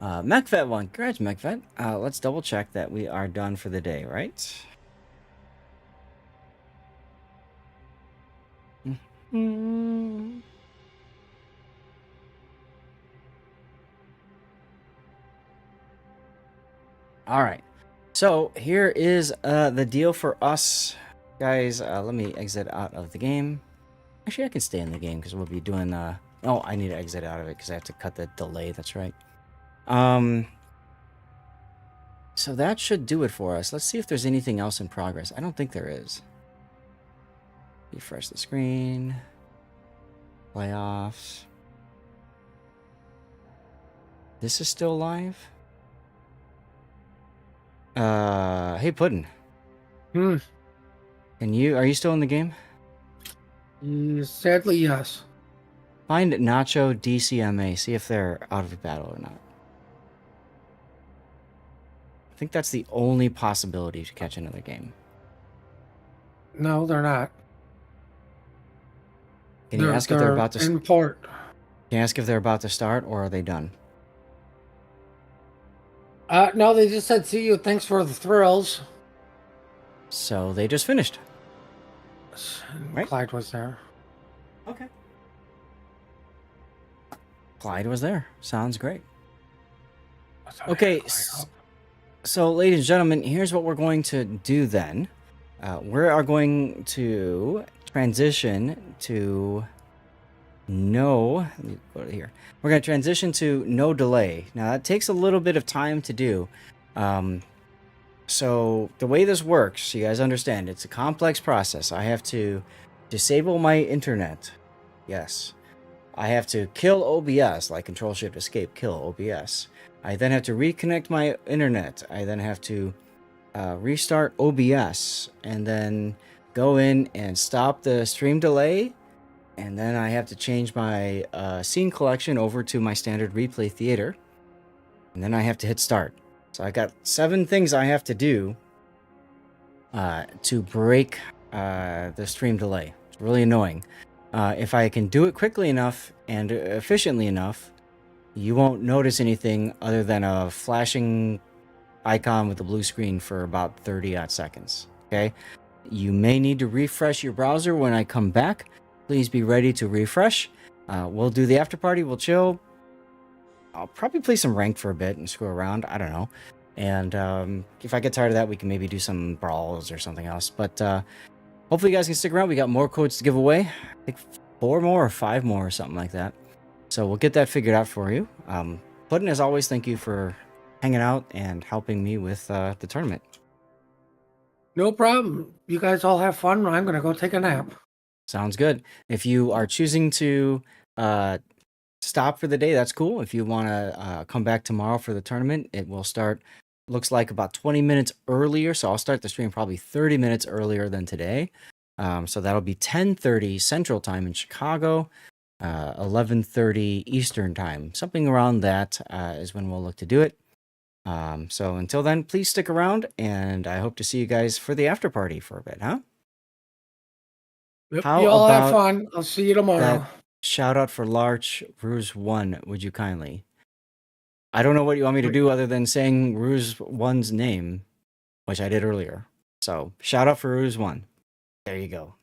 MechVet won. Congrats, MechVet. Let's double check that we are done for the day, right? All right. So here is the deal for us, guys. Let me exit out of the game. Actually, I can stay in the game because we'll be doing. Oh, I need to exit out of it because I have to cut the delay. That's right. So that should do it for us. Let's see if there's anything else in progress. I don't think there is. Refresh the screen. Playoffs. This is still live. Hey Puddin'. Hmm. Are you still in the game? Sadly, yes. Find Nacho DCMA. See if they're out of battle or not. I think that's the only possibility to catch another game. No, they're not. Can you ask if they're about to? in port. Can you ask if they're about to start or are they done? No, they just said, "See you. Thanks for the thrills." So they just finished. Right. Clyde was there. Okay. Clyde was there. Sounds great. Okay, so ladies and gentlemen, here's what we're going to do then. We are going to transition to let me go to here. We're going to transition to no delay. Now that takes a little bit of time to do. So the way this works, you guys understand, it's a complex process. I have to disable my internet. Yes. I have to kill OBS, like Control-Shift-Escape, kill OBS. I then have to reconnect my internet. I then have to restart OBS and then go in and stop the stream delay. And then I have to change my scene collection over to my standard replay theater. And then I have to hit start. So I got 7 things I have to do to break the stream delay. It's really annoying. If I can do it quickly enough and efficiently enough, you won't notice anything other than a flashing icon with a blue screen for about 30 odd seconds. Okay? You may need to refresh your browser when I come back. Please be ready to refresh. We'll do the after party. We'll chill. I'll probably play some ranked for a bit and screw around. I don't know. And if I get tired of that, we can maybe do some brawls or something else. But hopefully you guys can stick around. We got more codes to give away. I think 4 more or 5 more or something like that. So we'll get that figured out for you. Puddin', as always, thank you for hanging out and helping me with the tournament. No problem. You guys all have fun. I'm going to go take a nap. Sounds good. If you are choosing to stop for the day, that's cool. If you want to come back tomorrow for the tournament, it will start, looks like about 20 minutes earlier. So I'll start the stream probably 30 minutes earlier than today. So that'll be 10:30 Central Time in Chicago, 11:30 Eastern Time. Something around that is when we'll look to do it. So until then, please stick around, and I hope to see you guys for the after party for a bit, huh? Yep, How you all have about fun. I'll see you tomorrow. That shout out for Larch Ruse 1, would you kindly? I don't know what you want me to do other than saying Ruse 1's name, which I did earlier. So shout out for Ruse 1. There you go.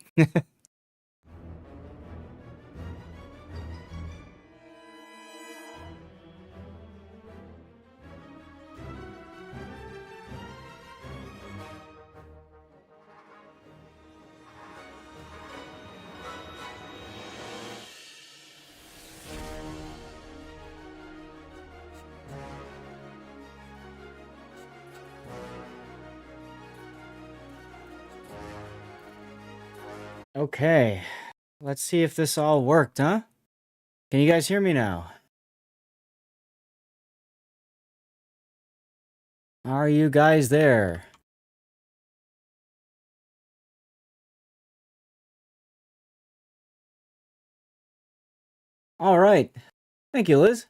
Okay, let's see if this all worked, huh? Can you guys hear me now? Are you guys there? All right. Thank you, Liz.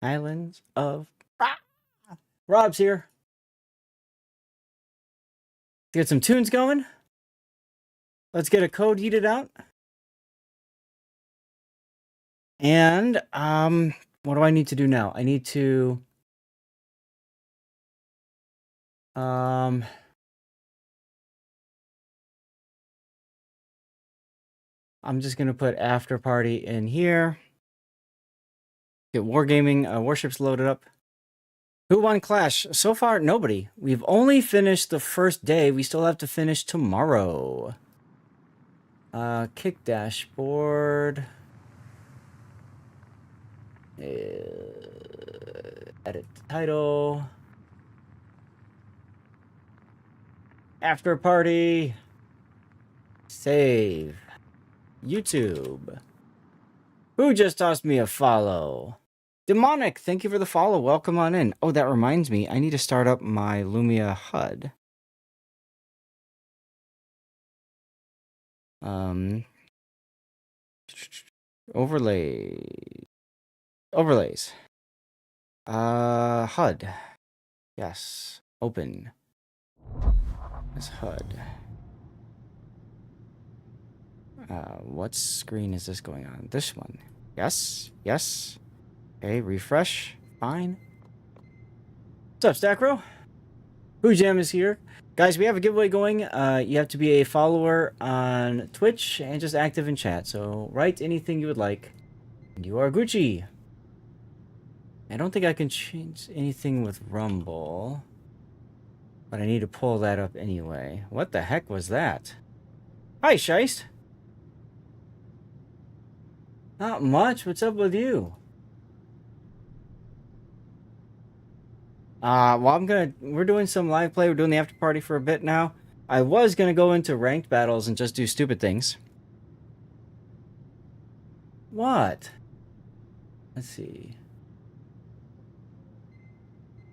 Islands of... Rob's here. Get some tunes going. Let's get a code yeeted out. And, what do I need to do now? I need to... I'm just going to put after party in here. Get Wargaming warships loaded up. Who won Clash? So far, nobody. We've only finished the first day. We still have to finish tomorrow. Kick dashboard. Edit title. After party. Save. YouTube. Who just tossed me a follow? Demonic, thank you for the follow. Welcome on in. Oh, that reminds me. I need to start up my Lumia HUD. Overlays. HUD. Yes. Open. This HUD. What screen is this going on? This one. Yes. Yes. Okay, refresh. Fine. What's up, Stackro? Who Jam is here. Guys, we have a giveaway going. You have to be a follower on Twitch and just active in chat. So write anything you would like. And you are Gucci. I don't think I can change anything with Rumble. But I need to pull that up anyway. What the heck was that? Hi, Scheist. Not much. What's up with you? Well, we're doing some live play. We're doing the after party for a bit now. I was gonna go into ranked battles and just do stupid things. What? Let's see.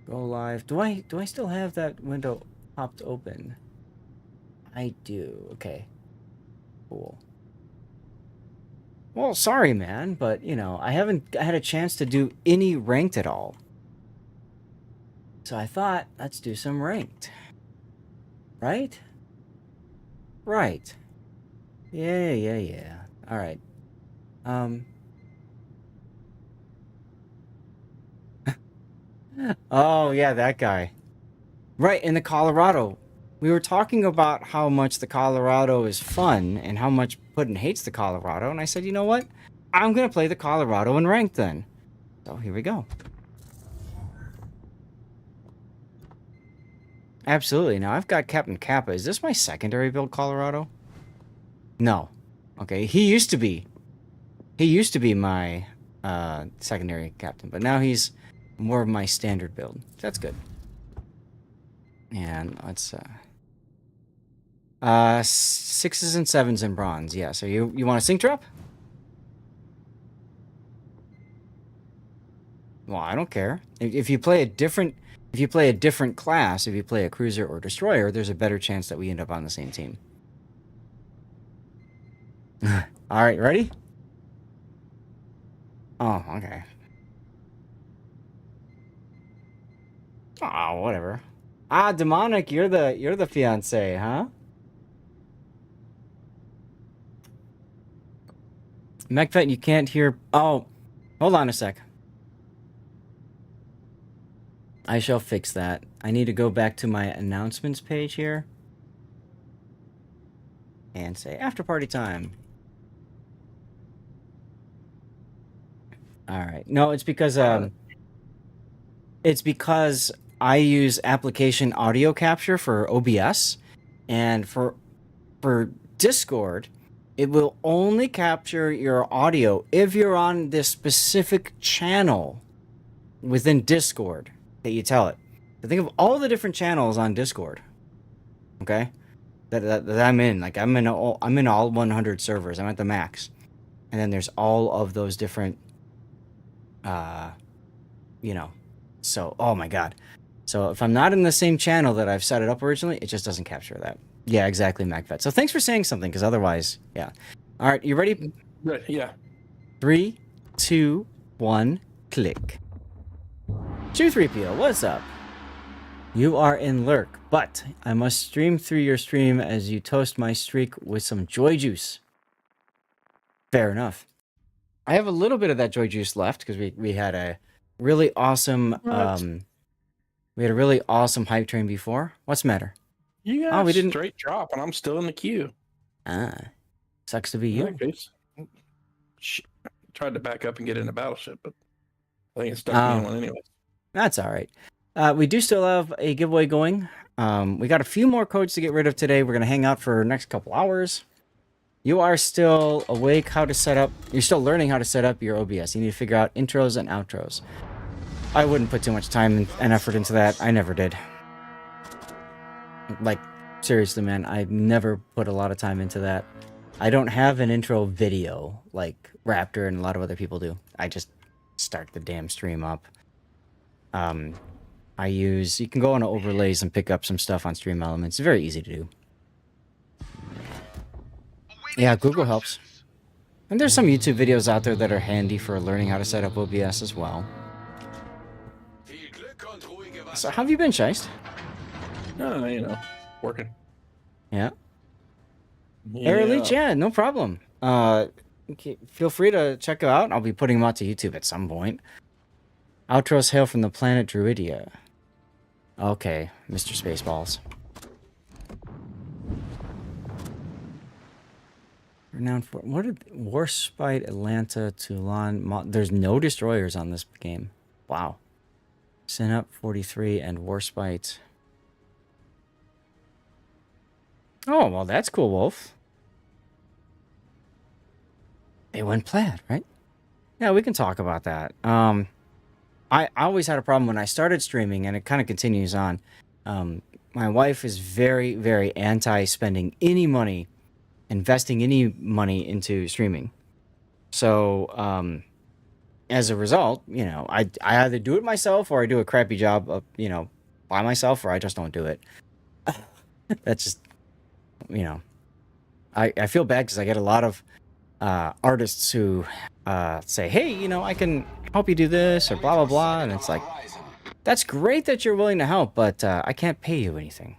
Go live. Do I still have that window popped open? I do. Okay. Cool. Well, sorry, man, but, you know, I haven't had a chance to do any ranked at all. So I thought, let's do some ranked. Right? Right. Yeah. All right. Oh, yeah, that guy. Right, in the Colorado. We were talking about how much the Colorado is fun and how much Puddin hates the Colorado. And I said, you know what? I'm going to play the Colorado in ranked then. So here we go. Absolutely. Now I've got Captain Kappa. Is this my secondary build Colorado? No. Okay, he used to be. He used to be my secondary captain, but now he's more of my standard build. That's good. And let's 6s and 7s in bronze. Yeah, so you want a sync trap? Well, I don't care. If you play a different class, if you play a cruiser or destroyer, there's a better chance that we end up on the same team. All right, ready? Oh, okay. Oh, whatever. Ah, Demonic, you're the fiance, huh? MechVet, you can't hear. Oh, hold on a sec. I shall fix that. I need to go back to my announcements page here and say after party time. All right. No, it's because I use application audio capture for OBS, and for Discord, it will only capture your audio if you're on this specific channel within Discord that you tell it. So think of all the different channels on Discord, okay? That I'm in. Like I'm in all 100 servers. I'm at the max, and then there's all of those different, you know. So oh my god. So if I'm not in the same channel that I've set it up originally, it just doesn't capture that. Yeah, exactly, MacVet. So thanks for saying something, because otherwise, yeah. All right, you ready? Yeah. 3, 2, 1, click. 2-3PO, what's up? You are in lurk, but I must stream through your stream as you toast my streak with some joy juice. Fair enough. I have a little bit of that joy juice left because we had a really awesome we had a really awesome hype train before. What's the matter? You got we didn't- straight drop, and I'm still in the queue. Sucks to be In you. that case, tried to back up and get in a battleship, but I think it stuck me in one anyway. That's all right. We do still have a giveaway going. We got a few more codes to get rid of today. We're going to hang out for the next couple hours. You are still awake how to set up. You're still learning how to set up your OBS. You need to figure out intros and outros. I wouldn't put too much time and effort into that. I never did. Like, seriously, man, I never put a lot of time into that. I don't have an intro video like Raptor and a lot of other people do. I just start the damn stream up. You can go on overlays and pick up some stuff on Stream Elements. It's very easy to do. Yeah, Google helps. And there's some YouTube videos out there that are handy for learning how to set up OBS as well. So how have you been, Scheist? Working. Yeah. Air Leech, yeah, no problem. Feel free to check it out. I'll be putting them out to YouTube at some point. Outros hail from the planet Druidia. Okay, Mr. Spaceballs. Renowned for what did Warspite, Atlanta, Toulon? There's no destroyers on this game. Wow. Sinup 43 and Warspite. Oh well, that's cool, Wolf. They went plaid, right? Yeah, we can talk about that. I always had a problem when I started streaming, and it kind of continues on. My wife is very, very anti-spending any money, investing any money into streaming. So, as a result, I either do it myself or I do a crappy job of, by myself, or I just don't do it. That's just, I feel bad because I get a lot of artists who say, hey, I can help you do this or blah, blah, blah. And it's like, that's great that you're willing to help, but I can't pay you anything.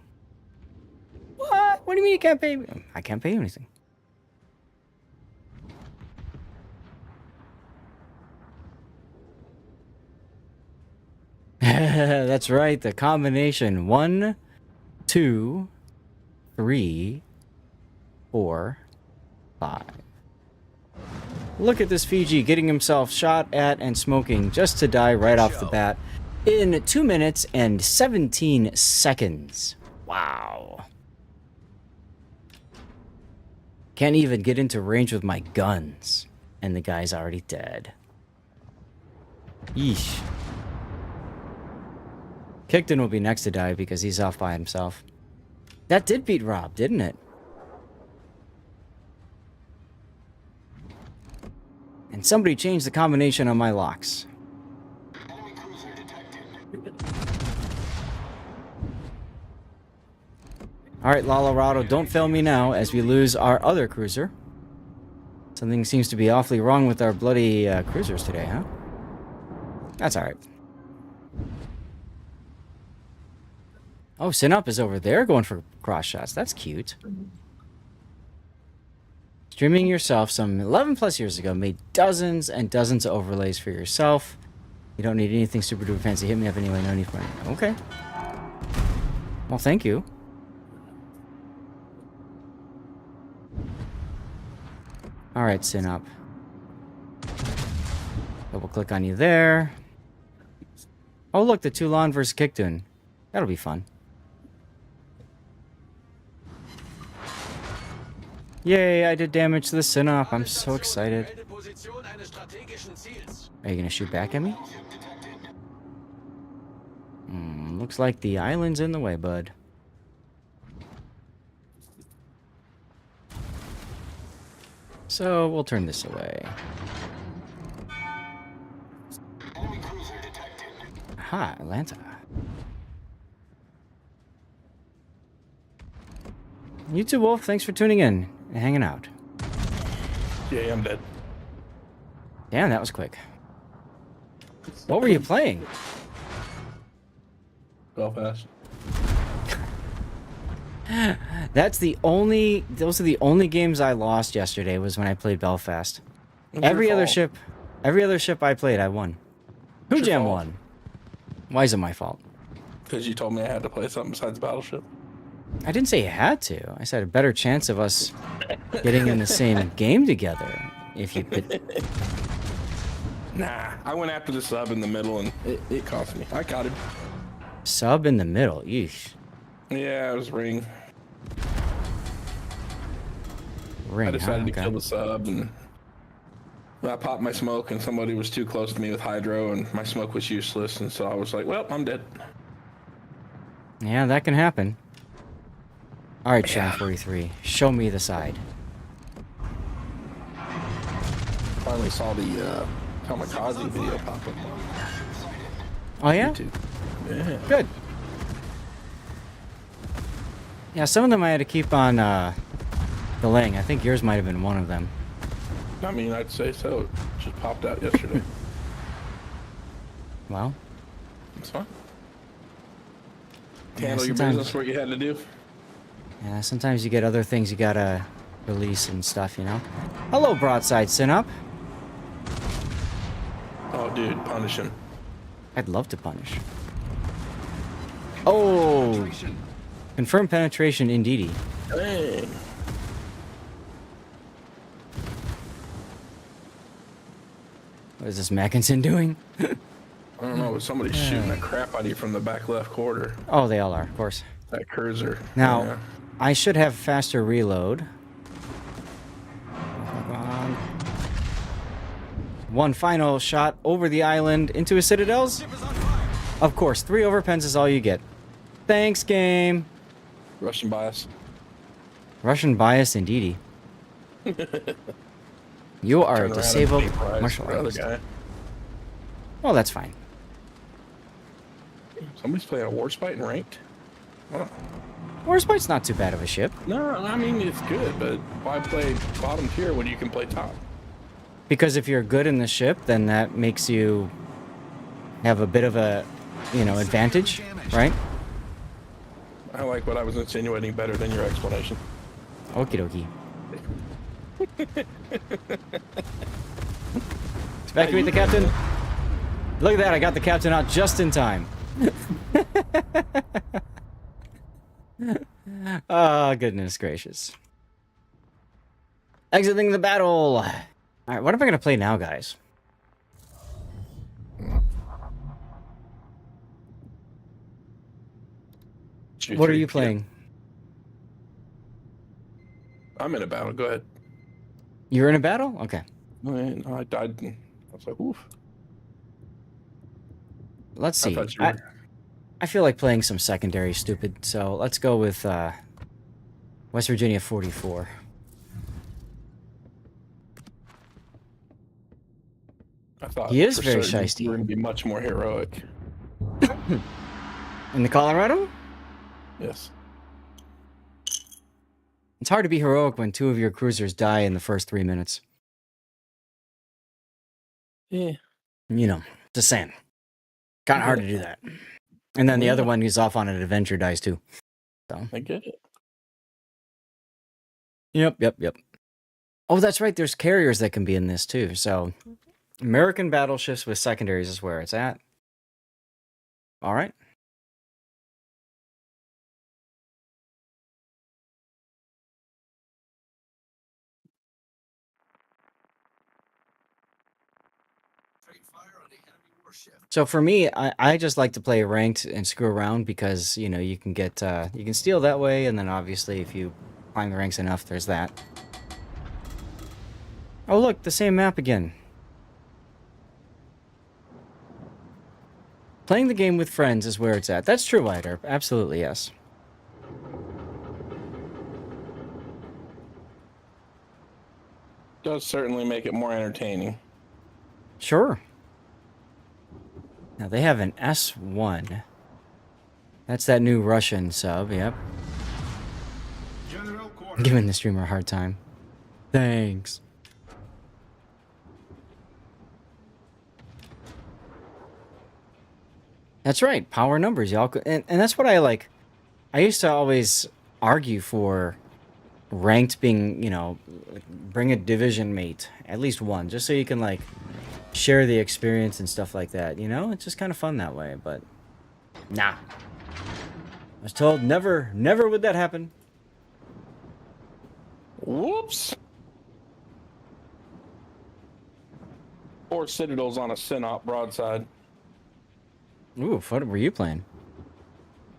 What? What do you mean you can't pay me? I can't pay you anything. That's right. The combination 1, 2, 3, 4, 5. Look at this Fiji getting himself shot at and smoking just to die right off the bat in 2 minutes and 17 seconds. Wow. Can't even get into range with my guns, and the guy's already dead. Yeesh. Kickton will be next to die because he's off by himself. That did beat Rob, didn't it? And somebody changed the combination on my locks. Alright, Lalorado, don't fail me now as we lose our other cruiser. Something seems to be awfully wrong with our bloody cruisers today, huh? That's alright. Oh, Sinup is over there going for cross shots. That's cute. Streaming yourself some 11 plus years ago made dozens and dozens of overlays for yourself. You don't need anything super duper fancy. Hit me up anyway. No need for it. Okay. Well, thank you. Alright, Sinup. Double click on you there. Oh, look, the Toulon versus Kickton. That'll be fun. Yay, I did damage to the Sinup. I'm so excited. Are you gonna shoot back at me? Looks like the island's in the way, bud. So, we'll turn this away. Aha, Atlanta. You too, Wolf. Thanks for tuning in and hanging out. Yeah, I'm dead. Damn, that was quick. What were you playing? Belfast. Those are the only games I lost yesterday was when I played Belfast. It's Every your other fault. ship I played, I won. Who It's your Jam fault. won? Why is it my fault? Because you told me I had to play something besides Battleship. I didn't say you had to. I said a better chance of us getting in the same game together if you could. Nah, I went after the sub in the middle and it cost me. I caught him. Sub in the middle. Yeesh. Yeah, it was ring. Ring, I decided to okay. kill the sub and I popped my smoke and somebody was too close to me with hydro and my smoke was useless and so I was like, well, I'm dead. Yeah, that can happen. Alright, Sharon 43. Show me the side. Finally saw the kamikaze video pop up on Oh, yeah? YouTube. Yeah. Good. Yeah, some of them I had to keep on delaying. I think yours might have been one of them. I mean, I'd say so. It just popped out yesterday. Well, It's fine. Yeah, Handle your sometimes- business, what you had to do. yeah, sometimes you get other things you gotta release and stuff, you know? Hello, Broadside Sin-Up. Oh, dude, punish him. I'd love to punish. Oh! Confirmed penetration, indeedy. Dang. What is this Mackinson doing? I don't know, but somebody's shooting the crap out of you from the back left quarter. Oh, they all are, of course. That cursor. Now, Yeah. I should have faster reload. One final shot over the island into a citadels. Of course, 3 overpens is all you get. Thanks, game. Russian bias. Russian bias, indeedy. You are Turn a around and disabled vaporize martial the other artist. guy. Well, that's fine. Somebody's playing a war spite in ranked. Oh. Warspite's not too bad of a ship. No, I mean it's good, but why play bottom tier when you can play top? Because if you're good in the ship, then that makes you have a bit of a, advantage, right? I like what I was insinuating better than your explanation. Okie dokie. Evacuate the captain. Look at that, I got the captain out just in time. Oh, goodness gracious. Exiting the battle. Alright, what am I going to play now, guys? What are you playing? I'm in a battle. Go ahead. You're in a battle? Okay. No, I died. I was like, oof. Let's I see. thought you were... I feel like playing some secondary stupid, so let's go with West Virginia 44. I thought He is for very certain shiesty. You were going to be much more heroic. In the Colorado? Yes. It's hard to be heroic when 2 of your cruisers die in the first 3 minutes. Yeah. Just saying. Kind of hard to do that. And then the other one who's off on an adventure dies too. So. I get it. Yep. Oh, that's right. There's carriers that can be in this too. So, American battleships with secondaries is where it's at. All right. So for me, I just like to play ranked and screw around because, you can get, you can steal that way. And then obviously if you climb the ranks enough, there's that. Oh, look, the same map again. Playing the game with friends is where it's at. That's true, Wider. Absolutely, yes. Does certainly make it more entertaining. Sure. Now they have an S1. That's that new Russian sub, yep. General quarters. Giving the streamer a hard time. Thanks. That's right. Power numbers, y'all. And that's what I like. I used to always argue for ranked being, you know, like, bring a division mate, at least one, just so you can like share the experience and stuff like that. You know, it's just kind of fun that way. But nah, I was told never would that happen. Whoops. Or Citadel's on a Synop broadside. Ooh, what were you playing?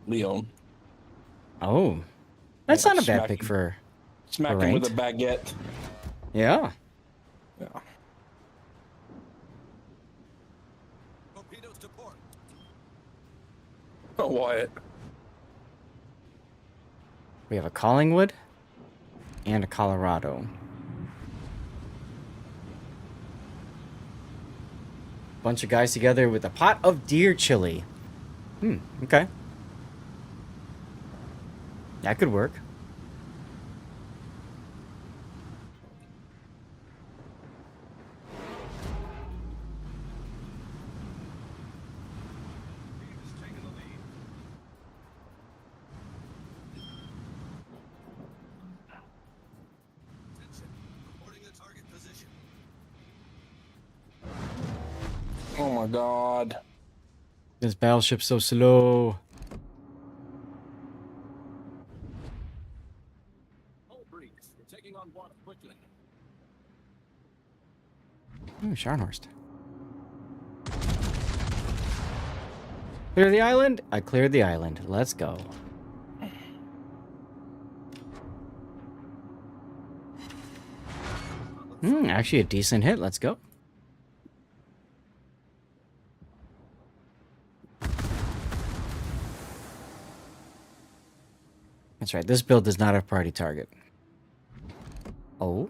Leon. Oh, that's not a bad Smack pick him. for Smack him with a baguette. yeah. Yeah. Torpedoes to port. Oh, Wyatt. We have a Collingwood and a Colorado. Bunch of guys together with a pot of deer chili. Okay. That could work. Oh my god. This battleship's so slow. Ooh, Scharnhorst. Clear the island? I cleared the island. Let's go. Actually a decent hit. Let's go. That's right. This build does not have party target. Oh.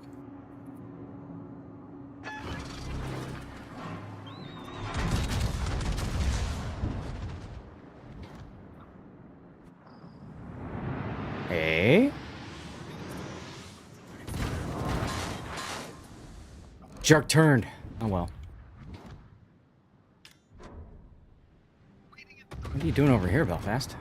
Hey. Jerk turned. Oh well. What are you doing over here, Belfast?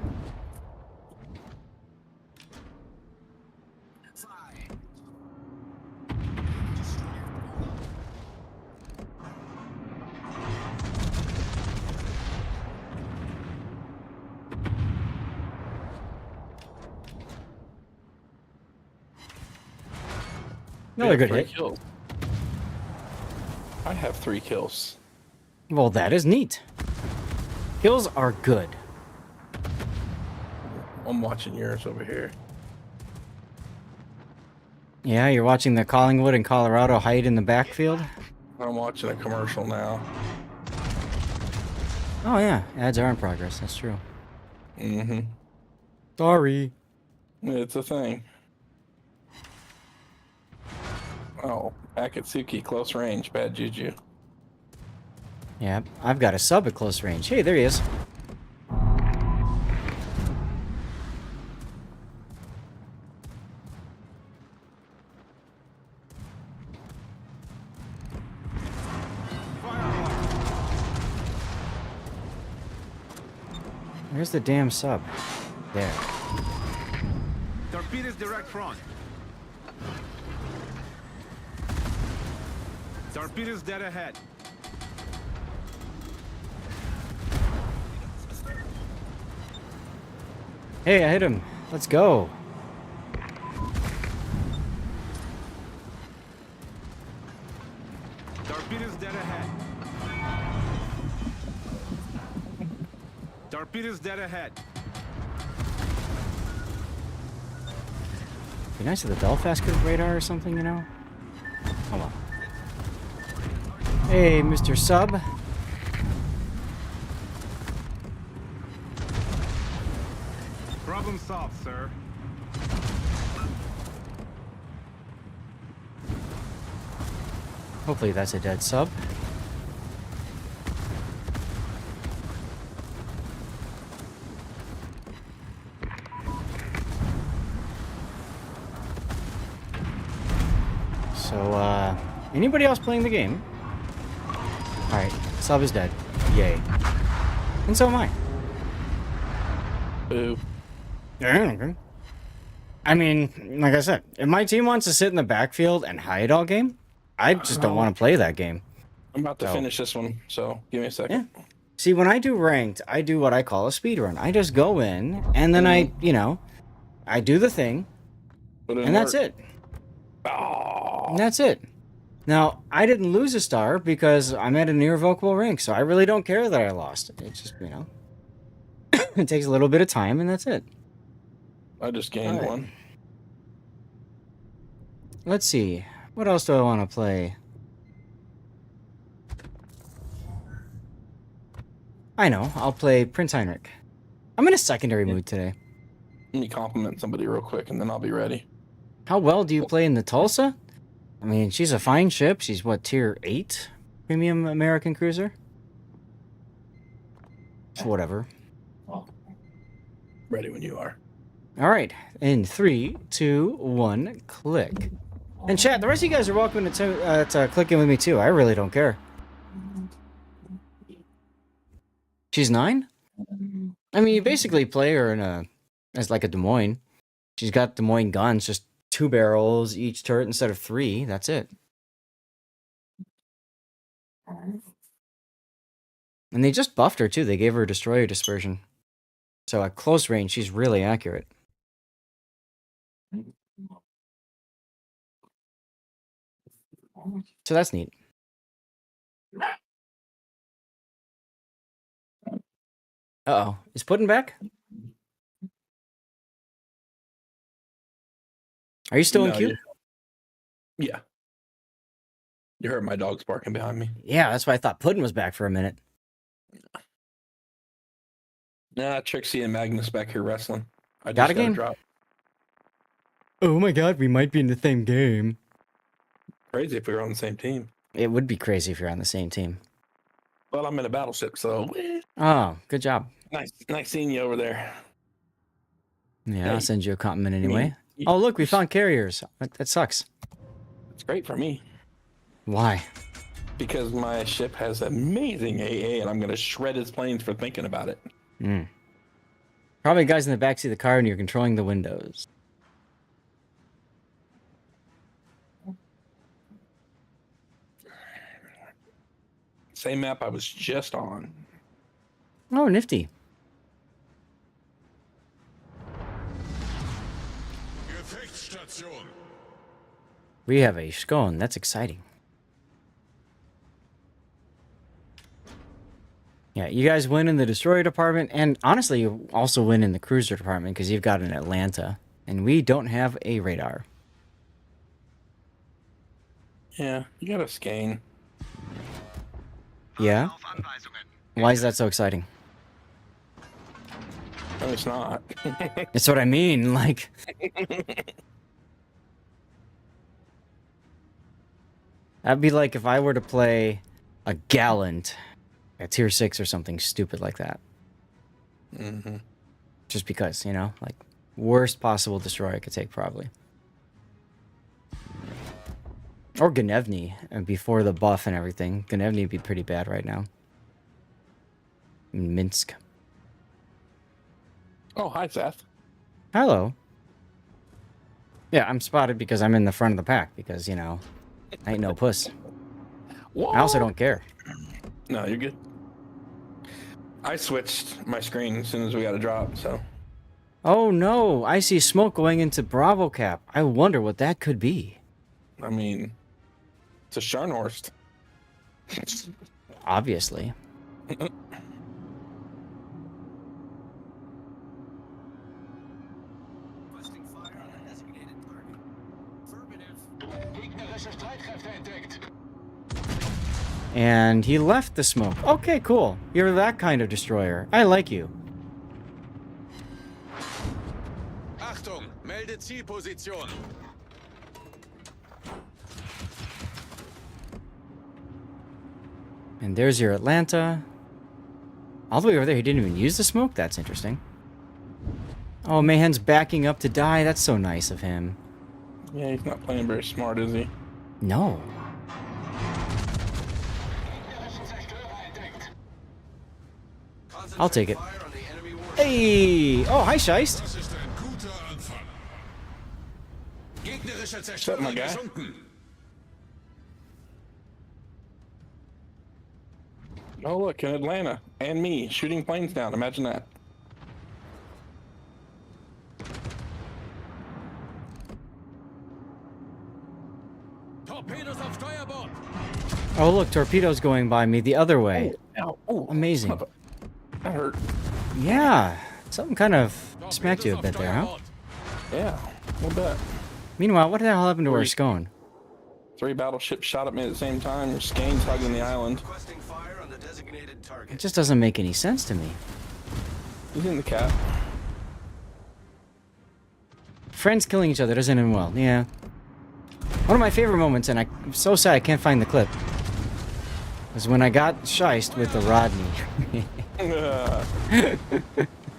Another good hit. Kills. I have 3 kills. Well, that is neat. Kills are good. I'm watching yours over here. Yeah, you're watching the Collingwood and Colorado hide in the backfield? I'm watching a commercial now. Oh, yeah. Ads are in progress. That's true. Mm-hmm. Sorry. It's a thing. Oh, Akatsuki, close range, bad juju. Yeah, I've got a sub at close range. Hey, there he is. Where's the damn sub? There. Torpedoes direct front. Torpedoes dead ahead. Hey, I hit him. Let's go. Torpedoes dead ahead. Torpedoes dead ahead. Be nice if the Belfast could radar or something, you know? Oh well. Hey, Mr. Sub. Problem solved, sir. Hopefully that's a dead sub. So, anybody else playing the game? Alright, sub is dead. Yay. And so am I. Boo. I mean, like I said, if my team wants to sit in the backfield and hide all game, I just don't want to play that game. I'm about to So- finish this one, so give me a second. See, when I do ranked, I do what I call a speed run. I just go in, and then I do the thing, Put in and that's work. it. Oh, And that's it. Now, I didn't lose a star because I'm at an irrevocable rank, so I really don't care that I lost. It's just, it takes a little bit of time, and that's it. I just gained Alright. one. Let's see. What else do I want to play? I know. I'll play Prince Heinrich. I'm in a secondary mood today. Let me compliment somebody real quick, and then I'll be ready. How well do you play in the Tulsa? I mean, she's a fine ship. She's what, tier 8? Premium American cruiser? So whatever. Ready when you are. All right. In 3, 2, 1, click. And chat, the rest of you guys are welcome to click in with me too. I really don't care. She's 9? I mean, you basically play her as like a Des Moines. She's got Des Moines guns, just 2 barrels each turret instead of 3. That's it. And they just buffed her too. They gave her destroyer dispersion. So at close range, she's really accurate. So that's neat. Uh-oh. Is Puddin' back? Are you still in No, queue? Yeah. You heard my dogs barking behind me. Yeah, that's why I thought Puddin' was back for a minute. Nah, Trixie and Magnus back here wrestling. I Got a gotta game? drop. Oh my god, we might be in the same game. Crazy if we were on the same team. It would be crazy if you're on the same team. But I'm in a battleship, so Oh, good job. nice seeing you over there. Yeah, I'll Hey. send you a compliment anyway. You- Oh, look, we found carriers. That sucks. It's great for me Why? because my ship has amazing AA, and I'm gonna shred his planes for thinking about it. Probably guys in the backseat of the car and you're controlling the windows. Same map I was just on. Oh, nifty. Gefechtsstation. We have a scone. That's exciting. Yeah, you guys win in the destroyer department, and honestly, you also win in the cruiser department because you've got an Atlanta, and we don't have a radar. Yeah, you got a skein. Yeah? Why is that so exciting? No, it's not. That's what I mean, like... That'd be like if I were to play a Gallant at tier 6 or something stupid like that. Mm-hmm. Just because, like, worst possible destroyer I could take, probably. Or Gnevny, before the buff and everything. Gnevny would be pretty bad right now. In Minsk. Oh, hi, Seth. Hello. Yeah, I'm spotted because I'm in the front of the pack, because, I ain't no puss. Whoa. I also don't care. No, you're good. I switched my screen as soon as we got a drop, so. Oh no, I see smoke going into Bravo Cap. I wonder what that could be. I mean, it's a Scharnhorst. Obviously. And he left the smoke. Okay, cool. You're that kind of destroyer. I like you. Achtung, melde Zielposition. And there's your Atlanta. All the way over there, he didn't even use the smoke? That's interesting. Oh, Mayhen's backing up to die. That's so nice of him. Yeah, he's not playing very smart, is he? No. I'll take it. Hey! Oh, hi, Scheist. Das ist ein guter Anfang. Gegnerischer What's up, my Zerstörer guy? gesunken. Oh, look, in Atlanta. And me, shooting planes down. Imagine that. Torpedos auf Steuerbord. Oh, look, torpedoes going by me the other way. Ow. Oh, Amazing. son of a- That hurt. Yeah, something kind of smacked you a bit there, huh? Yeah, a little bit. Meanwhile, what the hell happened to our scone? 3 battleships shot at me at the same time. Skane's hugging the island. Requesting fire on the designated It target. just doesn't make any sense to me. He's in the cap. Friends killing each other doesn't end well. Yeah. One of my favorite moments, and I'm so sad I can't find the clip, was when I got Scheist with the Rodney.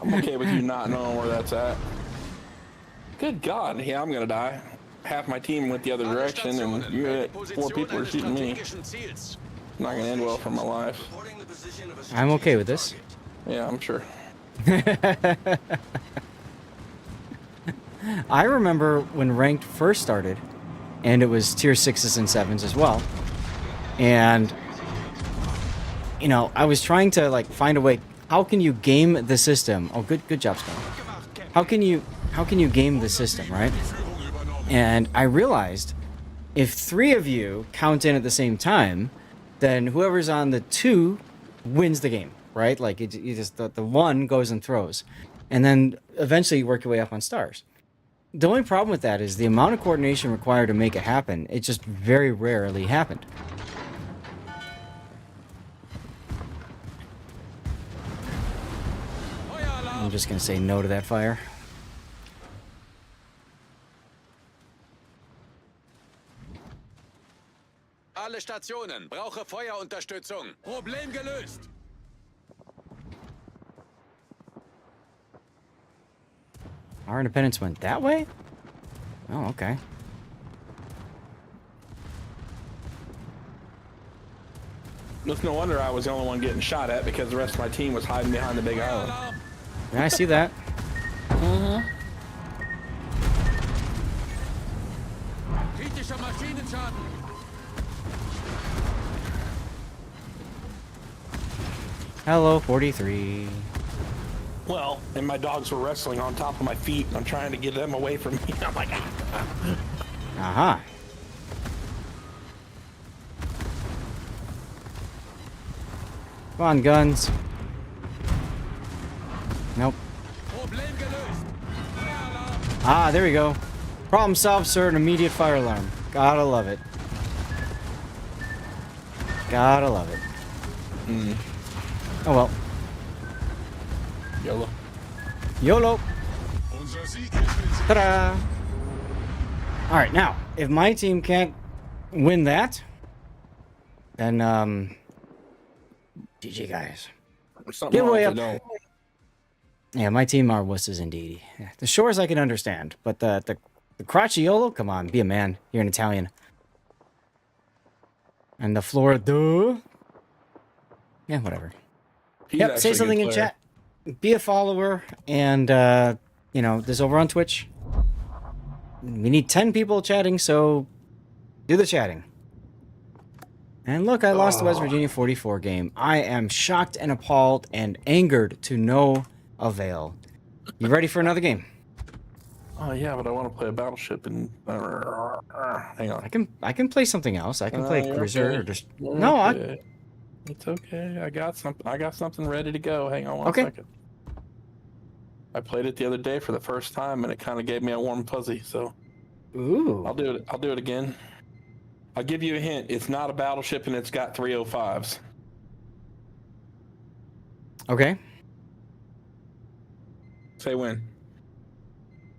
I'm okay with you not knowing where that's at. Good God, yeah, I'm gonna die. Half my team went the other direction, and you had 4 people are shooting me. It's not gonna end well for my life. Reporting the position of a I'm okay with this. Yeah, I'm sure. I remember when ranked first started, and it was tier 6s and 7s as well. And, you know, I was trying to, like, find a way. How can you game the system? Oh, good job, Scott. How can you game the system, right? And I realized if 3 of you count in at the same time, then whoever's on the 2 wins the game, right? Like, you just the 1 goes and throws. And then eventually you work your way up on stars. The only problem with that is the amount of coordination required to make it happen. It just very rarely happened. I'm just gonna say no to that fire. Alle Stationen, brauche Feuerunterstützung. Problem gelöst. Our independence went that way? Oh, okay. It's no wonder I was the only one getting shot at because the rest of my team was hiding behind the big island. Yeah, I see that. Kritischer Maschinenschaden. Hello, 43. Well, and my dogs were wrestling on top of my feet. I'm trying to get them away from me. I'm like, Aha. Come on, guns. Nope. Problem gelöst. Feueralarm. Ah, there we go. Problem solved, sir. An immediate fire alarm. Gotta love it. Gotta love it. Oh well. YOLO. YOLO. Unser Sieg ist in Ta-da! Alright, now, if my team can't win that, then, GG, guys. There's something Giveaway wrong if up. they don't. Yeah, my team are wusses indeed. Yeah, the shores I can understand, but the Cracciolo, come on, be a man. You're an Italian. And the Florida, yeah, whatever. He's Yep, actually say a good something in player. chat. Be a follower, and you know, this over on Twitch. We need 10 people chatting, so do the chatting. And look, I lost the West Virginia 44 game. I am shocked and appalled and angered to no avail. You ready for another game? Oh yeah, but I want to play a battleship and hang on. I can play something else. I can play you're Cruiser okay. or just You're no. okay. It's okay. I got something ready to go. Hang on one Okay. second. I played it the other day for the first time, and it kind of gave me a warm fuzzy. So Ooh. I'll do it. I'll do it again. I'll give you a hint. It's not a battleship, and it's got 305s. Okay. Say when.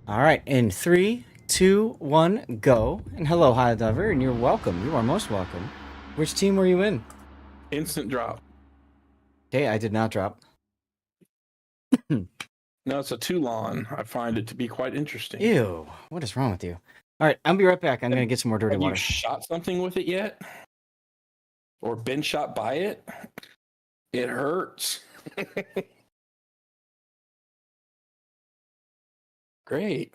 All right. In 3, 2, 1, go. And hello, High Diver, and you're welcome. You are most welcome. Which team were you in? Instant drop. Okay, I did not drop. No, it's a Toulon. I find it to be quite interesting. Ew. What is wrong with you? All right, I'll be right back. I'm gonna get some more dirty Have you water. shot something with it yet? Or been shot by it? It hurts. Great.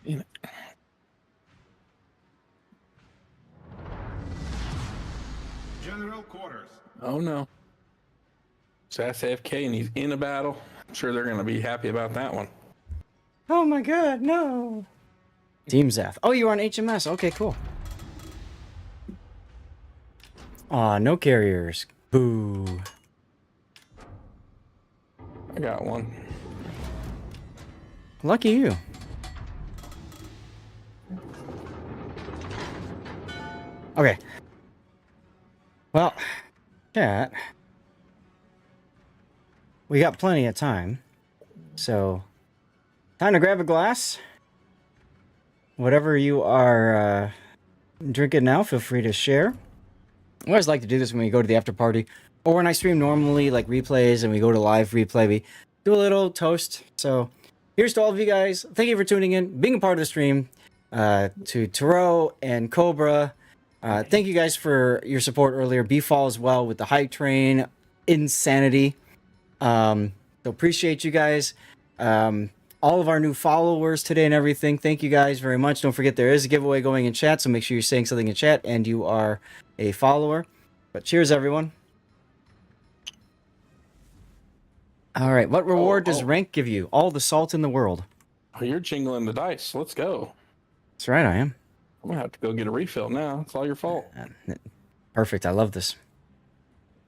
Damn it. General quarters. Oh no. So that's AFK and he's in a battle. I'm sure they're gonna be happy about that one. Oh my god, no. Team Zeth. Oh, you are on HMS. Okay, cool. Aw, no carriers. Boo. I got one. Lucky you. Okay. Well, chat. We got plenty of time. So, time to grab a glass. Whatever you are drinking now, feel free to share. I always like to do this when we go to the after party. Or when I stream normally, like replays, and we go to live replay, we do a little toast. So, here's to all of you guys. Thank you for tuning in, being a part of the stream. To Taro and Cobra. Thank you guys for your support earlier. B-Fall as well with the hype train. Insanity. So appreciate you guys. All of our new followers today and everything. Thank you guys very much. Don't forget there is a giveaway going in chat, so make sure you're saying something in chat and you are a follower. But cheers, everyone. All right, what reward does rank give you? All the salt in the world. Oh, you're jingling the dice. Let's go. That's right, I am. I'm gonna have to go get a refill now. It's all your fault. Perfect, I love this.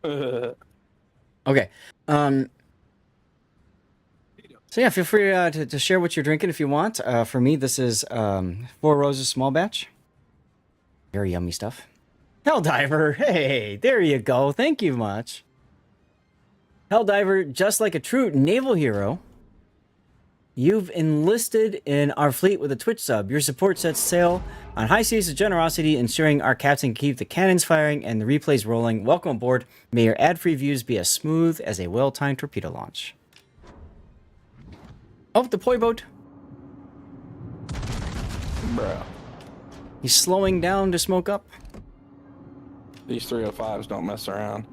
Okay. So yeah, feel free to share what you're drinking if you want. For me, this is Four Roses small batch. Very yummy stuff. Helldiver, hey, there you go. Thank you much. Helldiver, just like a true naval hero, you've enlisted in our fleet with a Twitch sub. Your support sets sail on high seas of generosity, ensuring our captain can keep the cannons firing and the replays rolling. Welcome aboard. May your ad-free views be as smooth as a well-timed torpedo launch. Oh, the poi boat. Bro. He's slowing down to smoke up. These 305s don't mess around.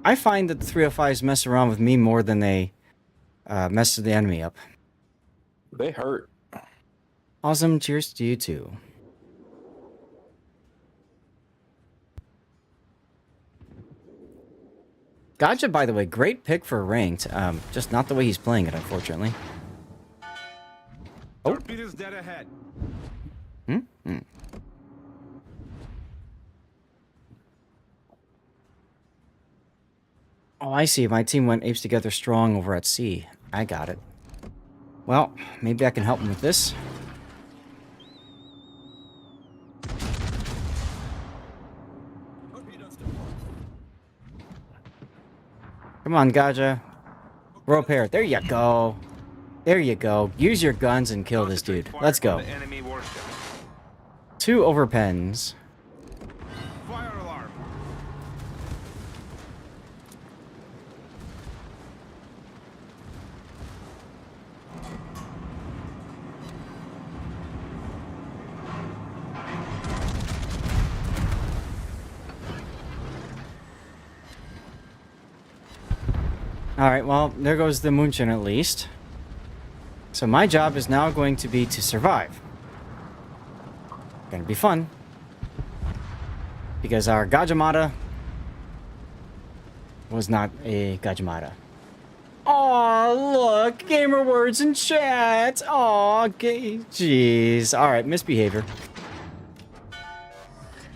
I find that the 305s mess around with me more than they mess the enemy up. They hurt. Awesome. Cheers to you too. Gotcha, by the way, great pick for ranked. Just not the way he's playing it, unfortunately. Oh. Torpedoes dead ahead. Oh, I see. My team went apes together strong over at sea. I got it. Well, maybe I can help him with this. Come on, Gaja. Rope hair. There you go. There you go. Use your guns and kill this dude. Let's go. Enemy warship. 2 overpens. Fire alarm. Alright, well, there goes the Munchen at least. So my job is now going to be to survive. Gonna be fun. Because our Gajamata was not a Gajamata. Aw, look! Gamer words in chat! Aw, jeez. Alright, misbehavior.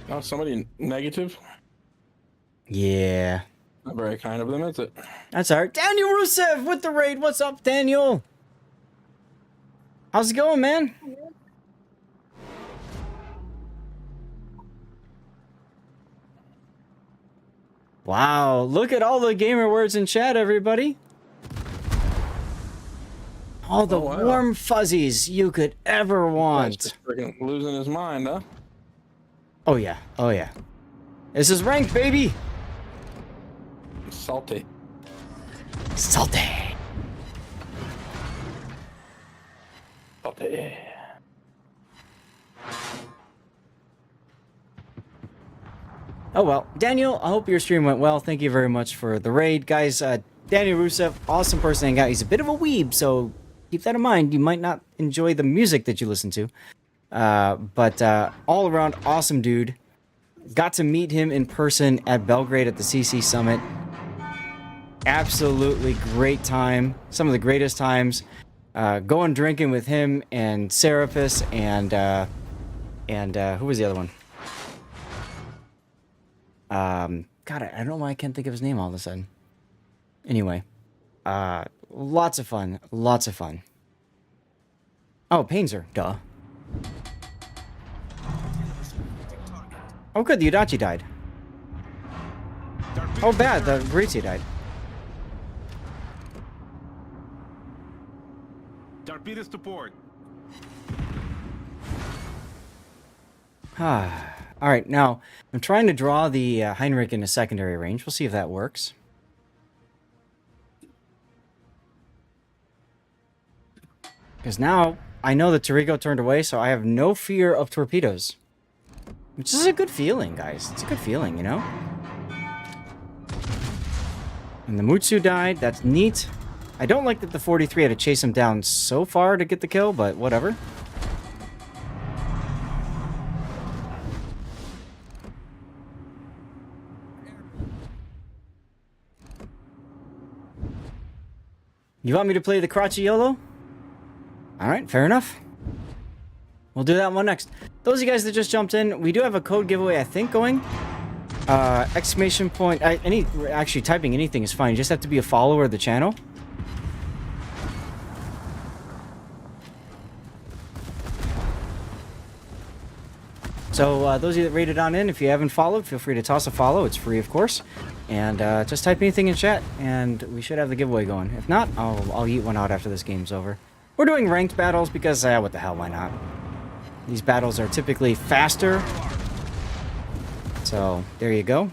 Oh, somebody negative? Yeah. Not very kind of them, is it? That's all right. Daniel Rusev with the raid. What's up, Daniel? How's it going, man? Wow, look at all the gamer words in chat, everybody. All the warm fuzzies you could ever want. Just freaking losing his mind, huh? Oh yeah, oh yeah. This is ranked, baby. Salty. Salty. Salty. Oh well, Daniel, I hope your stream went well. Thank you very much for the raid. Guys, Daniel Rusev, awesome person to hang out. He's a bit of a weeb, so keep that in mind. You might not enjoy the music that you listen to. But all around, awesome dude. Got to meet him in person at Belgrade at the CC Summit. Absolutely great time. Some of the greatest times. Going drinking with him and Serapis and who was the other one? God, I don't know why I can't think of his name all of a sudden. Anyway, lots of fun. Lots of fun. Oh, Painzer, duh. Oh, good, the Udachi died. Oh, bad, the Grizia died. Torpedoes to port. Alright, now, I'm trying to draw the Heinrich in a secondary range. We'll see if that works. Because now, I know that Torrigo turned away, so I have no fear of torpedoes. Which is a good feeling, guys. It's a good feeling, you know? And the Mutsu died. That's neat. I don't like that the 43 had to chase him down so far to get the kill, but whatever. You want me to play the Cracciolo? Alright, fair enough. We'll do that one next. Those of you guys that just jumped in, we do have a code giveaway, I think, going. Exclamation point. Actually, typing anything is fine. You just have to be a follower of the channel. So, those of you that rated on in, if you haven't followed, feel free to toss a follow. It's free, of course. And just type anything in chat, and we should have the giveaway going. If not, I'll eat one out after this game's over. We're doing ranked battles because, what the hell, why not? These battles are typically faster. So, there you go.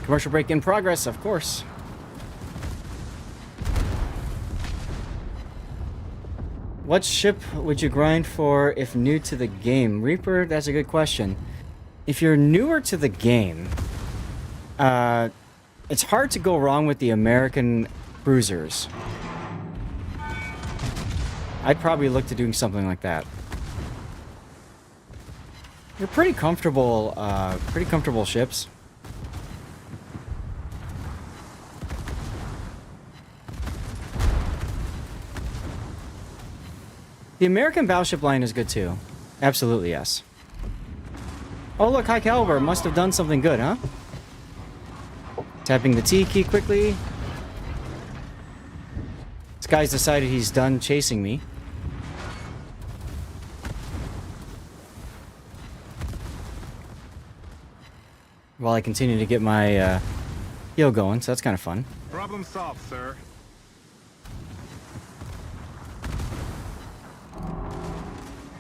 Commercial break in progress, of course. What ship would you grind for if new to the game? Reaper, that's a good question. If you're newer to the game, it's hard to go wrong with the American cruisers. I'd probably look to doing something like that. They're pretty comfortable ships. The American battleship line is good too. Absolutely, yes. Oh look, High Caliber must have done something good, huh? Tapping the T key quickly. This guy's decided he's done chasing me. While I continue to get my heal going, so that's kind of fun. Problem solved, sir.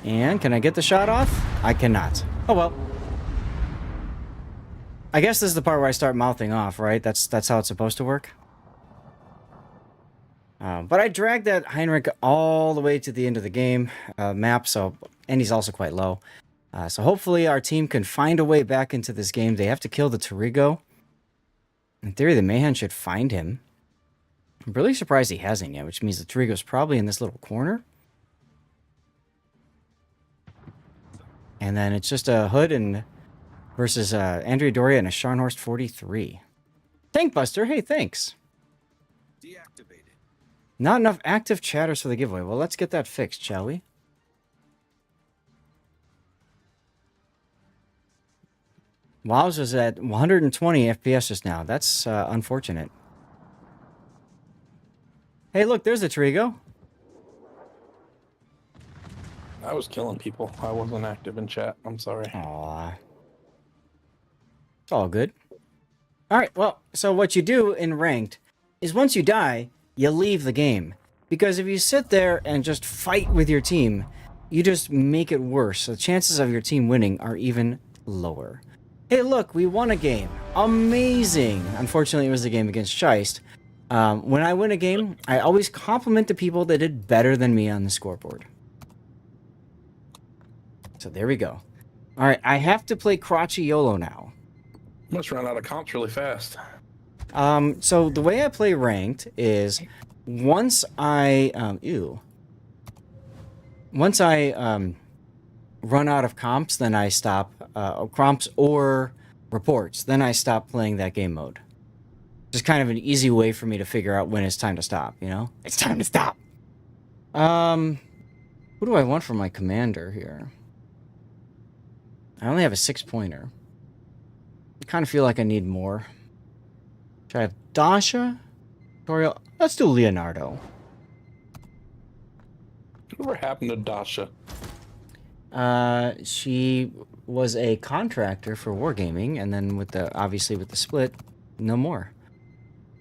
And can I get the shot off? I cannot. Oh well. I guess this is the part where I start mouthing off, right? That's how it's supposed to work. But I dragged that Heinrich all the way to the end of the game map, and he's also quite low. So hopefully our team can find a way back into this game. They have to kill the Torrigo. In theory, the Mayhem should find him. I'm really surprised he hasn't yet, which means the Torrigo's probably in this little corner. And then it's just a Hood and versus Andrea Doria and a Scharnhorst 43. Tankbuster, hey, thanks. Deactivated. Not enough active chatters for the giveaway. Well, let's get that fixed, shall we? WoWs was at 120 FPS just now. That's unfortunate. Hey, look, there's a Trigo. I was killing people. I wasn't active in chat. I'm sorry. Aw. It's all good. Alright, well, so what you do in ranked is once you die, you leave the game. Because if you sit there and just fight with your team, you just make it worse. The chances of your team winning are even lower. Hey, look, we won a game. Amazing! Unfortunately, it was a game against Scheist. When I win a game, I always compliment the people that did better than me on the scoreboard. So there we go. Alright, I have to play Crotchy YOLO now. Must run out of comps really fast. So the way I play ranked is once I run out of comps, then I stop comps or reports. Then I stop playing that game mode. Just kind of an easy way for me to figure out when it's time to stop, you know? It's time to stop. Who do I want for my commander here? I only have a 6-pointer. I kind of feel like I need more. Should I have Dasha? Toriel? Let's do Leonardo. Whatever happened to Dasha? She was a contractor for Wargaming, and then obviously with the split, no more.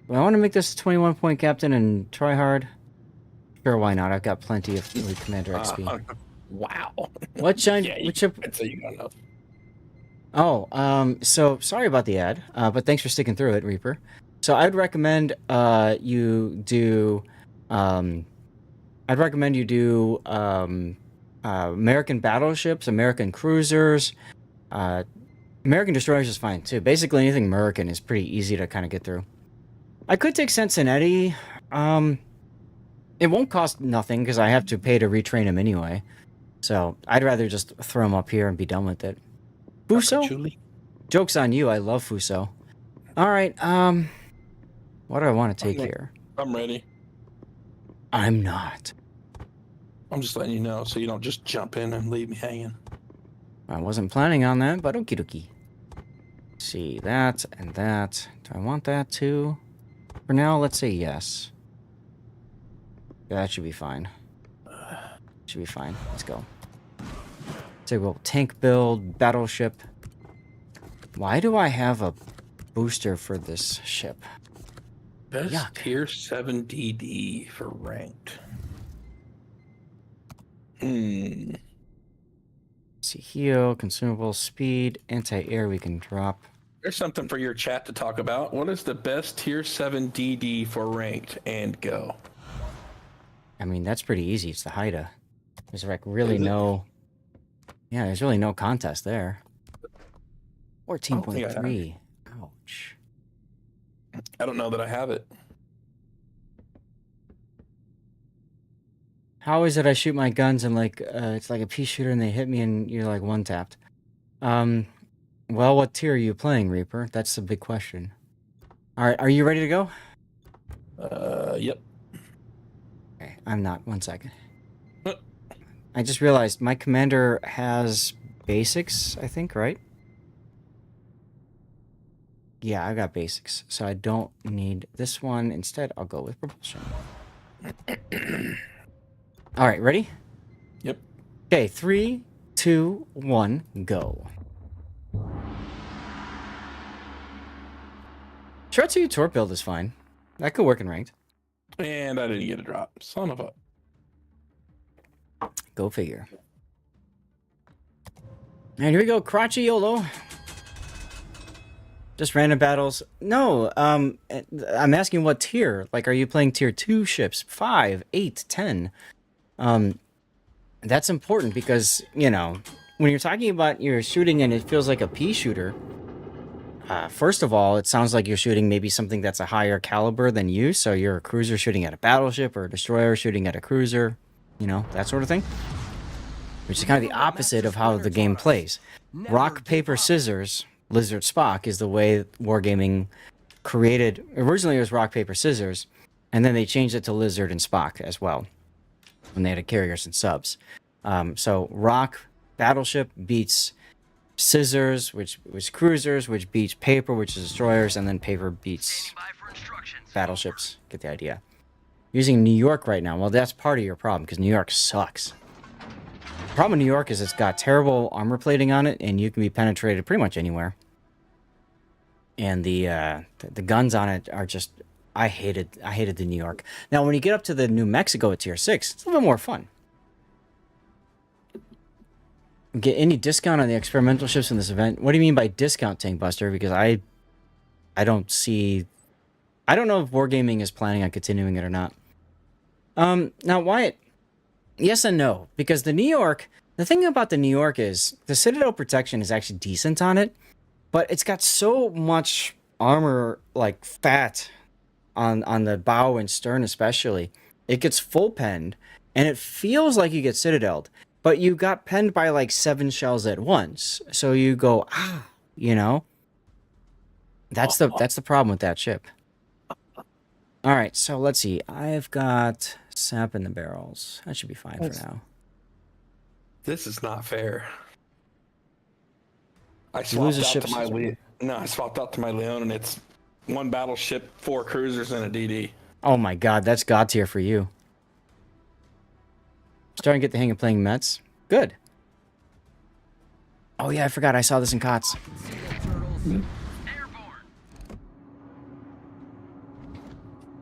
Do I want to make this a 21-point captain and try hard? Sure, why not? I've got plenty of Elite Commander XP. Wow. What giant? Yeah, which? I'd say you got enough. Oh, so sorry about the ad, but thanks for sticking through it, Reaper. So I'd recommend you do American battleships, American cruisers, American destroyers is fine too. Basically anything American is pretty easy to kind of get through. I could take Cincinnati. It won't cost nothing because I have to pay to retrain him anyway. So I'd rather just throw him up here and be done with it. Fuso? Joke's on you, I love Fuso. Alright, what do I want to take here? I'm ready. I'm not. I'm just letting you know so you don't just jump in and leave me hanging. I wasn't planning on that, but okie dokie. See, that and that. Do I want that too? For now, let's say yes. Yeah, that should be fine. Should be fine. Let's go. So we'll tank build, battleship. Why do I have a booster for this ship? Best Yuck. tier 7 DD for ranked. See, heal, consumable, speed, anti-air we can drop. There's something for your chat to talk about. What is the best tier 7 DD for ranked and go? I mean, that's pretty easy. It's the Haida. There's like really no... Yeah, there's really no contest there. 14.3. Ouch. I don't know that I have it. How is it I shoot my guns and like it's like a pea shooter and they hit me and you're like one tapped? Well, what tier are you playing, Reaper? That's the big question. All right, are you ready to go? Yep. Okay, I'm not. 1 second. I just realized my commander has basics, I think, right? Yeah, I got basics, so I don't need this one. Instead, I'll go with propulsion. All right, ready? Yep. Okay, 3, 2, 1, go. Shiratsu Torp build is fine. That could work in ranked. And I didn't get a drop. Son of a... Go figure. And here we go, Crotchy YOLO. Just random battles. No, I'm asking what tier. Like, are you playing tier 2 ships? 5, 8, 10? That's important because, you know, when you're talking about you're shooting and it feels like a pea shooter, first of all, it sounds like you're shooting maybe something that's a higher caliber than you. So you're a cruiser shooting at a battleship or a destroyer shooting at a cruiser, you know, that sort of thing. Which is kind of the opposite of how the game plays. Rock, paper, scissors, Lizard, Spock is the way Wargaming created. Originally it was rock, paper, scissors, and then they changed it to Lizard and Spock as well when they had carriers and subs. So rock, battleship beats scissors, which was cruisers, which beats paper, which is destroyers, and then paper beats battleships. Get the idea. Using New York right now, well, that's part of your problem, because New York sucks. The problem with New York is it's got terrible armor plating on it, and you can be penetrated pretty much anywhere. And the guns on it are just... I hated the New York. Now, when you get up to the New Mexico at tier 6, it's a little bit more fun. Get any discount on the experimental ships in this event? What do you mean by discount, Tank Buster? Because I don't see... I don't know if Wargaming is planning on continuing it or not. Now, Wyatt, yes and no. Because the New York... The thing about the New York is the Citadel protection is actually decent on it. But it's got so much armor, like, fat on the bow and stern especially. It gets full penned, and it feels like you get citadeled. But you got penned by like 7 shells at once. So you go, you know? That's the problem with that ship. Alright, so let's see. I've got sap in the barrels. That should be fine for now. This is not fair. I You lose swapped a out ship. to my I swapped out to my Leon, and it's 1 battleship, 4 cruisers, and a DD. Oh my god, that's god tier for you. Starting to get the hang of playing Mets. Good. Oh yeah, I forgot. I saw this in COTS.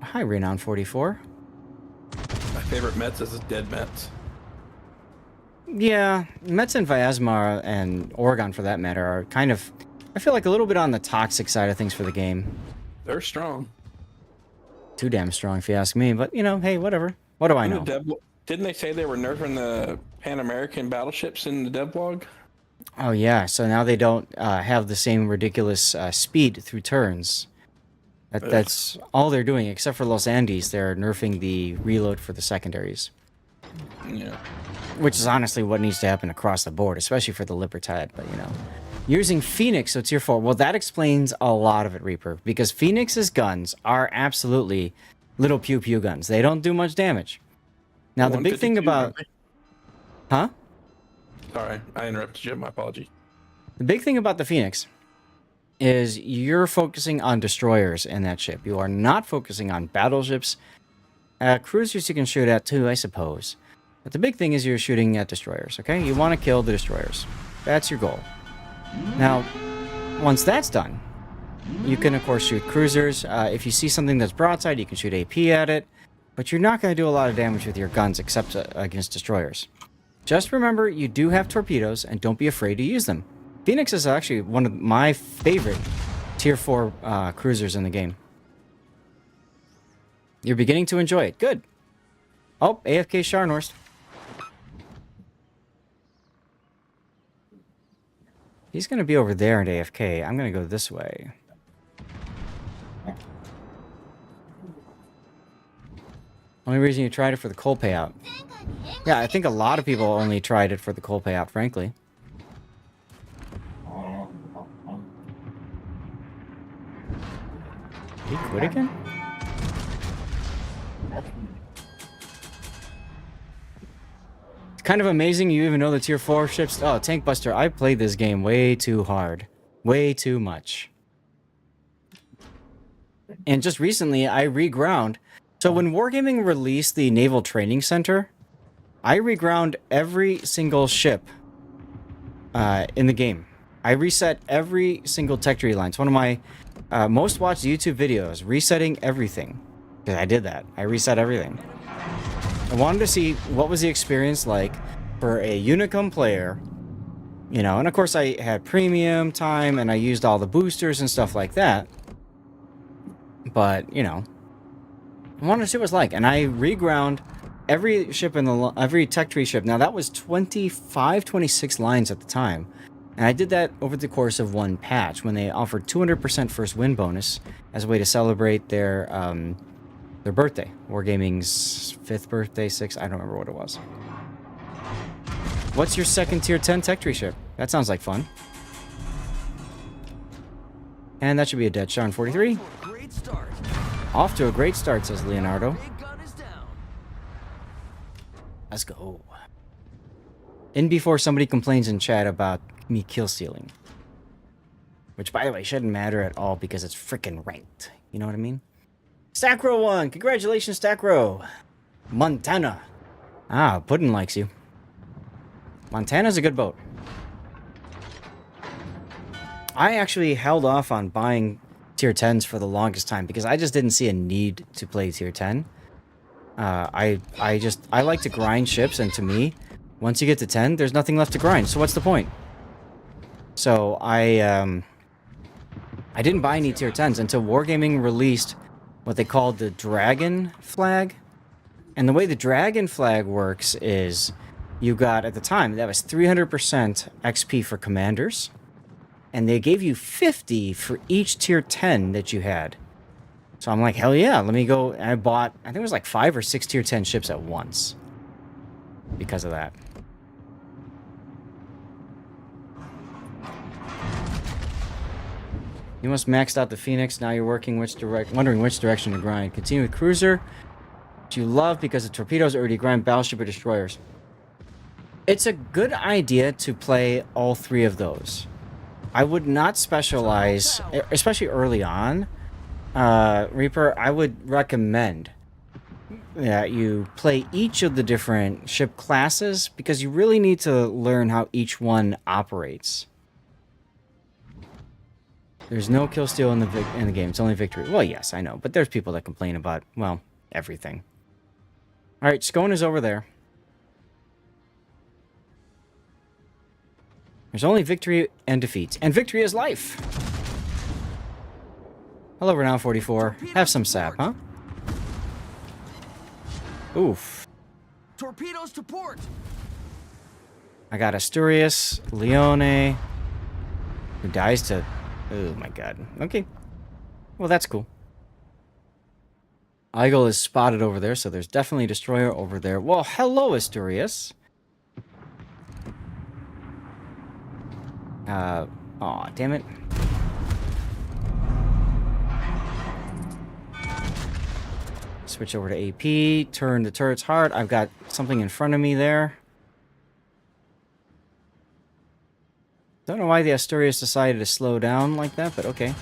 Hi, Renown 44. My favorite Mets is dead Mets. Yeah, Mets and Vyazma and Oregon, for that matter, are kind of, I feel like, a little bit on the toxic side of things for the game. They're strong. Too damn strong, if you ask me. But, you know, hey, whatever. What do I know? Didn't they say they were nerfing the Pan American battleships in the dev blog? Oh, yeah. So now they don't have the same ridiculous speed through turns. That's all they're doing, except for Los Andes. They're nerfing the reload for the secondaries. Yeah. Which is honestly what needs to happen across the board, especially for the Libertad. But, you know, using Phoenix, so tier 4. Well, that explains a lot of it, Reaper. Because Phoenix's guns are absolutely little pew-pew guns. They don't do much damage. Now, the big thing about... Huh? Sorry, I interrupted you. My apology. The big thing about the Phoenix is you're focusing on destroyers in that ship. You are not focusing on battleships. Cruisers you can shoot at too, I suppose. But the big thing is you're shooting at destroyers, okay? You want to kill the destroyers. That's your goal. Now, once that's done, you can, of course, shoot cruisers. If you see something that's broadside, you can shoot AP at it. But you're not going to do a lot of damage with your guns except against destroyers. Just remember, you do have torpedoes, and don't be afraid to use them. Phoenix is actually one of my favorite tier 4 cruisers in the game. You're beginning to enjoy it. Good. Oh, AFK Scharnhorst. He's going to be over there at AFK. I'm going to go this way. Only reason you tried it for the coal payout. Yeah, I think a lot of people only tried it for the coal payout, frankly. Did he quit again? It's kind of amazing you even know the tier 4 ships. Oh, Tank Buster, I played this game way too hard. Way too much. And just recently, I reground. So when Wargaming released the Naval Training Center, I reground every single ship in the game. I reset every single tech tree line. It's one of my most watched YouTube videos, resetting everything. Because I did that. I reset everything. I wanted to see what was the experience like for a Unicum player. You know, and of course I had premium time and I used all the boosters and stuff like that. But, you know, I wanted to see what it was like. And I reground every ship in the every tech tree ship. Now that was 25, 26 lines at the time. And I did that over the course of one patch when they offered 200% first win bonus as a way to celebrate their birthday. Wargaming's 5th birthday, 6th, I don't remember what it was. What's your second tier 10 tech tree ship? That sounds like fun. And that should be a dead Sharn 43. Off to a great start, says Leonardo. Let's go. In before somebody complains in chat about me kill stealing. Which, by the way, shouldn't matter at all because it's freaking ranked. You know what I mean? Stackrow won! Congratulations, Stackrow! Montana. Ah, Puddin likes you. Montana's a good boat. I actually held off on buying tier 10s for the longest time because I just didn't see a need to play tier 10. I like to grind ships, and to me, once you get to 10, there's nothing left to grind. So what's the point? So I didn't buy any tier 10s until Wargaming released what they called the Dragon flag. And the way the Dragon flag works is you got, at the time, that was 300% XP for commanders. And they gave you 50 for each tier 10 that you had. So I'm like, hell yeah, let me go. And I bought, I think it was like 5 or 6 tier 10 ships at once. Because of that. You must maxed out the Phoenix. Now you're wondering which direction to grind. Continue with Cruiser, which you love because the torpedoes already grind battleship or destroyers. It's a good idea to play all 3 of those. I would not specialize, especially early on. Reaper, I would recommend that you play each of the different ship classes because you really need to learn how each one operates. There's no kill steal in the game. It's only victory. Well, yes, I know, but there's people that complain about, well, everything. All right, Scone is over there. There's only victory and defeat, and victory is life. Hello, Renown 44. Have some sap, huh? Oof. Torpedoes to port. I got Asturias, Leone, who dies to... Oh my god. Okay. Well, that's cool. Eagle is spotted over there, so there's definitely a destroyer over there. Well, hello, Asturias. Aw, damn it. Switch over to AP, turn the turrets hard. I've got something in front of me there. Don't know why the Asturias decided to slow down like that, but okay.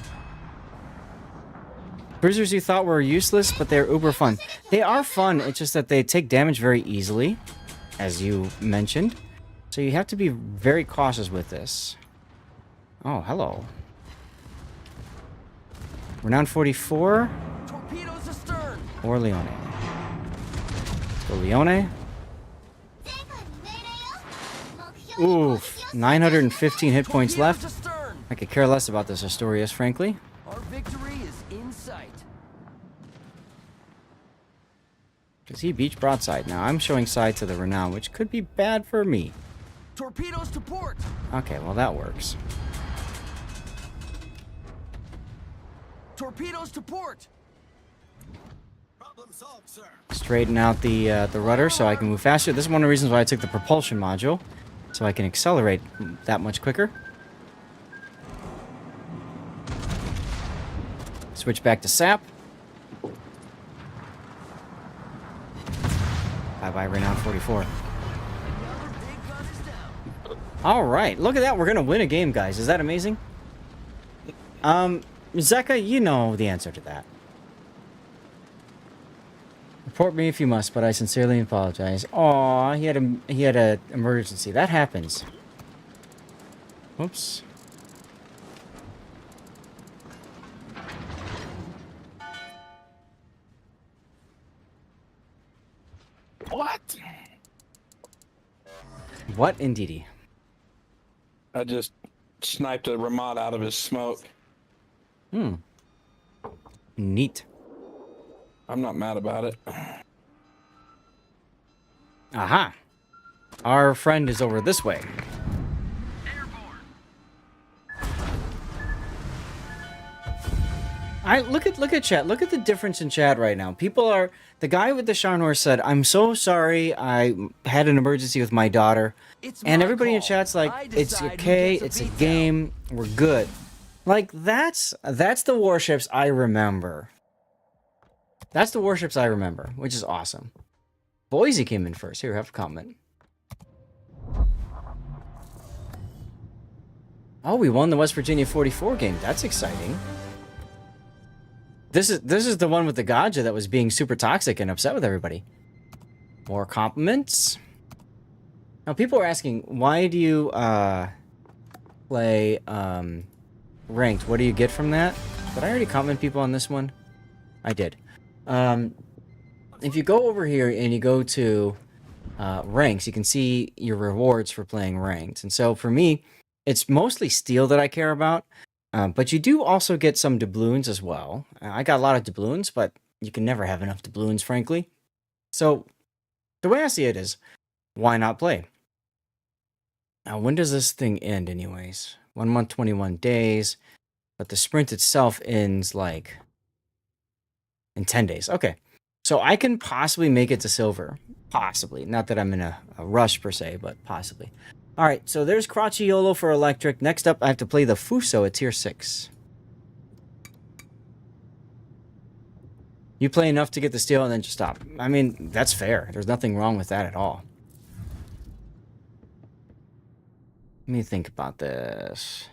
Cruisers you thought were useless, but they're uber fun. They are fun, it's just that they take damage very easily, as you mentioned. So you have to be very cautious with this. Oh, hello. Renowned 44. Torpedoes astern. Or Leone. So Leone. Oof. 915 hit points left. I could care less about this Asturias, frankly. Our victory is in sight. Because he beach broadside. Now, I'm showing side to the Renown, which could be bad for me. Torpedoes to port. Okay, well, that works. Torpedoes to port. Problem solved, sir. Straighten out the rudder so I can move faster. This is one of the reasons why I took the propulsion module. So I can accelerate that much quicker. Switch back to sap. Bye-bye, Renown 44. Alright, look at that. We're going to win a game, guys. Is that amazing? Zeka, you know the answer to that. Report me if you must, but I sincerely apologize. Aw, he had a emergency. That happens. Whoops. What? What indeedy? I just sniped a Ramad out of his smoke. Hmm. Neat. I'm not mad about it. Aha. Our friend is over this way. Look at chat. Look at the difference in chat right now. People are... The guy with the Sharnor said, I'm so sorry. I had an emergency with my daughter. And everybody in chat's like, it's okay. It's a game. We're good. Like, that's the warships I remember. That's the warships I remember, which is awesome. Boise came in first. Here, have a comment. Oh, we won the West Virginia 44 game. That's exciting. This is the one with the Gaja that was being super toxic and upset with everybody. More compliments. Now, people are asking, why do you play ranked? What do you get from that? Did I already comment people on this one? I did. If you go over here and you go to ranks, you can see your rewards for playing ranked. And so for me, it's mostly steel that I care about. But you do also get some doubloons as well. I got a lot of doubloons, but you can never have enough doubloons, frankly. So the way I see it is, why not play? Now, when does this thing end anyways? 1 month, 21 days. But the sprint itself ends like in 10 days. Okay. So I can possibly make it to silver. Possibly. Not that I'm in a rush per se, but possibly. All right, so there's Crocciolo for electric. Next up, I have to play the Fuso at tier 6. You play enough to get the steal and then just stop. I mean, that's fair. There's nothing wrong with that at all. Let me think about this.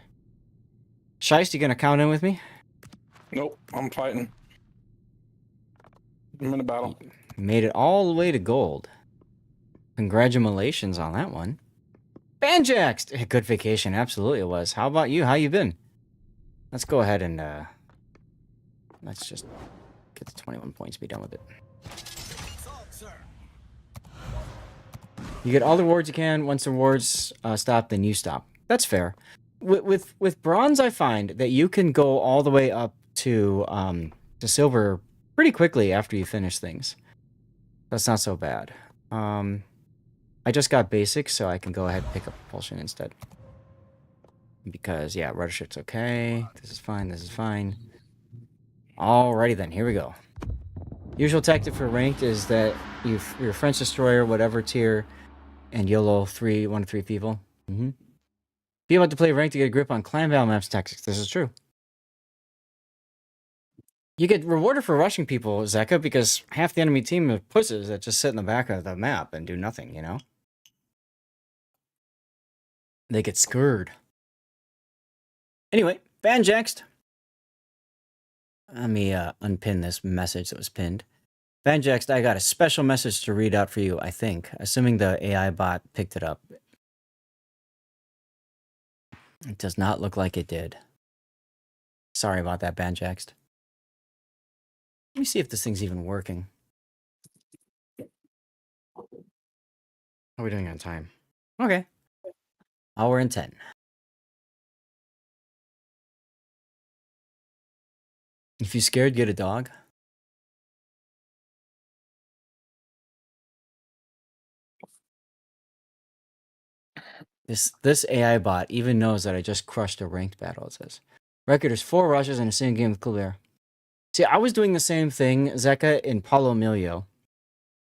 Shiest, you gonna count in with me? Nope, I'm fighting. I'm in a battle. Made it all the way to gold. Congratulations on that one. Banjaxed! Good vacation, absolutely it was. How about you? How you been? Let's go ahead and let's just get the 21 points, be done with it. You get all the rewards you can. Once the rewards stop, then you stop. That's fair. With bronze, I find that you can go all the way up to silver pretty quickly after you finish things. That's not so bad. I just got basics, so I can go ahead and pick up propulsion instead. Because, yeah, rudder shift's okay. This is fine, this is fine. Alrighty then, here we go. Usual tactic for ranked is that you're French destroyer, whatever tier, and YOLO 1 to 3 people. Be able to play ranked to get a grip on clan battle maps tactics. This is true. You get rewarded for rushing people, Zeka, because half the enemy team of pusses that just sit in the back of the map and do nothing, you know? They get scared. Anyway, Banjaxed. Let me unpin this message that was pinned. Banjaxed, I got a special message to read out for you, I think. Assuming the AI bot picked it up. It does not look like it did. Sorry about that, Banjaxed. Let me see if this thing's even working. How are we doing on time? Okay. Hour and 10. If you're scared, get a dog. This AI bot even knows that I just crushed a ranked battle, it says. Record is 4 rushes in a single game with Clear. See, I was doing the same thing, Zeka, in Paulo Emilio.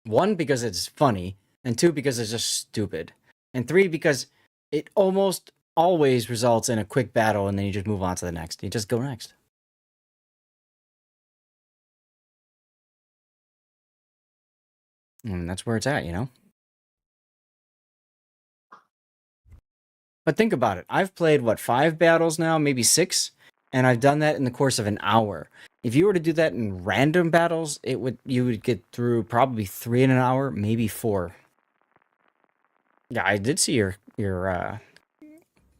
1, because it's funny, and 2, because it's just stupid. And 3, because it almost always results in a quick battle, and then you just move on to the next. You just go next. And that's where it's at, you know? But think about it. I've played, what, 5 battles now? Maybe 6? And I've done that in the course of an hour. If you were to do that in random battles, you would get through probably 3 in an hour, maybe 4. Yeah, I did see your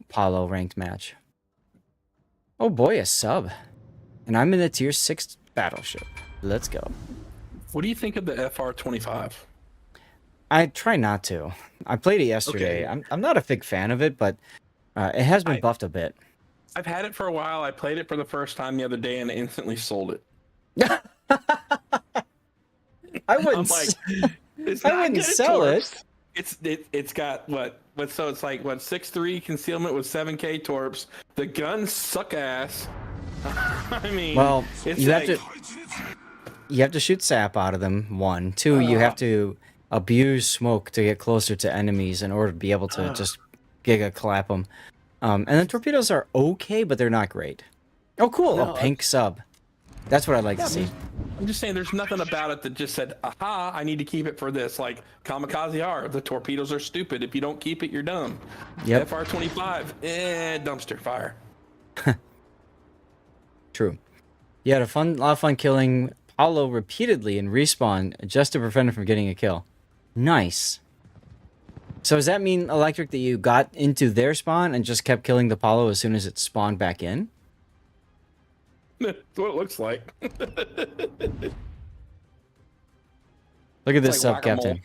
Apollo ranked match. Oh boy, a sub. And I'm in the tier 6 battleship. Let's go. What do you think of the FR-25? I try not to. I played it yesterday. Okay. I'm not a big fan of it, but it has been buffed a bit. I've had it for a while. I played it for the first time the other day and instantly sold it. I wouldn't. I'm like, it's I not wouldn't good sell torps. it. It's got what so it's like 6'3" concealment with 7K torps. The guns suck ass. I mean, Well, it's you like, have to shoot sap out of them. 1, 2, you have to abuse smoke to get closer to enemies in order to be able to just giga clap them. And then torpedoes are okay, but they're not great. Oh, cool. No, a pink sub. That's what I'd like to see. I'm just saying there's nothing about it that just said, aha, I need to keep it for this. Like Kamikaze R, the torpedoes are stupid. If you don't keep it, you're dumb. Yep. FR-25, dumpster fire. True. You had a lot of fun killing Paulo repeatedly in respawn just to prevent him from getting a kill. Nice. So does that mean, Electric, that you got into their spawn and just kept killing the Paulo as soon as it spawned back in? That's what it looks like. Look at this It's sub, like Captain.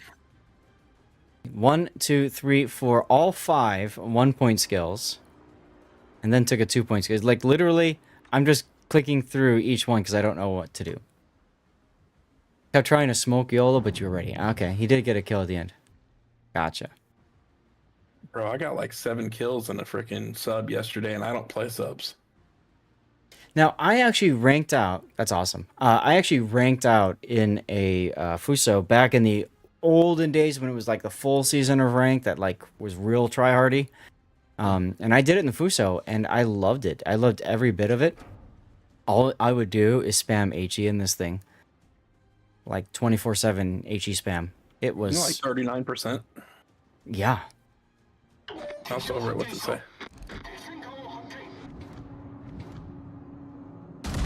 1, 2, 3, 4, all 5 1-point skills. And then took a 2-point skill. Like, literally, I'm just clicking through each one because I don't know what to do. Kept trying to smoke YOLO, but you were ready. Okay, he did get a kill at the end. Gotcha. Bro, I got like 7 kills in a freaking sub yesterday, and I don't play subs. Now, I actually ranked out. That's awesome. I actually ranked out in a Fuso back in the olden days when it was like the full season of rank that like was real tryhardy. And I did it in the Fuso, and I loved it. I loved every bit of it. All I would do is spam HE in this thing. Like 24/7 HE spam. It was... like 39%. Yeah. Mouse over it, what's it say?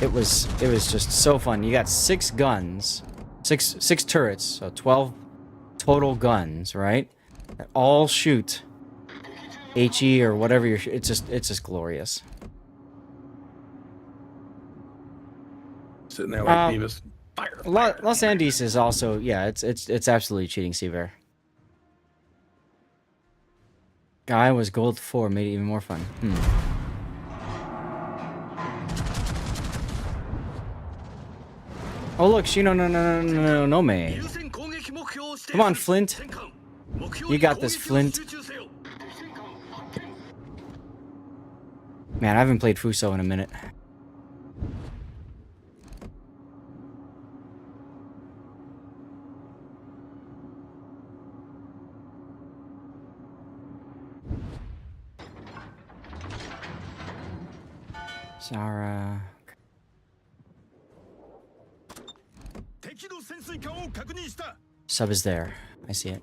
It was just so fun. You got 6 guns, six turrets, so 12 total guns, right? That all shoot HE or whatever you're. It's just glorious. Sitting there like Beavis. Fire. Los Andes is also, yeah, it's absolutely cheating, Seaver. Guy was gold 4, made it even more fun. Oh look, Shino, no, me. Come on, Flint. You got this, Flint. Man, I haven't played Fuso in a minute. Zara. Sub is there. I see it.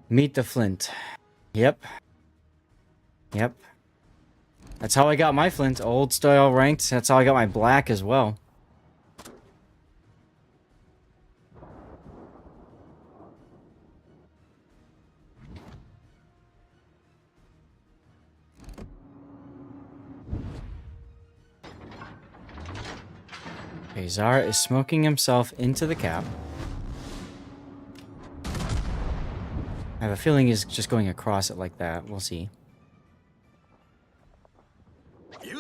Meet the Flint. Yep. That's how I got my Flint. Old style ranked. That's how I got my black as well. Okay, Zara is smoking himself into the cap. I have a feeling he's just going across it like that. We'll see.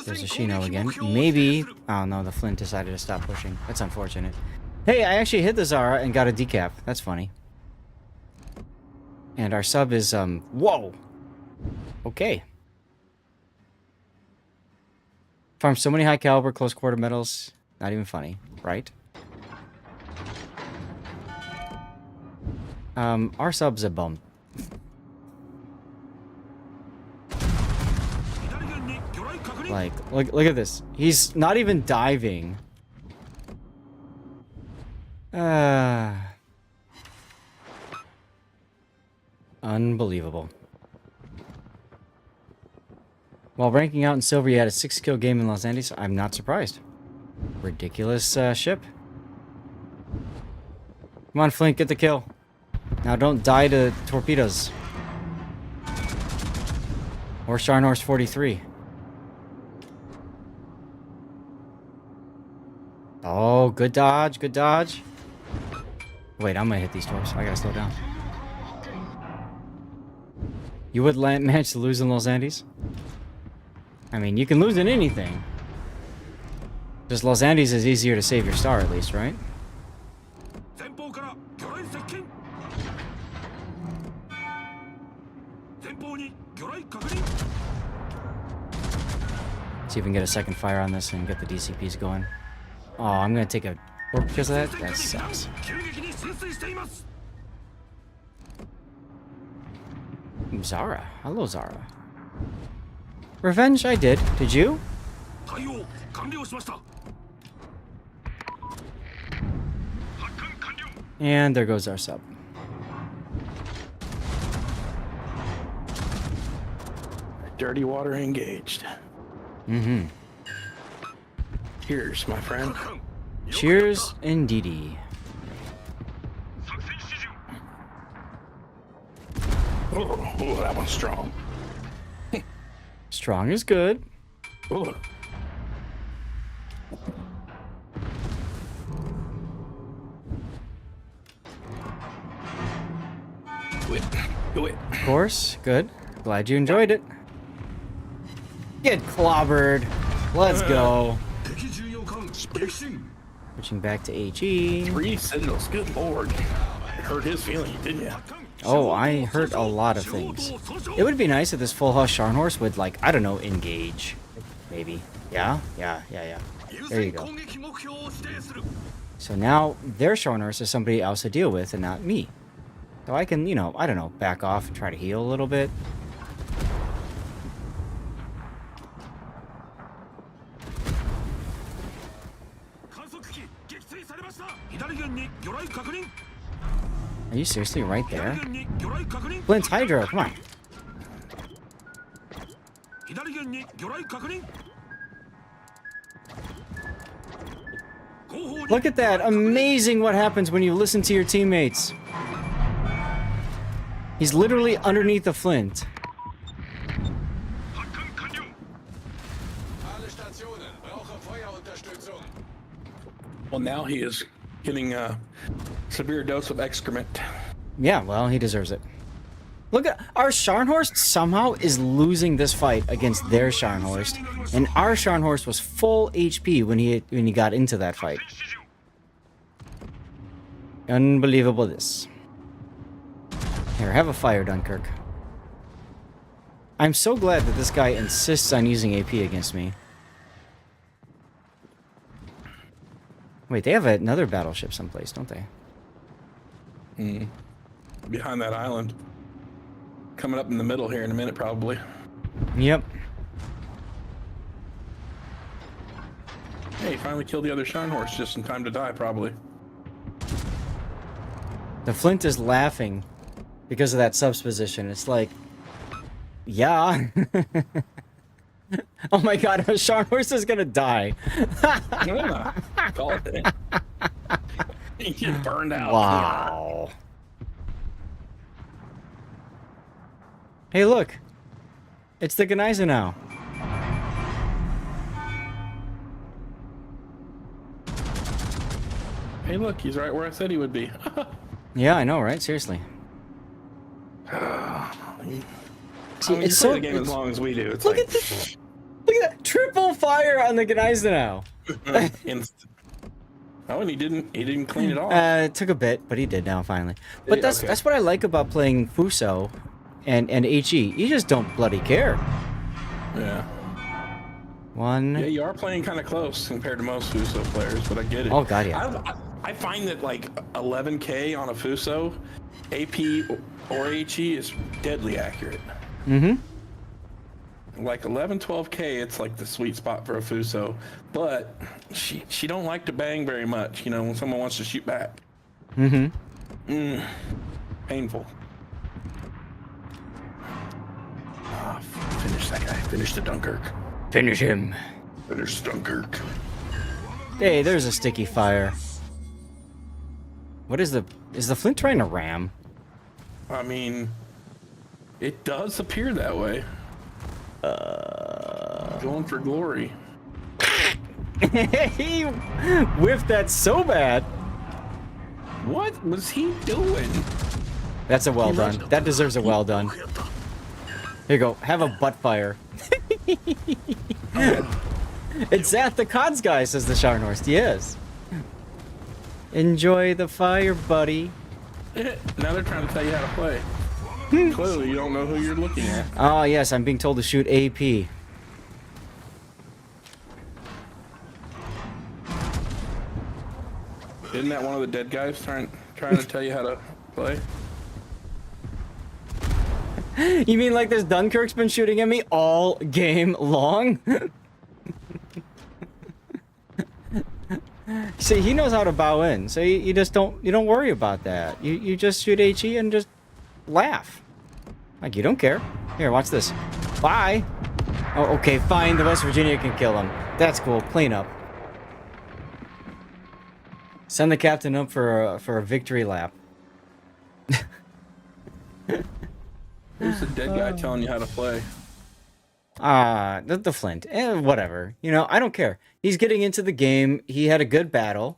There's a Shino again. Maybe... Oh no, the Flint decided to stop pushing. That's unfortunate. Hey, I actually hit the Zara and got a decap. That's funny. And our sub is, Whoa! Okay. Farmed so many high caliber close quarter medals. Not even funny, right? Our sub's a bum. Like, look at this. He's not even diving. Unbelievable. While ranking out in silver, you had a 6-kill game in Los Andes. I'm not surprised. Ridiculous ship. Come on, Flint, get the kill. Now don't die to torpedoes. Or Sharnor's 43. Oh, good dodge, good dodge. Wait, I'm gonna hit these torps. I gotta slow down. You would manage to lose in Los Andes? I mean, you can lose in anything. Just Los Andes is easier to save your star, at least, right? See if we can get a second fire on this and get the DCPs going. Oh, I'm gonna take a torp because of that? That sucks. Zara. Hello, Zara. Revenge, I did. Did you? 対応完了しました。 And there goes our sub. Dirty water engaged. Mm-hmm. Cheers, my friend. Cheers, indeedy. Oh, that one's strong. Strong is good. Oh. Do it. Of course, good. Glad you enjoyed it. Get clobbered. Let's go. 敵重要艦撃沈。 Switching back to HE. 3 signals. Good lord. It hurt his feelings, didn't ya? Oh, I heard a lot of things. It would be nice if this full house Sharnhorse would, like, I don't know, engage. Maybe. Yeah? Yeah. There you go. 攻撃目標を指定する。 So now their Sharnhorse is somebody else to deal with and not me. So I can, you know, I don't know, back off and try to heal a little bit. Are you seriously right there? Blint's Hydro, come on. Look at that. Amazing what happens when you listen to your teammates. He's literally underneath the flint. Well, now he is getting a severe dose of excrement. Yeah, well, he deserves it. Look at our Sharnhorst somehow is losing this fight against their Sharnhorst, and our Sharnhorst was full HP when he got into that fight. Unbelievable this. Here, have a fire, Dunkirk. I'm so glad that this guy insists on using AP against me. Wait, they have another battleship someplace, don't they? Behind that island. Coming up in the middle here in a minute, probably. Yep. Hey, finally killed the other Sharnhorse just in time to die, probably. The Flint is laughing because of that subs position. It's like, yeah. Oh my god, our Sharnhorse is gonna die. Yeah, call it then. He get burned out. Wow. Hey, look. It's the Gneisenau now. Hey, look, he's right where I said he would be. Yeah, I know, right? Seriously. See, I mean, it's you so play the game as long as we do. It's Look like at this. Look at that triple fire on the Gneisenau. Oh, and he didn't clean it off. It took a bit, but he did now finally. But he? that's Okay. that's what I like about playing Fuso and HE. You just don't bloody care. Yeah. One. Yeah, you are playing kind of close compared to most Fuso players, but I get it. Oh god, yeah. I find that like 11k on a Fuso, AP or HE is deadly accurate. Mm-hmm. Like 11, 12k, it's like the sweet spot for a Fuso, but she don't like to bang very much. You know, when someone wants to shoot back. Mm-hmm. Painful. Finish that guy. Finish the Dunkirk. Finish him. Finish Dunkirk. Hey, there's a sticky fire. What is the Flint trying to ram? I mean, it does appear that way. Going for glory. He whiffed that so bad. What was he doing? That's a well done. That deserves a well done. Here you go. Have a butt fire. It's at the CODs guy, says the Sharnhorst. Yes. Enjoy the fire, buddy. Now they're trying to tell you how to play. Clearly, you don't know who you're looking at. Oh, yes, I'm being told to shoot AP. Isn't that one of the dead guys trying to tell you how to play? You mean like this Dunkirk's been shooting at me all game long? See, he knows how to bow in, so you just don't worry about that. You just shoot HE and just laugh. Like you don't care. Here, watch this. Bye. Oh, okay, fine. The West Virginia can kill him. That's cool. Clean up. Send the captain up for a victory lap. Who's the dead guy telling you how to play? The Flint. Whatever. You know, I don't care. He's getting into the game. He had a good battle,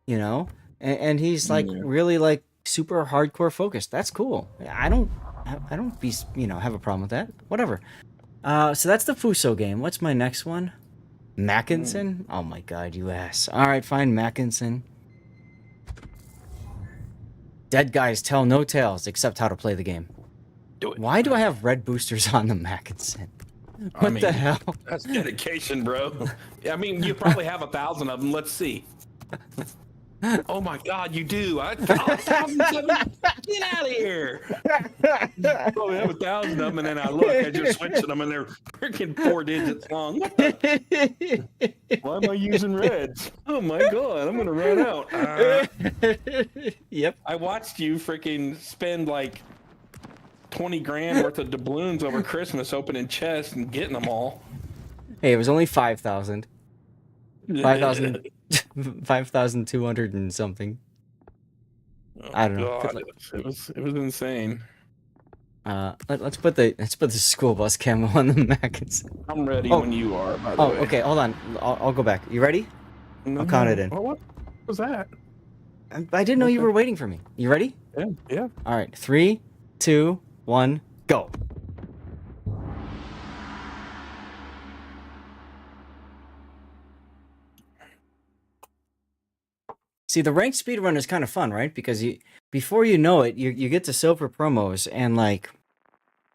you know, and he's like really like super hardcore focused. That's cool. I don't be, you know, have a problem with that. Whatever. So that's the Fuso game. What's my next one? Mackinson? Oh my god, you ass. Alright, fine, Mackinson. Dead guys tell no tales except how to play the game. Do it. Why do I have red boosters on the Mackinson? What the hell? That's dedication, bro. I mean, you probably have 1,000 of them. Let's see. Oh my God, you do. Get out of here. Probably have 1,000 of them, and then I look, I just switched them, and they're freaking 4 digits long. What the? Why am I using reds? Oh my God, I'm gonna run out. Yep. I watched you freaking spend like 20 grand worth of doubloons over Christmas opening chests and getting them all. Hey, it was only 5,000. 5,000. 5,200 and something. I don't know. God, it was insane. Let's put the school bus camo on the Mackinson. I'm ready when you are. By the way. Okay, hold on. I'll go back. You ready? I'll count it in. What was that? I didn't know you were waiting for me. You ready? Yeah. All right. 3, 2, 1, go. See, the ranked speedrun is kind of fun, right? Because before you know it, you get to silver promos and like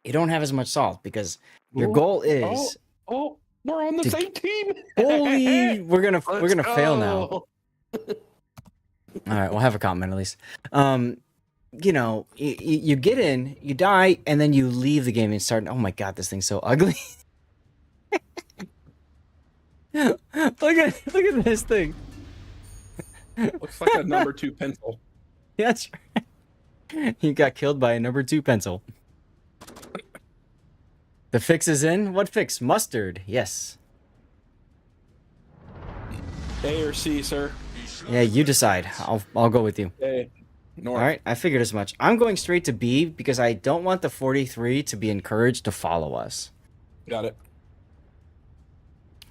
you don't have as much salt because your goal is we're on the same team. Holy, we're gonna fail now. All right, we'll have a comment at least. You know, you get in, you die, and then you leave the game and start. Oh my God, this thing's so ugly. look at this thing. Looks like a number 2 pencil. Yeah, that's right. You got killed by a number 2 pencil. The fix is in. What fix? Mustard. Yes. A or C, sir? Yeah, you decide. I'll go with you. A. North. All right, I figured as much. I'm going straight to B because I don't want the 43 to be encouraged to follow us. Got it.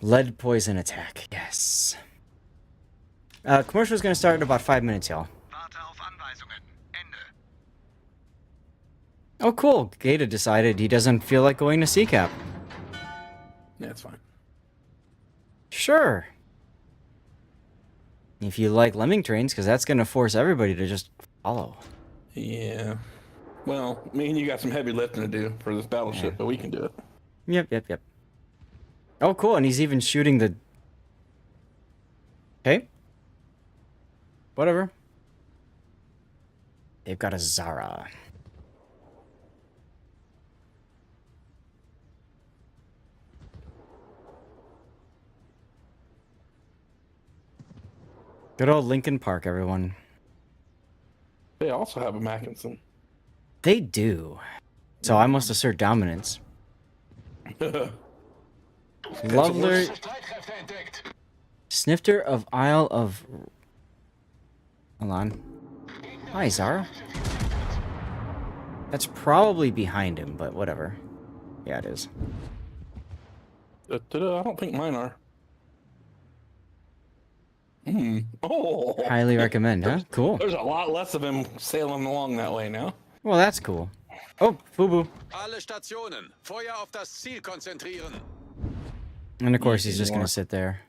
Lead poison attack. Yes. Commercial is going to start in about 5 minutes, y'all. Oh, cool. Gata decided he doesn't feel like going to CCAP. Yeah, that's fine. Sure. If you like lemming trains, because that's going to force everybody to just follow. Yeah. Well, me and you got some heavy lifting to do for this battleship, but we can do it. Yep. Oh, cool. And he's even shooting the... Okay. Whatever. They've got a Zara. Good old Lincoln Park, everyone. They also have a Mackinson. They do. So I must assert dominance. Lovely. Snifter of Isle of... Hold on. Hi, Zara. That's probably behind him, but whatever. Yeah, it is. I don't think mine are. Oh. Highly recommend, huh? Cool. There's a lot less of him sailing along that way now. Well, that's cool. Oh, Fubu. Alle Stationen, Feuer auf das Ziel konzentrieren. And of course, he's just gonna sit there.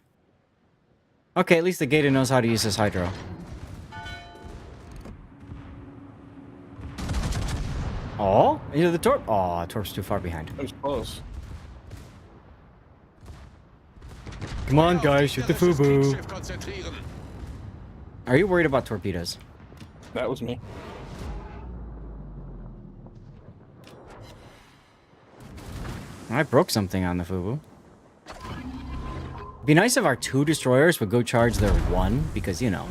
Okay, at least the Gator knows how to use his hydro. Oh, into the Torp. Oh, Torp's too far behind. It was close. Come on, guys, shoot the Fubu. Are you worried about torpedoes? That was me. I broke something on the Fubu. Be nice if our 2 destroyers would go charge their 1, because, you know,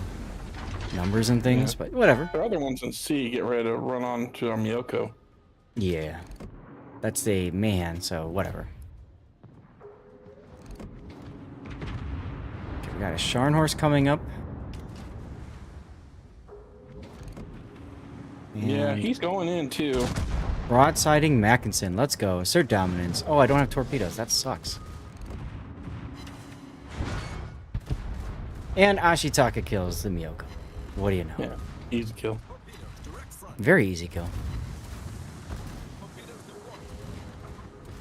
numbers and things, but whatever. The other ones in C get ready to run on to our Miyoko. Yeah. That's the man, so whatever. Okay, we got a Sharnhorse coming up. Yeah, And he's going in too. broadsiding Mackinson. Let's go. Assert dominance. Oh, I don't have torpedoes. That sucks. And Ashitaka kills the Miyoko. What do you know? Yeah, easy kill. Very easy kill.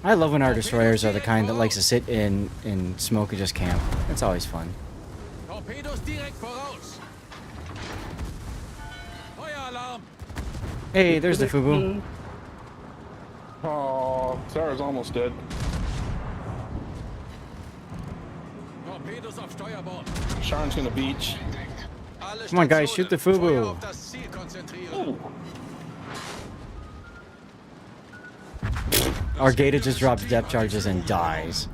I love when our destroyers are the kind that likes to sit in smoke and just camp. It's always fun. Torpedos direkt voraus. Feueralarm. Hey, there's the Fubu. Oh, Sarah's almost dead. Torpedos auf Steuerbord. Sharn's gonna beach. Alle Come on, guys, shoot the Stationen. Fubu. Feuer auf das Ziel konzentrieren. Our Gata just drops depth charges and dies.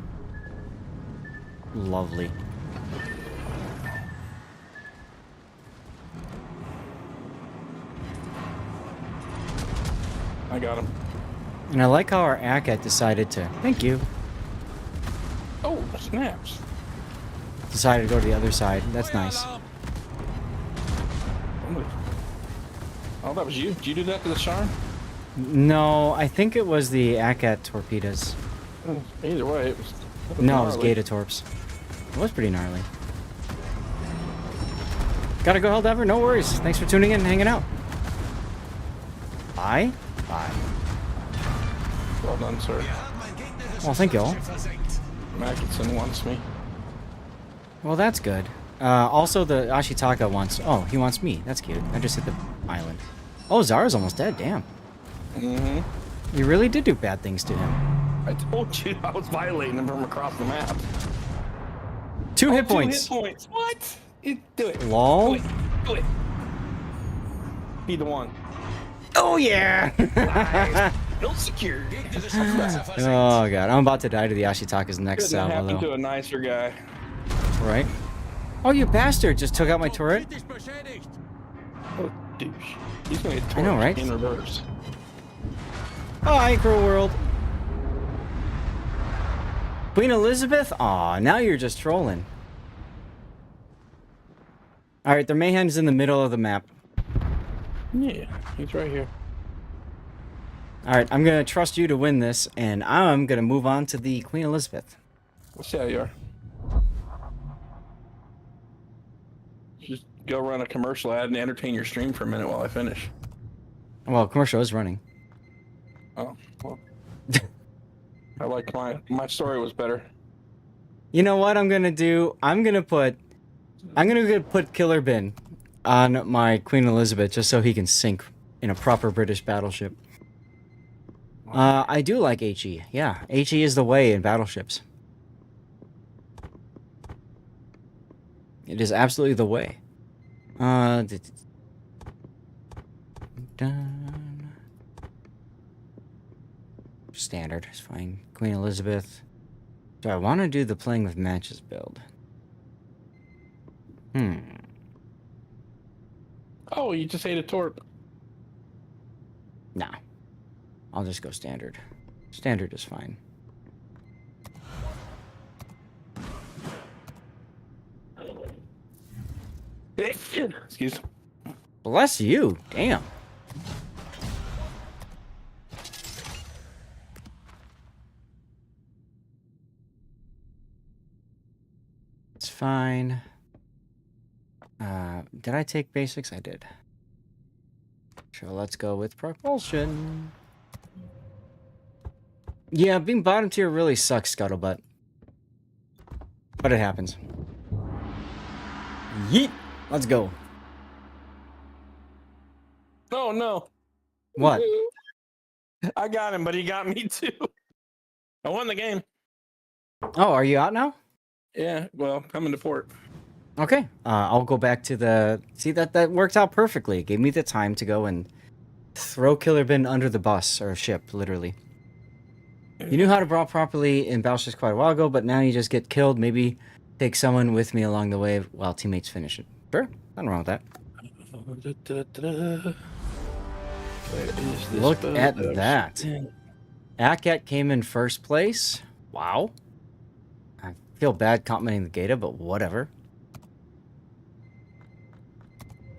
Lovely. I got him. And I like how our Akat decided to... Thank you. Oh, snaps. Decided to go to the other side. That's nice. Feueralarm. Oh, that was you. Did you do that to the Sharn? No, I think it was the Akat torpedoes. Either way, it was. No, it was gnarly. Gata torps. It was pretty gnarly. Gotta go, Helldiver. No worries. Thanks for tuning in and hanging out. Bye. Bye. Well done, sir. Well, thank you all. Mackinson wants me. Well, that's good. Also, the Ashitaka wants... Oh, he wants me. That's cute. I just hit the island. Oh, Zara's almost dead. Damn. Mm-hmm. You really did do bad things to him. I told you I was violating him from across the map. 2 hit 2 points. hit points. What? Do it. Lol. Do it. Do it. Be the one. Oh, yeah. No secure. Oh, God. I'm about to die to the Ashitaka's next Couldn't salvo, happen to though. a nicer guy. Right? Oh, you bastard. Just took out my turret. Kritisch beschädigt. What a douche. He's gonna get I know, torched right? in reverse. Hi, Cruel World. Queen Elizabeth? Aw, now you're just trolling. Alright, the Mayhem's in the middle of the map. Yeah, he's right here. Alright, I'm gonna trust you to win this, and I'm gonna move on to the Queen Elizabeth. We'll see how you are. Just go run a commercial ad and entertain your stream for a minute while I finish. Well, commercial is running. Oh, well. I like my story was better. You know what I'm gonna do? I'm gonna put Killer Bin on my Queen Elizabeth just so he can sink in a proper British battleship. I do like HE. Yeah, HE is the way in battleships. It is absolutely the way. Done. Standard is fine. Queen Elizabeth. Do I want to do the playing with matches build? Oh, you just ate a torp. Nah. I'll just go standard. Standard is fine. Excuse. Bless you. Damn. It's fine. Did I take basics? I did. So let's go with propulsion. Yeah, being bottom tier really sucks, Scuttlebutt. But it happens. Yeet! Let's go. Oh no. What? I got him, but he got me too. I won the game. Oh, are you out now? Yeah, well, coming to port. Okay. I'll go back to the... See, that worked out perfectly. It gave me the time to go and throw Killer Bin under the bus, or ship, literally. Yeah, You knew how to brawl properly in Battleships quite a while ago, but now you just get killed. Maybe take someone with me along the way while teammates finish it. Sure, nothing wrong with that. Look at that. ACAT came in first place. Wow. I feel bad complimenting the Gata, but whatever.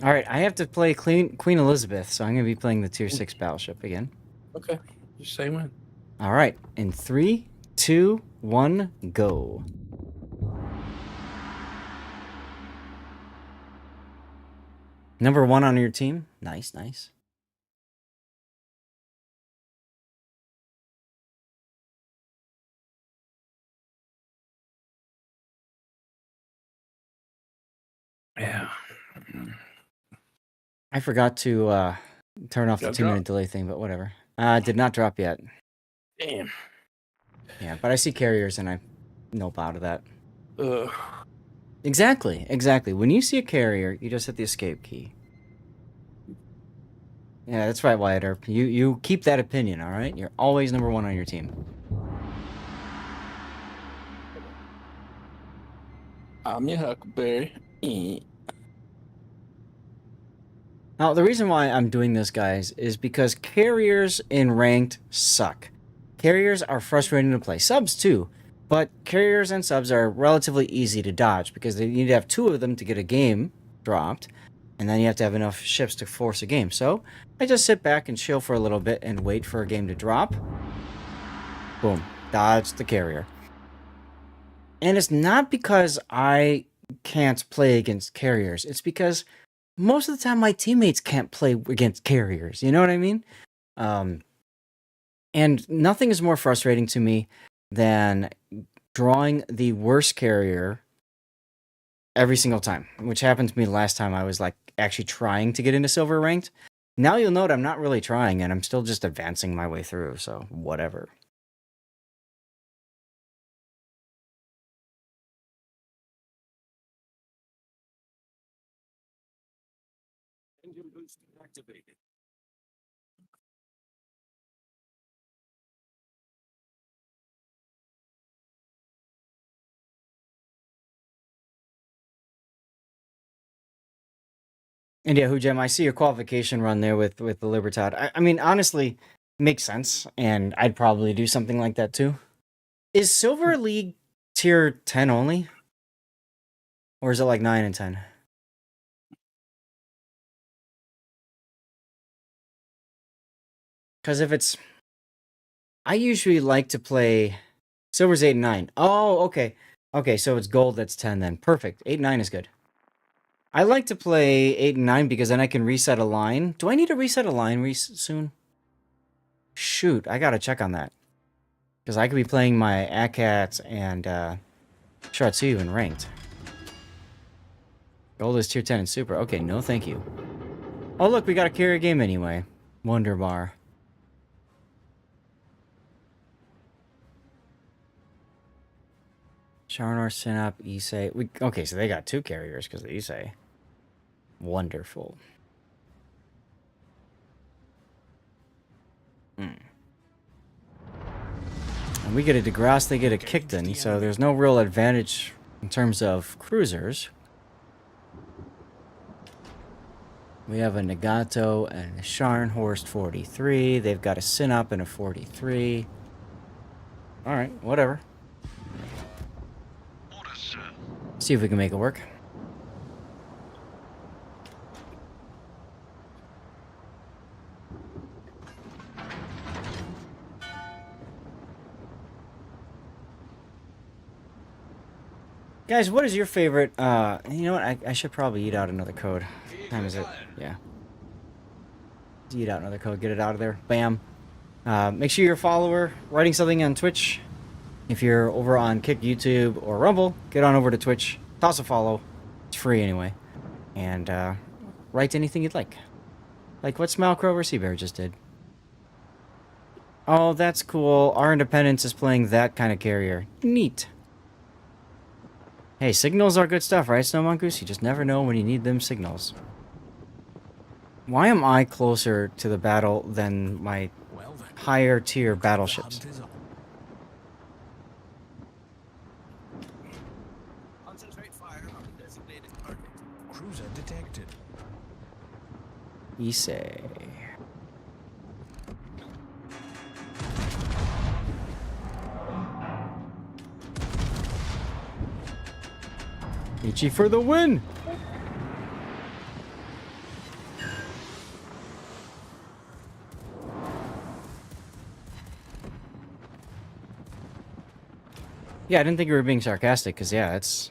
Alright, I have to play Queen Elizabeth, so I'm going to be playing the Tier 6 battleship again. Okay, just say when. Alright, in 3, 2, 1, go. Number 1 on your team. Nice, nice. Yeah. I forgot to turn off the Got 2-minute dropped. delay thing, but whatever. Did not drop yet. Damn. Yeah, but I see carriers and I know out of that. Ugh. Exactly, exactly. When you see a carrier, you just hit the escape key. Yeah, that's right, Wyatt Earp. You keep that opinion, all right? You're always number 1 on your team. I'm your Huckleberry. Now, the reason why I'm doing this, guys, is because carriers in ranked suck. Carriers are frustrating to play. Subs, too. But carriers and subs are relatively easy to dodge because you need to have 2 of them to get a game dropped. And then you have to have enough ships to force a game. So, I just sit back and chill for a little bit and wait for a game to drop. Boom. Dodge the carrier. And it's not because I can't play against carriers. It's because most of the time my teammates can't play against carriers. You know what I mean? And nothing is more frustrating to me than drawing the worst carrier every single time, which happened to me last time I was like actually trying to get into silver ranked. Now you'll note I'm not really trying and I'm still just advancing my way through, so whatever. Engine boost activated. And yeah, Hujem, I see your qualification run there with the Libertad. I mean, honestly, makes sense, and I'd probably do something like that too. Is Silver League tier 10 only? Or is it like 9 and 10? Because if it's... I usually like to play... Silver's 8 and 9. Oh, okay. Okay, so it's gold that's 10 then. Perfect. 8 and 9 is good. I like to play 8 and 9 because then I can reset a line. Do I need to reset a line soon? Shoot, I gotta check on that. Because I could be playing my ACAT and Shartsu in ranked. Gold is tier 10 and super. Okay, no thank you. Oh look, we got a carrier game anyway. Wonderbar. Sharnor, Synop, Issei. Okay, so they got 2 carriers because of Issei. Wonderful. And we get a DeGrasse, they get a Kicton, so there's no real advantage in terms of cruisers. We have a Nagato and a Scharnhorst 43. They've got a Synop and a 43. Alright, whatever. See if we can make it work. Guys, what is your favorite, you know what, I should probably eat out another code. What time is it? Yeah. Eat out another code, get it out of there. Bam. Make sure you're a follower, writing something on Twitch. If you're over on Kick, YouTube, or Rumble, get on over to Twitch. Toss a follow. It's free anyway. And, write anything you'd like. Like what Smile Crow Seabear just did. Oh, that's cool. Our Independence is playing that kind of carrier. Neat. Hey, signals are good stuff, right, Snow Mongoose? You just never know when you need them signals. Why am I closer to the battle than my higher tier battleships? detected. Issei. Ichi for the win! Yeah, I didn't think you were being sarcastic, because yeah, it's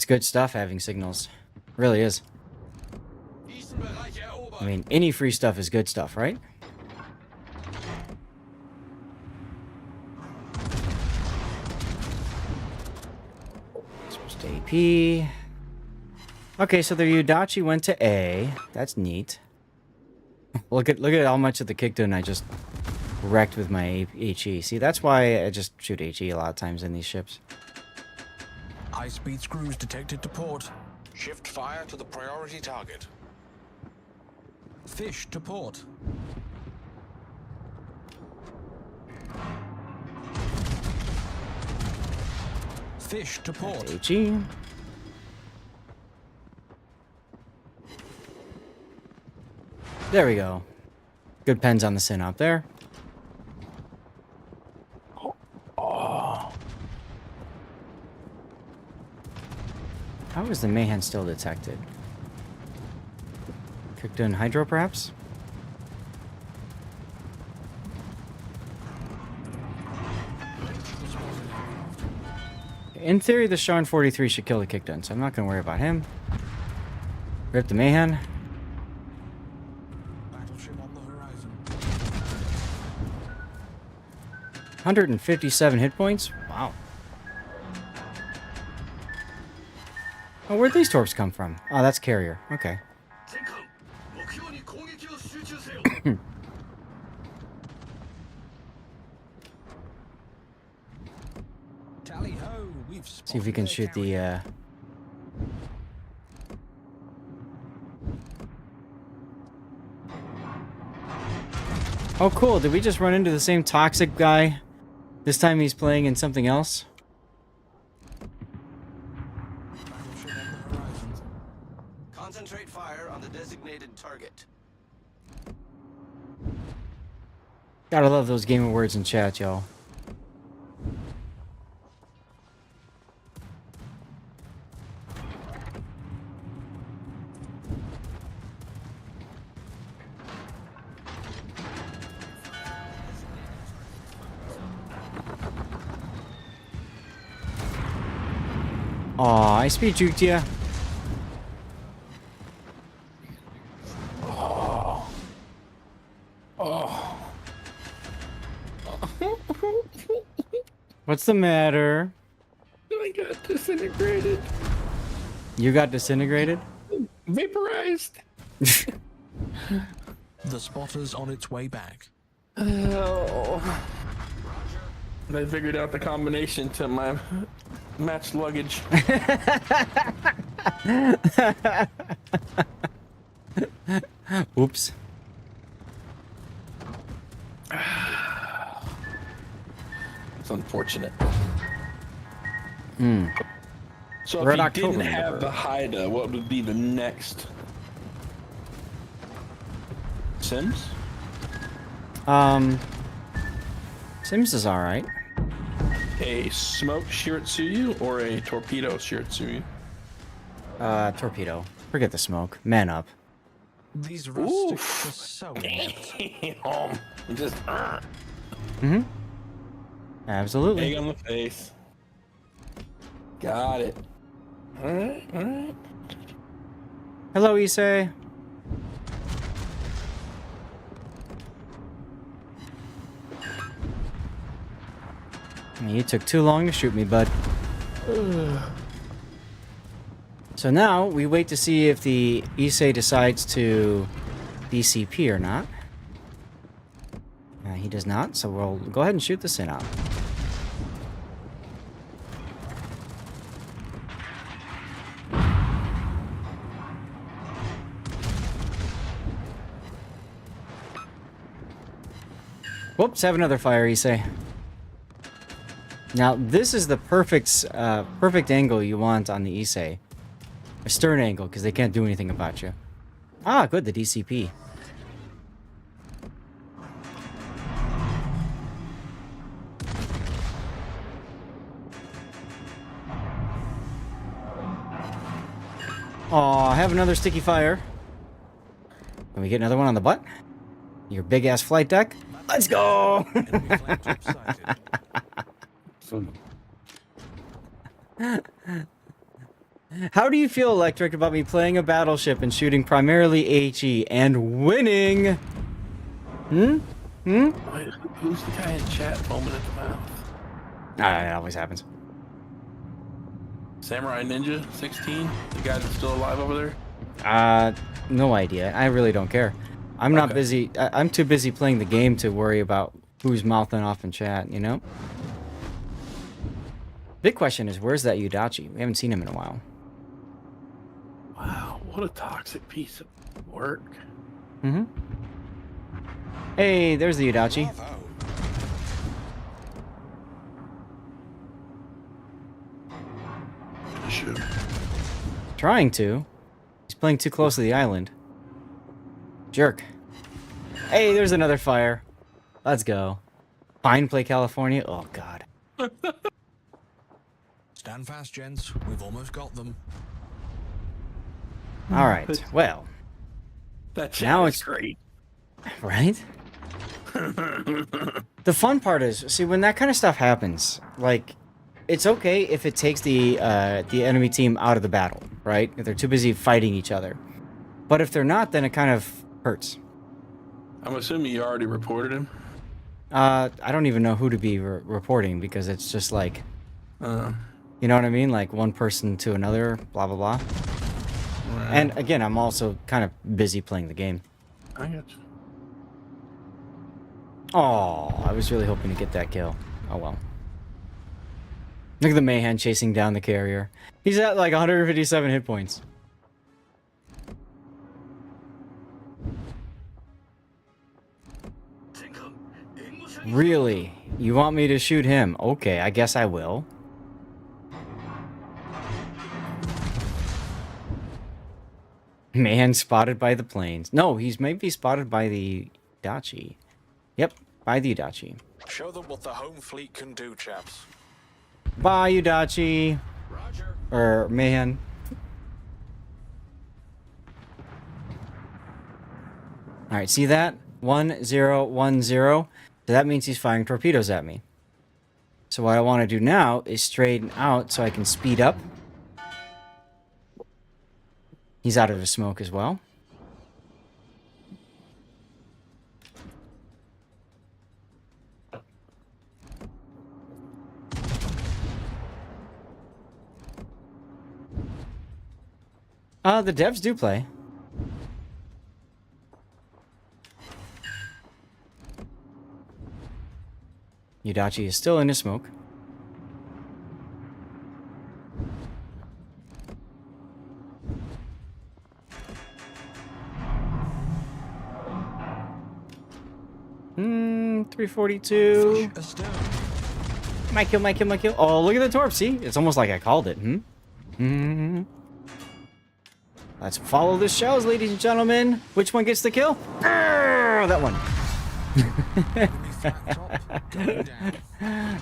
good stuff having signals. It really is. I mean, any free stuff is good stuff, right? Supposed to AP. Okay, so the Yudachi went to A. That's neat. Look at how much of the Kikdun I just wrecked with my HE. See, that's why I just shoot HE a lot of times in these ships. High-speed screws detected to port. Shift fire to the priority target. Fish to port. Fish to port. HE. There we go. Good pens on the Synop there. How is the Mayhem still detected? Kikdun Hydro, perhaps? In theory, the Sharn 43 should kill the Kikdun, so I'm not going to worry about him. Rip the Mayhem. Battleship on the horizon. 157 hit points? Wow. Oh, where'd these torps come from? Oh, that's carrier. Okay. Tally ho, we've See if we can shoot the, Oh, cool. Did we just run into the same toxic guy? This time he's playing in something else? Battleship on the horizon. Concentrate fire on the designated target. Gotta love those gamer words in chat, y'all. Aw, I speed juked ya. What's the matter? I got disintegrated. You got disintegrated? Vaporized. The spotter's on its way back. Oh. I figured out the combination to my matched luggage. Oops. It's unfortunate. Hmm. So We're if in you didn't October, have remember. the Haida, what would be the next? Sims? Sims is alright. A smoke Shiratsuyu or a torpedo Shiratsuyu? Torpedo. Forget the smoke. Man up. These rustics are so inept. Damn. Just Mm-hmm. Absolutely. egg on the face. Got it. Alright, alright. Hello, Issei. You took too long to shoot me, bud. So now we wait to see if the Issei decides to DCP or not. He does not, so we'll go ahead and shoot the Sin out. Whoops, have another fire, Issei. Now, this is the perfect angle you want on the Issei. A stern angle, because they can't do anything about you. Ah, good, the DCP. Aw, I have another sticky fire. Can we get another one on the butt? Your big ass flight deck? Let's go! Enemy flag top sighted. How do you feel, Electric, about me playing a battleship and shooting primarily HE and winning? Hmm? Hmm? Wait, who's the guy in chat foaming at the mouth? Ah, it always happens. Samurai Ninja 16? The guy that's still alive over there? No idea. I really don't care. I'm not Okay. busy. I'm too busy playing the game to worry about who's mouthing off in chat, you know? Big question is, where's that Yudachi? We haven't seen him in a while. Wow, what a toxic piece of work. Mm-hmm. Hey, there's the Yudachi. Bravo. Shoot. Trying to. He's playing too close to the island. Jerk. Hey, there's another fire. Let's go. Fine play, California. Oh, God. Stand fast, gents. We've almost got them. All right. Well, That chat Now is it's- great. right? The fun part is, see, when that kind of stuff happens, like, it's okay if it takes the enemy team out of the battle, right? If they're too busy fighting each other. But if they're not, then it kind of hurts. I'm assuming you already reported him. I don't even know who to be reporting because it's just like, Uh, you know what I mean? Like one person to another, blah, blah, blah. right. And again, I'm also kind of busy playing the game. I got you. Oh, I was really hoping to get that kill. Oh well. Look at the Mayhem chasing down the carrier. He's at like 157 hit points. Really? You want me to shoot him? Okay, I guess I will. Man spotted by the planes. No, he's maybe spotted by the Dachi. Yep, by the Dachi. Show them what the home fleet can do, chaps. Bye, Udachi. Roger. Or Mayhem. Alright, see that? 1010. So that means he's firing torpedoes at me. So what I want to do now is straighten out so I can speed up. He's out of the smoke as well. The devs do play. Yudachi is still in his smoke. Hmm, 342. Fish astern. My kill, my kill, my kill. Oh, look at the torp. See? It's almost like I called it. Let's follow the shells, ladies and gentlemen. Which one gets the kill? That one. Enemy flag top going down.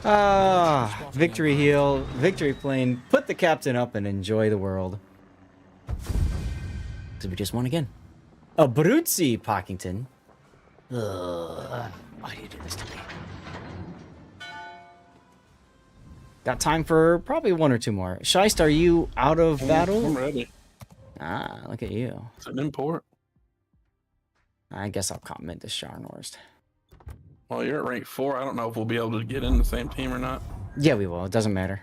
Ah, victory heal, victory plane. Put the captain up and enjoy the world. So we just won again. Abruzzi, Pockington. Ugh, why do you do this to me? Got time for probably one or two more. Scheist, are you out of I'm battle? ready. Ah, look at you. It's an import. I guess I'll comment this Sharnorst. Well, you're at rank 4. I don't know if we'll be able to get in the same team or not. Yeah, we will. It doesn't matter.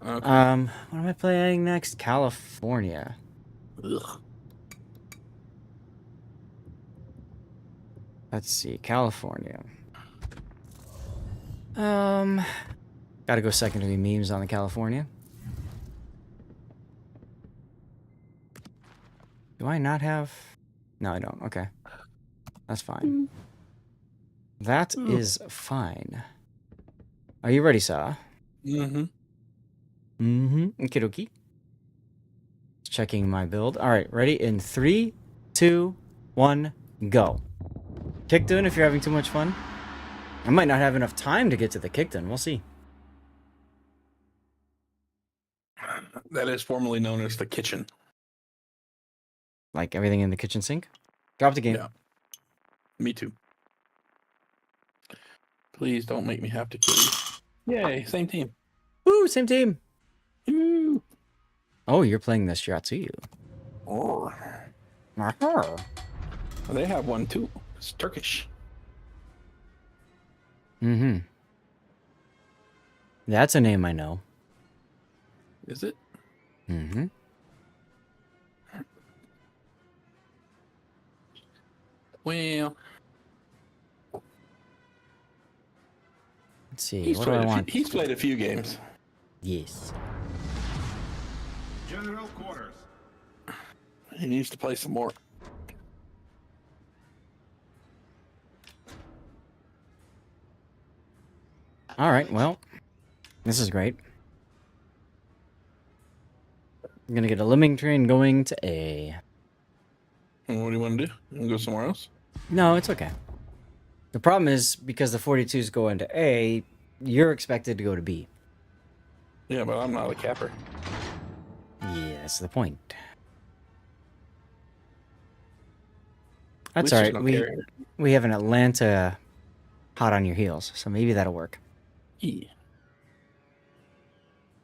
Okay. What am I playing next? California. Ugh. Let's see, California. Gotta go secondary memes on the California. Do I not have? No, I don't. Okay. That's fine. That is fine. Are you ready, Sa? Mm-hmm. Mm-hmm. Okie dokie. Checking my build. All right, ready? In 3, 2, 1, go. Kickdon if you're having too much fun. I might not have enough time to get to the Kickdon. We'll see. That is formerly known as the kitchen. Like everything in the kitchen sink. Drop the game. Yeah. Me too. Please don't make me have to kill you. Yay, same team. Woo, same team. Woo. Oh, you're playing the Shiratsuyu. Oh. Aha. They have one too. It's Turkish. Mm-hmm. That's a name I know. Is it? Mm-hmm. Well, Let's see. he's What do I played, want? he's played a few games. Yes. General quarters. He needs to play some more. All right. Well, this is great. I'm gonna get a lemming train going to A. And what do you want to do? You want to go somewhere else? No, it's okay. The problem is because the 42s go into A, you're expected to go to B. Yeah, but I'm not a capper. Yeah, that's the point. At That's least all there's right. no carrier. We have an Atlanta hot on your heels, so maybe that'll work. Yeah.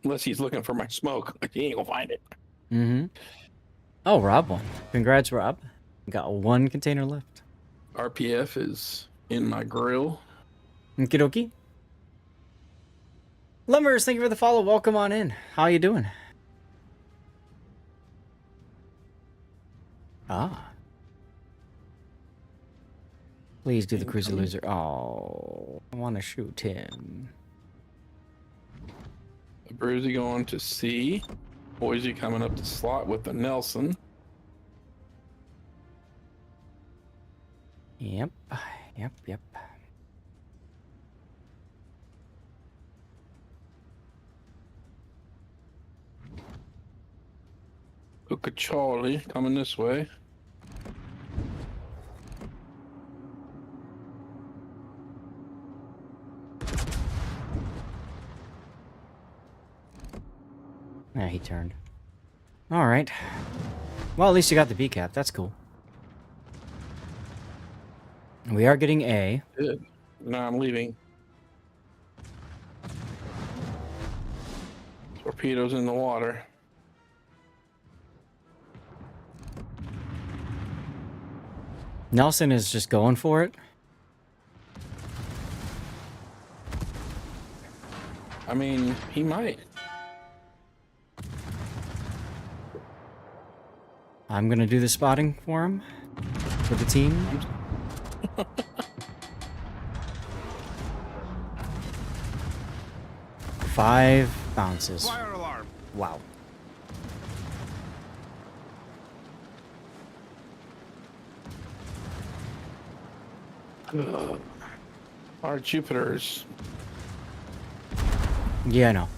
Unless he's looking for my smoke, he ain't gonna find it. Mm-hmm. Oh, Rob won. Congrats, Rob. Got one container left. RPF is in my grill. Okie dokie. Lumbers, thank you for the follow. Welcome on in. How you doing? Ah. Please do the cruiser loser. Oh, I want to shoot him. Bruzy going to C. Boise coming up to slot with the Nelson. Yep. Yep. Look at Charlie coming this way. Yeah, he turned. All right. Well, at least you got the B cap. That's cool. We are getting A. Good. Now I'm leaving. Torpedoes in the water. Nelson is just going for it. I mean, he might. I'm gonna do the spotting for him. For the team. Five bounces. Fire alarm. Wow. Our Jupiters. Yeah, I know.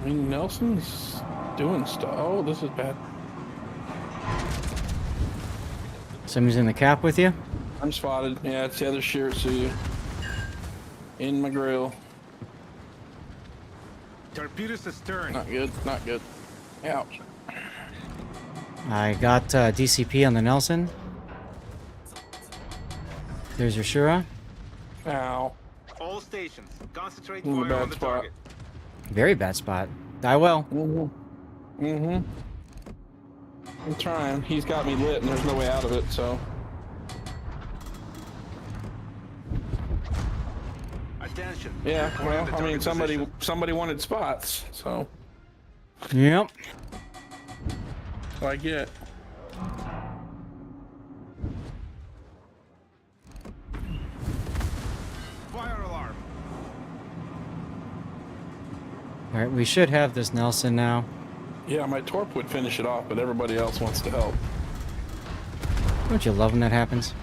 I mean, Nelson's doing stuff. Oh, this is bad. Somebody's in the cap with you? I'm spotted. Yeah, it's the other Shiratsuyu. In my grill. Torpedoes astern. Not good. Not good. Ouch. I got DCP on the Nelson. There's your Shura. Ow. All stations, concentrate In a fire bad on the spot. target. Very bad spot. Die well. I'm trying. He's got me lit, and there's no way out of it. So. Attention. Yeah. Reporting Well, the I mean, target somebody wanted spots, so Yep. I get. Fire alarm. All right, we should have this Nelson now. Yeah, my torp would finish it off, but everybody else wants to help. Don't you love when that happens?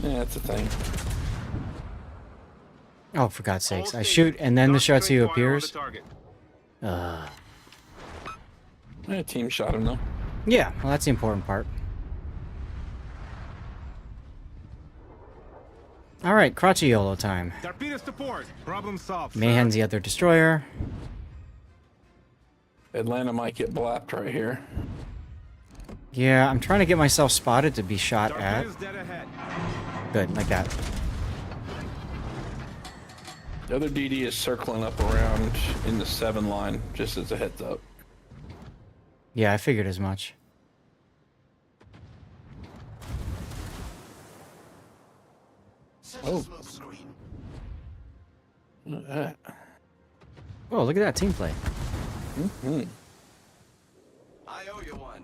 Yeah, that's the thing. Oh, for God's sakes. I shoot and then the Shatsu appears. Team shot him though. Yeah, well, that's the important part. Alright, Crotchiolo time. Torpedoes to port. Problem solved. Mayhen's the other destroyer. Atlanta might get blapped right here. Yeah, I'm trying to get myself spotted to be shot at. Torpedoes dead ahead. Good, like that. The other DD is circling up around in the 7 line, just as a heads up. Yeah, I figured as much. Oh. Smoke screen. Look at that. Oh, look at that team play. Mm-hmm. I owe you one.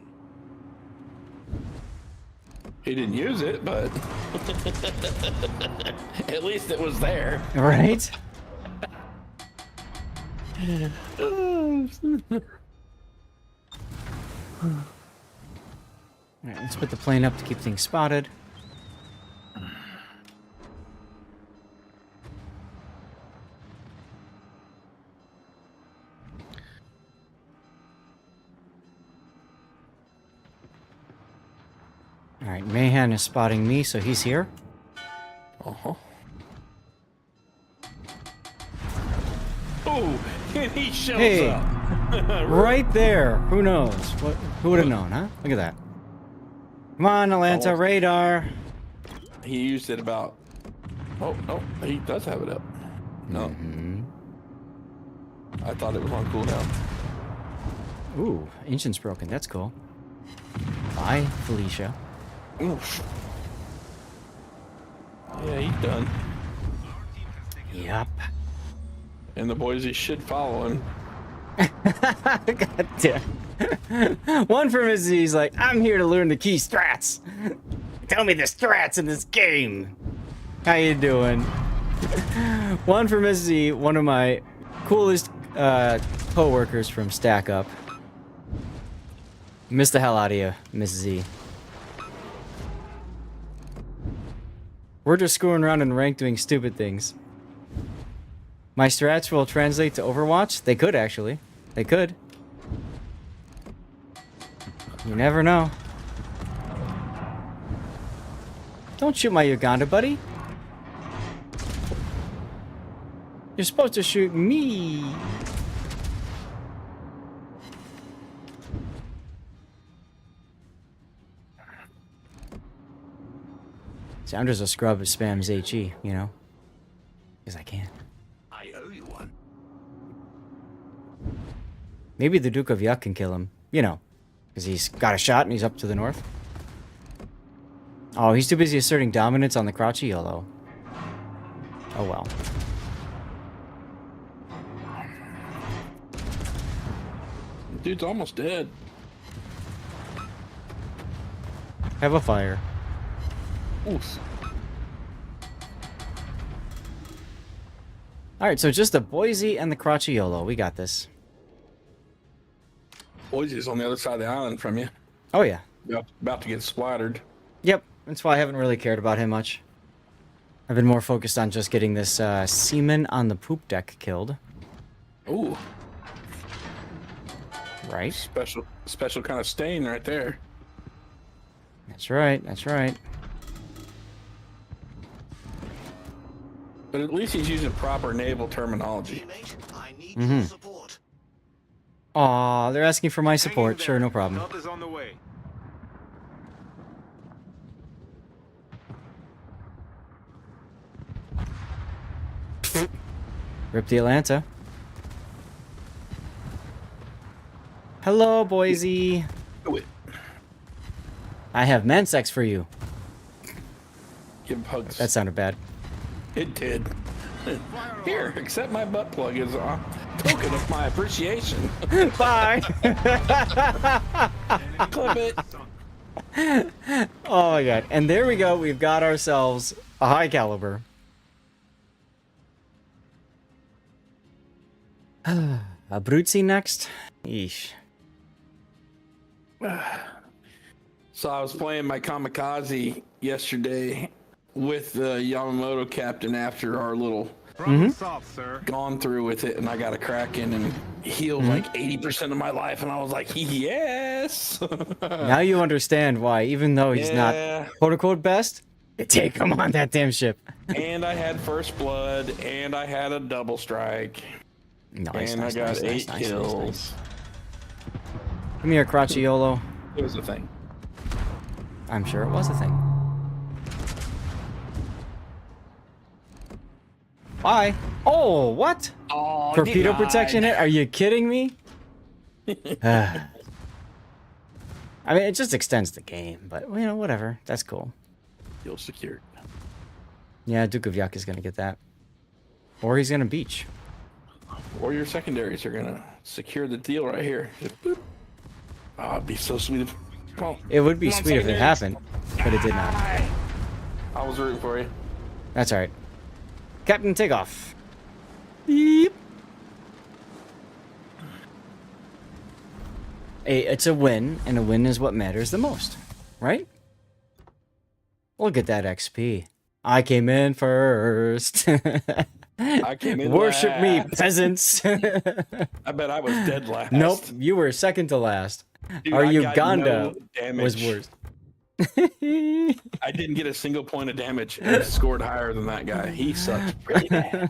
He didn't use it, but at least it was there. Right? Alright, let's put the plane up to keep things spotted. Alright, Mayhem is spotting me, so he's here. Uh-huh. Oh, and he shows Hey. up. Right there! Who knows? Who would have known, huh? Look at that. Come on, Atlanta, Almost. radar! He used it about... Oh, no, he does have it up. No. Mm-hmm. I thought it was on cooldown. Ooh, engine's broken. That's cool. Bye, Felicia. Oof. Yeah, he's done. Yup. And the Boise should follow him. God damn. One from his, he's like, I'm here to learn the key strats. Tell me the strats in this game. How you doing? One from Mrs. Z, one of my coolest co-workers from Stack Up. Missed the hell out of you, Mrs. Z. We're just screwing around in rank doing stupid things. My strats will translate to Overwatch? They could, actually. They could. You never know. Don't shoot my Uganda buddy. You're supposed to shoot me. See, I'm just a scrub who spams HE, you know? Because I can. I owe you one. Maybe the Duke of Yuck can kill him. You know, because he's got a shot and he's up to the north. Oh, he's too busy asserting dominance on the Crouchy Yolo. Oh well. Dude's almost dead. Have a fire. Oof. Alright, so just the Boise and the Crouchy Yolo. We got this. Boise's on the other side of the island from you. Oh yeah. About to get splattered. Yep, that's why I haven't really cared about him much. I've been more focused on just getting this seaman on the poop deck killed. Ooh. Right? Special kind of stain right there. That's right, that's right. But at least he's using proper naval terminology. Teammate, I need Mhm. your support. Aw, they're asking for my support. Sure, no problem. Help is on the way. Rip the Atlanta. Hello, Boise. Do it. I have mensex for you. Give hugs. That sounded bad. It did. Here, accept my butt plug as a token of my appreciation. Bye. Clip it. Oh my god. And there we go. We've got ourselves a high caliber. A Brutzi next? Yeesh. So I was playing my kamikaze yesterday with the Yamamoto captain after our little Mhm. solved, sir. gone through with it, and I got a Kraken and healed Mhm. like 80% of my life, and I was like, yes. Now you understand why, even though he's not Yeah. quote unquote best, you take him on that damn ship. And I had first blood, and I had a double strike, Nice, and nice, I got nice, 8 nice, kills. nice, nice. Come here, Crotchiolo. It was a thing. I'm sure it was a thing. Bye. Oh, what? Oh, Torpedo protection hit? Are you kidding me? I mean, it just extends the game, but, you know, whatever. That's cool. Deal secured. Yeah, Duke of Yuck is going to get that. Or he's going to beach. Or your secondaries are gonna secure the deal right here. Just boop. Oh, it'd be so sweet if... Come on. It would be Come on, sweet if it secondaries. happened, but it did not. I was rooting for you. That's alright. Captain Takeoff. Beep. Hey, it's a win, and a win is what matters the most, right? Look at that XP. I came in first. I came in Worship me, last. peasants. I bet I was dead last. Nope, you were second to last. Dude, Our I got Uganda no damage. was worse. I didn't get a single point of damage and scored higher than that guy. He sucked pretty bad.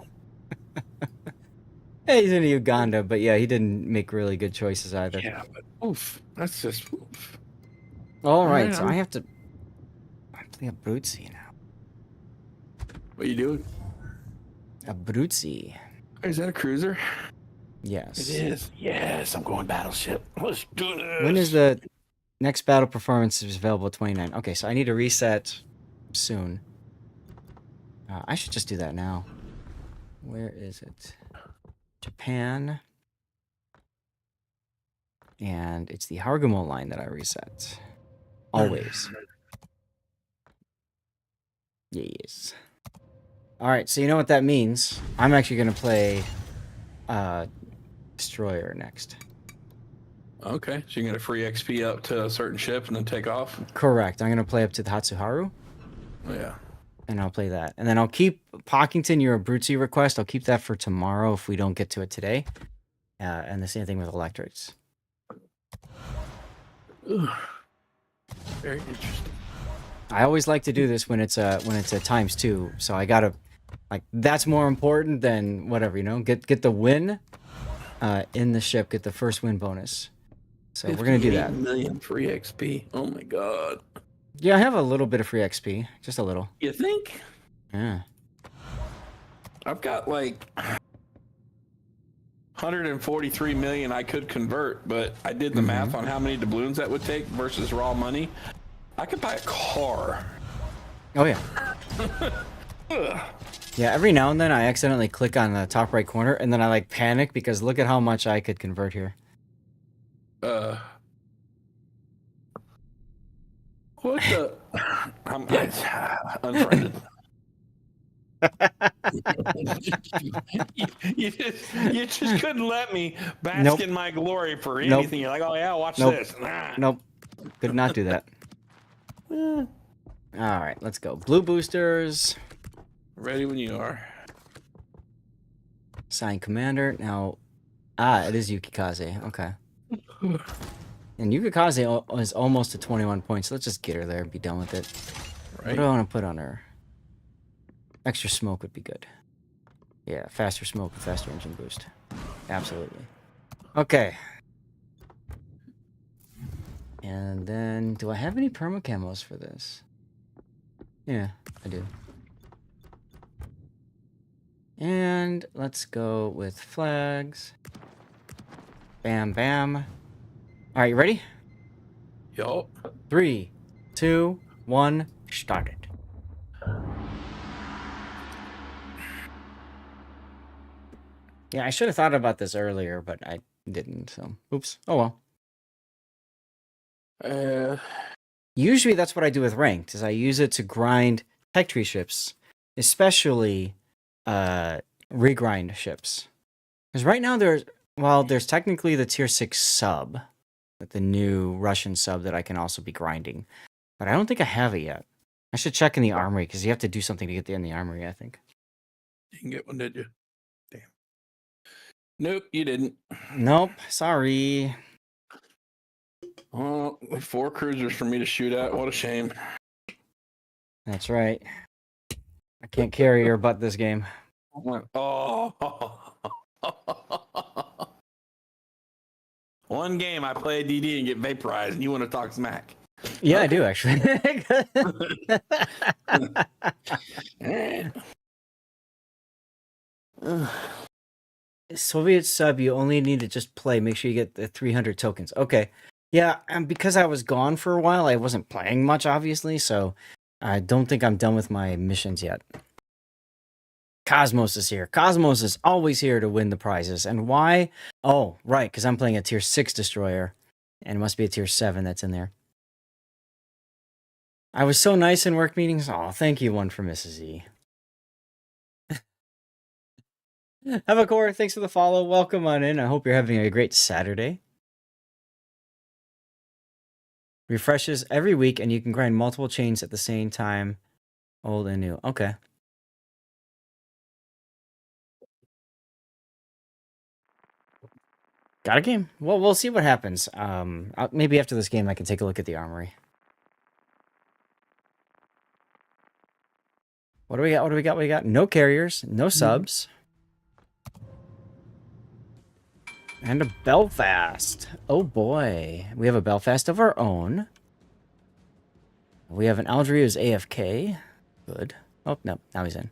Hey, he's in Uganda, but yeah, he didn't make really good choices either. Yeah, but oof. That's just oof. All right, Yeah. so I have to play a Brutzi now. What you doing? A Brutzi. Is that a cruiser? Yes. It is. Yes, I'm going battleship. Let's do this. When is the next battle performance is available? 29. Okay, so I need to reset soon. I should just do that now. Where is it? Japan. And it's the Hargumo line that I reset. Always. Yes. Alright, so you know what that means. I'm actually going to play Destroyer next. Okay, so you're gonna free XP up to a certain ship and then take off. Correct. I'm going to play up to the Hatsuharu. Oh, yeah. And I'll play that. And then I'll keep Pockington, your Abruzzi request. I'll keep that for tomorrow if we don't get to it today. And the same thing with Electrics. Ooh. Very interesting. I always like to do this when it's a ×2. So I gotta that's more important than whatever, you know. Get the win in the ship. Get the first win bonus. So we're gonna do that. 58 million free XP. Oh my god. Yeah, I have a little bit of free XP, just a little. You think? Yeah. I've got like 143 million I could convert, but I did the math on how many doubloons that would take versus raw money. I could buy a car. Oh yeah. Yeah, every now and then I accidentally click on the top right corner and then I panic because look at how much I could convert here. What the? I'm unfriended. you just couldn't let me bask Nope. in my glory for Nope. anything. You're like, oh yeah, watch Nope. this. Nah. Nope. Could not do that. All right, let's go. Blue boosters. Ready when you are. Sign commander. Now, it is Yukikaze. Okay. And Yukikaze is almost to 21 points. So let's just get her there and be done with it. Right. What do I want to put on her? Extra smoke would be good. Yeah, faster smoke and faster engine boost. Absolutely. Okay. And then, do I have any perma camos for this? Yeah, I do. And let's go with flags. Bam, bam. All right, you ready? Yup. 3, 2, 1, start it. Yeah, I should have thought about this earlier, but I didn't, so oops. Oh well. Usually that's what I do with ranked, is I use it to grind tech tree ships, especially regrind ships. Because right now there's technically the tier 6 sub, with the new Russian sub that I can also be grinding. But I don't think I have it yet. I should check in the armory, because you have to do something to get in the armory, I think. You can get one, did you? Damn. Nope, you didn't. Nope. Sorry. Oh, 4 cruisers for me to shoot at. What a shame. That's right. I can't carry your butt this game. Oh. One game I play DD and get vaporized, and you want to talk smack. Yeah, Okay. I do actually. Soviet sub, you only need to just play. Make sure you get the 300 tokens. Okay. Yeah, and because I was gone for a while, I wasn't playing much, obviously, so I don't think I'm done with my missions yet. Cosmos is here. Cosmos is always here to win the prizes. And why? Oh, right, because I'm playing a tier 6 destroyer, and it must be a tier 7 that's in there. I was so nice in work meetings. Oh, thank you, one for Mrs. E. Havakor, thanks for the follow. Welcome on in. I hope you're having a great Saturday. Refreshes every week, and you can grind multiple chains at the same time, old and new. Okay. Got a game. Well, we'll see what happens. Maybe after this game, I can take a look at the armory. What do we got? What do we got? We got no carriers, no subs, and a Belfast. Oh boy, we have a Belfast of our own. We have an Aldry who's AFK. Good. Oh no, now he's in.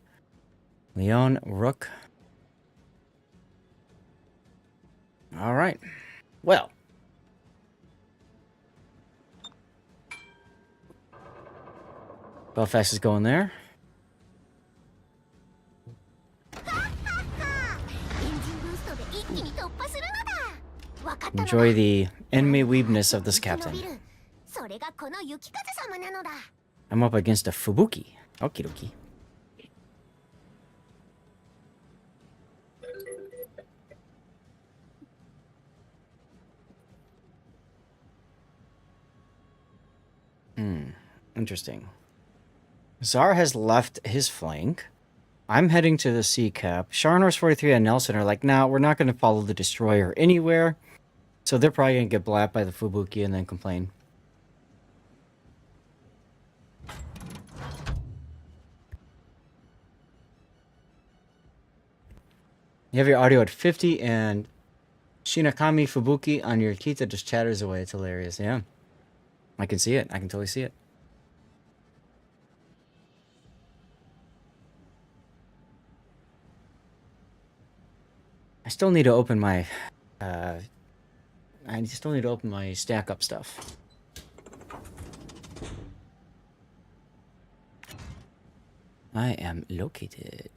Leon Rook. All right. Well. Belfast is going there. Enjoy the enemy weebness of this captain. I'm up against a Fubuki. Okie dokie. Interesting. Czar has left his flank. I'm heading to the sea cap. Sharnor's 43 and Nelson are like, nah, we're not going to follow the destroyer anywhere. So they're probably going to get blapped by the Fubuki and then complain. You have your audio at 50 and Shinakami Fubuki on your Kita just chatters away. It's hilarious. Yeah. I can see it. I can totally see it. I still need to open my stack up stuff. I am located.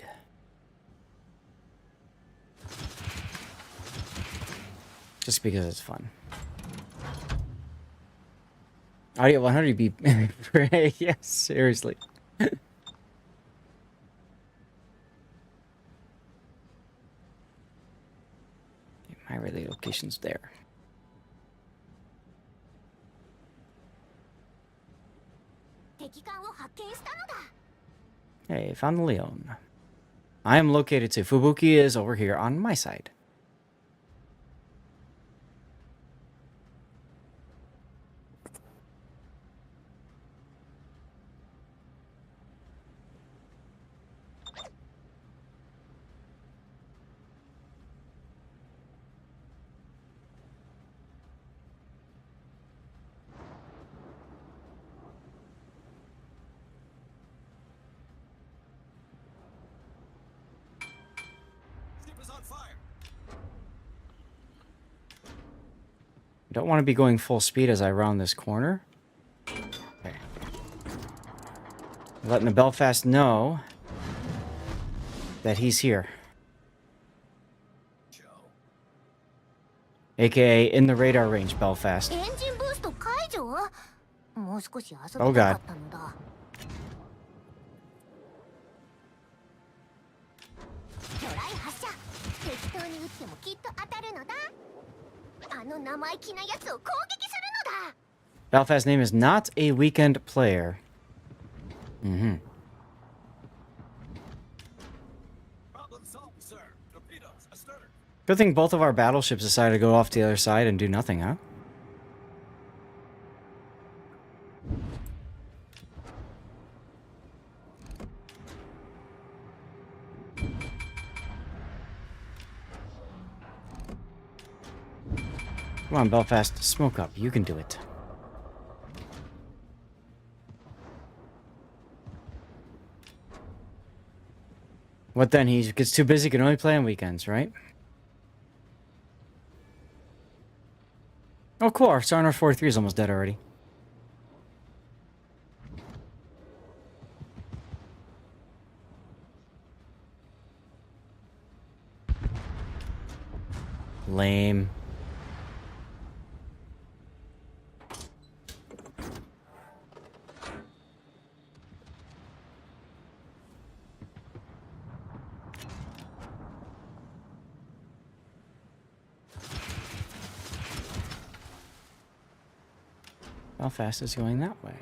Just because it's fun. Audio 100 be yes, seriously. My relay location's there. Hey, found the Leon. I am located too. Fubuki is over here on my side. Don't want to be going full speed as I round this corner. Okay. Letting the Belfast know that he's here. AKA in the radar range, Belfast. Oh god. Belfast's name is not a weekend player. Good thing both of our battleships decided to go off to the other side and do nothing, huh? Come on, Belfast. Smoke up. You can do it. What then? He gets too busy, can only play on weekends, right? Oh, cool. Our Star 43 is almost dead already. Lame. How fast is going that way?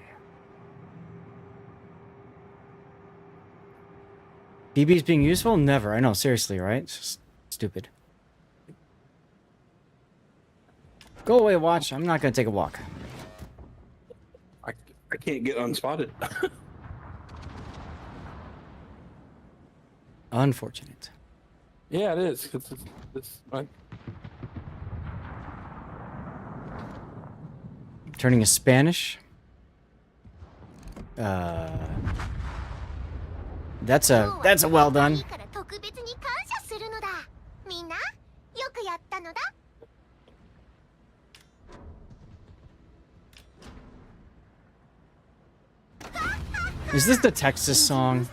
BB's being useful? Never. I know, seriously, right? It's just stupid. Go away, watch. I'm not gonna take a walk. I can't get unspotted. Unfortunate. Yeah, it is. It's like, Turning a Spanish. That's a well done. Is this the Texas song?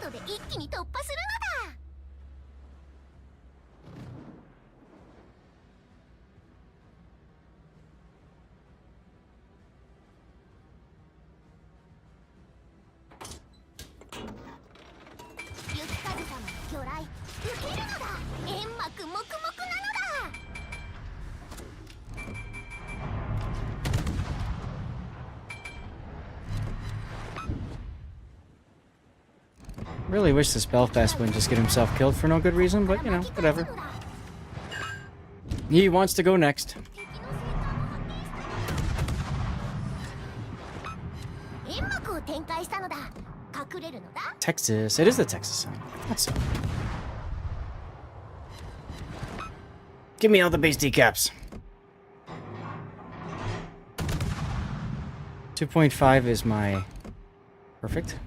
Really wish this Belfast wouldn't just get himself killed for no good reason, but you know, whatever. He wants to go next. Texas. It is the Texas song. That's so. Give me all the base decaps. 2.5 is my perfect.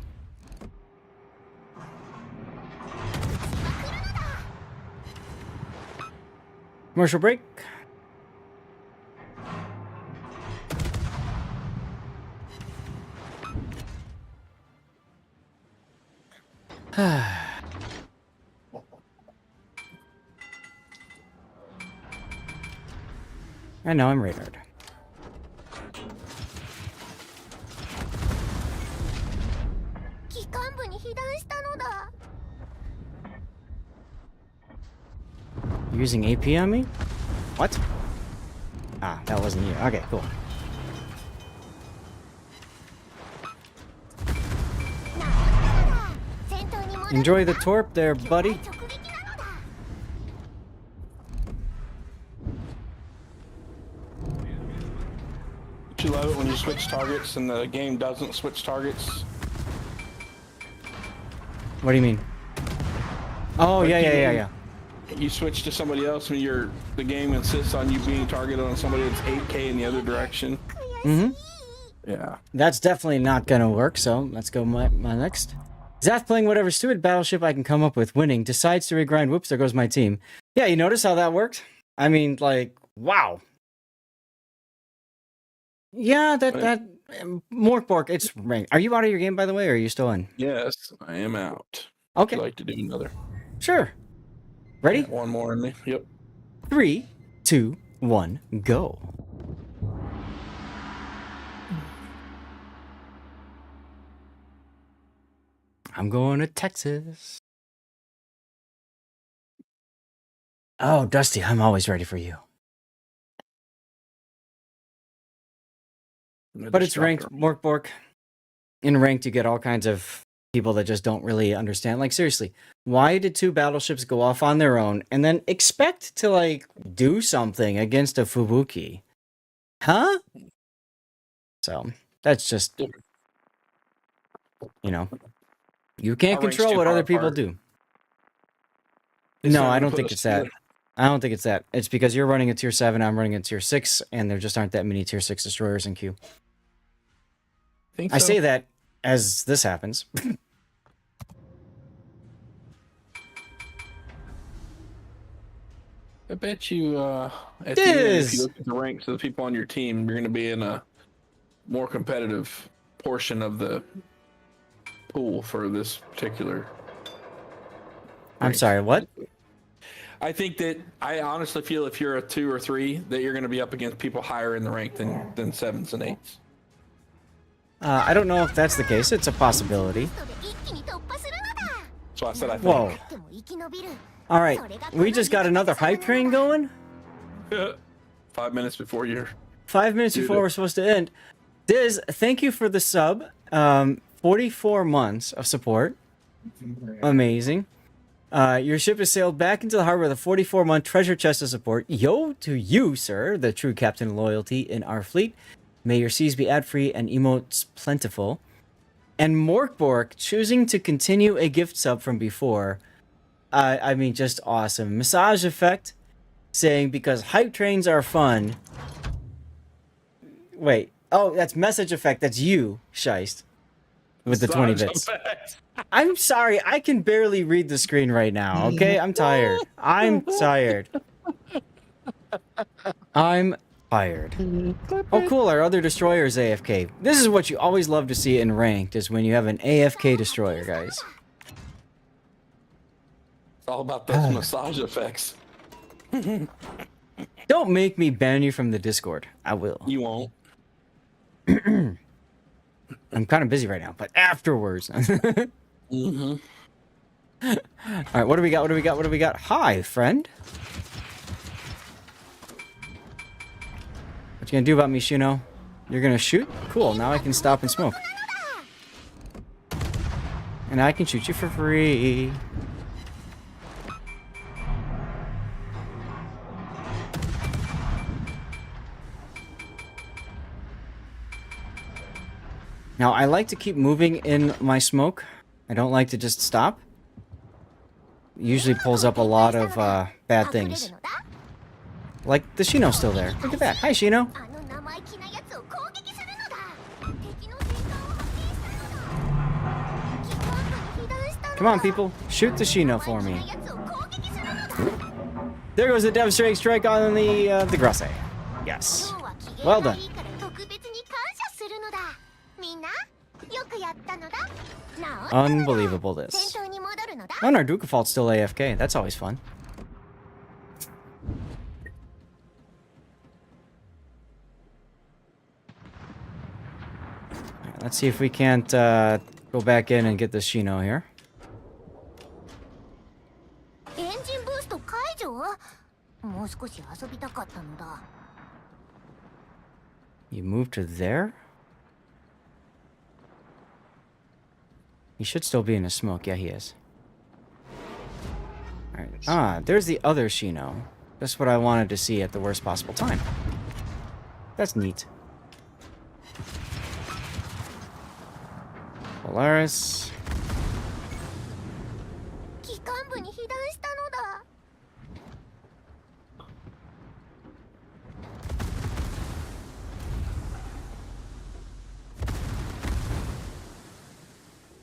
Commercial break. I know I'm radared. You're using AP on me? What? Ah, that wasn't you. Okay, cool. Enjoy the torp there, buddy. you love it when you switch targets and the game doesn't switch targets? What do you mean? Oh, like yeah. You switch to somebody else and the game insists on you being targeted on somebody that's 8K in the other direction. Mm-hmm. Yeah. That's definitely not gonna work, so let's go my next. Zaf playing whatever stupid battleship I can come up with, winning, decides to regrind, whoops, there goes my team. Yeah, you notice how that worked? I mean, like, wow. Yeah, that Morkbork, it's ranked. Are you out of your game, by the way, or are you still in? Yes, I am out. Okay. Would you like to do another? Sure. Ready? Yeah, one more in me. Yep. 3, 2, 1, go. I'm going to Texas. Oh, Dusty, I'm always ready for you. But it's ranked, Morkbork. In ranked, you get all kinds of people that just don't really understand. Like, seriously, why did 2 battleships go off on their own and then expect to, like, do something against a Fubuki? Huh? So, that's just, you know, you can't Our rank's control too what far other people apart. do. It's No, not I gonna don't put think us it's that. together. I don't think it's that. It's because you're running a tier 7, I'm running a tier 6, and there just aren't that many tier 6 destroyers in queue. Think I so? say that as this happens. I bet you at the end, if Diz! you look at the ranks of the people on your team, you're going to be in a more competitive portion of the pool for this particular. I'm rank. sorry, what? I think that I honestly feel if you're a 2 or 3, that you're going to be up against people higher in the rank than 7s and 8s. I don't know if that's the case. It's a possibility. So I said I think. Whoa. All right, we just got another hype train going. 5 minutes before you're. 5 minutes before we're supposed to end. Diz, thank you for the sub. 44 months of support. Amazing. Your ship has sailed back into the harbor with a 44-month treasure chest of support. Yo to you, sir, the true captain of loyalty in our fleet. May your seas be ad-free and emotes plentiful. And Morkbork choosing to continue a gift sub from before. I mean, just awesome. Massage Effect saying, because hype trains are fun. Wait. Oh, that's Message Effect. That's you, Scheist. With the 20 bits. I'm sorry. I can barely read the screen right now, okay? I'm tired. I'm tired. I'm tired. Oh, cool. Our other destroyer is AFK. This is what you always love to see in ranked, is when you have an AFK destroyer, guys. It's all about those massage effects. Don't make me ban you from the Discord. I will. You won't. I'm kind of busy right now, but afterwards. Mm-hmm. All right, what do we got? What do we got? What do we got? Hi, friend. What you gonna do about me, Shino? You're gonna shoot? Cool, now I can stop and smoke. And I can shoot you for free. Now, I like to keep moving in my smoke. I don't like to just stop. It usually pulls up a lot of bad things. Like the Shino's still there. Look at that. Hi, Shino. Come on, people. Shoot the Shino for me. There goes the devastating strike on the Grasse. Yes. Well done. Unbelievable, this. Oh, and our Dukefault's still AFK. That's always fun. Alright, let's see if we can't go back in and get the Shino here. You moved to there? He should still be in the smoke. Yeah, he is. Alright. Ah, there's the other Shino. That's what I wanted to see at the worst possible time. That's neat. Polaris.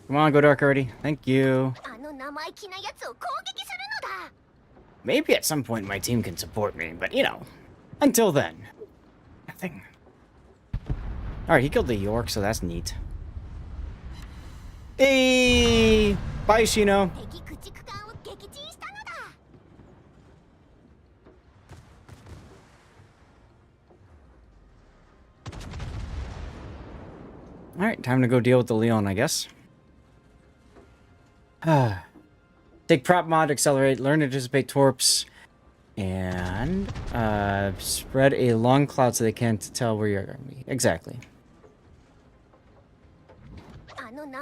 Come on, go dark already. Thank you. Maybe at some point my team can support me, but you know, until then, nothing. Alright, he killed the York, so that's neat. Hey! Bye, Shino. Alright, time to go deal with the Leon, I guess. Take prop mod, accelerate, learn to anticipate torps, and spread a long cloud so they can't tell where you're going to be. Exactly. I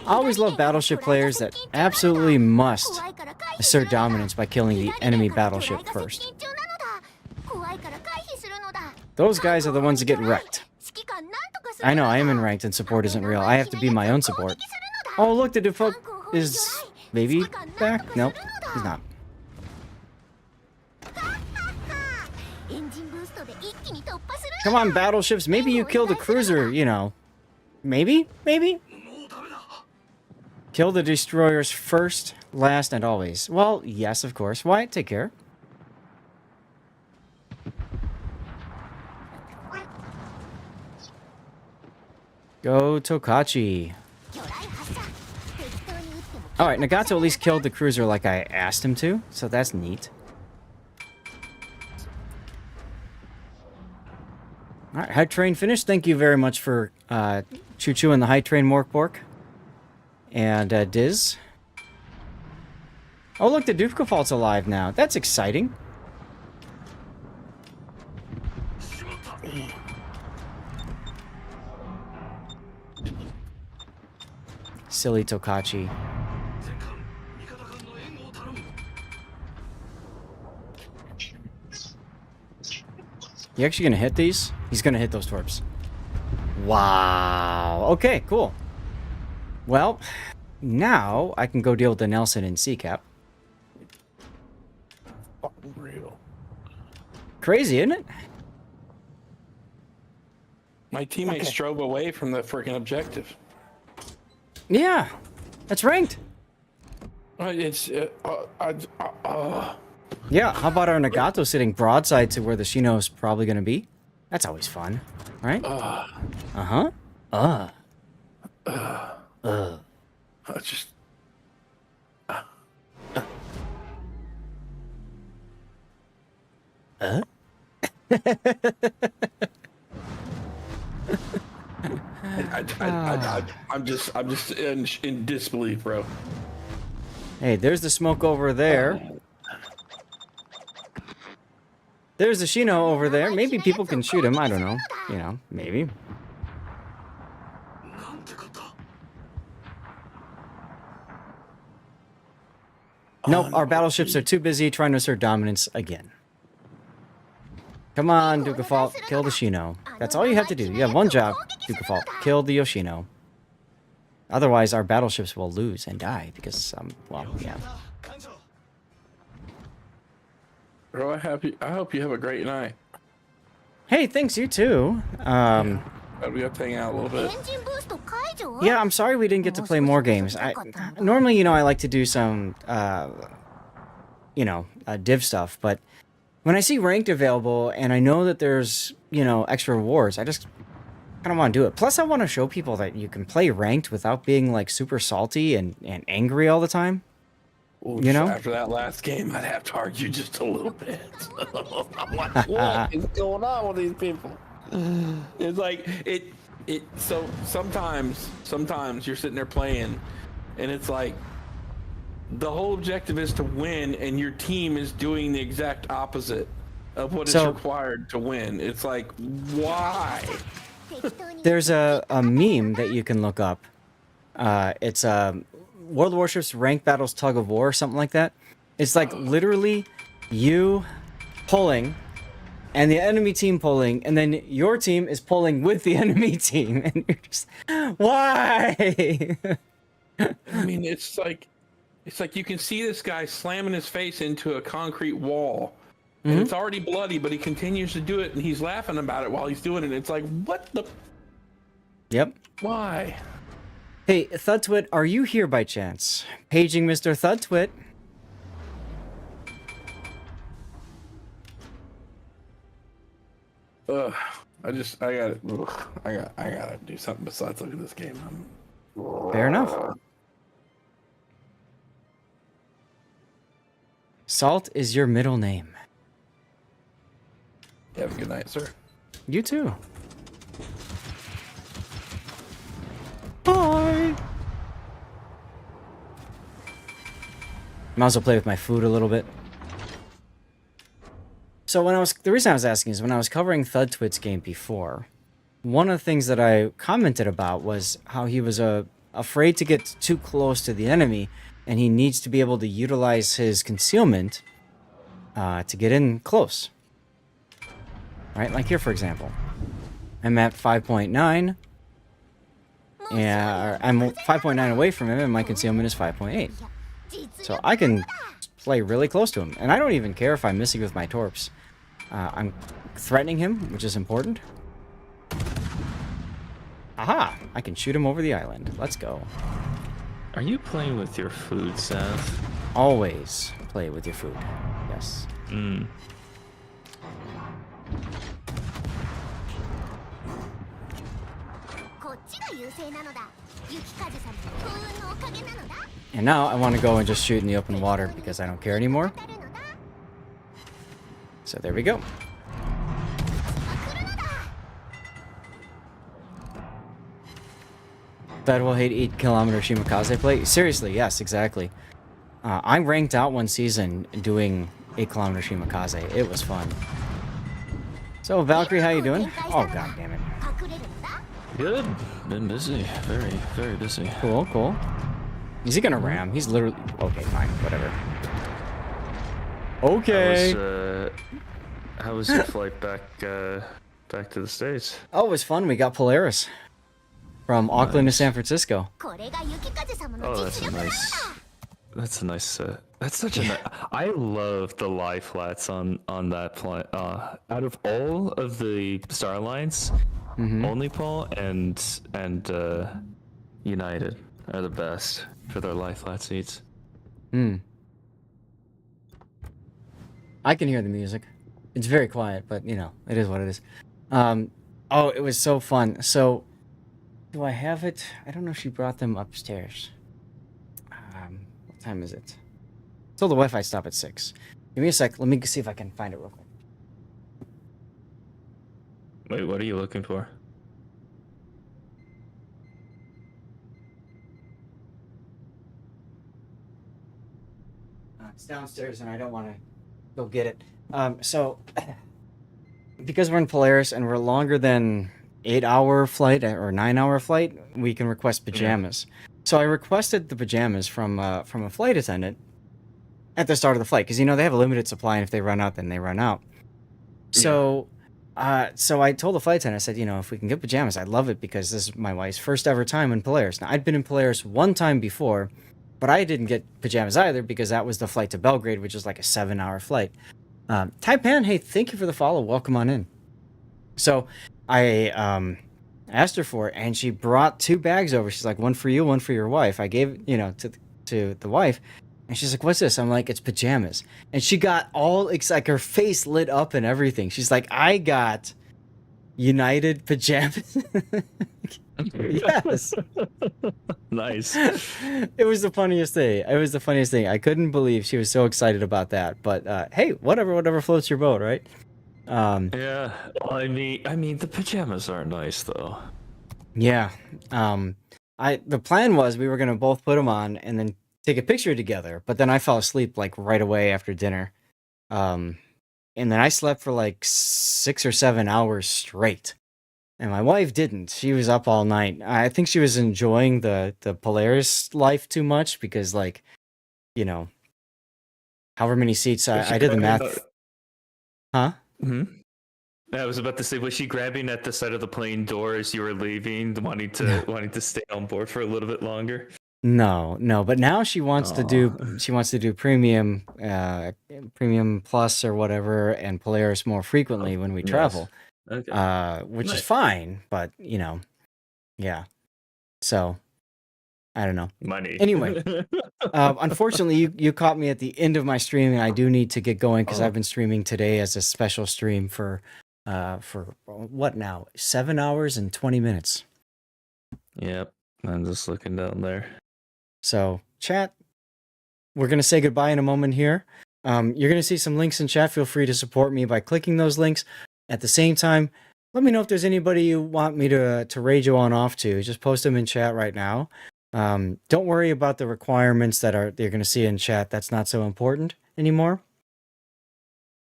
always love battleship players that absolutely must assert dominance by killing the enemy battleship first. Those guys are the ones that get wrecked. I know, I am in ranked and support isn't real. I have to be my own support. Oh, look, the default is maybe back? Nope, he's not. Come on, battleships. Maybe you kill the cruiser, you know. Maybe? Maybe? Kill the destroyers first, last, and always. Well, yes, of course. Why? Take care. Go Tokachi. Alright, Nagato at least killed the cruiser like I asked him to, so that's neat. Alright, high train finished. Thank you very much for Choo Choo and the high train Morkbork. And Diz. Oh look, the Dufkafault's alive now. That's exciting. Silly Tokachi. You actually gonna hit these? He's gonna hit those torps. Wow. Okay, cool. Well, now I can go deal with the Nelson and C-Cap. Real. Crazy, isn't it? My teammates drove away from the freaking objective. Yeah, that's ranked. It's Yeah, how about our Nagato sitting broadside to where the Shino's probably gonna be? That's always fun, right? Uh-huh. Just I'm just in disbelief, bro. Hey, there's the smoke over there. There's the Shino over there. Maybe people can shoot him. I don't know. You know, maybe. Nope, our battleships are too busy trying to assert dominance again. Come on, Dufkafault, kill the Shino. That's all you have to do. You have one job, Dufkafault. Kill the Yoshino. Otherwise, our battleships will lose and die because, well, yeah. Bro, I hope you have a great night. Hey, thanks, you too. We have to hang out a little bit. Yeah, I'm sorry we didn't get to play more games. Normally, you know, I like to do some, div stuff, but when I see ranked available and I know that there's, you know, extra rewards, I just kind of want to do it. Plus, I want to show people that you can play ranked without being, like, super salty and angry all the time. Oof, you know? After that last game, I'd have to argue just a little bit. I'm like, what is going on with these people? It's like, so sometimes you're sitting there playing, and it's like, the whole objective is to win, and your team is doing the exact opposite of what is required to win. It's like, why? There's a meme that you can look up. It's World of Warships Ranked Battles Tug of War, something like that. It's like literally you pulling and the enemy team pulling, and then your team is pulling with the enemy team, and you're just, why? I mean, it's like you can see this guy slamming his face into a concrete wall, and it's already bloody, but he continues to do it, and he's laughing about it while he's doing it. It's like, what the? Yep. Why? Hey, Thudtwit, are you here by chance? Paging Mr. Thudtwit. I gotta do something besides look at this game. Fair enough. Salt is your middle name. Have a good night, sir. You too. Bye. Might as well play with my food a little bit. So the reason I was asking is when I was covering Thudtwit's game before, one of the things that I commented about was how he was afraid to get too close to the enemy, and he needs to be able to utilize his concealment to get in close. Right, like here, for example. I'm at 5.9. Yeah, I'm 5.9 away from him, and my concealment is 5.8. So I can play really close to him, and I don't even care if I'm missing with my torps. I'm threatening him, which is important. Aha! I can shoot him over the island. Let's go. Are you playing with your food, Seth? Always play with your food. Yes. Mm. And now I want to go and just shoot in the open water because I don't care anymore. So there we go. Fed will hate 8-kilometer Shimakaze play. Seriously, yes, exactly. I ranked out one season doing 8-kilometer Shimakaze. It was fun. So Valkyrie, how you doing? Oh god damn it. Good. Been busy. Very, very busy. Cool, cool. Is he gonna ram? He's literally... Okay, fine, whatever. Okay. How was your flight back to the States? Oh, it was fun. We got Polaris. From Auckland to San Francisco. Oh, that's a nice... That's a nice... that's such a nice... I love the lie flats on that plane. Out of all of the Star Alliance, only Paul and United are the best for their lie flat seats. I can hear the music. It's very quiet, but you know, it is what it is. Oh, it was so fun. So, do I have it? I don't know if she brought them upstairs. What time is it? So the Wi-Fi stop at 6. Give me a sec. Let me see if I can find it real quick. Wait, what are you looking for? It's downstairs, and I don't want to go get it. So, because we're in Polaris and we're longer than 8-hour flight or 9-hour flight, we can request pajamas. Yeah. So I requested the pajamas from a flight attendant at the start of the flight because you know they have a limited supply, and if they run out, then they run out. So, so I told the flight attendant, I said, you know, if we can get pajamas, I'd love it because this is my wife's first ever time in Polaris. Now I'd been in Polaris one time before, but I didn't get pajamas either because that was the flight to Belgrade, which is like a 7-hour flight. Taipan, hey, thank you for the follow. Welcome on in. So I asked her for it, and she brought 2 bags over. She's like, one for you, one for your wife. I gave, you know, to the wife, and she's like, what's this? I'm like, it's pajamas. And she got all, it's like her face lit up and everything. She's like, I got United pajamas. Yes. Nice. It was the funniest thing. It was the funniest thing. I couldn't believe she was so excited about that. But hey, whatever floats your boat, right? Yeah. Well, I mean, the pajamas are nice though. Yeah. The plan was we were gonna both put them on and then take a picture together. But then I fell asleep like right away after dinner. And then I slept for like 6 or 7 hours straight. And my wife didn't. She was up all night. I think she was enjoying the Polaris life too much because, like, you know, however many seats I did the math. Huh? I was about to say, was she grabbing at the side of the plane door as you were leaving, wanting to stay on board for a little bit longer? No. But now she wants to do premium, premium plus or whatever, and Polaris more frequently when we travel. Okay. Which is fine, but you know, yeah. So I don't know. Money. Anyway, unfortunately, you caught me at the end of my stream, and I do need to get going because I've been streaming today as a special stream for what now? 7 hours and 20 minutes. Yep, I'm just looking down there. So, chat, we're gonna say goodbye in a moment here. You're gonna see some links in chat. Feel free to support me by clicking those links. At the same time, let me know if there's anybody you want me to raid you on off to. Just post them in chat right now. Don't worry about the requirements that you're going to see in chat. That's not so important anymore.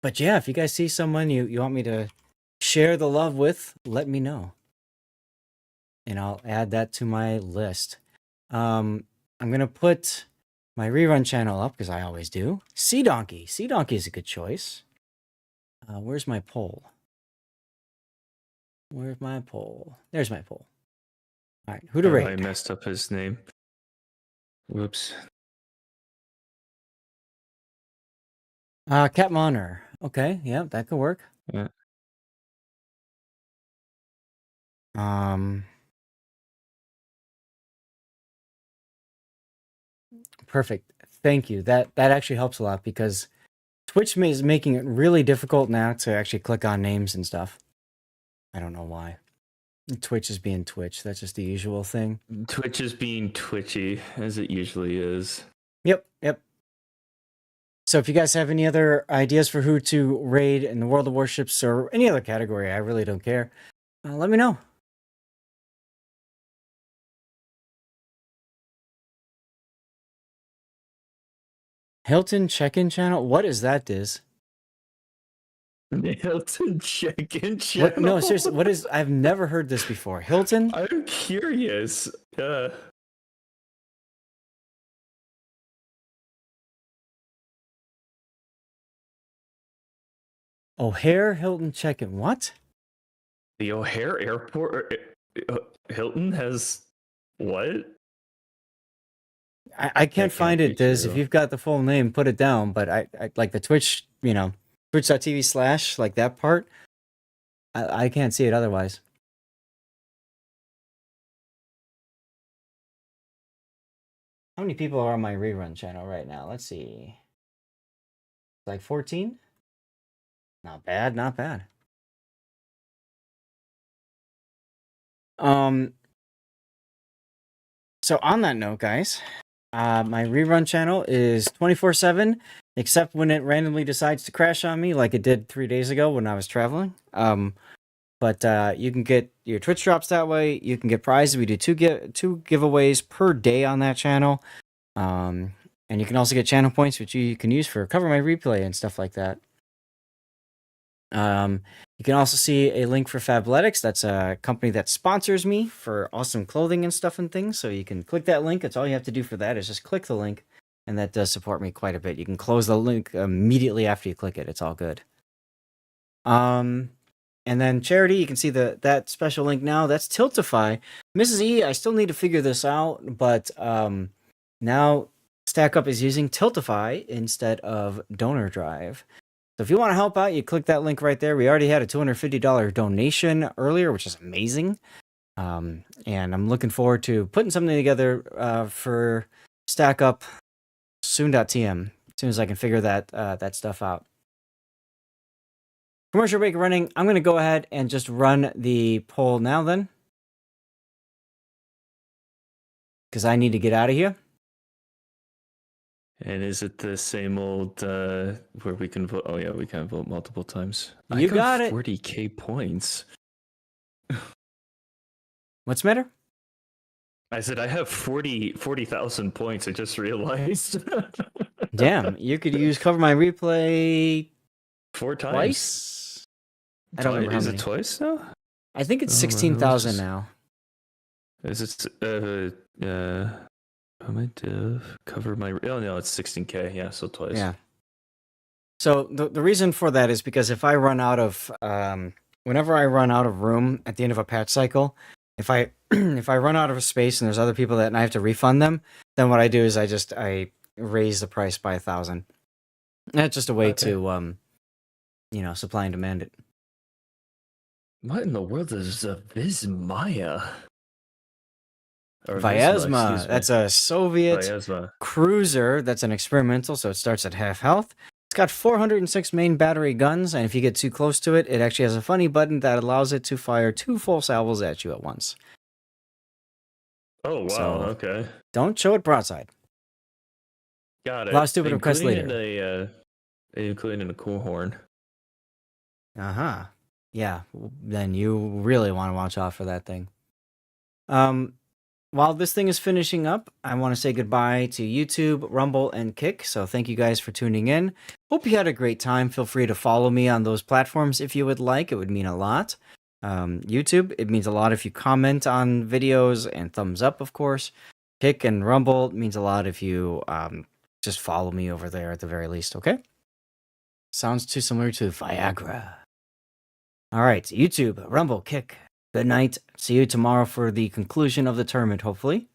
But yeah, if you guys see someone you want me to share the love with, let me know. and I'll add that to my list. I'm gonna put my rerun channel up because I always do. Sea Donkey. Sea Donkey is a good choice. Where's my poll? Where's my poll? There's my poll. All right, who to Oh, rate? I messed up his name. Whoops. Cat Monitor. Okay, yeah, that could work. Yeah. Perfect. Thank you. That actually helps a lot because Twitch is making it really difficult now to actually click on names and stuff. I don't know why. Twitch is being Twitch. That's just the usual thing. Twitch is being twitchy, as it usually is. Yep. So if you guys have any other ideas for who to raid in the World of Warships or any other category, I really don't care. Let me know. Hilton check-in channel? What is that, Diz? Hilton check-in channel? What? No, seriously, what is... I've never heard this before. Hilton? I'm curious. O'Hare Hilton check-in. What? The O'Hare Airport... Hilton has... What? I can't find it, Diz. true. If you've got the full name, put it down. But I like the Twitch, twitch.tv/ like that part. I can't see it otherwise. How many people are on my rerun channel right now? Let's see. Like 14? Not bad, not bad. So on that note, guys, my rerun channel is 24/7, except when it randomly decides to crash on me, like it did 3 days ago when I was traveling. But you can get your Twitch drops that way. You can get prizes. We do two giveaways per day on that channel. And you can also get channel points, which you can use for Cover My Replay and stuff like that. You can also see a link for Fabletics. That's a company that sponsors me for awesome clothing and stuff and things. So you can click that link. That's all you have to do for that is just click the link. And that does support me quite a bit. You can close the link immediately after you click it. It's all good. And then charity, you can see that special link now. That's Tiltify. Mrs. E, I still need to figure this out, but now StackUp is using Tiltify instead of Donor Drive. So if you want to help out, you click that link right there. We already had a $250 donation earlier, which is amazing. And I'm looking forward to putting something together for StackUp soon.tm as soon as I can figure that stuff out. Commercial break running. I'm going to go ahead and just run the poll now then. Because I need to get out of here. And is it the same old where we can vote? Oh yeah, we can vote multiple times. You got it. 40k points. What's the matter? I said I have 40,000 points. I just realized. Damn, you could use Cover My Replay 4 times. twice? I don't remember how Is many. it twice now? I think it's 16,000 now. Is it how am I div? Cover my... Oh no, it's 16k. Yeah, so twice. Yeah. So the reason for that is because if I run out of whenever I run out of room at the end of a patch cycle, if I if I run out of a space and there's other people and I have to refund them, then what I do is I raise the price by 1,000. That's just a way to supply and demand it. What in the world is a Vismaya? Vyazma, that's a Soviet Vyazma. cruiser. That's an experimental, so it starts at half health. It's got 406 main battery guns, and if you get too close to it, it actually has a funny button that allows it to fire 2 full salvos at you at once. Oh wow! So, okay. Don't show it broadside. Got it. A lot of stupid requests later. Including a cool horn. Uh-huh. Yeah, then you really want to watch out for that thing. While this thing is finishing up, I want to say goodbye to YouTube, Rumble, and Kick. So thank you guys for tuning in. Hope you had a great time. Feel free to follow me on those platforms if you would like. It would mean a lot. YouTube, it means a lot if you comment on videos and thumbs up, of course. Kick and Rumble means a lot if you just follow me over there at the very least, okay? Sounds too similar to Viagra. All right, YouTube, Rumble, Kick. Good night. See you tomorrow for the conclusion of the tournament, hopefully.